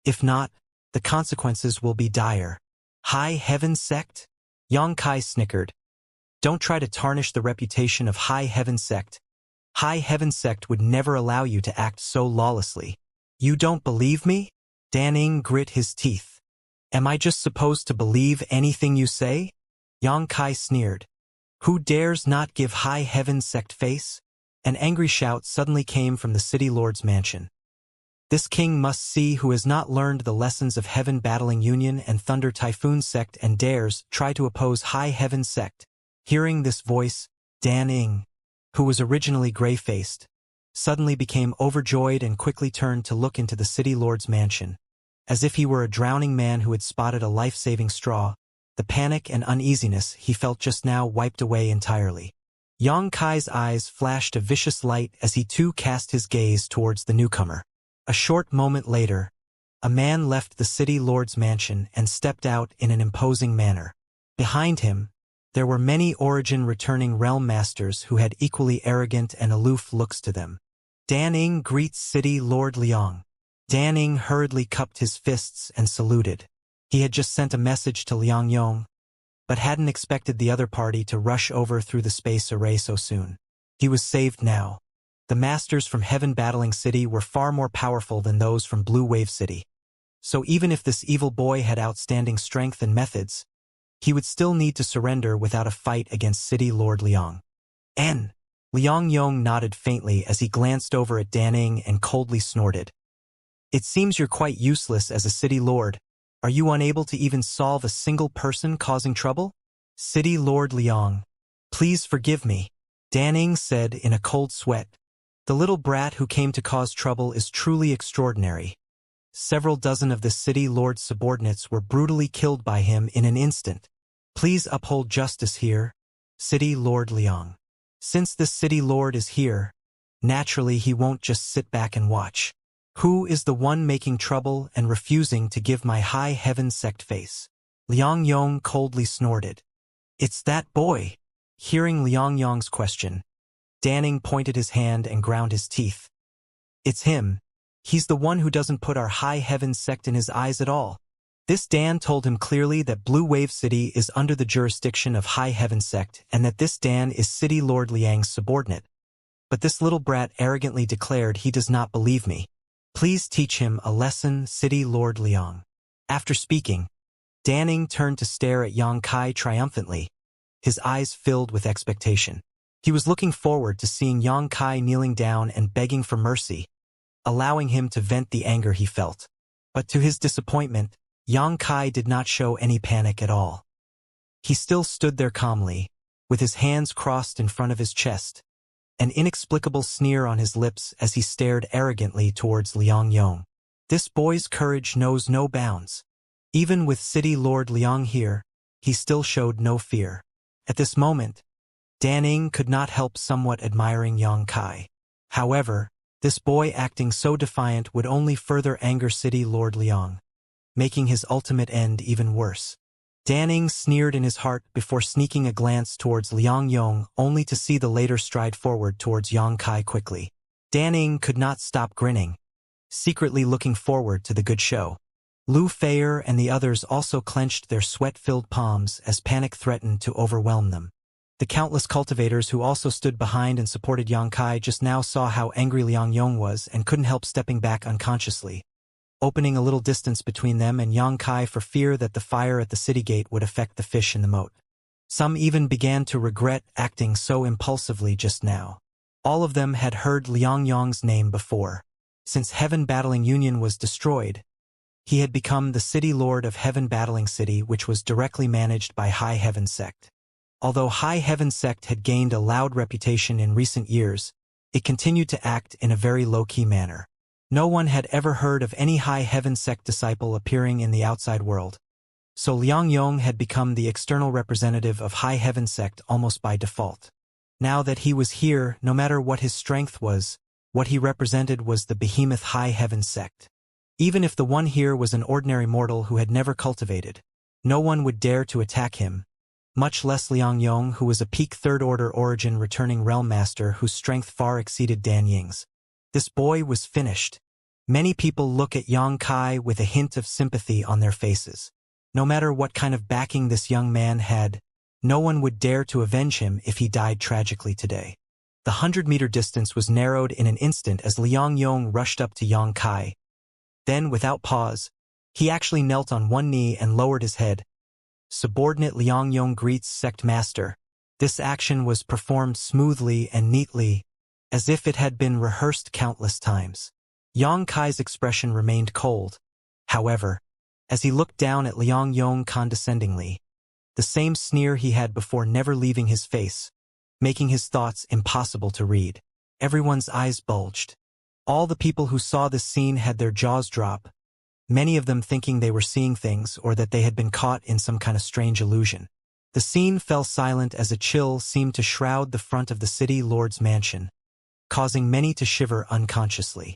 If not, the consequences will be dire." High Heaven sect? Yang Kai snickered. "Don't try to tarnish the reputation of High Heaven sect. High Heaven sect would never allow you to act so lawlessly. You don't believe me?" Dan Ing grit his teeth. "Am I just supposed to believe anything you say?" Yang Kai sneered. "Who dares not give High Heaven sect face?" An angry shout suddenly came from the City Lord's mansion. "This king must see who has not learned the lessons of Heaven Battling Union and Thunder Typhoon sect and dares try to oppose High Heaven sect." Hearing this voice, Dan Ing, who was originally gray-faced, suddenly became overjoyed and quickly turned to look into the City Lord's mansion. As if he were a drowning man who had spotted a life-saving straw, the panic and uneasiness he felt just now wiped away entirely. Yang Kai's eyes flashed a vicious light as he too cast his gaze towards the newcomer. A short moment later, a man left the City Lord's mansion and stepped out in an imposing manner. Behind him, there were many Origin returning realm masters who had equally arrogant and aloof looks to them. Dan Ing greets City Lord Liang. Dan Ing hurriedly cupped his fists and saluted. He had just sent a message to Liang Yong, but hadn't expected the other party to rush over through the space array so soon. He was saved now. The masters from Heaven Battling City were far more powerful than those from Blue Wave City. So even if this evil boy had outstanding strength and methods, he would still need to surrender without a fight against City Lord Liang. "N." Liang Yong nodded faintly as he glanced over at Dan Ing and coldly snorted. "It seems you're quite useless as a City Lord. Are you unable to even solve a single person causing trouble?" "City Lord Liang, please forgive me," Dan Ing said in a cold sweat. "The little brat who came to cause trouble is truly extraordinary. Several dozen of the City Lord's subordinates were brutally killed by him in an instant. Please uphold justice here, City Lord Liang. Since this City Lord is here, naturally he won't just sit back and watch. Who is the one making trouble and refusing to give my High Heaven sect face?" Liang Yong coldly snorted. "It's that boy." Hearing Liang Yong's question, Dan Ing pointed his hand and ground his teeth. "It's him. He's the one who doesn't put our High Heaven sect in his eyes at all. This Dan told him clearly that Blue Wave City is under the jurisdiction of High Heaven Sect and that this Dan is City Lord Liang's subordinate. But this little brat arrogantly declared he does not believe me. Please teach him a lesson, City Lord Liang. After speaking, Danning turned to stare at Yang Kai triumphantly, his eyes filled with expectation. He was looking forward to seeing Yang Kai kneeling down and begging for mercy, allowing him to vent the anger he felt. But to his disappointment, Yang Kai did not show any panic at all. He still stood there calmly, with his hands crossed in front of his chest, an inexplicable sneer on his lips as he stared arrogantly towards Liang Yong. This boy's courage knows no bounds. Even with City Lord Liang here, he still showed no fear. At this moment, Danning could not help somewhat admiring Yang Kai. However, this boy acting so defiant would only further anger City Lord Liang, making his ultimate end even worse. Danning sneered in his heart before sneaking a glance towards Liang Yong only to see the later stride forward towards Yang Kai quickly. Danning could not stop grinning, secretly looking forward to the good show. Lu Feier and the others also clenched their sweat-filled palms as panic threatened to overwhelm them. The countless cultivators who also stood behind and supported Yang Kai just now saw how angry Liang Yong was and couldn't help stepping back unconsciously, opening a little distance between them and Yang Kai for fear that the fire at the city gate would affect the fish in the moat. Some even began to regret acting so impulsively just now. All of them had heard Liang Yong's name before. Since Heaven Battling Union was destroyed, he had become the City Lord of Heaven Battling City, which was directly managed by High Heaven Sect. Although High Heaven Sect had gained a loud reputation in recent years, it continued to act in a very low-key manner. No one had ever heard of any High Heaven Sect disciple appearing in the outside world. So Liang Yong had become the external representative of High Heaven Sect almost by default. Now that he was here, no matter what his strength was, what he represented was the behemoth High Heaven Sect. Even if the one here was an ordinary mortal who had never cultivated, no one would dare to attack him, much less Liang Yong, who was a peak third-order origin returning realm master whose strength far exceeded Dan Ying's. This boy was finished. Many people look at Yang Kai with a hint of sympathy on their faces. No matter what kind of backing this young man had, no one would dare to avenge him if he died tragically today. The 100-meter distance was narrowed in an instant as Liang Yong rushed up to Yang Kai. Then, without pause, he actually knelt on one knee and lowered his head. Subordinate Liang Yong greets Sect Master. This action was performed smoothly and neatly, as if it had been rehearsed countless times. Yang Kai's expression remained cold. However, as he looked down at Liang Yong condescendingly, the same sneer he had before never leaving his face, making his thoughts impossible to read. Everyone's eyes bulged. All the people who saw this scene had their jaws drop, many of them thinking they were seeing things or that they had been caught in some kind of strange illusion. The scene fell silent as a chill seemed to shroud the front of the City Lord's mansion, causing many to shiver unconsciously.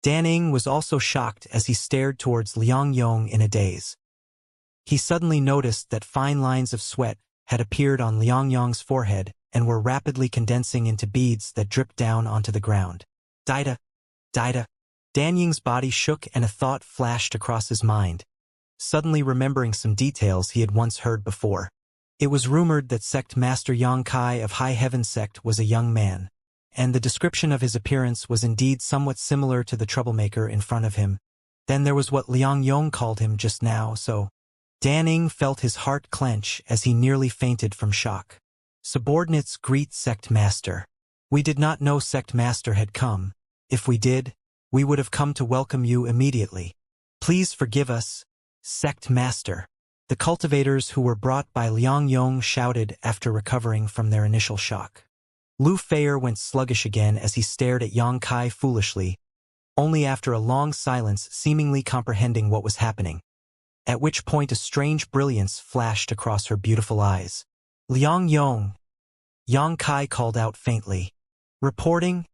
Danning was also shocked as he stared towards Liang Yong in a daze. He suddenly noticed that fine lines of sweat had appeared on Liang Yong's forehead and were rapidly condensing into beads that dripped down onto the ground. Daida. Dan Ying's body shook and a thought flashed across his mind, suddenly remembering some details he had once heard before. It was rumored that Sect Master Yang Kai of High Heaven Sect was a young man, and the description of his appearance was indeed somewhat similar to the troublemaker in front of him. Then there was what Liang Yong called him just now, so Danning felt his heart clench as he nearly fainted from shock. Subordinates greet Sect Master. We did not know Sect Master had come. If we did, we would have come to welcome you immediately. Please forgive us, Sect Master. The cultivators who were brought by Liang Yong shouted after recovering from their initial shock. Lu Feier went sluggish again as he stared at Yang Kai foolishly, only after a long silence seemingly comprehending what was happening, at which point a strange brilliance flashed across her beautiful eyes. Liang Yong, Yang Kai called out faintly. Reporting?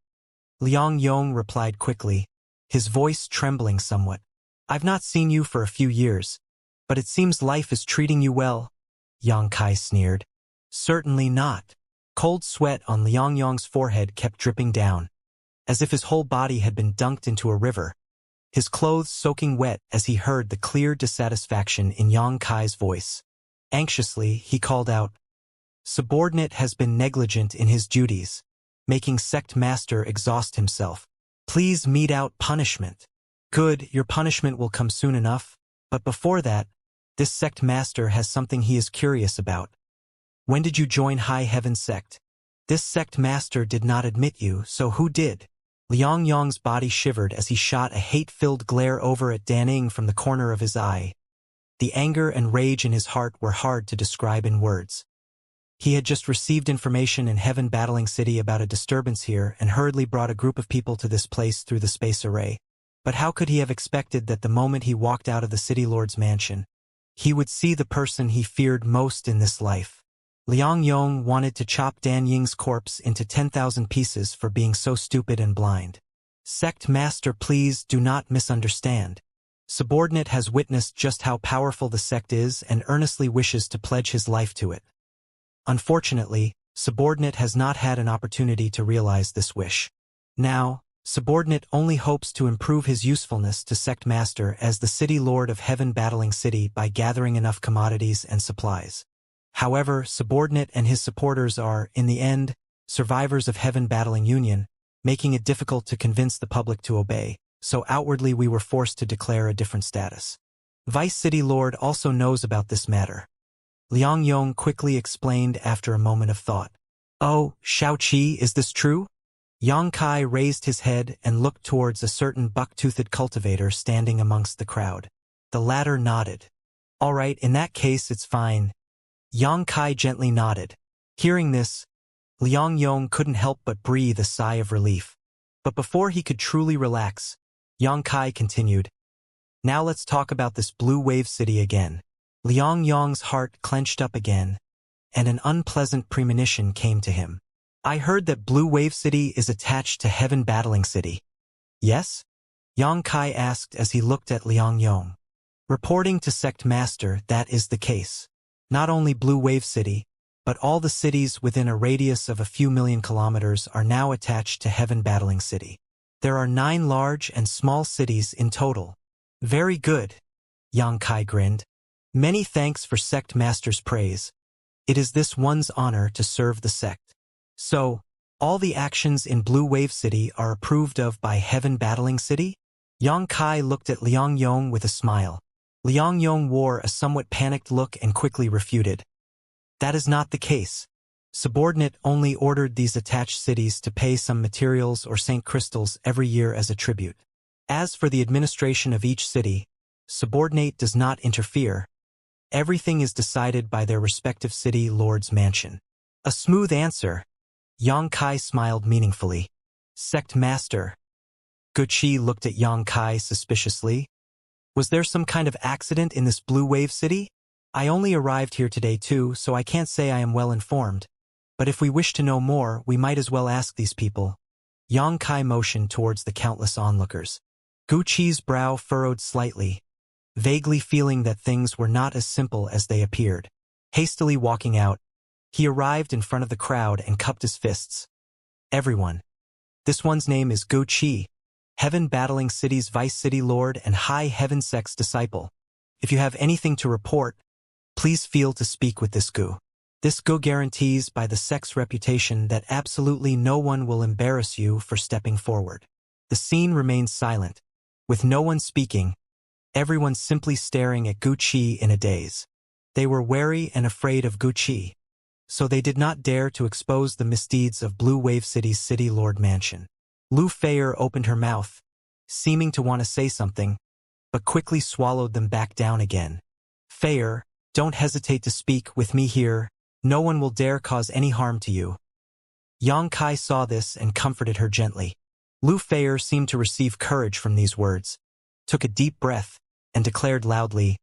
Liang Yong replied quickly, his voice trembling somewhat. I've not seen you for a few years, but it seems life is treating you well. Yang Kai sneered. Certainly not. Cold sweat on Liang Yong's forehead kept dripping down, as if his whole body had been dunked into a river. his clothes soaking wet as he heard the clear dissatisfaction in Yang Kai's voice. Anxiously, he called out, "Subordinate has been negligent in his duties, making sect master exhaust himself. Please mete out punishment." "Good, your punishment will come soon enough, but before that, this sect master has something he is curious about. When did you join High Heaven sect? This sect master did not admit you, so who did?" Liang Yong's body shivered as he shot a hate-filled glare over at Dan Ing from the corner of his eye. The anger and rage in his heart were hard to describe in words. He had just received information in Heaven Battling City about a disturbance here and hurriedly brought a group of people to this place through the space array. But how could he have expected that the moment he walked out of the City Lord's mansion, he would see the person he feared most in this life? Liang Yong wanted to chop Dan Ying's corpse into 10,000 pieces for being so stupid and blind. "Sect master, please do not misunderstand. Subordinate has witnessed just how powerful the sect is and earnestly wishes to pledge his life to it. Unfortunately, Subordinate has not had an opportunity to realize this wish. Now, Subordinate only hopes to improve his usefulness to Sect Master as the City Lord of Heaven Battling City by gathering enough commodities and supplies. However, Subordinate and his supporters are, in the end, survivors of Heaven Battling Union, making it difficult to convince the public to obey, so outwardly we were forced to declare a different status. Vice City Lord also knows about this matter." Liang Yong quickly explained after a moment of thought. "Oh, Xiaoqi, is this true?" Yang Kai raised his head and looked towards a certain buck-toothed cultivator standing amongst the crowd. The latter nodded. "All right, in that case it's fine." Yang Kai gently nodded. Hearing this, Liang Yong couldn't help but breathe a sigh of relief. But before he could truly relax, Yang Kai continued, "Now let's talk about this Blue Wave City again." Liang Yong's heart clenched up again, and an unpleasant premonition came to him. "I heard that Blue Wave City is attached to Heaven Battling City." "Yes?" Yang Kai asked as he looked at Liang Yong. "Reporting to Sect Master, that is the case. Not only Blue Wave City, but all the cities within a radius of a few million kilometers are now attached to Heaven Battling City. There are 9 large and small cities in total." "Very good," Yang Kai grinned. "Many thanks for Sect Master's praise. It is this one's honor to serve the sect. So, all the actions in Blue Wave City are approved of by Heaven Battling City?" Yang Kai looked at Liang Yong with a smile. Liang Yong wore a somewhat panicked look and quickly refuted. "That is not the case. Subordinate only ordered these attached cities to pay some materials or Saint Crystals every year as a tribute. As for the administration of each city, Subordinate does not interfere. Everything is decided by their respective city lord's mansion." "A smooth answer." Yang Kai smiled meaningfully. "Sect Master." Guqi looked at Yang Kai suspiciously. "Was there some kind of accident in this Blue Wave City? I only arrived here today too, so I can't say I am well informed. But if we wish to know more, we might as well ask these people." Yang Kai motioned towards the countless onlookers. Guqi's brow furrowed slightly, vaguely feeling that things were not as simple as they appeared. Hastily walking out, he arrived in front of the crowd and cupped his fists. "Everyone. This one's name is Guqi, Heaven Battling City's Vice City Lord and High Heaven Sect's disciple. If you have anything to report, please feel to speak with this Gu. This Gu guarantees by the sect's reputation that absolutely no one will embarrass you for stepping forward." The scene remained silent, with no one speaking, everyone simply staring at Guqi in a daze. They were wary and afraid of Guqi, so they did not dare to expose the misdeeds of Blue Wave City's City Lord Mansion. Lu Feier opened her mouth, seeming to want to say something, but quickly swallowed them back down again. "Feier, don't hesitate to speak with me here. No one will dare cause any harm to you." Yang Kai saw this and comforted her gently. Lu Feier seemed to receive courage from these words, took a deep breath, and declared loudly,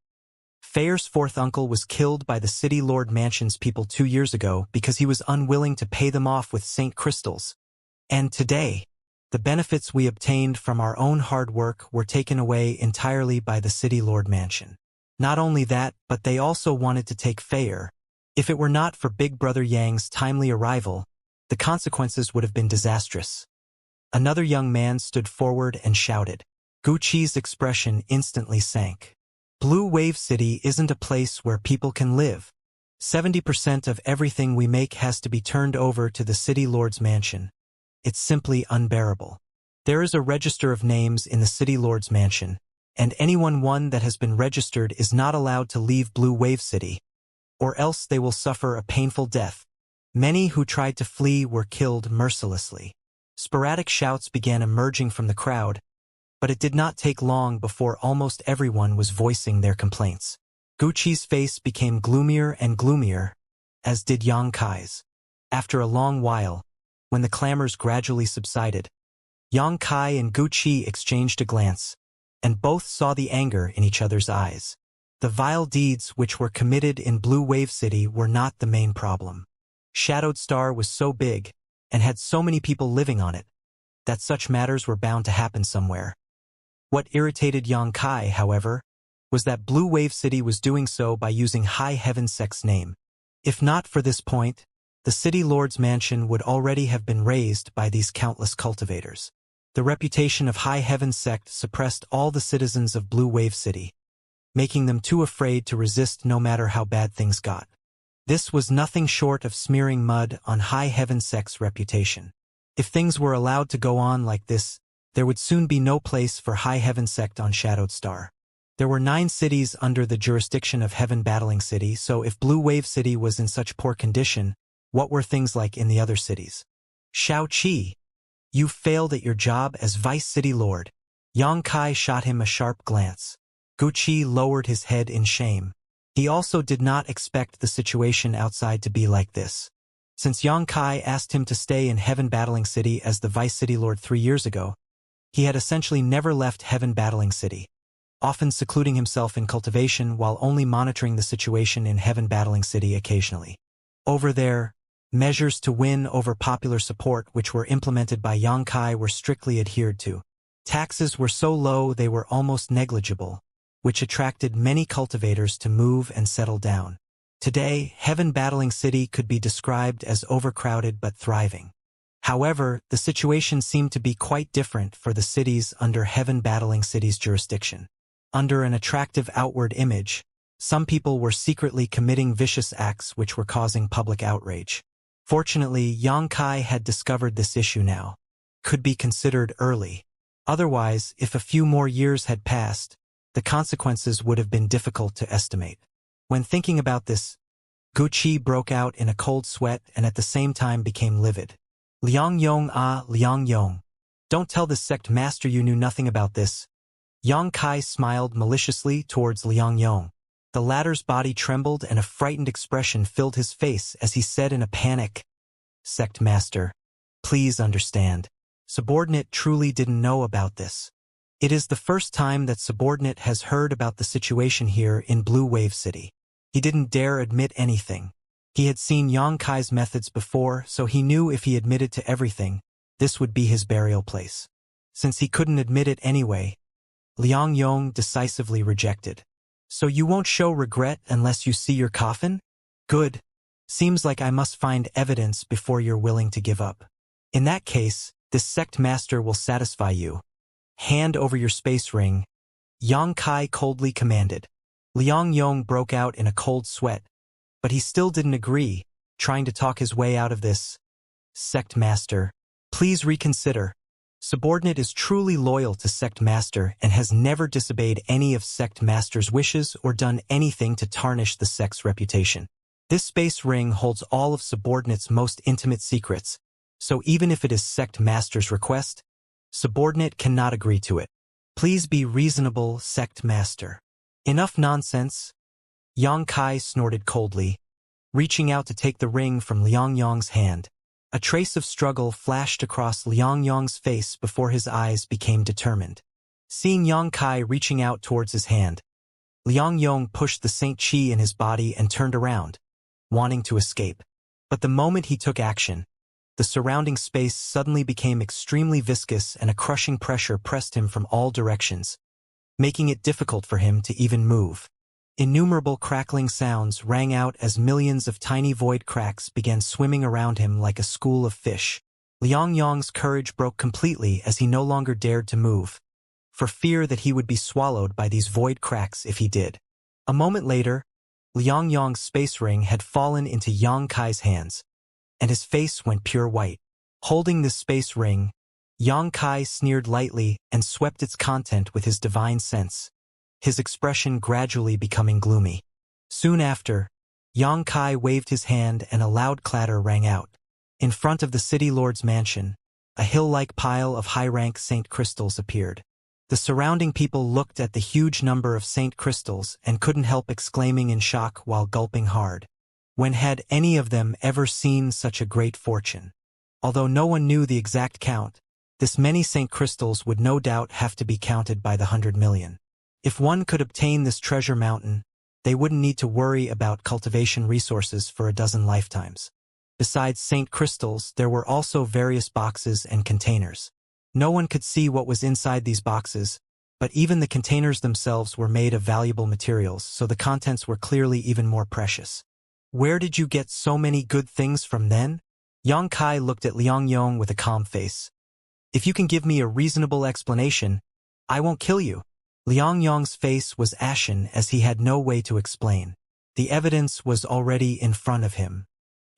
"Feier's fourth uncle was killed by the City Lord Mansion's people 2 years ago because he was unwilling to pay them off with Saint Crystals. And today, the benefits we obtained from our own hard work were taken away entirely by the City Lord Mansion. Not only that, but they also wanted to take Feier. If it were not for Big Brother Yang's timely arrival, the consequences would have been disastrous." Another young man stood forward and shouted, Guqi's expression instantly sank. Blue Wave City isn't a place where people can live. 70% of everything we make has to be turned over to the City Lord's mansion. It's simply unbearable. There is a register of names in the City Lord's mansion, and anyone that has been registered is not allowed to leave Blue Wave City, or else they will suffer a painful death. Many who tried to flee were killed mercilessly. Sporadic shouts began emerging from the crowd, but it did not take long before almost everyone was voicing their complaints. Guqi's face became gloomier and gloomier, as did Xianxia's. After a long while, when the clamors gradually subsided, Xianxia and Guqi exchanged a glance, and both saw the anger in each other's eyes. The vile deeds which were committed in Blue Wave City were not the main problem. Shadowed Star was so big, and had so many people living on it, that such matters were bound to happen somewhere. What irritated Xianxia, however, was that Blue Wave City was doing so by using High Heaven Sect's name. If not for this point, the City Lord's mansion would already have been razed by these countless cultivators. The reputation of High Heaven Sect suppressed all the citizens of Blue Wave City, making them too afraid to resist no matter how bad things got. This was nothing short of smearing mud on High Heaven Sect's reputation. If things were allowed to go on like this, there would soon be no place for High Heaven Sect on Shadowed Star. There were 9 cities under the jurisdiction of Heaven Battling City, so if Blue Wave City was in such poor condition, what were things like in the other cities? Xiaoqi, you failed at your job as Vice City Lord. Xianxia shot him a sharp glance. Guqi lowered his head in shame. He also did not expect the situation outside to be like this. Since Xianxia asked him to stay in Heaven Battling City as the Vice City Lord 3 years ago, he had essentially never left Heaven Battling City, often secluding himself in Cultivation while only monitoring the situation in Heaven Battling City occasionally. Over there, measures to win over popular support which were implemented by Xianxia were strictly adhered to. Taxes were so low they were almost negligible, which attracted many cultivators to move and settle down. Today, Heaven Battling City could be described as overcrowded but thriving. However, the situation seemed to be quite different for the cities under Heaven Battling City's jurisdiction. Under an attractive outward image, some people were secretly committing vicious acts which were causing public outrage. Fortunately, Xianxia had discovered this issue now. Could be considered early. Otherwise, if a few more years had passed, the consequences would have been difficult to estimate. When thinking about this, Guqi broke out in a cold sweat and at the same time became livid. Liang Yong, Liang Yong. Don't tell the sect master you knew nothing about this. Xianxia smiled maliciously towards Liang Yong. The latter's body trembled and a frightened expression filled his face as he said in a panic, "Sect master, please understand. Subordinate truly didn't know about this. It is the first time that Subordinate has heard about the situation here in Blue Wave City." He didn't dare admit anything. He had seen Xianxia's methods before, so he knew if he admitted to everything, this would be his burial place. Since he couldn't admit it anyway, Liang Yong decisively rejected. "So you won't show regret unless you see your coffin? Good. Seems like I must find evidence before you're willing to give up. In that case, this sect master will satisfy you. Hand over your space ring," Xianxia coldly commanded. Liang Yong broke out in a cold sweat, but he still didn't agree, trying to talk his way out of this. "Sect master, please reconsider. Subordinate is truly loyal to Sect Master and has never disobeyed any of Sect Master's wishes or done anything to tarnish the sect's reputation. This space ring holds all of Subordinate's most intimate secrets, so even if it is Sect Master's request, Subordinate cannot agree to it. Please be reasonable, Sect Master." "Enough nonsense," Xianxia snorted coldly, reaching out to take the ring from Liang Yong's hand. A trace of struggle flashed across Liang Yong's face before his eyes became determined. Seeing Xianxia reaching out towards his hand, Liang Yong pushed the Saint Chi in his body and turned around, wanting to escape. But the moment he took action, the surrounding space suddenly became extremely viscous and a crushing pressure pressed him from all directions, making it difficult for him to even move. Innumerable crackling sounds rang out as millions of tiny void cracks began swimming around him like a school of fish. Liang Yong's courage broke completely as he no longer dared to move. for fear that he would be swallowed by these void cracks if he did. A moment later, Liang Yong's space ring had fallen into Yang Kai's hands, and his face went pure white. Holding this space ring, Yang Kai sneered lightly and swept its content with his divine sense, his expression gradually becoming gloomy. Soon after, Yang Kai waved his hand and a loud clatter rang out. In front of the city lord's mansion, a hill-like pile of high-rank saint crystals appeared. The surrounding people looked at the huge number of saint crystals and couldn't help exclaiming in shock while gulping hard. When had any of them ever seen such a great fortune? Although no one knew the exact count, this many saint crystals would no doubt have to be counted by the 100 million. If one could obtain this treasure mountain, they wouldn't need to worry about cultivation resources for a dozen lifetimes. Besides saint crystals, there were also various boxes and containers. No one could see what was inside these boxes, but even the containers themselves were made of valuable materials, so the contents were clearly even more precious. Where did you get so many good things from then? Yang Kai looked at Liang Yong with a calm face. If you can give me a reasonable explanation, I won't kill you. Liang Yong's face was ashen as he had no way to explain. The evidence was already in front of him.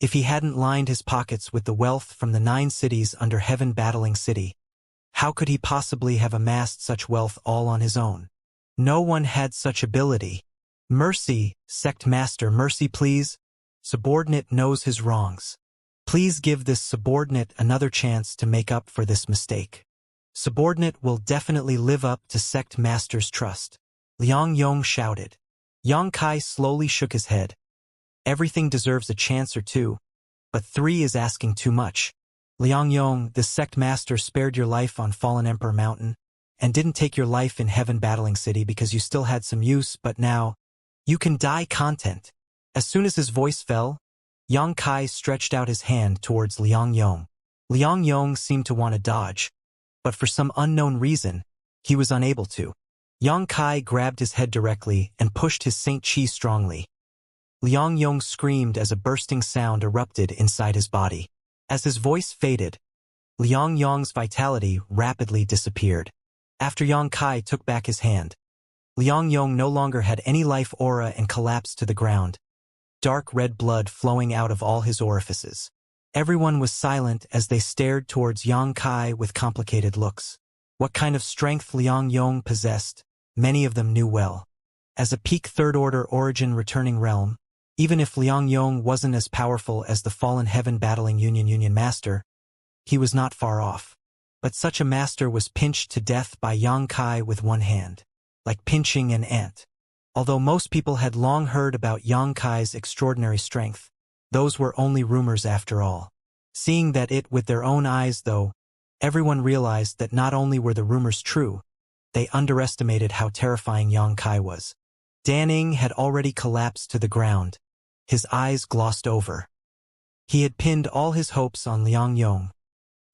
If he hadn't lined his pockets with the wealth from the 9 cities under Heaven Battling City, how could he possibly have amassed such wealth all on his own? No one had such ability. Mercy, sect master, mercy please. Subordinate knows his wrongs. Please give this subordinate another chance to make up for this mistake. Subordinate will definitely live up to sect master's trust. Liang Yong shouted. Yang Kai slowly shook his head. Everything deserves a chance or two, but 3 is asking too much. Liang Yong, the sect master spared your life on Fallen Emperor Mountain, and didn't take your life in Heaven Battling City because you still had some use, but now, you can die content. As soon as his voice fell, Yang Kai stretched out his hand towards Liang Yong. Liang Yong seemed to want to dodge, but for some unknown reason, he was unable to. Yang Kai grabbed his head directly and pushed his Saint Chi strongly. Liang Yong screamed as a bursting sound erupted inside his body. As his voice faded, Liang Yong's vitality rapidly disappeared. After Yang Kai took back his hand, Liang Yong no longer had any life aura and collapsed to the ground, dark red blood flowing out of all his orifices. Everyone was silent as they stared towards Yang Kai with complicated looks. What kind of strength Liang Yong possessed, many of them knew well. As a peak third-order origin returning realm, even if Liang Yong wasn't as powerful as the fallen Heaven Battling Union Master, he was not far off. But such a master was pinched to death by Yang Kai with one hand, like pinching an ant. Although most people had long heard about Yang Kai's extraordinary strength, those were only rumors after all. Seeing that it with their own eyes, though, everyone realized that not only were the rumors true, they underestimated how terrifying Yang Kai was. Danning had already collapsed to the ground, his eyes glossed over. He had pinned all his hopes on Liang Yong,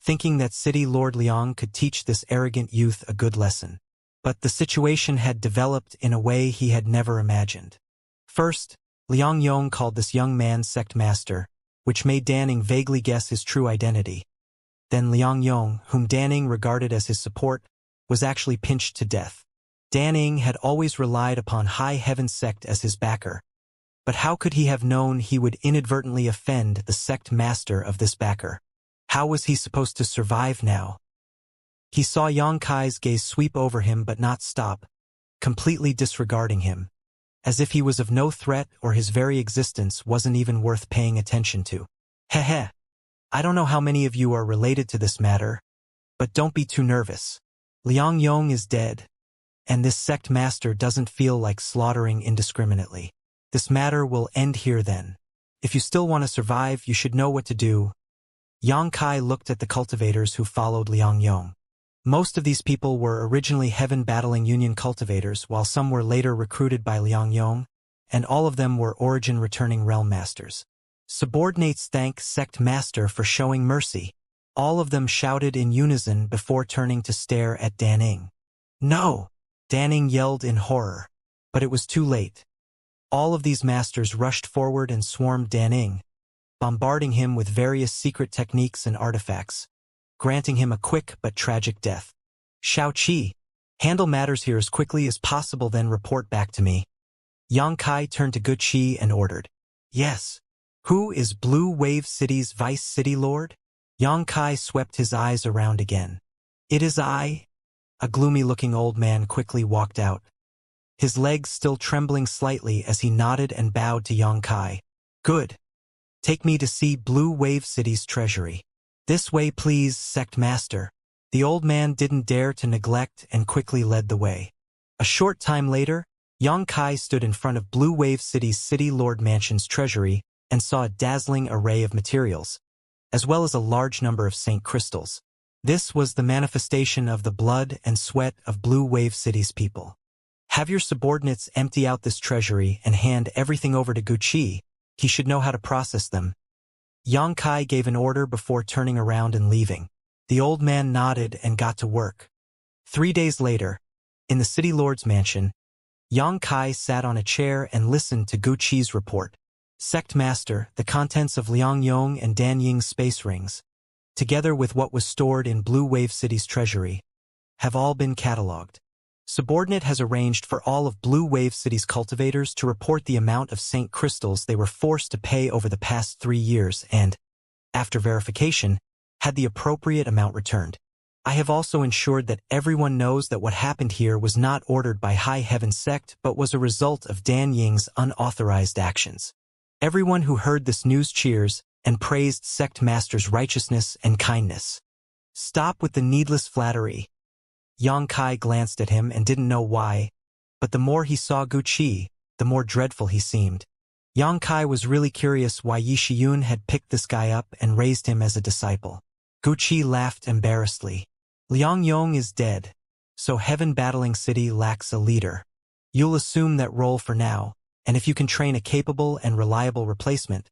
thinking that City Lord Liang could teach this arrogant youth a good lesson. But the situation had developed in a way he had never imagined. First, Liang Yong called this young man sect master, which made Danning vaguely guess his true identity. Then Liang Yong, whom Danning regarded as his support, was actually pinched to death. Danning had always relied upon High Heaven Sect as his backer, but how could he have known he would inadvertently offend the sect master of this backer? How was he supposed to survive now? He saw Yang Kai's gaze sweep over him but not stop, completely disregarding him, as if he was of no threat or his very existence wasn't even worth paying attention to. Heh. I don't know how many of you are related to this matter, but don't be too nervous. Liang Yong is dead, and this sect master doesn't feel like slaughtering indiscriminately. This matter will end here then. If you still want to survive, you should know what to do. Yang Kai looked at the cultivators who followed Liang Yong. Most of these people were originally Heaven Battling Union cultivators, while some were later recruited by Liang Yong, and all of them were origin returning realm masters. Subordinates thank Sect Master for showing mercy. All of them shouted in unison before turning to stare at Danning. No! Danning yelled in horror. But it was too late. All of these masters rushed forward and swarmed Danning, bombarding him with various secret techniques and artifacts, granting him a quick but tragic death. Xiaoqi, Handle matters here as quickly as possible, then report back to me. Yang Kai turned to Guqi and ordered. Yes. Who is Blue Wave City's Vice City Lord? Yang Kai swept his eyes around again. It is I. A gloomy-looking old man quickly walked out, his legs still trembling slightly as he nodded and bowed to Yang Kai. Good. Take me to see Blue Wave City's treasury. This way, please, Sect Master. The old man didn't dare to neglect and quickly led the way. A short time later, Yang Kai stood in front of Blue Wave City's City Lord Mansion's treasury and saw a dazzling array of materials, as well as a large number of saint crystals. This was the manifestation of the blood and sweat of Blue Wave City's people. Have your subordinates empty out this treasury and hand everything over to Guqi. He should know how to process them. Yang Kai gave an order before turning around and leaving. The old man nodded and got to work. 3 days later, in the City Lord's mansion, Yang Kai sat on a chair and listened to Guqi's report. Sect Master, the contents of Liang Yong and Dan Ying's space rings, together with what was stored in Blue Wave City's treasury, have all been catalogued. Subordinate has arranged for all of Blue Wave City's cultivators to report the amount of saint crystals they were forced to pay over the past 3 years and, after verification, had the appropriate amount returned. I have also ensured that everyone knows that what happened here was not ordered by High Heaven Sect but was a result of Dan Ying's unauthorized actions. Everyone who heard this news cheers and praised Sect Master's righteousness and kindness. Stop with the needless flattery. Yang Kai glanced at him and didn't know why, but the more he saw Guqi, the more dreadful he seemed. Yang Kai was really curious why Yi Shiyun had picked this guy up and raised him as a disciple. Guqi laughed embarrassedly. Liang Yong is dead, so Heaven Battling City lacks a leader. You'll assume that role for now, and if you can train a capable and reliable replacement,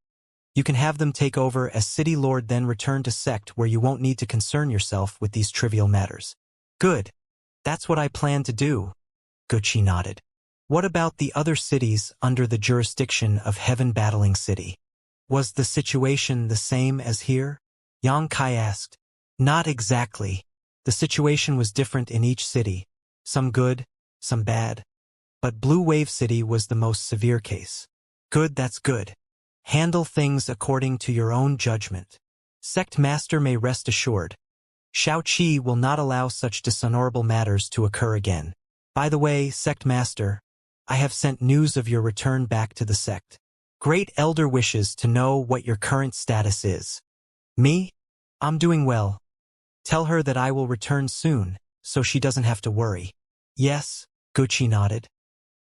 you can have them take over as City Lord, then return to Sect where you won't need to concern yourself with these trivial matters. Good. That's what I plan to do. Guqi nodded. What about the other cities under the jurisdiction of Heaven Battling City? Was the situation the same as here? Yang Kai asked. Not exactly. The situation was different in each city. Some good, some bad. But Blue Wave City was the most severe case. Good, that's good. Handle things according to your own judgment. Sect Master may rest assured. Xiaoqi will not allow such dishonorable matters to occur again. By the way, Sect Master, I have sent news of your return back to the sect. Great Elder wishes to know what your current status is. Me? I'm doing well. Tell her that I will return soon, so she doesn't have to worry. Yes, Guqi nodded.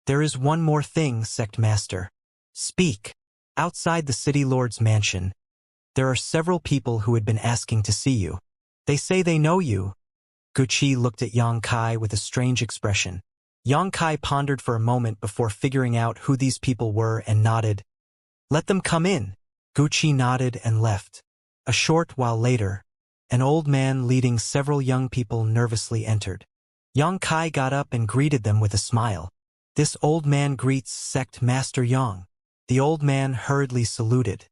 There is one more thing, Sect Master. Speak. Outside the City Lord's mansion, there are several people who had been asking to see you. They say they know you. Guqi looked at Yang Kai with a strange expression. Yang Kai pondered for a moment before figuring out who these people were and nodded. Let them come in. Guqi nodded and left. A short while later, an old man leading several young people nervously entered. Yang Kai got up and greeted them with a smile. This old man greets Sect Master Yang. The old man hurriedly saluted.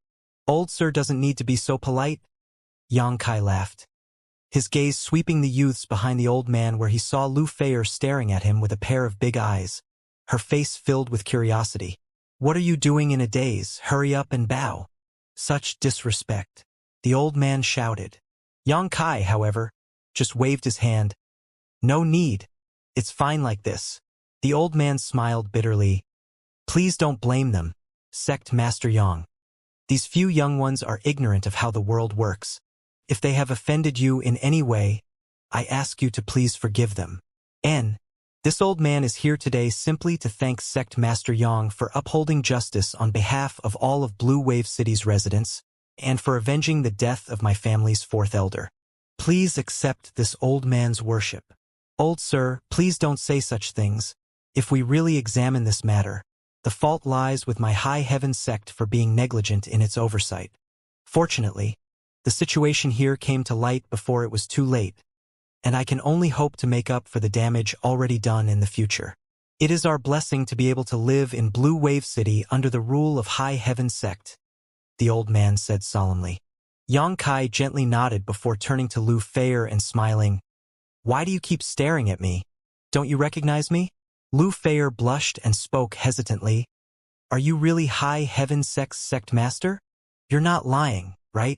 Old sir doesn't need to be so polite. Yang Kai laughed, his gaze sweeping the youths behind the old man where he saw Lu Feier staring at him with a pair of big eyes, her face filled with curiosity. What are you doing in a daze? Hurry up and bow. Such disrespect. The old man shouted. Yang Kai, however, just waved his hand. No need. It's fine like this. The old man smiled bitterly. Please don't blame them, Sect Master Yang. These few young ones are ignorant of how the world works. If they have offended you in any way, I ask you to please forgive them. This old man is here today simply to thank Sect Master Yang for upholding justice on behalf of all of Blue Wave City's residents, and for avenging the death of my family's 4th elder. Please accept this old man's worship. Old sir, please don't say such things. If we really examine this matter, the fault lies with my High Heaven Sect for being negligent in its oversight. Fortunately, the situation here came to light before it was too late, and I can only hope to make up for the damage already done in the future. It is our blessing to be able to live in Blue Wave City under the rule of High Heaven Sect, the old man said solemnly. Yang Kai gently nodded before turning to Lu Feier and smiling. Why do you keep staring at me? Don't you recognize me? Lu Feier blushed and spoke hesitantly. Are you really High Heaven Sect Master? You're not lying, right?